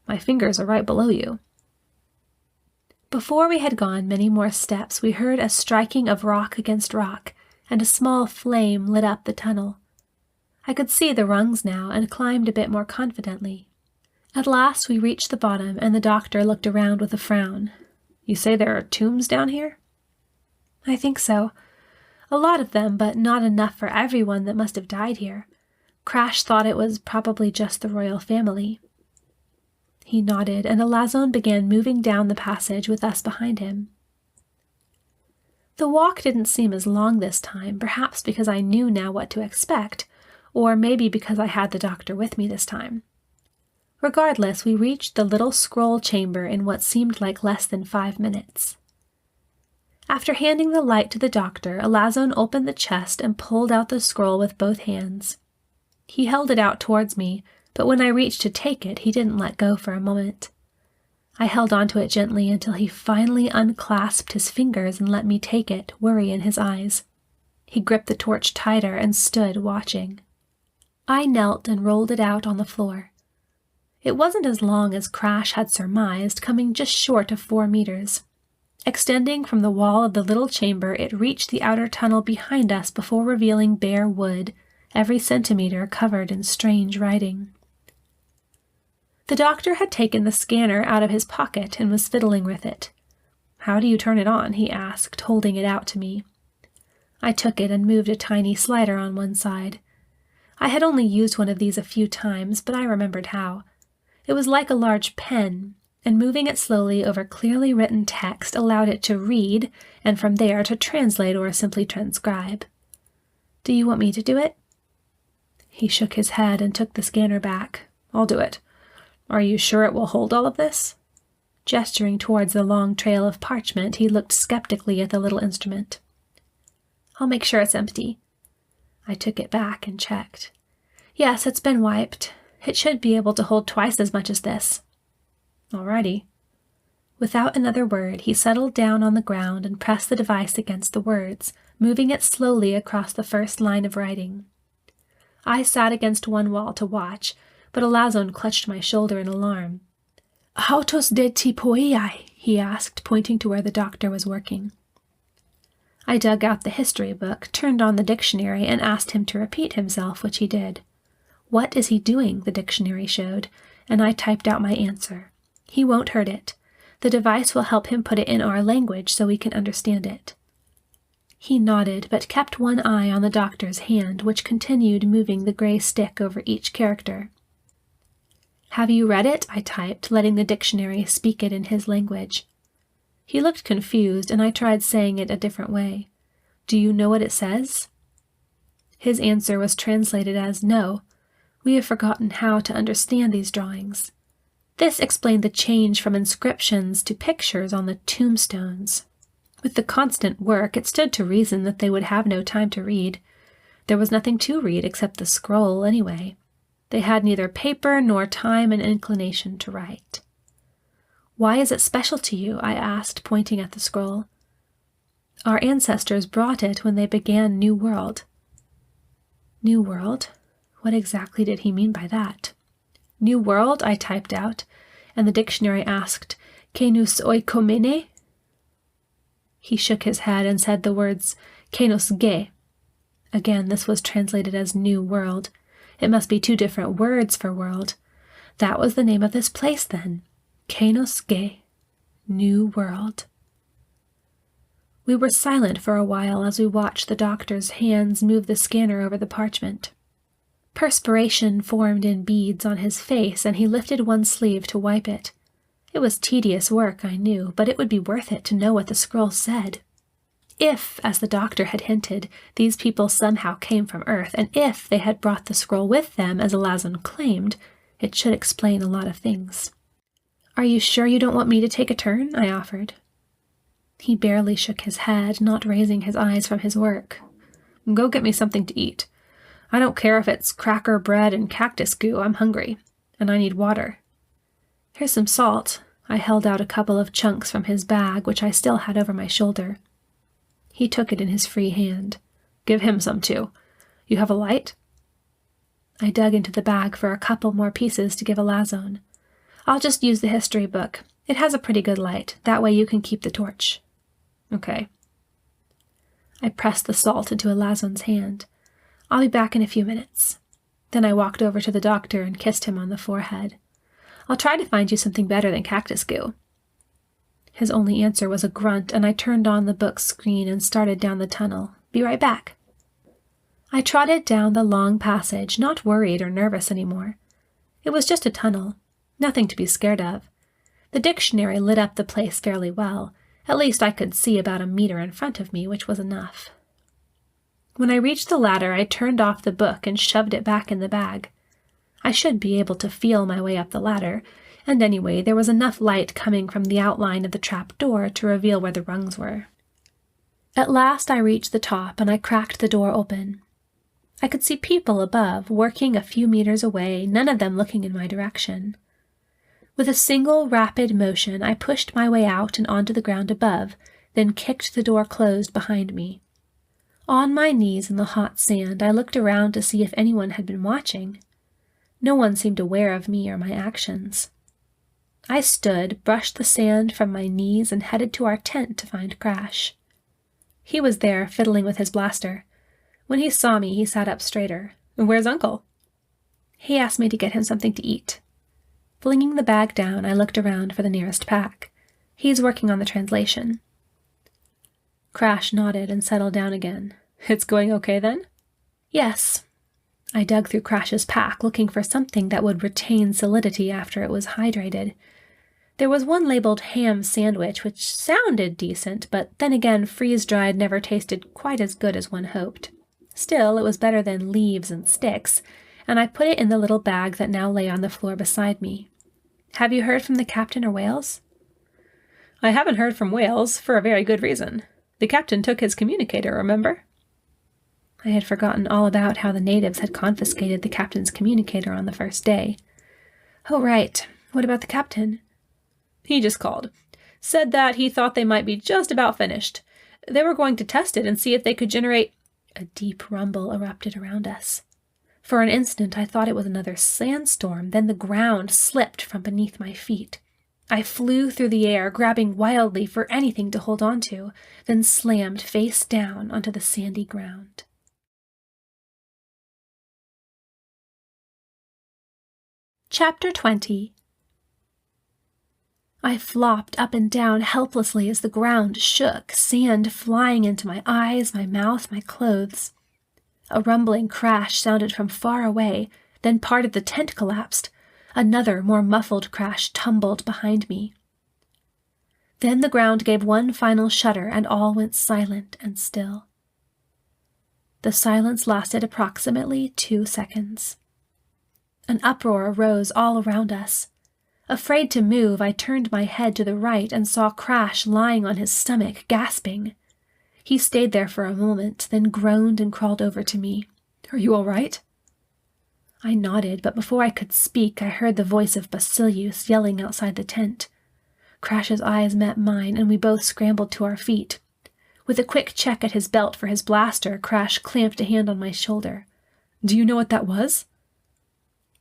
"My fingers are right below you." Before we had gone many more steps, we heard a striking of rock against rock, and a small flame lit up the tunnel. I could see the rungs now and climbed a bit more confidently. At last we reached the bottom, and the doctor looked around with a frown. "You say there are tombs down here?" "I think so. A lot of them, but not enough for everyone that must have died here. Crash thought it was probably just the royal family." He nodded, and Elasson began moving down the passage with us behind him. The walk didn't seem as long this time, perhaps because I knew now what to expect, or maybe because I had the doctor with me this time. Regardless, we reached the little scroll chamber in what seemed like less than 5 minutes. After handing the light to the doctor, Elasson opened the chest and pulled out the scroll with both hands. He held it out towards me, but when I reached to take it, he didn't let go for a moment. I held onto it gently until he finally unclasped his fingers and let me take it, worry in his eyes. He gripped the torch tighter and stood watching. I knelt and rolled it out on the floor. It wasn't as long as Crash had surmised, coming just short of 4 meters. Extending from the wall of the little chamber, it reached the outer tunnel behind us before revealing bare wood, every centimeter covered in strange writing. The doctor had taken the scanner out of his pocket and was fiddling with it. "How do you turn it on?" he asked, holding it out to me. I took it and moved a tiny slider on one side. I had only used one of these a few times, but I remembered how. It was like a large pen, and moving it slowly over clearly written text allowed it to read, and from there to translate or simply transcribe. "Do you want me to do it?" He shook his head and took the scanner back. "I'll do it. Are you sure it will hold all of this?" Gesturing towards the long trail of parchment, he looked skeptically at the little instrument. "I'll make sure it's empty." I took it back and checked. "Yes, it's been wiped. It should be able to hold twice as much as this." "Alrighty." Without another word, he settled down on the ground and pressed the device against the words, moving it slowly across the first line of writing. I sat against one wall to watch, but Elasson clutched my shoulder in alarm. "Autos de typoiai?" he asked, pointing to where the doctor was working. I dug out the history book, turned on the dictionary, and asked him to repeat himself, which he did. "What is he doing?" the dictionary showed, and I typed out my answer. "He won't hurt it. The device will help him put it in our language so we can understand it." He nodded, but kept one eye on the doctor's hand, which continued moving the gray stick over each character. "Have you read it?" I typed, letting the dictionary speak it in his language. He looked confused, and I tried saying it a different way. "Do you know what it says?" His answer was translated as, "No, we have forgotten how to understand these drawings." This explained the change from inscriptions to pictures on the tombstones. With the constant work, it stood to reason that they would have no time to read. There was nothing to read except the scroll, anyway. They had neither paper nor time and inclination to write. "Why is it special to you?" I asked, pointing at the scroll. "Our ancestors brought it when they began New World." New World? What exactly did he mean by that? New World, I typed out, and the dictionary asked, "Que nous oikomene?" He shook his head and said the words, "Que nos ge." Again, this was translated as New World. It must be two different words for world. That was the name of this place, then. Que nos ge. New World. We were silent for a while as we watched the doctor's hands move the scanner over the parchment. Perspiration formed in beads on his face, and he lifted one sleeve to wipe it. It was tedious work, I knew, but it would be worth it to know what the scroll said. If, as the doctor had hinted, these people somehow came from Earth, and if they had brought the scroll with them, as Elasson claimed, it should explain a lot of things. "Are you sure you don't want me to take a turn?" I offered. He barely shook his head, not raising his eyes from his work. "Go get me something to eat. I don't care if it's cracker bread and cactus goo, I'm hungry, and I need water. Here's some salt." I held out a couple of chunks from his bag, which I still had over my shoulder. He took it in his free hand. "Give him some, too. You have a light?" I dug into the bag for a couple more pieces to give Elasson. "I'll just use the history book. It has a pretty good light. That way you can keep the torch." "Okay." I pressed the salt into Elasson's hand. "I'll be back in a few minutes." Then I walked over to the doctor and kissed him on the forehead. "I'll try to find you something better than cactus goo." His only answer was a grunt, and I turned on the book screen and started down the tunnel. "Be right back." I trotted down the long passage, not worried or nervous anymore. It was just a tunnel, nothing to be scared of. The dictionary lit up the place fairly well. At least I could see about a meter in front of me, which was enough. When I reached the ladder, I turned off the book and shoved it back in the bag. I should be able to feel my way up the ladder, and anyway, there was enough light coming from the outline of the trap door to reveal where the rungs were. At last I reached the top, and I cracked the door open. I could see people above, working a few meters away, none of them looking in my direction. With a single rapid motion, I pushed my way out and onto the ground above, then kicked the door closed behind me. On my knees in the hot sand, I looked around to see if anyone had been watching. No one seemed aware of me or my actions. I stood, brushed the sand from my knees, and headed to our tent to find Crash. He was there, fiddling with his blaster. When he saw me, he sat up straighter. "Where's Uncle?" "He asked me to get him something to eat." Flinging the bag down, I looked around for the nearest pack. "He's working on the translation." Crash nodded and settled down again. "It's going okay, then?" "Yes." I dug through Crash's pack, looking for something that would retain solidity after it was hydrated. There was one labeled ham sandwich, which sounded decent, but then again, freeze-dried never tasted quite as good as one hoped. Still, it was better than leaves and sticks, and I put it in the little bag that now lay on the floor beside me. "Have you heard from the captain or Wales?" "I haven't heard from Wales, for a very good reason. The captain took his communicator, remember?" I had forgotten all about how the natives had confiscated the captain's communicator on the first day. "Oh, right. What about the captain?" "He just called. Said that he thought they might be just about finished. They were going to test it and see if they could generate—" A deep rumble erupted around us. For an instant I thought it was another sandstorm, then the ground slipped from beneath my feet. I flew through the air, grabbing wildly for anything to hold on to, then slammed face down onto the sandy ground. Chapter 20. I flopped up and down helplessly as the ground shook, sand flying into my eyes, my mouth, my clothes. A rumbling crash sounded from far away, then part of the tent collapsed. Another, more muffled crash tumbled behind me. Then the ground gave one final shudder, and all went silent and still. The silence lasted approximately 2 seconds. An uproar arose all around us. Afraid to move, I turned my head to the right and saw Crash lying on his stomach, gasping. He stayed there for a moment, then groaned and crawled over to me. "Are you all right?" I nodded, but before I could speak, I heard the voice of Basilius yelling outside the tent. Crash's eyes met mine, and we both scrambled to our feet. With a quick check at his belt for his blaster, Crash clamped a hand on my shoulder. "Do you know what that was?"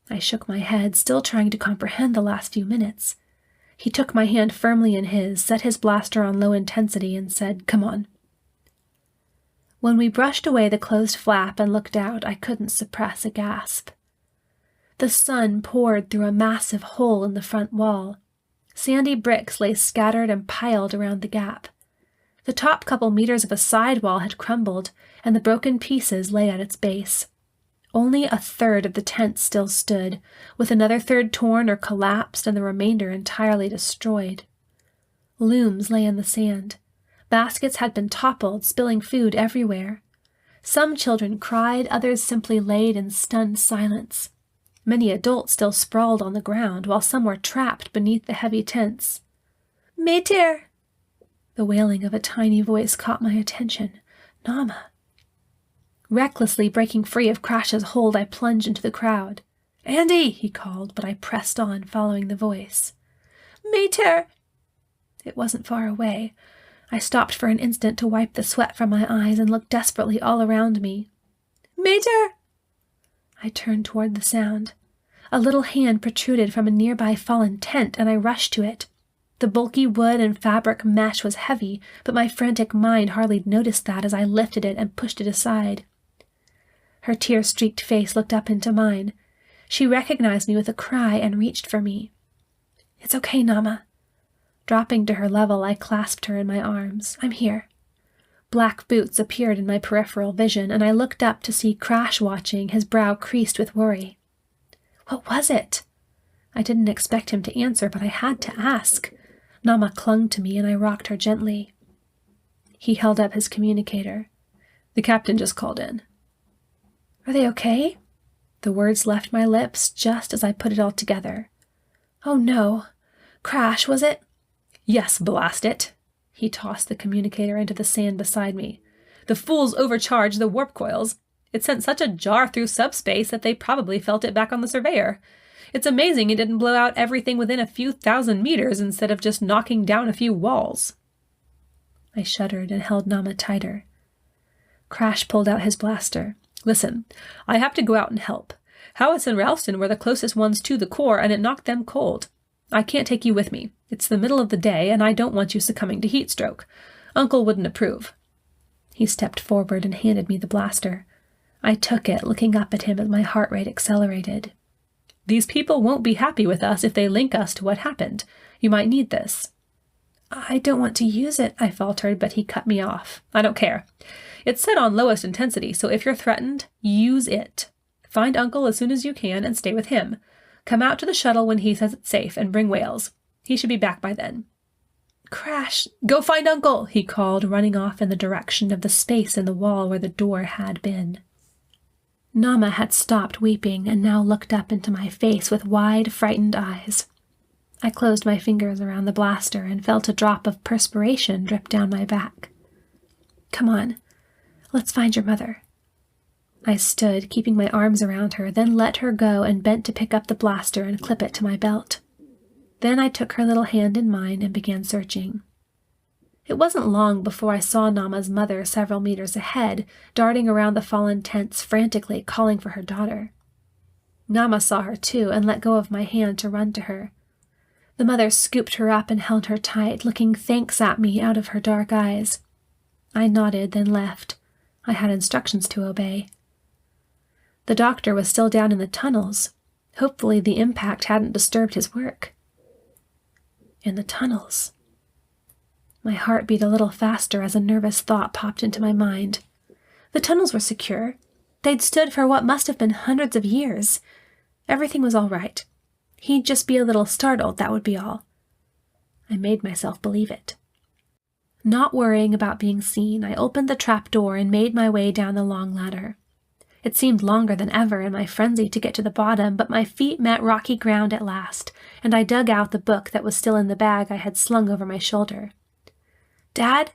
I shook my head, still trying to comprehend the last few minutes. He took my hand firmly in his, set his blaster on low intensity, and said, "Come on." When we brushed away the closed flap and looked out, I couldn't suppress a gasp. The sun poured through a massive hole in the front wall. Sandy bricks lay scattered and piled around the gap. The top couple meters of a side wall had crumbled, and the broken pieces lay at its base. Only a third of the tent still stood, with another third torn or collapsed and the remainder entirely destroyed. Looms lay in the sand. Baskets had been toppled, spilling food everywhere. Some children cried, others simply laid in stunned silence. Many adults still sprawled on the ground, while some were trapped beneath the heavy tents. "Mater!" The wailing of a tiny voice caught my attention. Nama. Recklessly breaking free of Crash's hold, I plunged into the crowd. "Andi!" he called, but I pressed on, following the voice. "Mater!" It wasn't far away. I stopped for an instant to wipe the sweat from my eyes and looked desperately all around me. "Mater!" I turned toward the sound. A little hand protruded from a nearby fallen tent, and I rushed to it. The bulky wood and fabric mesh was heavy, but my frantic mind hardly noticed that as I lifted it and pushed it aside. Her tear-streaked face looked up into mine. She recognized me with a cry and reached for me. "It's okay, Nama." Dropping to her level, I clasped her in my arms. "I'm here." Black boots appeared in my peripheral vision, and I looked up to see Crash watching, his brow creased with worry. "What was it?" I didn't expect him to answer, but I had to ask. Nama clung to me, and I rocked her gently. He held up his communicator. "The captain just called in." "Are they okay?" The words left my lips just as I put it all together. "Oh no. Crash, was it?" "Yes, blast it." He tossed the communicator into the sand beside me. "The fools overcharged the warp coils. It sent such a jar through subspace that they probably felt it back on the surveyor. It's amazing it didn't blow out everything within a few thousand meters instead of just knocking down a few walls." I shuddered and held Nama tighter. Crash pulled out his blaster. "Listen, I have to go out and help. Howes and Ralston were the closest ones to the core, and it knocked them cold. I can't take you with me. It's the middle of the day, and I don't want you succumbing to heat stroke. Uncle wouldn't approve." He stepped forward and handed me the blaster. I took it, looking up at him as my heart rate accelerated. "These people won't be happy with us if they link us to what happened. You might need this." "I don't want to use it," I faltered, but he cut me off. "I don't care. It's set on lowest intensity, so if you're threatened, use it. Find Uncle as soon as you can and stay with him. Come out to the shuttle when he says it's safe and bring Wales. He should be back by then." "Crash, go find Uncle," he called, running off in the direction of the space in the wall where the door had been. Nama had stopped weeping and now looked up into my face with wide, frightened eyes. I closed my fingers around the blaster and felt a drop of perspiration drip down my back. "Come on, let's find your mother." I stood, keeping my arms around her, then let her go and bent to pick up the blaster and clip it to my belt. Then I took her little hand in mine and began searching. It wasn't long before I saw Nama's mother several meters ahead, darting around the fallen tents frantically, calling for her daughter. Nama saw her too and let go of my hand to run to her. The mother scooped her up and held her tight, looking thanks at me out of her dark eyes. I nodded, then left. I had instructions to obey. The doctor was still down in the tunnels. Hopefully the impact hadn't disturbed his work. In the tunnels. My heart beat a little faster as a nervous thought popped into my mind. The tunnels were secure. They'd stood for what must have been hundreds of years. Everything was all right. He'd just be a little startled, that would be all. I made myself believe it. Not worrying about being seen, I opened the trap door and made my way down the long ladder. It seemed longer than ever in my frenzy to get to the bottom, but my feet met rocky ground at last, and I dug out the book that was still in the bag I had slung over my shoulder. "Dad?"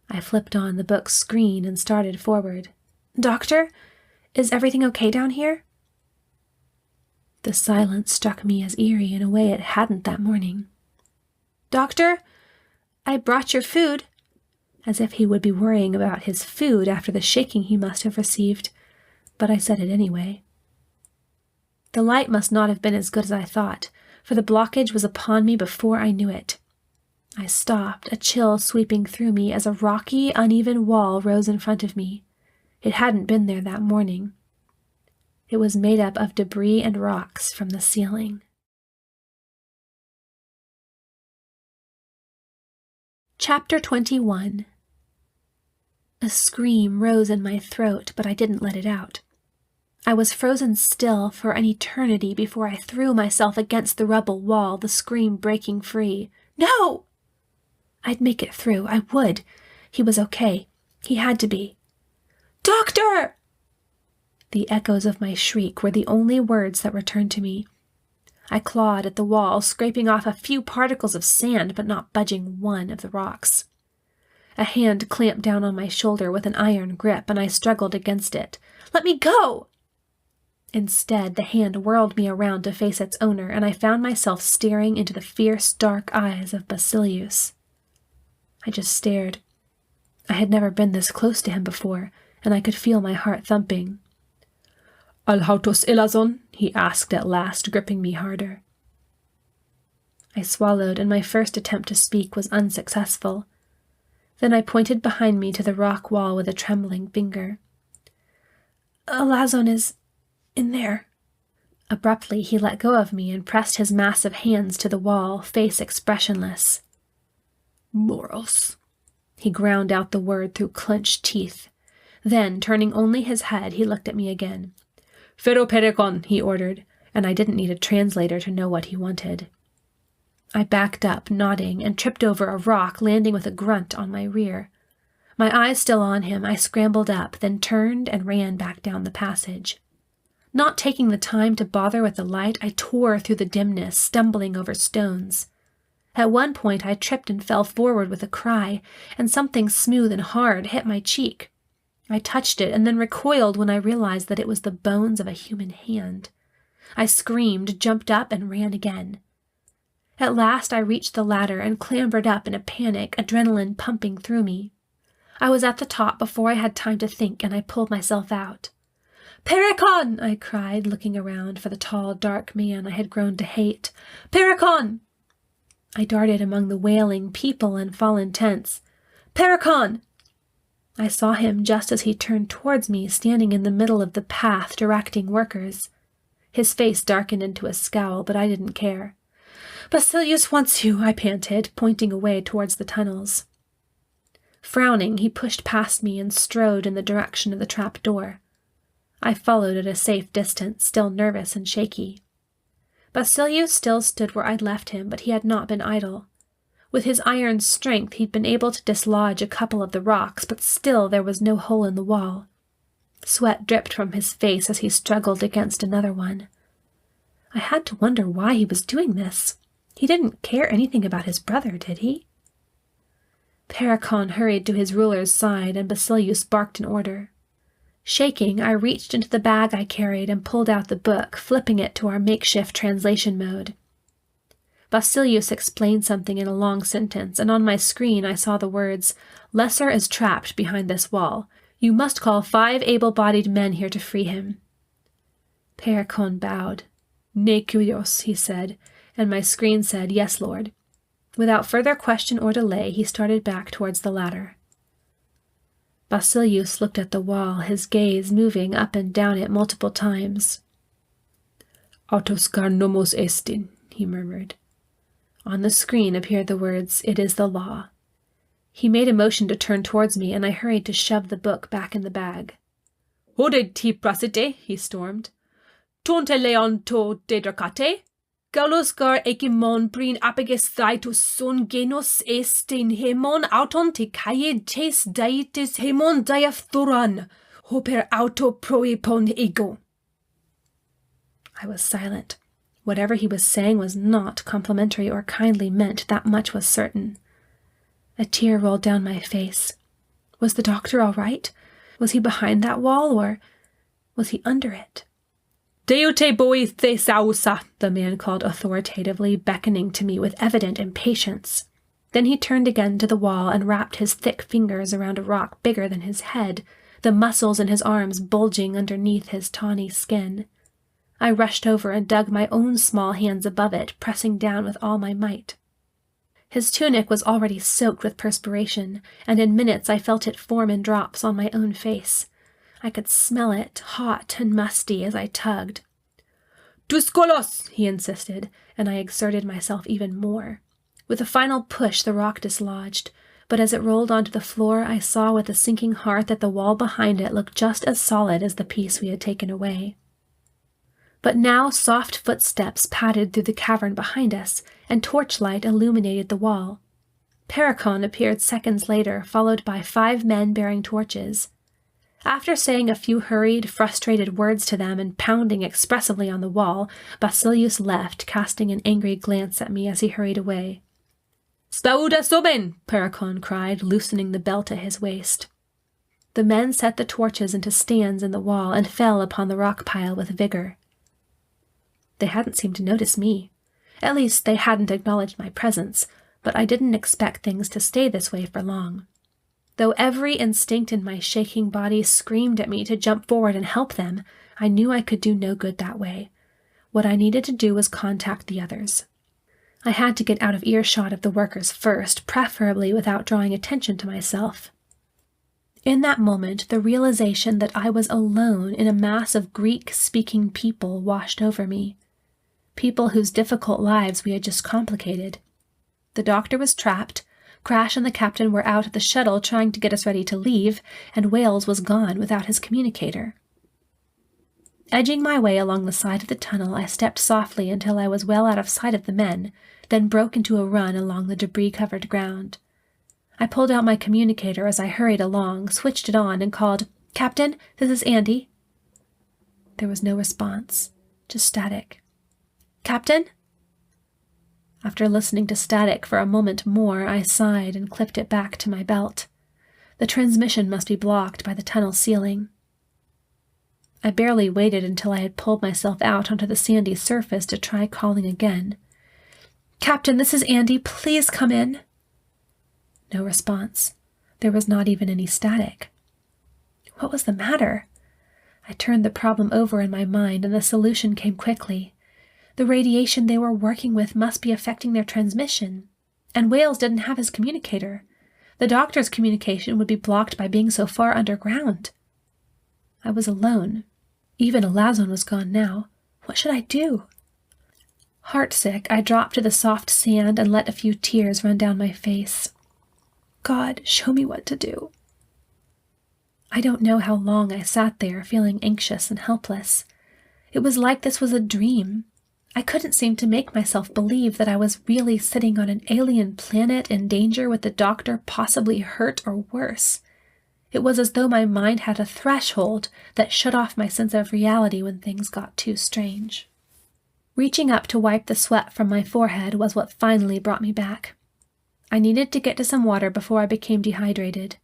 I flipped on the book's screen and started forward. "Doctor? Is everything okay down here?" The silence struck me as eerie in a way it hadn't that morning. "Doctor? I brought your food," as if he would be worrying about his food after the shaking he must have received, but I said it anyway. The light must not have been as good as I thought, for the blockage was upon me before I knew it. I stopped, a chill sweeping through me as a rocky, uneven wall rose in front of me. It hadn't been there that morning. It was made up of debris and rocks from the ceiling. Chapter 21. A scream rose in my throat, but I didn't let it out. I was frozen still for an eternity before I threw myself against the rubble wall, the scream breaking free. "No!" I'd make it through. I would. He was okay. He had to be. "Doctor!" The echoes of my shriek were the only words that returned to me. I clawed at the wall, scraping off a few particles of sand, but not budging one of the rocks. A hand clamped down on my shoulder with an iron grip, and I struggled against it. "Let me go!" Instead, the hand whirled me around to face its owner, and I found myself staring into the fierce, dark eyes of Basilius. I just stared. I had never been this close to him before, and I could feel my heart thumping. "Alhautos Elasson?" he asked at last, gripping me harder. I swallowed, and my first attempt to speak was unsuccessful. Then I pointed behind me to the rock wall with a trembling finger. "Elasson is in there." Abruptly, he let go of me and pressed his massive hands to the wall, face expressionless. "Moros." He ground out the word through clenched teeth. Then, turning only his head, he looked at me again. "Feroperikon," he ordered, and I didn't need a translator to know what he wanted. I backed up, nodding, and tripped over a rock, landing with a grunt on my rear. My eyes still on him, I scrambled up, then turned and ran back down the passage. Not taking the time to bother with the light, I tore through the dimness, stumbling over stones. At one point I tripped and fell forward with a cry, and something smooth and hard hit my cheek. I touched it and then recoiled when I realized that it was the bones of a human hand. I screamed, jumped up, and ran again. At last I reached the ladder and clambered up in a panic, adrenaline pumping through me. I was at the top before I had time to think, and I pulled myself out. "Perikon!" I cried, looking around for the tall, dark man I had grown to hate. "Perikon!" I darted among the wailing people and fallen tents. "Perikon!" I saw him just as he turned towards me, standing in the middle of the path, directing workers. His face darkened into a scowl, but I didn't care. "Basilius wants you," I panted, pointing away towards the tunnels. Frowning, he pushed past me and strode in the direction of the trap door. I followed at a safe distance, still nervous and shaky. Basilius still stood where I'd left him, but he had not been idle. With his iron strength, he'd been able to dislodge a couple of the rocks, but still there was no hole in the wall. Sweat dripped from his face as he struggled against another one. I had to wonder why he was doing this. He didn't care anything about his brother, did he? Perikon hurried to his ruler's side, and Basilius barked an order. Shaking, I reached into the bag I carried and pulled out the book, flipping it to our makeshift translation mode. Basilius explained something in a long sentence, and on my screen I saw the words, "Lesser is trapped behind this wall. You must call 5 able-bodied men here to free him." Perikon bowed. "Ne kurios," he said, and my screen said, "Yes, Lord." Without further question or delay, he started back towards the ladder. Basilius looked at the wall, his gaze moving up and down it multiple times. "Autos gar nomos estin," he murmured. On the screen appeared the words, "It is the law." He made a motion to turn towards me, and I hurried to shove the book back in the bag. "Hode ti prasite," he stormed. "Tonte leon to dedrakate? Galusgar ekimon brin apages thaitus son genos estin hemon auton te kaye tes daitis hemon diaphthoran, hoper auto proipon ego. I was silent. Whatever he was saying was not complimentary or kindly meant, that much was certain. A tear rolled down my face. Was the doctor all right? Was he behind that wall, or was he under it? Deute boi thesausa, the man called authoritatively, beckoning to me with evident impatience. Then he turned again to the wall and wrapped his thick fingers around a rock bigger than his head, the muscles in his arms bulging underneath his tawny skin. I rushed over and dug my own small hands above it, pressing down with all my might. His tunic was already soaked with perspiration, and in minutes I felt it form in drops on my own face. I could smell it, hot and musty, as I tugged. Tuskolos, he insisted, and I exerted myself even more. With a final push, the rock dislodged, but as it rolled onto the floor, I saw with a sinking heart that the wall behind it looked just as solid as the piece we had taken away. But now soft footsteps padded through the cavern behind us, and torchlight illuminated the wall. Paracon appeared seconds later, followed by 5 men bearing torches. After saying a few hurried, frustrated words to them and pounding expressively on the wall, Basilius left, casting an angry glance at me as he hurried away. Spauda soben, Paracon cried, loosening the belt at his waist. The men set the torches into stands in the wall and fell upon the rock pile with vigor. They hadn't seemed to notice me. At least they hadn't acknowledged my presence, but I didn't expect things to stay this way for long. Though every instinct in my shaking body screamed at me to jump forward and help them, I knew I could do no good that way. What I needed to do was contact the others. I had to get out of earshot of the workers first, preferably without drawing attention to myself. In that moment, the realization that I was alone in a mass of Greek-speaking people washed over me. People whose difficult lives we had just complicated. The doctor was trapped, Crash and the captain were out at the shuttle trying to get us ready to leave, and Wales was gone without his communicator. Edging my way along the side of the tunnel, I stepped softly until I was well out of sight of the men, then broke into a run along the debris-covered ground. I pulled out my communicator as I hurried along, switched it on, and called, "Captain, this is Andi." There was no response, just static. "Captain?" After listening to static for a moment more, I sighed and clipped it back to my belt. The transmission must be blocked by the tunnel ceiling. I barely waited until I had pulled myself out onto the sandy surface to try calling again. "Captain, this is Andi. Please come in." No response. There was not even any static. What was the matter? I turned the problem over in my mind, and the solution came quickly. The radiation they were working with must be affecting their transmission, and Wales didn't have his communicator. The doctor's communication would be blocked by being so far underground. I was alone. Even Elasson was gone now. What should I do? Heartsick, I dropped to the soft sand and let a few tears run down my face. God, show me what to do. I don't know how long I sat there, feeling anxious and helpless. It was like this was a dream. I couldn't seem to make myself believe that I was really sitting on an alien planet in danger with the doctor possibly hurt or worse. It was as though my mind had a threshold that shut off my sense of reality when things got too strange. Reaching up to wipe the sweat from my forehead was what finally brought me back. I needed to get to some water before I became dehydrated.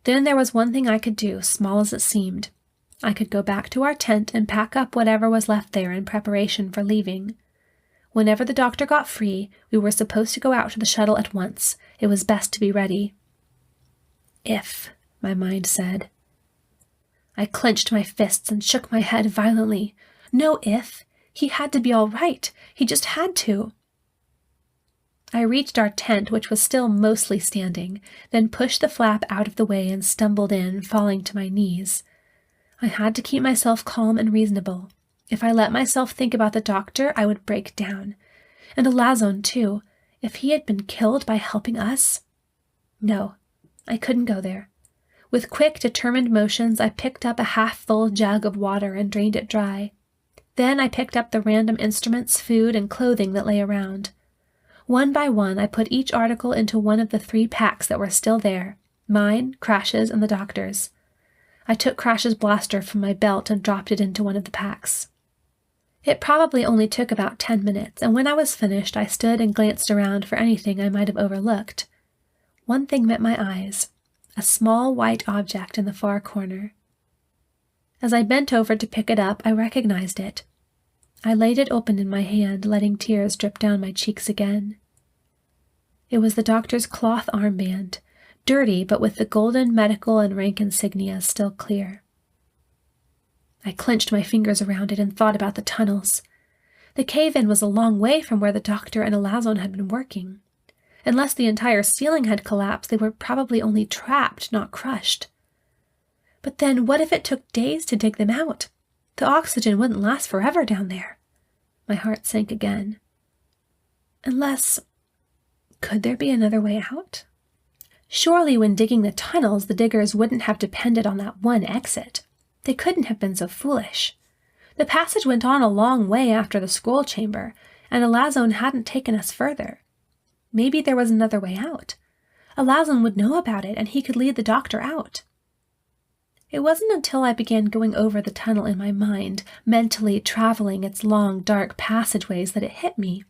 Then there was one thing I could do, small as it seemed. I could go back to our tent and pack up whatever was left there in preparation for leaving. Whenever the doctor got free, we were supposed to go out to the shuttle at once. It was best to be ready. If, my mind said. I clenched my fists and shook my head violently. No if. He had to be all right. He just had to. I reached our tent, which was still mostly standing, then pushed the flap out of the way and stumbled in, falling to my knees. I had to keep myself calm and reasonable. If I let myself think about the doctor, I would break down. And Elasson, too. If he had been killed by helping us? No, I couldn't go there. With quick, determined motions, I picked up a half-full jug of water and drained it dry. Then I picked up the random instruments, food, and clothing that lay around. One by one, I put each article into one of the 3 packs that were still there, mine, Crash's, and the doctor's. I took Crash's blaster from my belt and dropped it into one of the packs. It probably only took about 10 minutes, and when I was finished, I stood and glanced around for anything I might have overlooked. One thing met my eyes, a small white object in the far corner. As I bent over to pick it up, I recognized it. I laid it open in my hand, letting tears drip down my cheeks again. It was the doctor's cloth armband, dirty but with the golden medical and rank insignia still clear. I clenched my fingers around it and thought about the tunnels. The cave-in was a long way from where the doctor and Elasson had been working. Unless the entire ceiling had collapsed, they were probably only trapped, not crushed. But then, what if it took days to dig them out? The oxygen wouldn't last forever down there. My heart sank again. Unless, could there be another way out? Surely when digging the tunnels, the diggers wouldn't have depended on that one exit. They couldn't have been so foolish. The passage went on a long way after the scroll chamber, and Elasson hadn't taken us further. Maybe there was another way out. Elasson would know about it, and he could lead the doctor out. It wasn't until I began going over the tunnel in my mind, mentally traveling its long, dark passageways, that it hit me.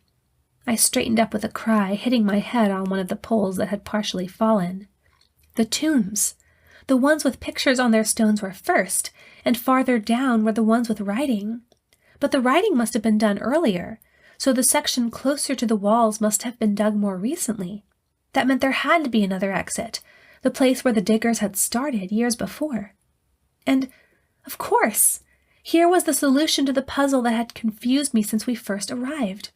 I straightened up with a cry, hitting my head on one of the poles that had partially fallen. The tombs! The ones with pictures on their stones were first, and farther down were the ones with writing. But the writing must have been done earlier, so the section closer to the walls must have been dug more recently. That meant there had to be another exit, the place where the diggers had started years before. And, of course, here was the solution to the puzzle that had confused me since we first arrived.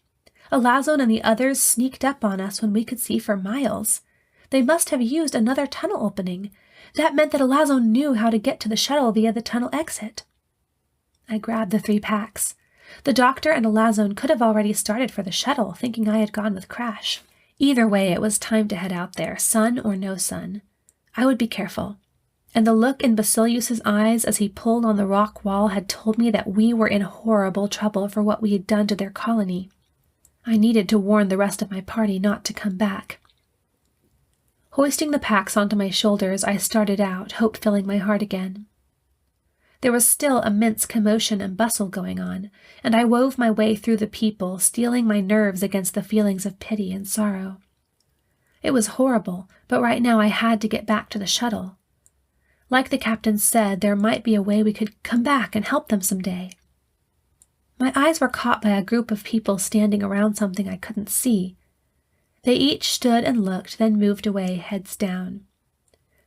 Elasson and the others sneaked up on us when we could see for miles. They must have used another tunnel opening. That meant that Elasson knew how to get to the shuttle via the tunnel exit. I grabbed the 3 packs. The doctor and Elasson could have already started for the shuttle, thinking I had gone with Crash. Either way, it was time to head out there, sun or no sun. I would be careful. And the look in Basilius's eyes as he pulled on the rock wall had told me that we were in horrible trouble for what we had done to their colony. I needed to warn the rest of my party not to come back. Hoisting the packs onto my shoulders, I started out, hope filling my heart again. There was still immense commotion and bustle going on, and I wove my way through the people, steeling my nerves against the feelings of pity and sorrow. It was horrible, but right now I had to get back to the shuttle. Like the captain said, there might be a way we could come back and help them someday. My eyes were caught by a group of people standing around something I couldn't see. They each stood and looked, then moved away, heads down.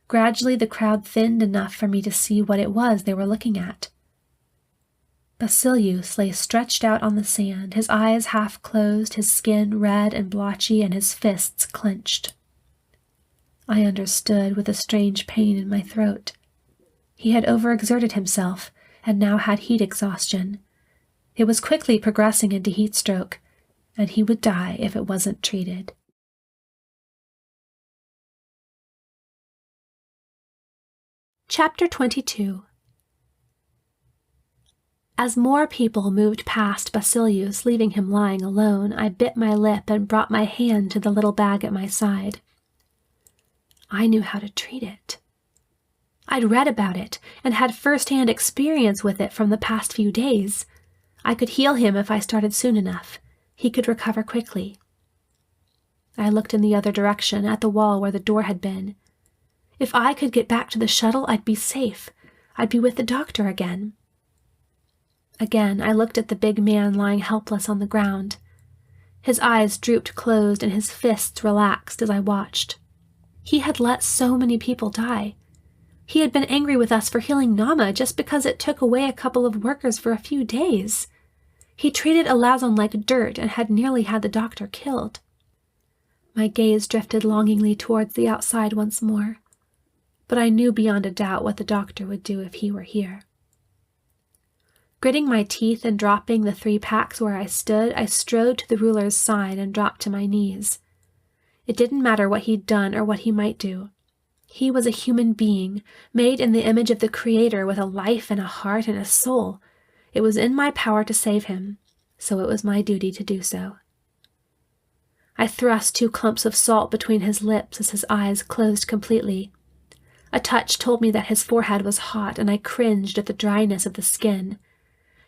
Gradually the crowd thinned enough for me to see what it was they were looking at. Basilius lay stretched out on the sand, his eyes half closed, his skin red and blotchy, and his fists clenched. I understood with a strange pain in my throat. He had overexerted himself, and now had heat exhaustion. It was quickly progressing into heat stroke, and he would die if it wasn't treated. Chapter 22. As more people moved past Basilius, leaving him lying alone, I bit my lip and brought my hand to the little bag at my side. I knew how to treat it. I'd read about it and had first-hand experience with it from the past few days. I could heal him if I started soon enough. He could recover quickly. I looked in the other direction, at the wall where the door had been. If I could get back to the shuttle, I'd be safe. I'd be with the doctor again. Again, I looked at the big man lying helpless on the ground. His eyes drooped closed and his fists relaxed as I watched. He had let so many people die. He had been angry with us for healing Nama just because it took away a couple of workers for a few days. He treated Elasson like dirt and had nearly had the doctor killed. My gaze drifted longingly towards the outside once more, but I knew beyond a doubt what the doctor would do if he were here. Gritting my teeth and dropping the 3 packs where I stood, I strode to the ruler's side and dropped to my knees. It didn't matter what he'd done or what he might do. He was a human being, made in the image of the Creator with a life and a heart and a soul. It was in my power to save him, so it was my duty to do so. I thrust 2 clumps of salt between his lips as his eyes closed completely. A touch told me that his forehead was hot, and I cringed at the dryness of the skin.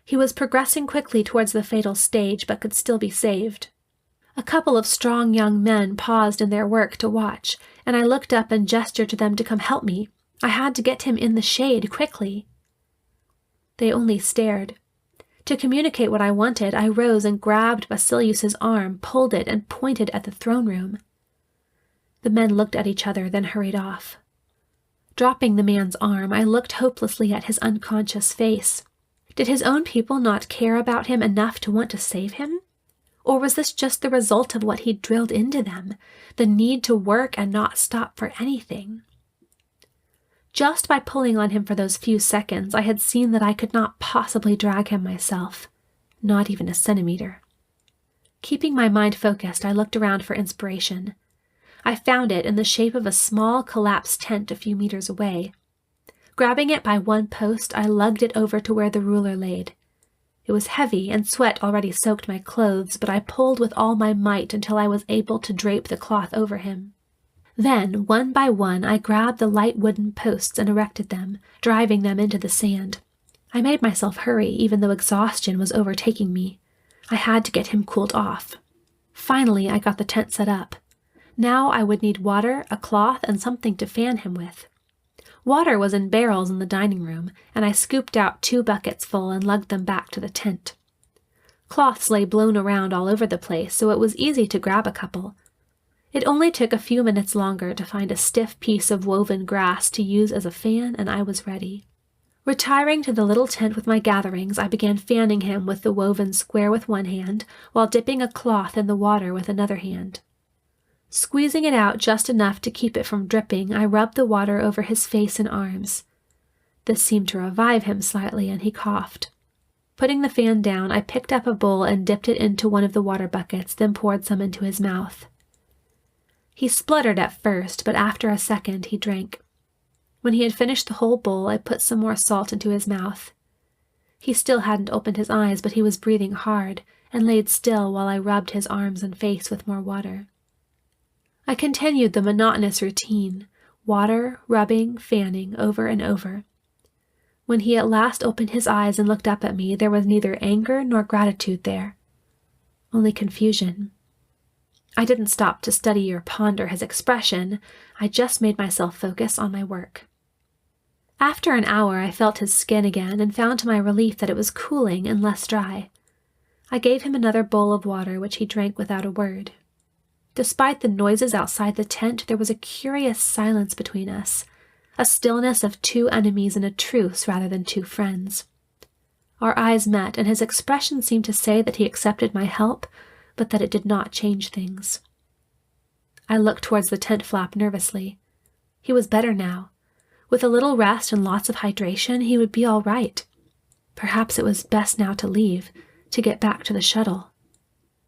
He was progressing quickly towards the fatal stage, but could still be saved. A couple of strong young men paused in their work to watch, and I looked up and gestured to them to come help me. I had to get him in the shade quickly. They only stared. To communicate what I wanted, I rose and grabbed Basilius's arm, pulled it, and pointed at the throne room. The men looked at each other, then hurried off. Dropping the man's arm, I looked hopelessly at his unconscious face. Did his own people not care about him enough to want to save him? Or was this just the result of what he'd drilled into them, the need to work and not stop for anything? Just by pulling on him for those few seconds, I had seen that I could not possibly drag him myself, not even a centimeter. Keeping my mind focused, I looked around for inspiration. I found it in the shape of a small, collapsed tent a few meters away. Grabbing it by one post, I lugged it over to where the ruler laid. It was heavy, and sweat already soaked my clothes, but I pulled with all my might until I was able to drape the cloth over him. Then, one by one, I grabbed the light wooden posts and erected them, driving them into the sand. I made myself hurry, even though exhaustion was overtaking me. I had to get him cooled off. Finally, I got the tent set up. Now I would need water, a cloth, and something to fan him with. Water was in barrels in the dining room, and I scooped out 2 buckets full and lugged them back to the tent. Cloths lay blown around all over the place, so it was easy to grab a couple. It only took a few minutes longer to find a stiff piece of woven grass to use as a fan, and I was ready. Retiring to the little tent with my gatherings, I began fanning him with the woven square with one hand, while dipping a cloth in the water with another hand. Squeezing it out just enough to keep it from dripping, I rubbed the water over his face and arms. This seemed to revive him slightly, and he coughed. Putting the fan down, I picked up a bowl and dipped it into one of the water buckets, then poured some into his mouth. He spluttered at first, but after a second he drank. When he had finished the whole bowl, I put some more salt into his mouth. He still hadn't opened his eyes, but he was breathing hard, and laid still while I rubbed his arms and face with more water. I continued the monotonous routine, water, rubbing, fanning, over and over. When he at last opened his eyes and looked up at me, there was neither anger nor gratitude there, only confusion. I didn't stop to study or ponder his expression. I just made myself focus on my work. After an hour, I felt his skin again and found to my relief that it was cooling and less dry. I gave him another bowl of water, which he drank without a word. Despite the noises outside the tent, there was a curious silence between us, a stillness of 2 enemies in a truce rather than 2 friends. Our eyes met, and his expression seemed to say that he accepted my help, but that it did not change things. I looked towards the tent flap nervously. He was better now. With a little rest and lots of hydration, he would be all right. Perhaps it was best now to leave, to get back to the shuttle.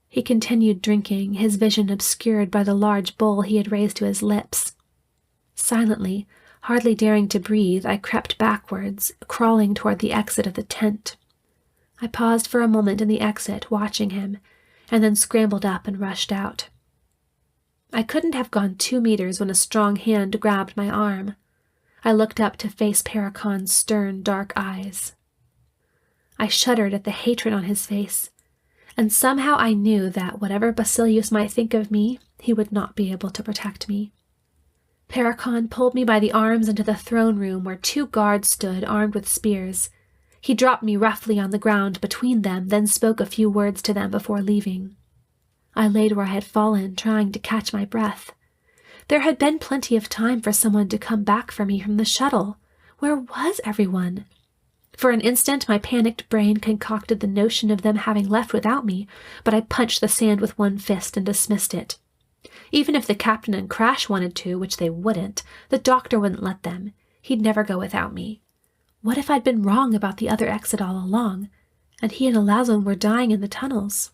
He continued drinking, his vision obscured by the large bowl he had raised to his lips. Silently, hardly daring to breathe, I crept backwards, crawling toward the exit of the tent. I paused for a moment in the exit, watching him, and then scrambled up and rushed out. I couldn't have gone 2 meters when a strong hand grabbed my arm. I looked up to face Paracon's stern, dark eyes. I shuddered at the hatred on his face, and somehow I knew that whatever Basilius might think of me, he would not be able to protect me. Paracon pulled me by the arms into the throne room where 2 guards stood, armed with spears. He dropped me roughly on the ground between them, then spoke a few words to them before leaving. I laid where I had fallen, trying to catch my breath. There had been plenty of time for someone to come back for me from the shuttle. Where was everyone? For an instant, my panicked brain concocted the notion of them having left without me, but I punched the sand with one fist and dismissed it. Even if the captain and Crash wanted to, which they wouldn't, the doctor wouldn't let them. He'd never go without me. What if I'd been wrong about the other exit all along, and he and Elasson were dying in the tunnels?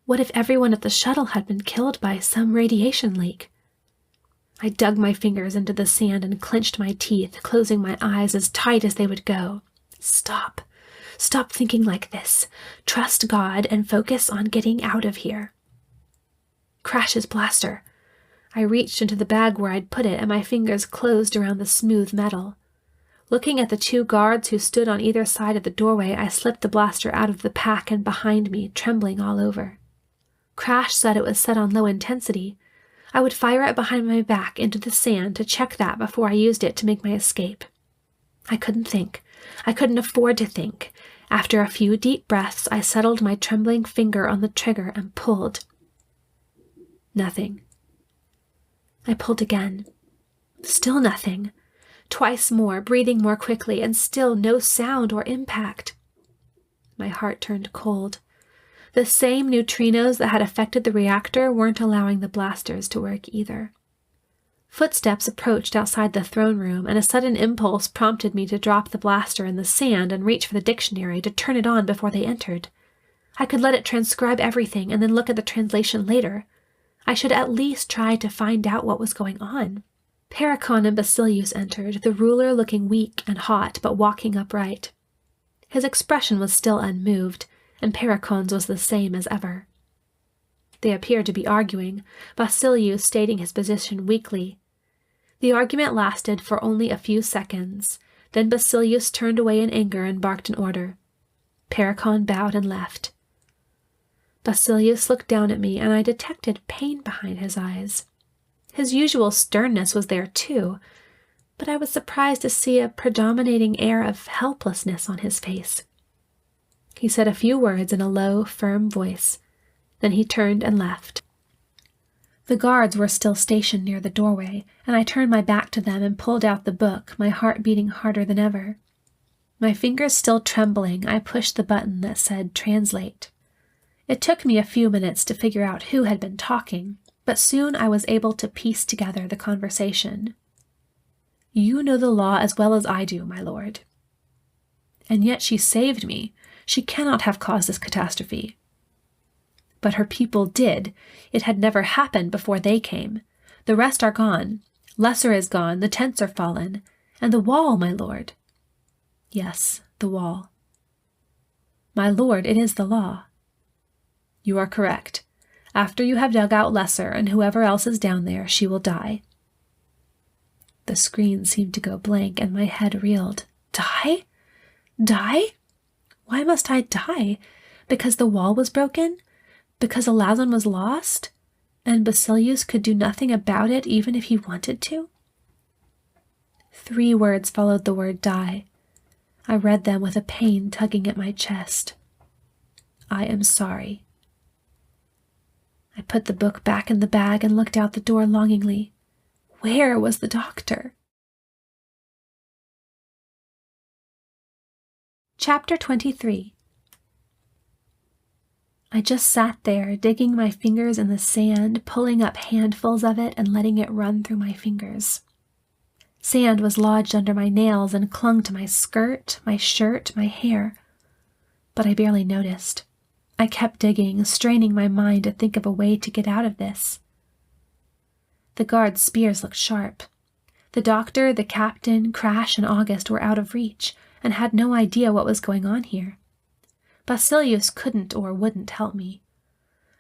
What if everyone at the shuttle had been killed by some radiation leak? I dug my fingers into the sand and clenched my teeth, closing my eyes as tight as they would go. Stop. Stop thinking like this. Trust God and focus on getting out of here. Crash's blaster. I reached into the bag where I'd put it, and my fingers closed around the smooth metal. Looking at the two guards who stood on either side of the doorway, I slipped the blaster out of the pack and behind me, trembling all over. Crash said it was set on low intensity. I would fire it behind my back into the sand to check that before I used it to make my escape. I couldn't think. I couldn't afford to think. After a few deep breaths, I settled my trembling finger on the trigger and pulled. Nothing. I pulled again. Still nothing. Twice more, breathing more quickly, and still no sound or impact. My heart turned cold. The same neutrinos that had affected the reactor weren't allowing the blasters to work either. Footsteps approached outside the throne room, and a sudden impulse prompted me to drop the blaster in the sand and reach for the dictionary to turn it on before they entered. I could let it transcribe everything and then look at the translation later. I should at least try to find out what was going on. Pericon and Basilius entered, the ruler looking weak and hot but walking upright. His expression was still unmoved, and Pericon's was the same as ever. They appeared to be arguing, Basilius stating his position weakly. The argument lasted for only a few seconds. Then Basilius turned away in anger and barked an order. Pericon bowed and left. Basilius looked down at me, and I detected pain behind his eyes. His usual sternness was there too, but I was surprised to see a predominating air of helplessness on his face. He said a few words in a low, firm voice. Then he turned and left. The guards were still stationed near the doorway, and I turned my back to them and pulled out the book, my heart beating harder than ever. My fingers still trembling, I pushed the button that said Translate. It took me a few minutes to figure out who had been talking, but soon I was able to piece together the conversation. You know the law as well as I do, my lord. And yet she saved me. She cannot have caused this catastrophe. But her people did. It had never happened before they came. The rest are gone. Lesser is gone, the tents are fallen. And the wall, my lord. Yes, the wall. My lord, it is the law. You are correct. After you have dug out Lesser and whoever else is down there, she will die. The screen seemed to go blank, and my head reeled. Die? Die? Why must I die? Because the wall was broken? Because Elasson was lost? And Basilius could do nothing about it even if he wanted to? 3 words followed the word die. I read them with a pain tugging at my chest. I am sorry. I put the book back in the bag and looked out the door longingly. Where was the doctor? Chapter 23. I just sat there, digging my fingers in the sand, pulling up handfuls of it and letting it run through my fingers. Sand was lodged under my nails and clung to my skirt, my shirt, my hair. But I barely noticed. I kept digging, straining my mind to think of a way to get out of this. The guards' spears looked sharp. The doctor, the captain, Crash, and August were out of reach and had no idea what was going on here. Basilius couldn't or wouldn't help me.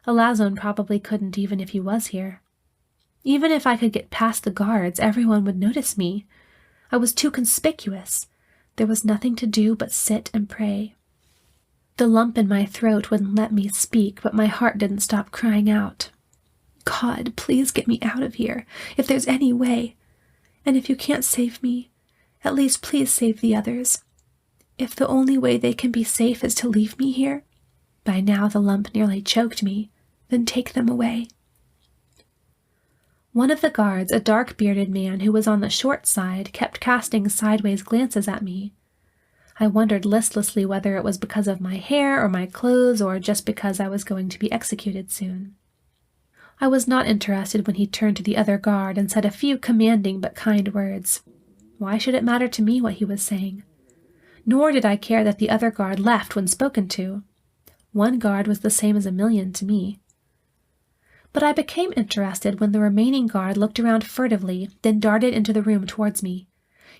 Elasson probably couldn't even if he was here. Even if I could get past the guards, everyone would notice me. I was too conspicuous. There was nothing to do but sit and pray. The lump in my throat wouldn't let me speak, but my heart didn't stop crying out. God, please get me out of here, if there's any way. And if you can't save me, at least please save the others. If the only way they can be safe is to leave me here, by now the lump nearly choked me, then take them away. One of the guards, a dark-bearded man who was on the short side, kept casting sideways glances at me. I wondered listlessly whether it was because of my hair or my clothes or just because I was going to be executed soon. I was not interested when he turned to the other guard and said a few commanding but kind words. Why should it matter to me what he was saying? Nor did I care that the other guard left when spoken to. One guard was the same as a million to me. But I became interested when the remaining guard looked around furtively, then darted into the room towards me.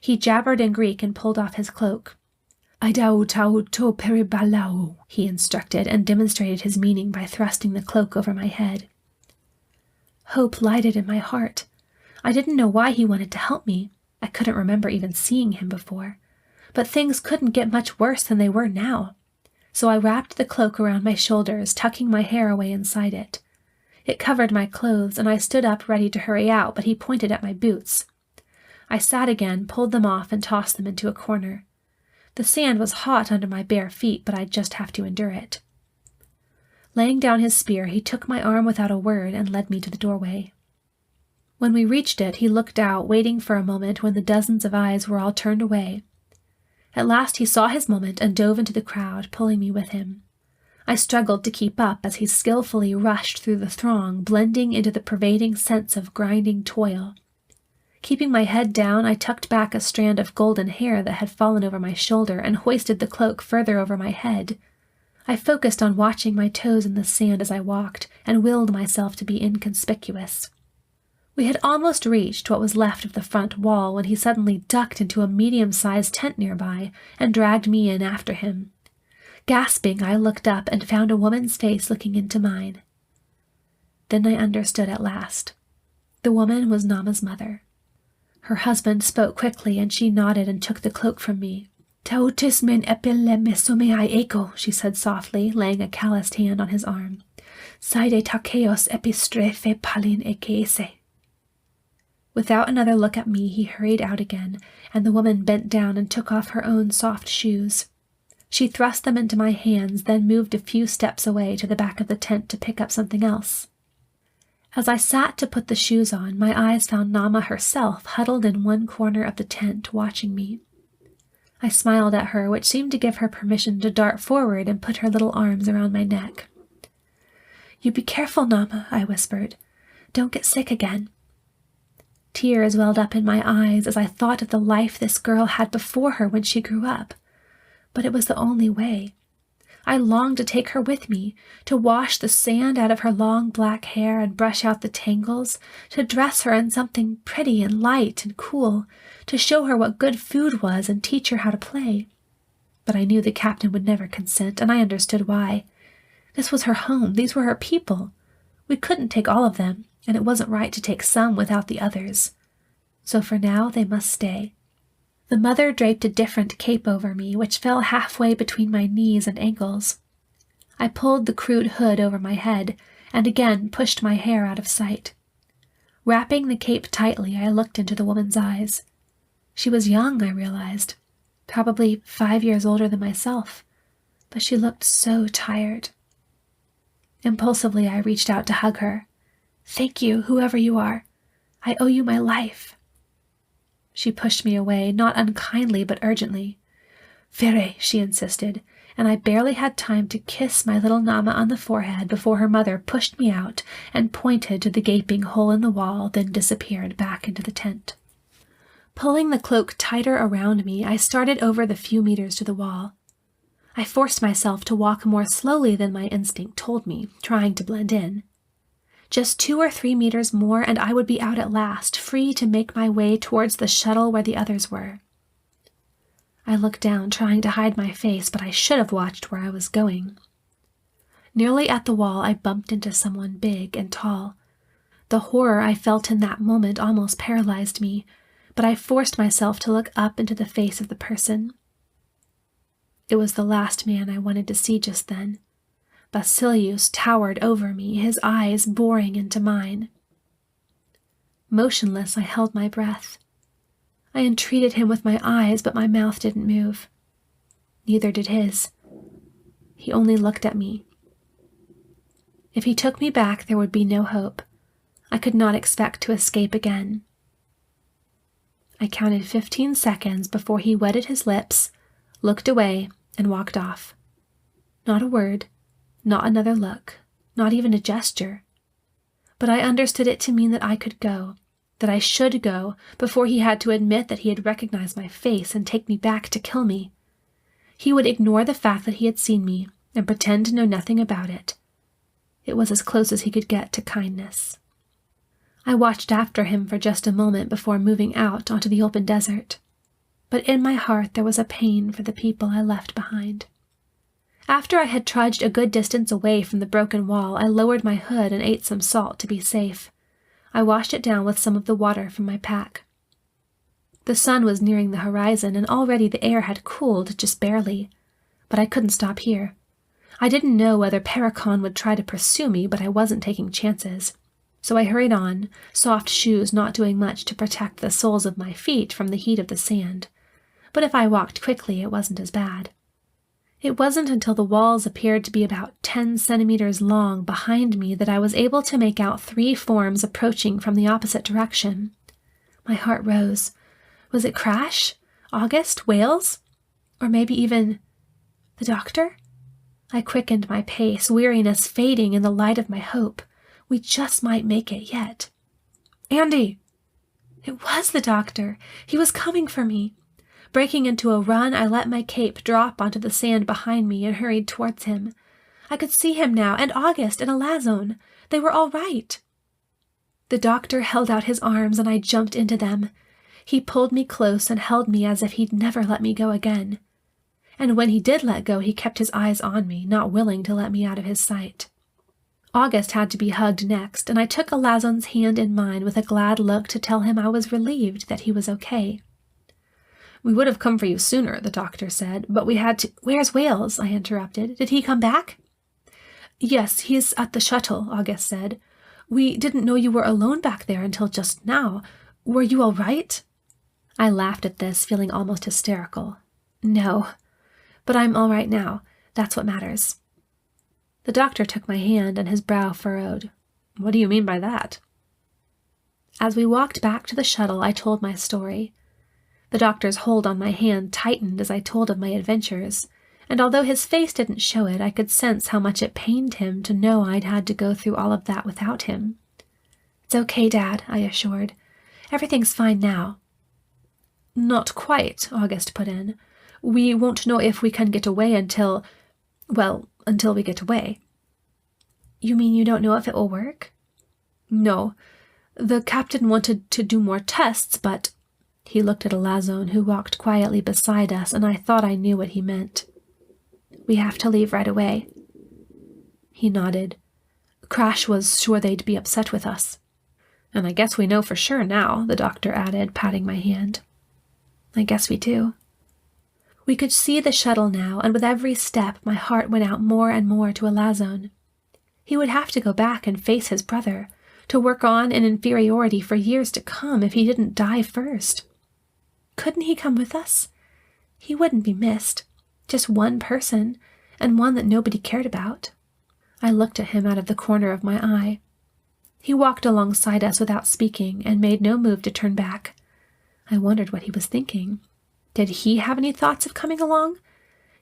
He jabbered in Greek and pulled off his cloak. Idau tau to peribalau, he instructed and demonstrated his meaning by thrusting the cloak over my head. Hope lighted in my heart. I didn't know why he wanted to help me. I couldn't remember even seeing him before. But things couldn't get much worse than they were now. So I wrapped the cloak around my shoulders, tucking my hair away inside it. It covered my clothes, and I stood up ready to hurry out, but he pointed at my boots. I sat again, pulled them off, and tossed them into a corner. The sand was hot under my bare feet, but I'd just have to endure it. Laying down his spear, he took my arm without a word and led me to the doorway. When we reached it, he looked out, waiting for a moment when the dozens of eyes were all turned away. At last he saw his moment and dove into the crowd, pulling me with him. I struggled to keep up as he skillfully rushed through the throng, blending into the pervading sense of grinding toil. Keeping my head down, I tucked back a strand of golden hair that had fallen over my shoulder and hoisted the cloak further over my head. I focused on watching my toes in the sand as I walked and willed myself to be inconspicuous. We had almost reached what was left of the front wall when he suddenly ducked into a medium-sized tent nearby and dragged me in after him. Gasping, I looked up and found a woman's face looking into mine. Then I understood at last. The woman was Nama's mother. Her husband spoke quickly, and she nodded and took the cloak from me. Tautis men epilemesomei ego, she said softly, laying a calloused hand on his arm. Side takeos epistrefe palin ekese. Without another look at me, he hurried out again, and the woman bent down and took off her own soft shoes. She thrust them into my hands, then moved a few steps away to the back of the tent to pick up something else. As I sat to put the shoes on, my eyes found Nama herself huddled in one corner of the tent, watching me. I smiled at her, which seemed to give her permission to dart forward and put her little arms around my neck. "You be careful, Nama," I whispered. "Don't get sick again." Tears welled up in my eyes as I thought of the life this girl had before her when she grew up. But it was the only way. I longed to take her with me, to wash the sand out of her long black hair and brush out the tangles, to dress her in something pretty and light and cool, to show her what good food was and teach her how to play. But I knew the captain would never consent, and I understood why. This was her home. These were her people. We couldn't take all of them, and it wasn't right to take some without the others. So for now, they must stay. The mother draped a different cape over me, which fell halfway between my knees and ankles. I pulled the crude hood over my head, and again pushed my hair out of sight. Wrapping the cape tightly, I looked into the woman's eyes. She was young, I realized, probably 5 years older than myself, but she looked so tired. Impulsively, I reached out to hug her. "Thank you, whoever you are. I owe you my life." She pushed me away, not unkindly but urgently. "Fere," she insisted, and I barely had time to kiss my little Nama on the forehead before her mother pushed me out and pointed to the gaping hole in the wall, then disappeared back into the tent. Pulling the cloak tighter around me, I started over the few meters to the wall. I forced myself to walk more slowly than my instinct told me, trying to blend in. Just 2 or 3 meters more, and I would be out at last, free to make my way towards the shuttle where the others were. I looked down, trying to hide my face, but I should have watched where I was going. Nearly at the wall, I bumped into someone big and tall. The horror I felt in that moment almost paralyzed me, but I forced myself to look up into the face of the person. It was the last man I wanted to see just then. Basilius towered over me, his eyes boring into mine. Motionless, I held my breath. I entreated him with my eyes, but my mouth didn't move. Neither did his. He only looked at me. If he took me back, there would be no hope. I could not expect to escape again. I counted 15 seconds before he wetted his lips, looked away, and walked off. Not a word. Not another look, not even a gesture. But I understood it to mean that I could go, that I should go, before he had to admit that he had recognized my face and take me back to kill me. He would ignore the fact that he had seen me and pretend to know nothing about it. It was as close as he could get to kindness. I watched after him for just a moment before moving out onto the open desert. but in my heart there was a pain for the people I left behind. After I had trudged a good distance away from the broken wall, I lowered my hood and ate some salt to be safe. I washed it down with some of the water from my pack. The sun was nearing the horizon, and already the air had cooled just barely. But I couldn't stop here. I didn't know whether Paracon would try to pursue me, but I wasn't taking chances. So I hurried on, soft shoes not doing much to protect the soles of my feet from the heat of the sand. But if I walked quickly, it wasn't as bad. It wasn't until the walls appeared to be about 10 centimeters long behind me that I was able to make out 3 forms approaching from the opposite direction. My heart rose. Was it Crash? August? Wales? Or maybe even the doctor? I quickened my pace, weariness fading in the light of my hope. We just might make it yet. Andi! It was the doctor. He was coming for me. Breaking into a run, I let my cape drop onto the sand behind me and hurried towards him. I could see him now, and August and Elasson. They were all right. The doctor held out his arms, and I jumped into them. He pulled me close and held me as if he'd never let me go again. And when he did let go, he kept his eyes on me, not willing to let me out of his sight. August had to be hugged next, and I took Elasson's hand in mine with a glad look to tell him I was relieved that he was okay. "We would have come for you sooner," the doctor said, "but we had to—" "Where's Wales?" I interrupted. "Did he come back?" "Yes, he's at the shuttle," August said. "We didn't know you were alone back there until just now. Were you all right?" I laughed at this, feeling almost hysterical. "No, but I'm all right now. That's what matters." The doctor took my hand, and his brow furrowed. "What do you mean by that?" As we walked back to the shuttle, I told my story. The doctor's hold on my hand tightened as I told of my adventures, and although his face didn't show it, I could sense how much it pained him to know I'd had to go through all of that without him. "It's okay, Dad," I assured. "Everything's fine now." "Not quite," August put in. "We won't know if we can get away until we get away." "You mean you don't know if it will work?" "No. The captain wanted to do more tests, but—" He looked at Elasson, who walked quietly beside us, and I thought I knew what he meant. "We have to leave right away." He nodded. "Crash was sure they'd be upset with us." "And I guess we know for sure now," the doctor added, patting my hand. "I guess we do." We could see the shuttle now, and with every step my heart went out more and more to Elasson. He would have to go back and face his brother, to work on in inferiority for years to come if he didn't die first. Couldn't he come with us? He wouldn't be missed. Just one person, and one that nobody cared about. I looked at him out of the corner of my eye. He walked alongside us without speaking and made no move to turn back. I wondered what he was thinking. Did he have any thoughts of coming along?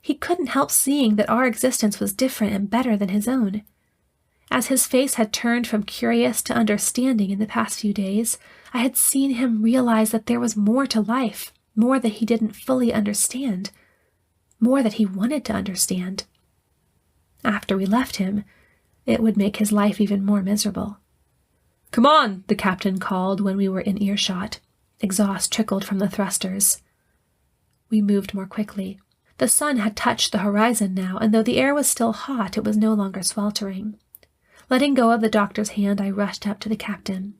He couldn't help seeing that our existence was different and better than his own. As his face had turned from curious to understanding in the past few days, I had seen him realize that there was more to life, more that he didn't fully understand, more that he wanted to understand. After we left him, it would make his life even more miserable. "Come on," the captain called when we were in earshot. Exhaust trickled from the thrusters. We moved more quickly. The sun had touched the horizon now, and though the air was still hot, it was no longer sweltering. Letting go of the doctor's hand, I rushed up to the captain.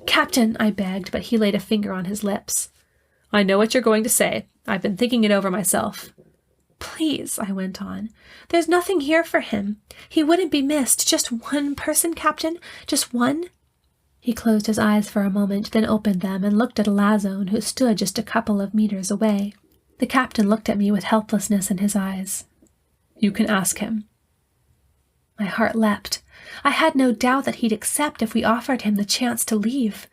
"Captain," I begged, but he laid a finger on his lips. "I know what you're going to say. I've been thinking it over myself." "Please," I went on. "There's nothing here for him. He wouldn't be missed. Just one person, Captain. Just one." He closed his eyes for a moment, then opened them and looked at Elasson, who stood just a couple of meters away. The captain looked at me with helplessness in his eyes. "You can ask him." My heart leapt. I had no doubt that he'd accept if we offered him the chance to leave.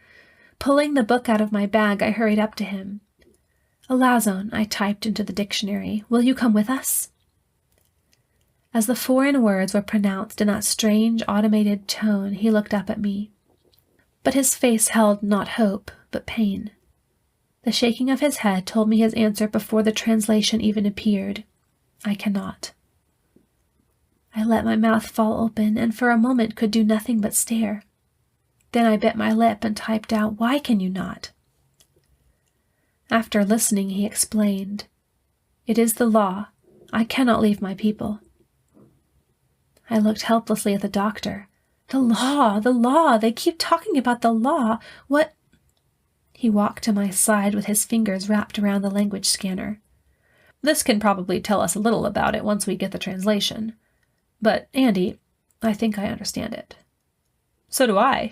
Pulling the book out of my bag, I hurried up to him. "Elasson," I typed into the dictionary, "will you come with us?" As the foreign words were pronounced in that strange, automated tone, he looked up at me. But his face held not hope, but pain. The shaking of his head told me his answer before the translation even appeared. "I cannot." I let my mouth fall open and for a moment could do nothing but stare. Then I bit my lip and typed out, "Why can you not?" After listening, he explained, "It is the law. I cannot leave my people." I looked helplessly at the doctor. The law, they keep talking about the law. What? He walked to my side with his fingers wrapped around the language scanner. This can probably tell us a little about it once we get the translation. But, Andi, I think I understand it. So do I.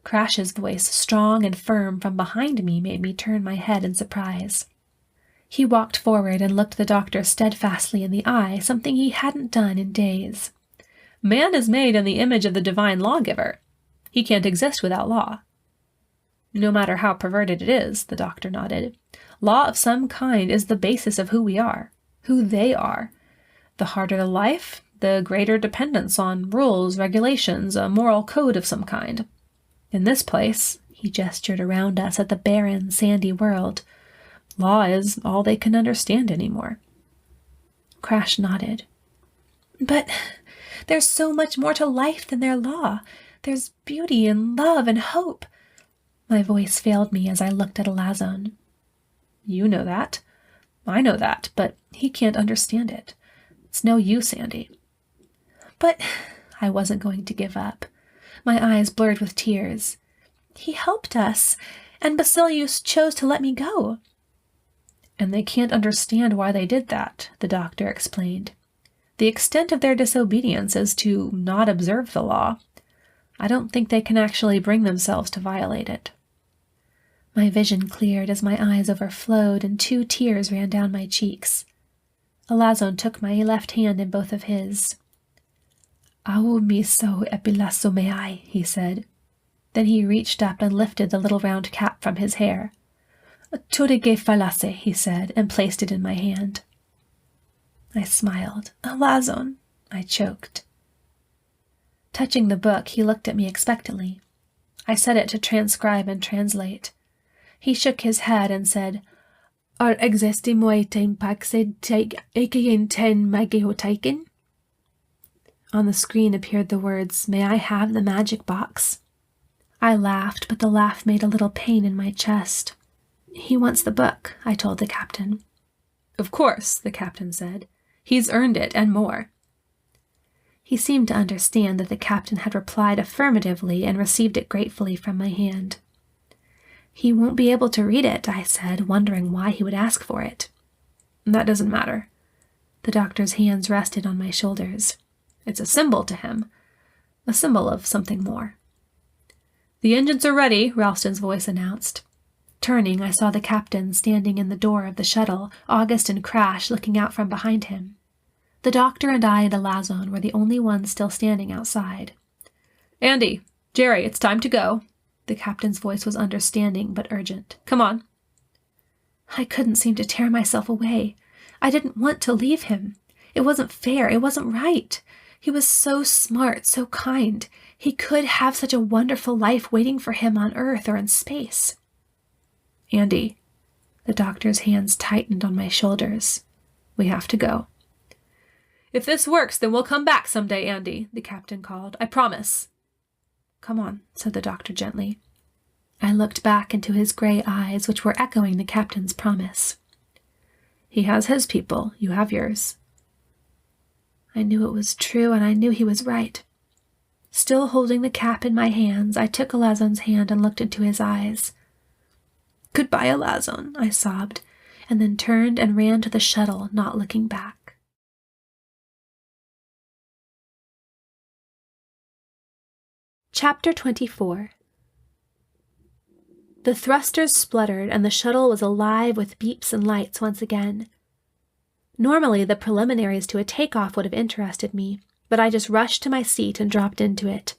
Crash's voice, strong and firm from behind me, made me turn my head in surprise. He walked forward and looked the doctor steadfastly in the eye, something he hadn't done in days. Man is made in the image of the divine lawgiver. He can't exist without law. No matter how perverted it is, the doctor nodded. Law of some kind is the basis of who we are, who they are. The harder the life, the greater dependence on rules, regulations, a moral code of some kind. In this place, he gestured around us at the barren, sandy world, law is all they can understand anymore. Crash nodded. But there's so much more to life than their law. There's beauty and love and hope. My voice failed me as I looked at Elasson. You know that. I know that, but he can't understand it. It's no use, Andi. But I wasn't going to give up. My eyes blurred with tears. He helped us, and Basilius chose to let me go. And they can't understand why they did that, the doctor explained. The extent of their disobedience is to not observe the law. I don't think they can actually bring themselves to violate it. My vision cleared as my eyes overflowed and 2 tears ran down my cheeks. Elasson took my left hand in both of his. "Au miso epilassomeai," he said. Then he reached up and lifted the little round cap from his hair. "Torige falasse," he said, and placed it in my hand. I smiled. "Elasson," I choked. Touching the book, he looked at me expectantly. I set it to transcribe and translate. He shook his head and said, "Ar existi moetain paxed take ekein ten magehotaiken?" On the screen appeared the words, "May I have the magic box?" I laughed, but the laugh made a little pain in my chest. "He wants the book," I told the captain. "Of course," the captain said. "He's earned it and more." He seemed to understand that the captain had replied affirmatively and received it gratefully from my hand. "He won't be able to read it," I said, wondering why he would ask for it. "That doesn't matter." The doctor's hands rested on my shoulders. "It's a symbol to him. A symbol of something more." "The engines are ready," Ralston's voice announced. Turning, I saw the captain standing in the door of the shuttle, August and Crash looking out from behind him. The doctor and I and Elasson were the only ones still standing outside. "Andi, Jerry, it's time to go." The captain's voice was understanding but urgent. "Come on." I couldn't seem to tear myself away. I didn't want to leave him. It wasn't fair. It wasn't right. He was so smart, so kind. He could have such a wonderful life waiting for him on Earth or in space. "Andi," the doctor's hands tightened on my shoulders. "We have to go." "If this works, then we'll come back someday, Andi," the captain called. "I promise." "Come on," said the doctor gently. I looked back into his gray eyes, which were echoing the captain's promise. "He has his people. You have yours." I knew it was true, and I knew he was right. Still holding the cap in my hands, I took Elasson's hand and looked into his eyes. "Goodbye, Elasson," I sobbed, and then turned and ran to the shuttle, not looking back. Chapter 24. The thrusters spluttered, and the shuttle was alive with beeps and lights once again. Normally, the preliminaries to a takeoff would have interested me, but I just rushed to my seat and dropped into it.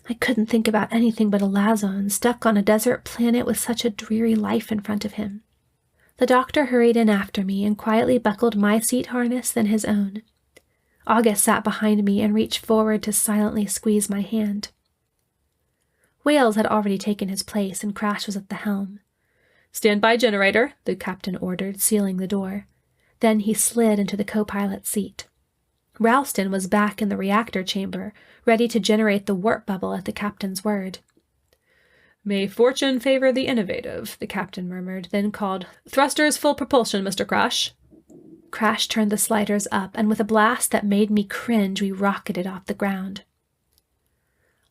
I couldn't think about anything but Elasson, stuck on a desert planet with such a dreary life in front of him. The doctor hurried in after me and quietly buckled my seat harness, then his own. August sat behind me and reached forward to silently squeeze my hand. Wales had already taken his place, and Crash was at the helm. "Stand by generator," the captain ordered, sealing the door. Then he slid into the co-pilot's seat. Ralston was back in the reactor chamber, ready to generate the warp bubble at the captain's word. May fortune favor the innovative, the captain murmured, then called, "Thrusters full propulsion, Mr. Crash." Crash turned the sliders up, and with a blast that made me cringe, we rocketed off the ground.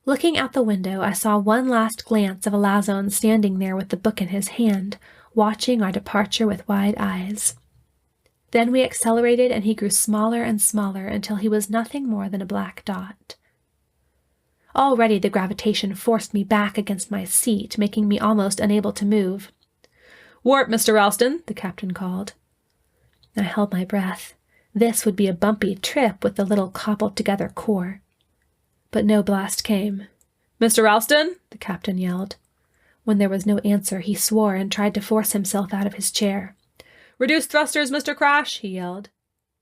Looking out the window, I saw one last glance of Elasson standing there with the book in his hand, watching our departure with wide eyes. Then we accelerated, and he grew smaller and smaller until he was nothing more than a black dot. Already the gravitation forced me back against my seat, making me almost unable to move. "Warp, Mr. Ralston," the captain called. I held my breath. This would be a bumpy trip with the little cobbled-together core. But no blast came. "Mr. Ralston," the captain yelled. When there was no answer, he swore and tried to force himself out of his chair. "Reduce thrusters, Mr. Crash," he yelled.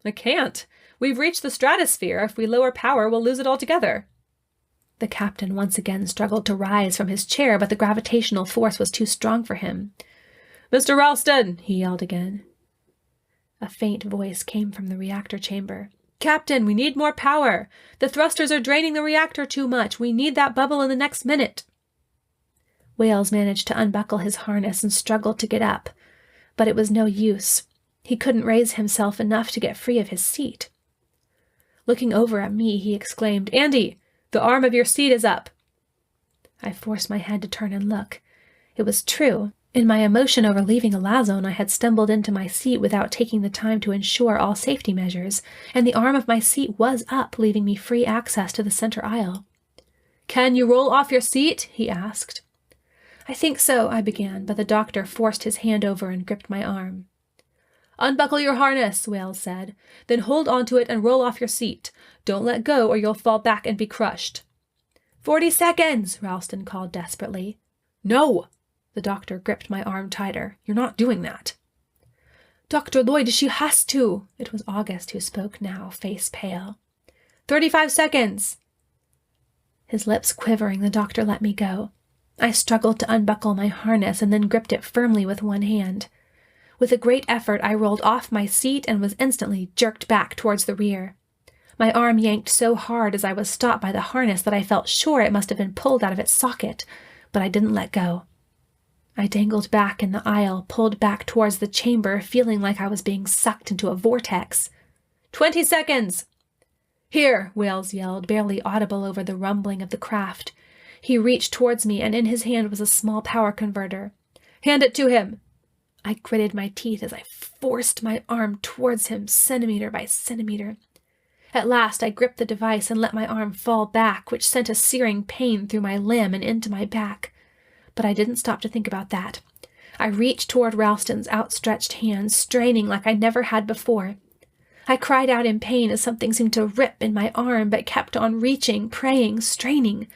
"I can't. We've reached the stratosphere. If we lower power, we'll lose it altogether." The captain once again struggled to rise from his chair, but the gravitational force was too strong for him. "Mr. Ralston," he yelled again. A faint voice came from the reactor chamber. "Captain, we need more power. The thrusters are draining the reactor too much. We need that bubble in the next minute." Wales managed to unbuckle his harness and struggled to get up, but it was no use. He couldn't raise himself enough to get free of his seat. Looking over at me, he exclaimed, "Andi, the arm of your seat is up." I forced my head to turn and look. It was true. In my emotion over leaving Elasson, I had stumbled into my seat without taking the time to ensure all safety measures, and the arm of my seat was up, leaving me free access to the center aisle. "Can you roll off your seat?" he asked. "I think so," I began, but the doctor forced his hand over and gripped my arm. "Unbuckle your harness," Wales said. "Then hold onto it and roll off your seat. Don't let go or you'll fall back and be crushed." 40 seconds, Ralston called desperately. "No!" The doctor gripped my arm tighter. "You're not doing that." "Dr. Lloyd, she has to." It was August who spoke now, face pale. 35 seconds. His lips quivering, the doctor let me go. I struggled to unbuckle my harness and then gripped it firmly with one hand. With a great effort, I rolled off my seat and was instantly jerked back towards the rear. My arm yanked so hard as I was stopped by the harness that I felt sure it must have been pulled out of its socket, but I didn't let go. I dangled back in the aisle, pulled back towards the chamber, feeling like I was being sucked into a vortex. 20 seconds! "Here," Wales yelled, barely audible over the rumbling of the craft. He reached towards me, and in his hand was a small power converter. "Hand it to him!" I gritted my teeth as I forced my arm towards him, centimeter by centimeter. At last I gripped the device and let my arm fall back, which sent a searing pain through my limb and into my back. But I didn't stop to think about that. I reached toward Ralston's outstretched hand, straining like I never had before. I cried out in pain as something seemed to rip in my arm, but kept on reaching, praying, straining.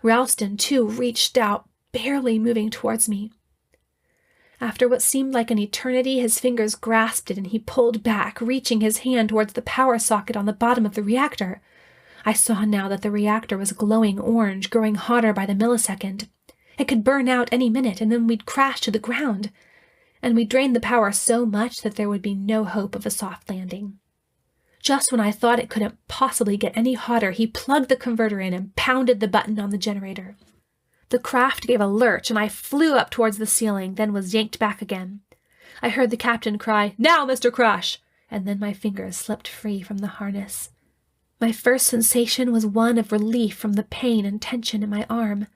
Ralston, too, reached out, barely moving towards me. After what seemed like an eternity, his fingers grasped it and he pulled back, reaching his hand towards the power socket on the bottom of the reactor. I saw now that the reactor was glowing orange, growing hotter by the millisecond. It could burn out any minute, and then we'd crash to the ground. And we drained the power so much that there would be no hope of a soft landing. Just when I thought it couldn't possibly get any hotter, he plugged the converter in and pounded the button on the generator. The craft gave a lurch, and I flew up towards the ceiling, then was yanked back again. I heard the captain cry, "Now, Mr. Crash!" and then my fingers slipped free from the harness. My first sensation was one of relief from the pain and tension in my arm.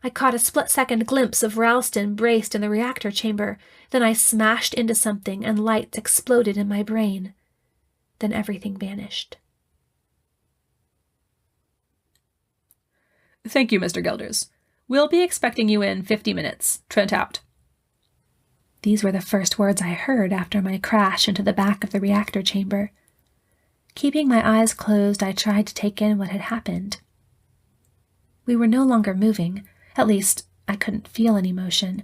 I caught a split-second glimpse of Ralston braced in the reactor chamber. Then I smashed into something and lights exploded in my brain. Then everything vanished. "Thank you, Mr. Gelders. We'll be expecting you in 50 minutes. Trent out." These were the first words I heard after my crash into the back of the reactor chamber. Keeping my eyes closed, I tried to take in what had happened. We were no longer moving. At least, I couldn't feel any motion.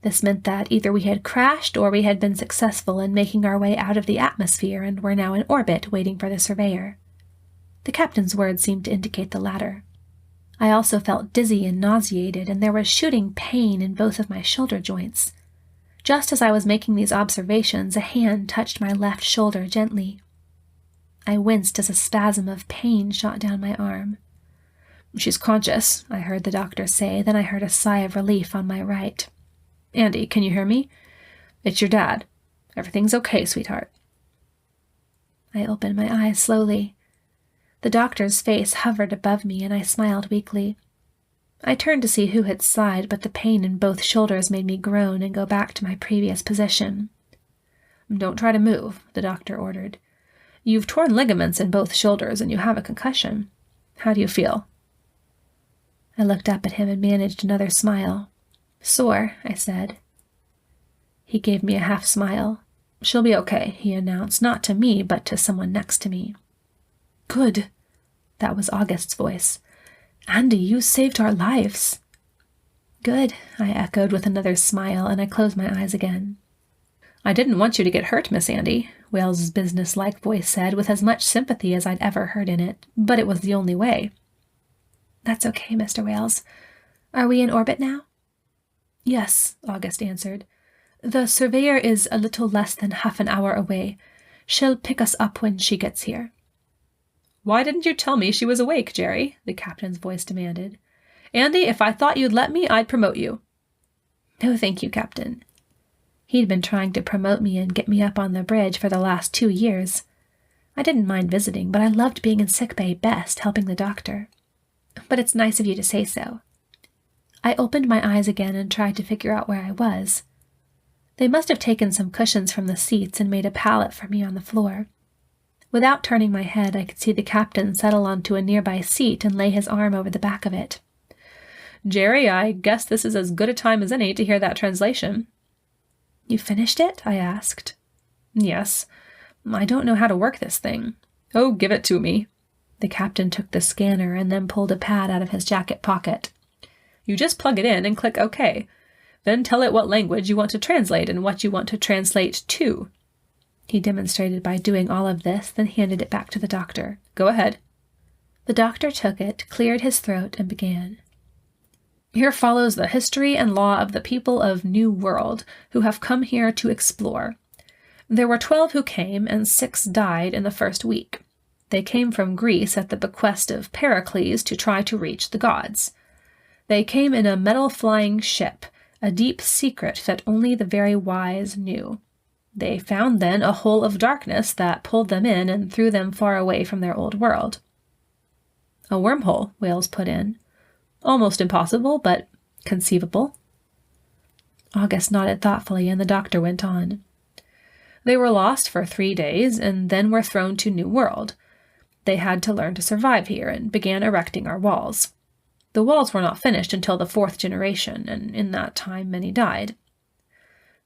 This meant that either we had crashed or we had been successful in making our way out of the atmosphere and were now in orbit waiting for the surveyor. The captain's words seemed to indicate the latter. I also felt dizzy and nauseated, and there was shooting pain in both of my shoulder joints. Just as I was making these observations, a hand touched my left shoulder gently. I winced as a spasm of pain shot down my arm. She's conscious, I heard the doctor say. Then I heard a sigh of relief on my right. Andi, can you hear me? It's your dad. Everything's okay, sweetheart. I opened my eyes slowly. The doctor's face hovered above me, and I smiled weakly. I turned to see who had sighed, but the pain in both shoulders made me groan and go back to my previous position. Don't try to move, the doctor ordered. You've torn ligaments in both shoulders, and you have a concussion. How do you feel? I looked up at him and managed another smile. Sore, I said. He gave me a half smile. She'll be okay, he announced, not to me, but to someone next to me. Good. That was August's voice. Andi, you saved our lives. Good, I echoed with another smile, and I closed my eyes again. I didn't want you to get hurt, Miss Andi, Wales's business-like voice said, with as much sympathy as I'd ever heard in it, but it was the only way. That's okay, Mr. Wales. Are we in orbit now? Yes, August answered. The surveyor is a little less than half an hour away. She'll pick us up when she gets here. Why didn't you tell me she was awake, Jerry? The captain's voice demanded. Andi, if I thought you'd let me, I'd promote you. No, thank you, Captain. He'd been trying to promote me and get me up on the bridge for the last 2 years. I didn't mind visiting, but I loved being in sickbay best, helping the doctor. But it's nice of you to say so. I opened my eyes again and tried to figure out where I was. They must have taken some cushions from the seats and made a pallet for me on the floor. Without turning my head, I could see the captain settle onto a nearby seat and lay his arm over the back of it. Jerry, I guess this is as good a time as any to hear that translation. You finished it? I asked. Yes. I don't know how to work this thing. Oh, give it to me. The captain took the scanner and then pulled a pad out of his jacket pocket. You just plug it in and click OK. Then tell it what language you want to translate and what you want to translate to. He demonstrated by doing all of this, then handed it back to the doctor. Go ahead. The doctor took it, cleared his throat, and began. Here follows the history and law of the people of New World, who have come here to explore. There were 12 who came, and 6 died in the first week. They came from Greece at the bequest of Pericles to try to reach the gods. They came in a metal-flying ship, a deep secret that only the very wise knew. They found then a hole of darkness that pulled them in and threw them far away from their old world. A wormhole, Wales put in. Almost impossible, but conceivable. August nodded thoughtfully, and the doctor went on. They were lost for 3 days, and then were thrown to New World. They had to learn to survive here, and began erecting our walls. The walls were not finished until the 4th generation, and in that time many died.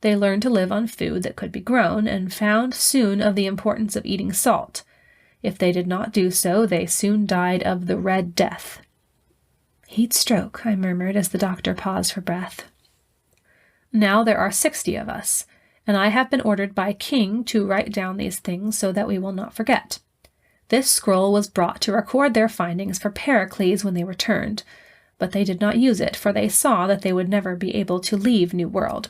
They learned to live on food that could be grown, and found soon of the importance of eating salt. If they did not do so, they soon died of the Red Death. Heat stroke, I murmured as the doctor paused for breath. Now there are 60 of us, and I have been ordered by King to write down these things so that we will not forget. This scroll was brought to record their findings for Pericles when they returned, but they did not use it, for they saw that they would never be able to leave New World.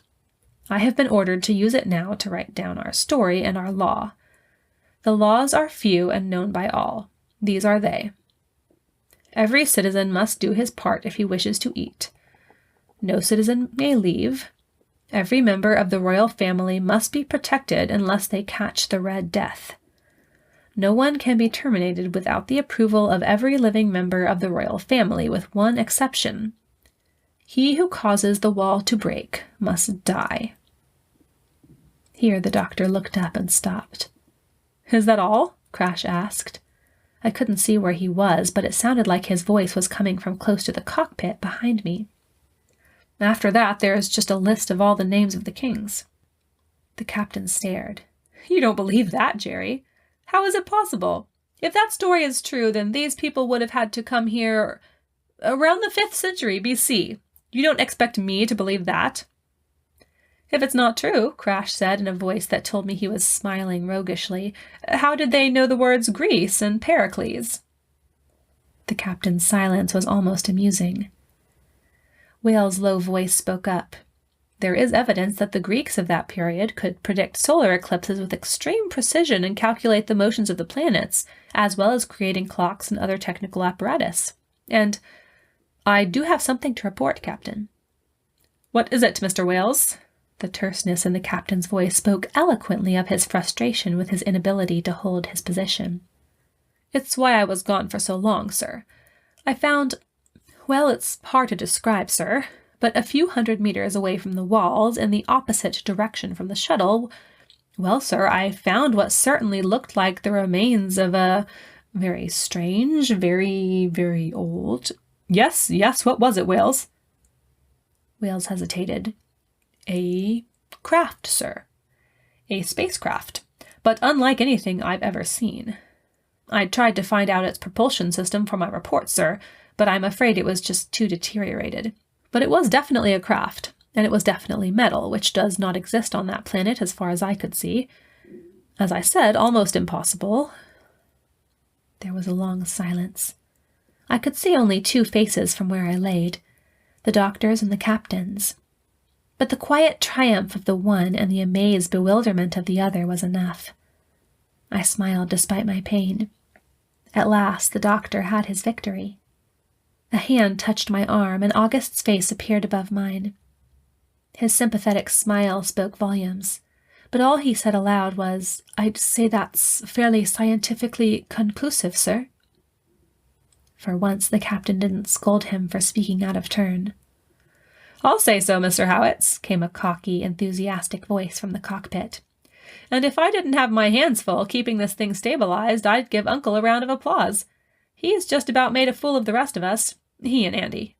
I have been ordered to use it now to write down our story and our law. The laws are few and known by all. These are they. Every citizen must do his part if he wishes to eat. No citizen may leave. Every member of the royal family must be protected unless they catch the Red Death. No one can be terminated without the approval of every living member of the royal family, with one exception. He who causes the wall to break must die. Here the doctor looked up and stopped. Is that all? Crash asked. I couldn't see where he was, but it sounded like his voice was coming from close to the cockpit behind me. After that, there is just a list of all the names of the kings. The captain stared. You don't believe that, Jerry. How is it possible? If that story is true, then these people would have had to come here around the 5th century BC. You don't expect me to believe that? If it's not true, Crash said in a voice that told me he was smiling roguishly, how did they know the words Greece and Pericles? The captain's silence was almost amusing. Wales' low voice spoke up. There is evidence that the Greeks of that period could predict solar eclipses with extreme precision and calculate the motions of the planets, as well as creating clocks and other technical apparatus. And I do have something to report, Captain. What is it, Mr. Wales? The terseness in the captain's voice spoke eloquently of his frustration with his inability to hold his position. It's why I was gone for so long, sir. I found, well, it's hard to describe, sir, but a few 100 meters away from the walls in the opposite direction from the shuttle, well, sir, I found what certainly looked like the remains of a very strange, very, very old... Yes, what was it, Wales? Wales hesitated. A craft, sir. A spacecraft, but unlike anything I've ever seen. I tried to find out its propulsion system for my report, sir, but I'm afraid it was just too deteriorated. But it was definitely a craft, and it was definitely metal, which does not exist on that planet as far as I could see. As I said, almost impossible. There was a long silence. I could see only 2 faces from where I laid, the doctor's and the captain's. But the quiet triumph of the one and the amazed bewilderment of the other was enough. I smiled despite my pain. At last the doctor had his victory. A hand touched my arm, and August's face appeared above mine. His sympathetic smile spoke volumes, but all he said aloud was, "I'd say that's fairly scientifically conclusive, sir." For once the captain didn't scold him for speaking out of turn. "I'll say so, Mr. Howitz," came a cocky, enthusiastic voice from the cockpit. "And if I didn't have my hands full keeping this thing stabilized, I'd give Uncle a round of applause. He's just about made a fool of the rest of us. He and Andi."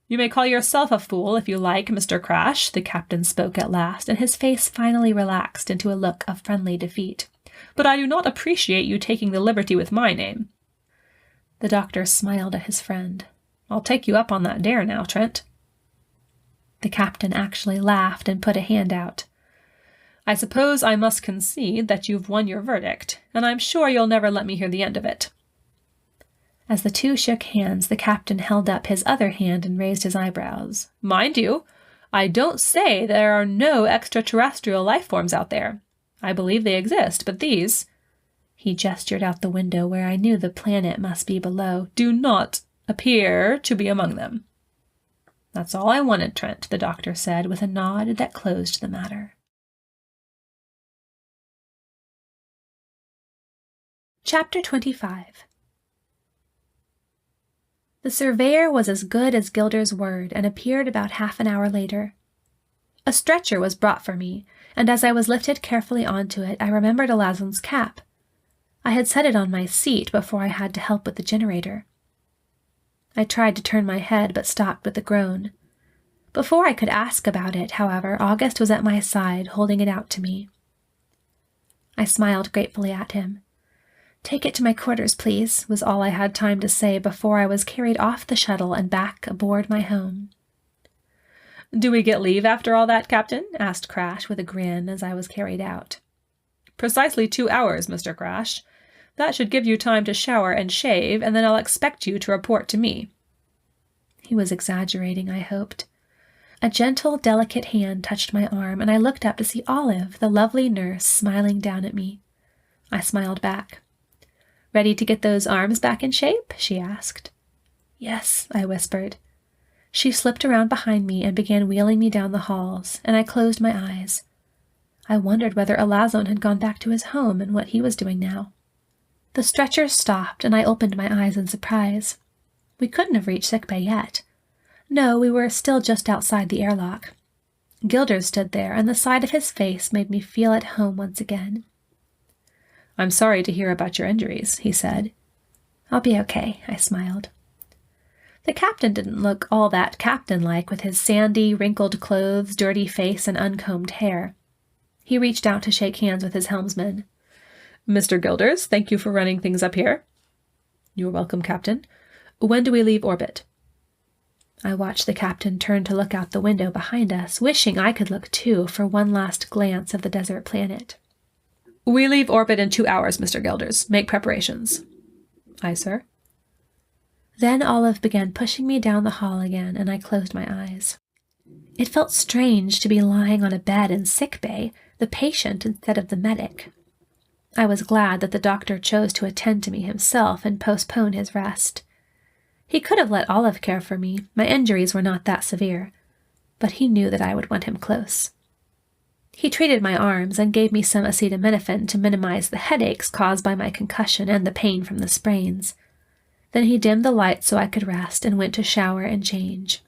"You may call yourself a fool if you like, Mr. Crash," the captain spoke at last, and his face finally relaxed into a look of friendly defeat. "But I do not appreciate you taking the liberty with my name." The doctor smiled at his friend. "I'll take you up on that dare now, Trent." The captain actually laughed and put a hand out. "I suppose I must concede that you've won your verdict, and I'm sure you'll never let me hear the end of it." As the 2 shook hands, the captain held up his other hand and raised his eyebrows. "Mind you, I don't say there are no extraterrestrial life forms out there. I believe they exist, but these," he gestured out the window where I knew the planet must be below, "do not appear to be among them." "That's all I wanted, Trent," the doctor said with a nod that closed the matter. Chapter 25. The surveyor was as good as Gilder's word and appeared about half an hour later. A stretcher was brought for me, and as I was lifted carefully onto it, I remembered Elasson's cap. I had set it on my seat before I had to help with the generator. I tried to turn my head, but stopped with a groan. Before I could ask about it, however, August was at my side, holding it out to me. I smiled gratefully at him. "Take it to my quarters, please," was all I had time to say before I was carried off the shuttle and back aboard my home. "Do we get leave after all that, Captain?" asked Crash with a grin as I was carried out. "Precisely 2 hours, Mr. Crash. That should give you time to shower and shave, and then I'll expect you to report to me." He was exaggerating, I hoped. A gentle, delicate hand touched my arm, and I looked up to see Olive, the lovely nurse, smiling down at me. I smiled back. "Ready to get those arms back in shape?" she asked. "Yes," I whispered. She slipped around behind me and began wheeling me down the halls, and I closed my eyes. I wondered whether Elasson had gone back to his home and what he was doing now. The stretcher stopped, and I opened my eyes in surprise. We couldn't have reached sickbay yet. No, we were still just outside the airlock. Gilder stood there, and the sight of his face made me feel at home once again. "I'm sorry to hear about your injuries," he said. "I'll be okay," I smiled. The captain didn't look all that captain-like with his sandy, wrinkled clothes, dirty face, and uncombed hair. He reached out to shake hands with his helmsman. "Mr. Gilders, thank you for running things up here." "You're welcome, Captain. When do we leave orbit?" I watched the captain turn to look out the window behind us, wishing I could look too for one last glance of the desert planet. "We leave orbit in 2 hours, Mr. Gilders. Make preparations." "Aye, sir." Then Olive began pushing me down the hall again, and I closed my eyes. It felt strange to be lying on a bed in sickbay, the patient instead of the medic. I was glad that the doctor chose to attend to me himself and postpone his rest. He could have let Olive care for me. My injuries were not that severe. But he knew that I would want him close. He treated my arms and gave me some acetaminophen to minimize the headaches caused by my concussion and the pain from the sprains. Then he dimmed the light so I could rest and went to shower and change.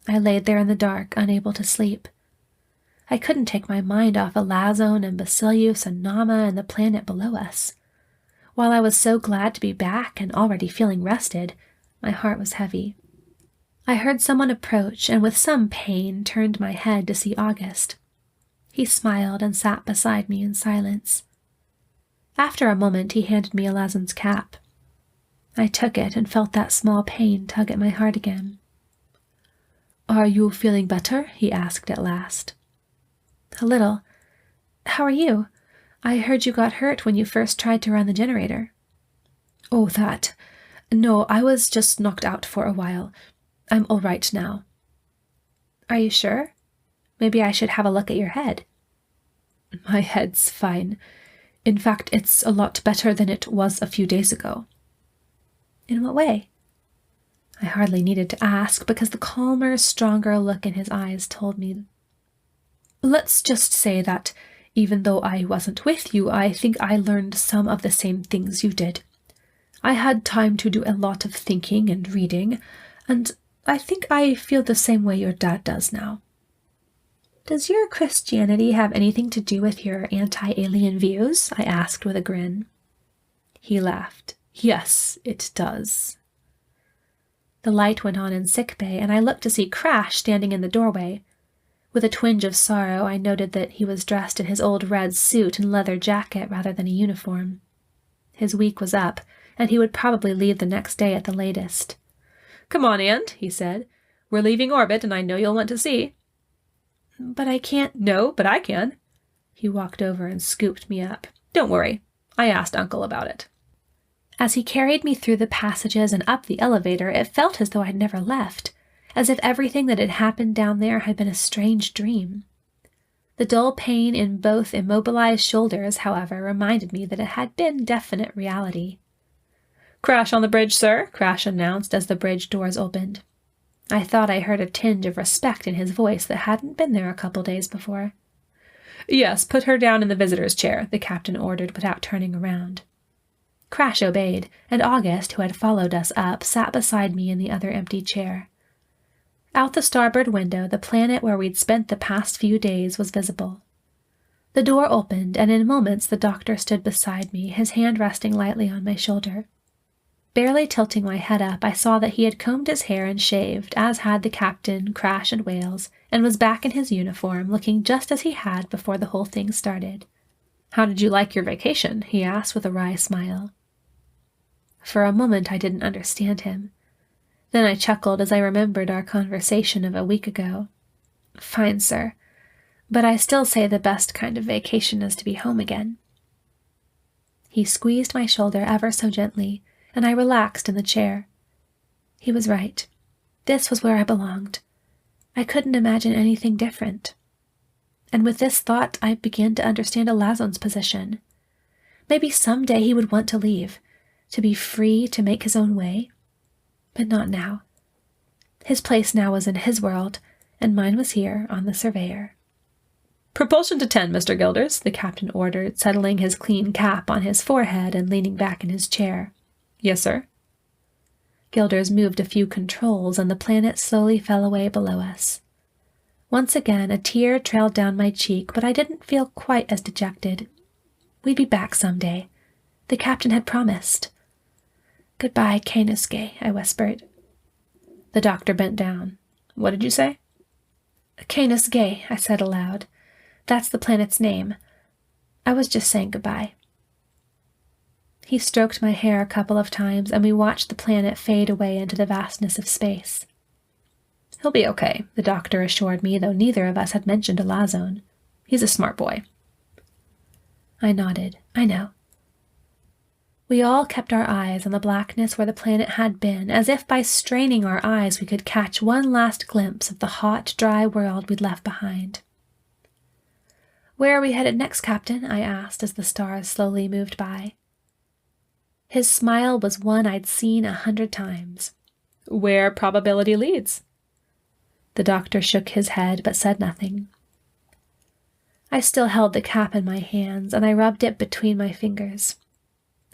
I laid there in the dark, unable to sleep. I couldn't take my mind off Elasson and Basilius and Nama and the planet below us. While I was so glad to be back and already feeling rested, my heart was heavy. I heard someone approach and with some pain turned my head to see August. He smiled and sat beside me in silence. After a moment he handed me Elasson's cap. I took it and felt that small pain tug at my heart again. "Are you feeling better?" he asked at last. "A little. How are you? I heard you got hurt when you first tried to run the generator." "Oh, that. No, I was just knocked out for a while. I'm all right now." "Are you sure? Maybe I should have a look at your head." "My head's fine. In fact, it's a lot better than it was a few days ago." "In what way?" I hardly needed to ask because the calmer, stronger look in his eyes told me. "Let's just say that, even though I wasn't with you, I think I learned some of the same things you did. I had time to do a lot of thinking and reading, and I think I feel the same way your dad does now." "Does your Christianity have anything to do with your anti-alien views?" I asked with a grin. He laughed. "Yes, it does." The light went on in sickbay, and I looked to see Crash standing in the doorway. With a twinge of sorrow, I noted that he was dressed in his old red suit and leather jacket rather than a uniform. His week was up, and he would probably leave the next day at the latest. "Come on, And," he said. "We're leaving orbit, and I know you'll want to see." "But I can't—" "No, but I can." He walked over and scooped me up. "Don't worry. I asked Uncle about it." As he carried me through the passages and up the elevator, it felt as though I'd never left, as if everything that had happened down there had been a strange dream. The dull pain in both immobilized shoulders, however, reminded me that it had been definite reality. "Crash on the bridge, sir," Crash announced as the bridge doors opened. I thought I heard a tinge of respect in his voice that hadn't been there a couple days before. "Yes, put her down in the visitor's chair," the captain ordered without turning around. Crash obeyed, and August, who had followed us up, sat beside me in the other empty chair. Out the starboard window, the planet where we'd spent the past few days was visible. The door opened, and in moments the doctor stood beside me, his hand resting lightly on my shoulder. Barely tilting my head up, I saw that he had combed his hair and shaved, as had the captain, Crash, and Wales, and was back in his uniform, looking just as he had before the whole thing started. "How did you like your vacation?" he asked with a wry smile. For a moment I didn't understand him. Then I chuckled as I remembered our conversation of a week ago. "Fine, sir. But I still say the best kind of vacation is to be home again." He squeezed my shoulder ever so gently, and I relaxed in the chair. He was right. This was where I belonged. I couldn't imagine anything different. And with this thought, I began to understand Elasson's position. Maybe someday he would want to leave, to be free to make his own way. But not now. His place now was in his world, and mine was here on the Surveyor. "Propulsion to 10, Mr. Gilders," the captain ordered, settling his clean cap on his forehead and leaning back in his chair. "Yes, sir." Gilders moved a few controls, and the planet slowly fell away below us. Once again, a tear trailed down my cheek, but I didn't feel quite as dejected. We'd be back someday. The captain had promised. "Goodbye, Kainuske," I whispered. The doctor bent down. "What did you say?" "Kainuske," I said aloud. "That's the planet's name. I was just saying goodbye." He stroked my hair a couple of times, and we watched the planet fade away into the vastness of space. "He'll be okay," the doctor assured me, though neither of us had mentioned Elasson. "He's a smart boy." I nodded. "I know." We all kept our eyes on the blackness where the planet had been, as if by straining our eyes we could catch one last glimpse of the hot, dry world we'd left behind. "Where are we headed next, Captain?" I asked as the stars slowly moved by. His smile was one I'd seen 100 times. Where probability leads. The doctor shook his head but said nothing. I still held the cap in my hands, and I rubbed it between my fingers.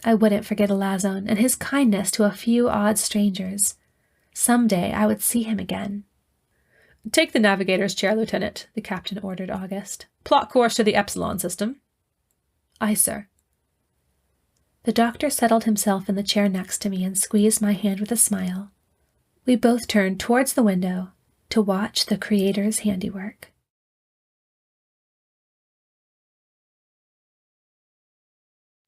I wouldn't forget Elasson and his kindness to a few odd strangers. Someday I would see him again. Take the navigator's chair, Lieutenant, the captain ordered August. Plot course to the Epsilon system. Aye, sir. The doctor settled himself in the chair next to me and squeezed my hand with a smile. We both turned towards the window to watch the Creator's handiwork.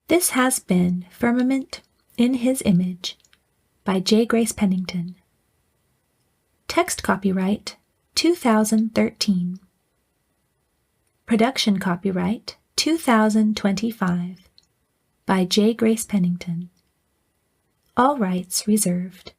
This has been Firmament in His Image by J. Grace Pennington. Text copyright 2013. Production copyright 2025 by J. Grace Pennington. All rights reserved.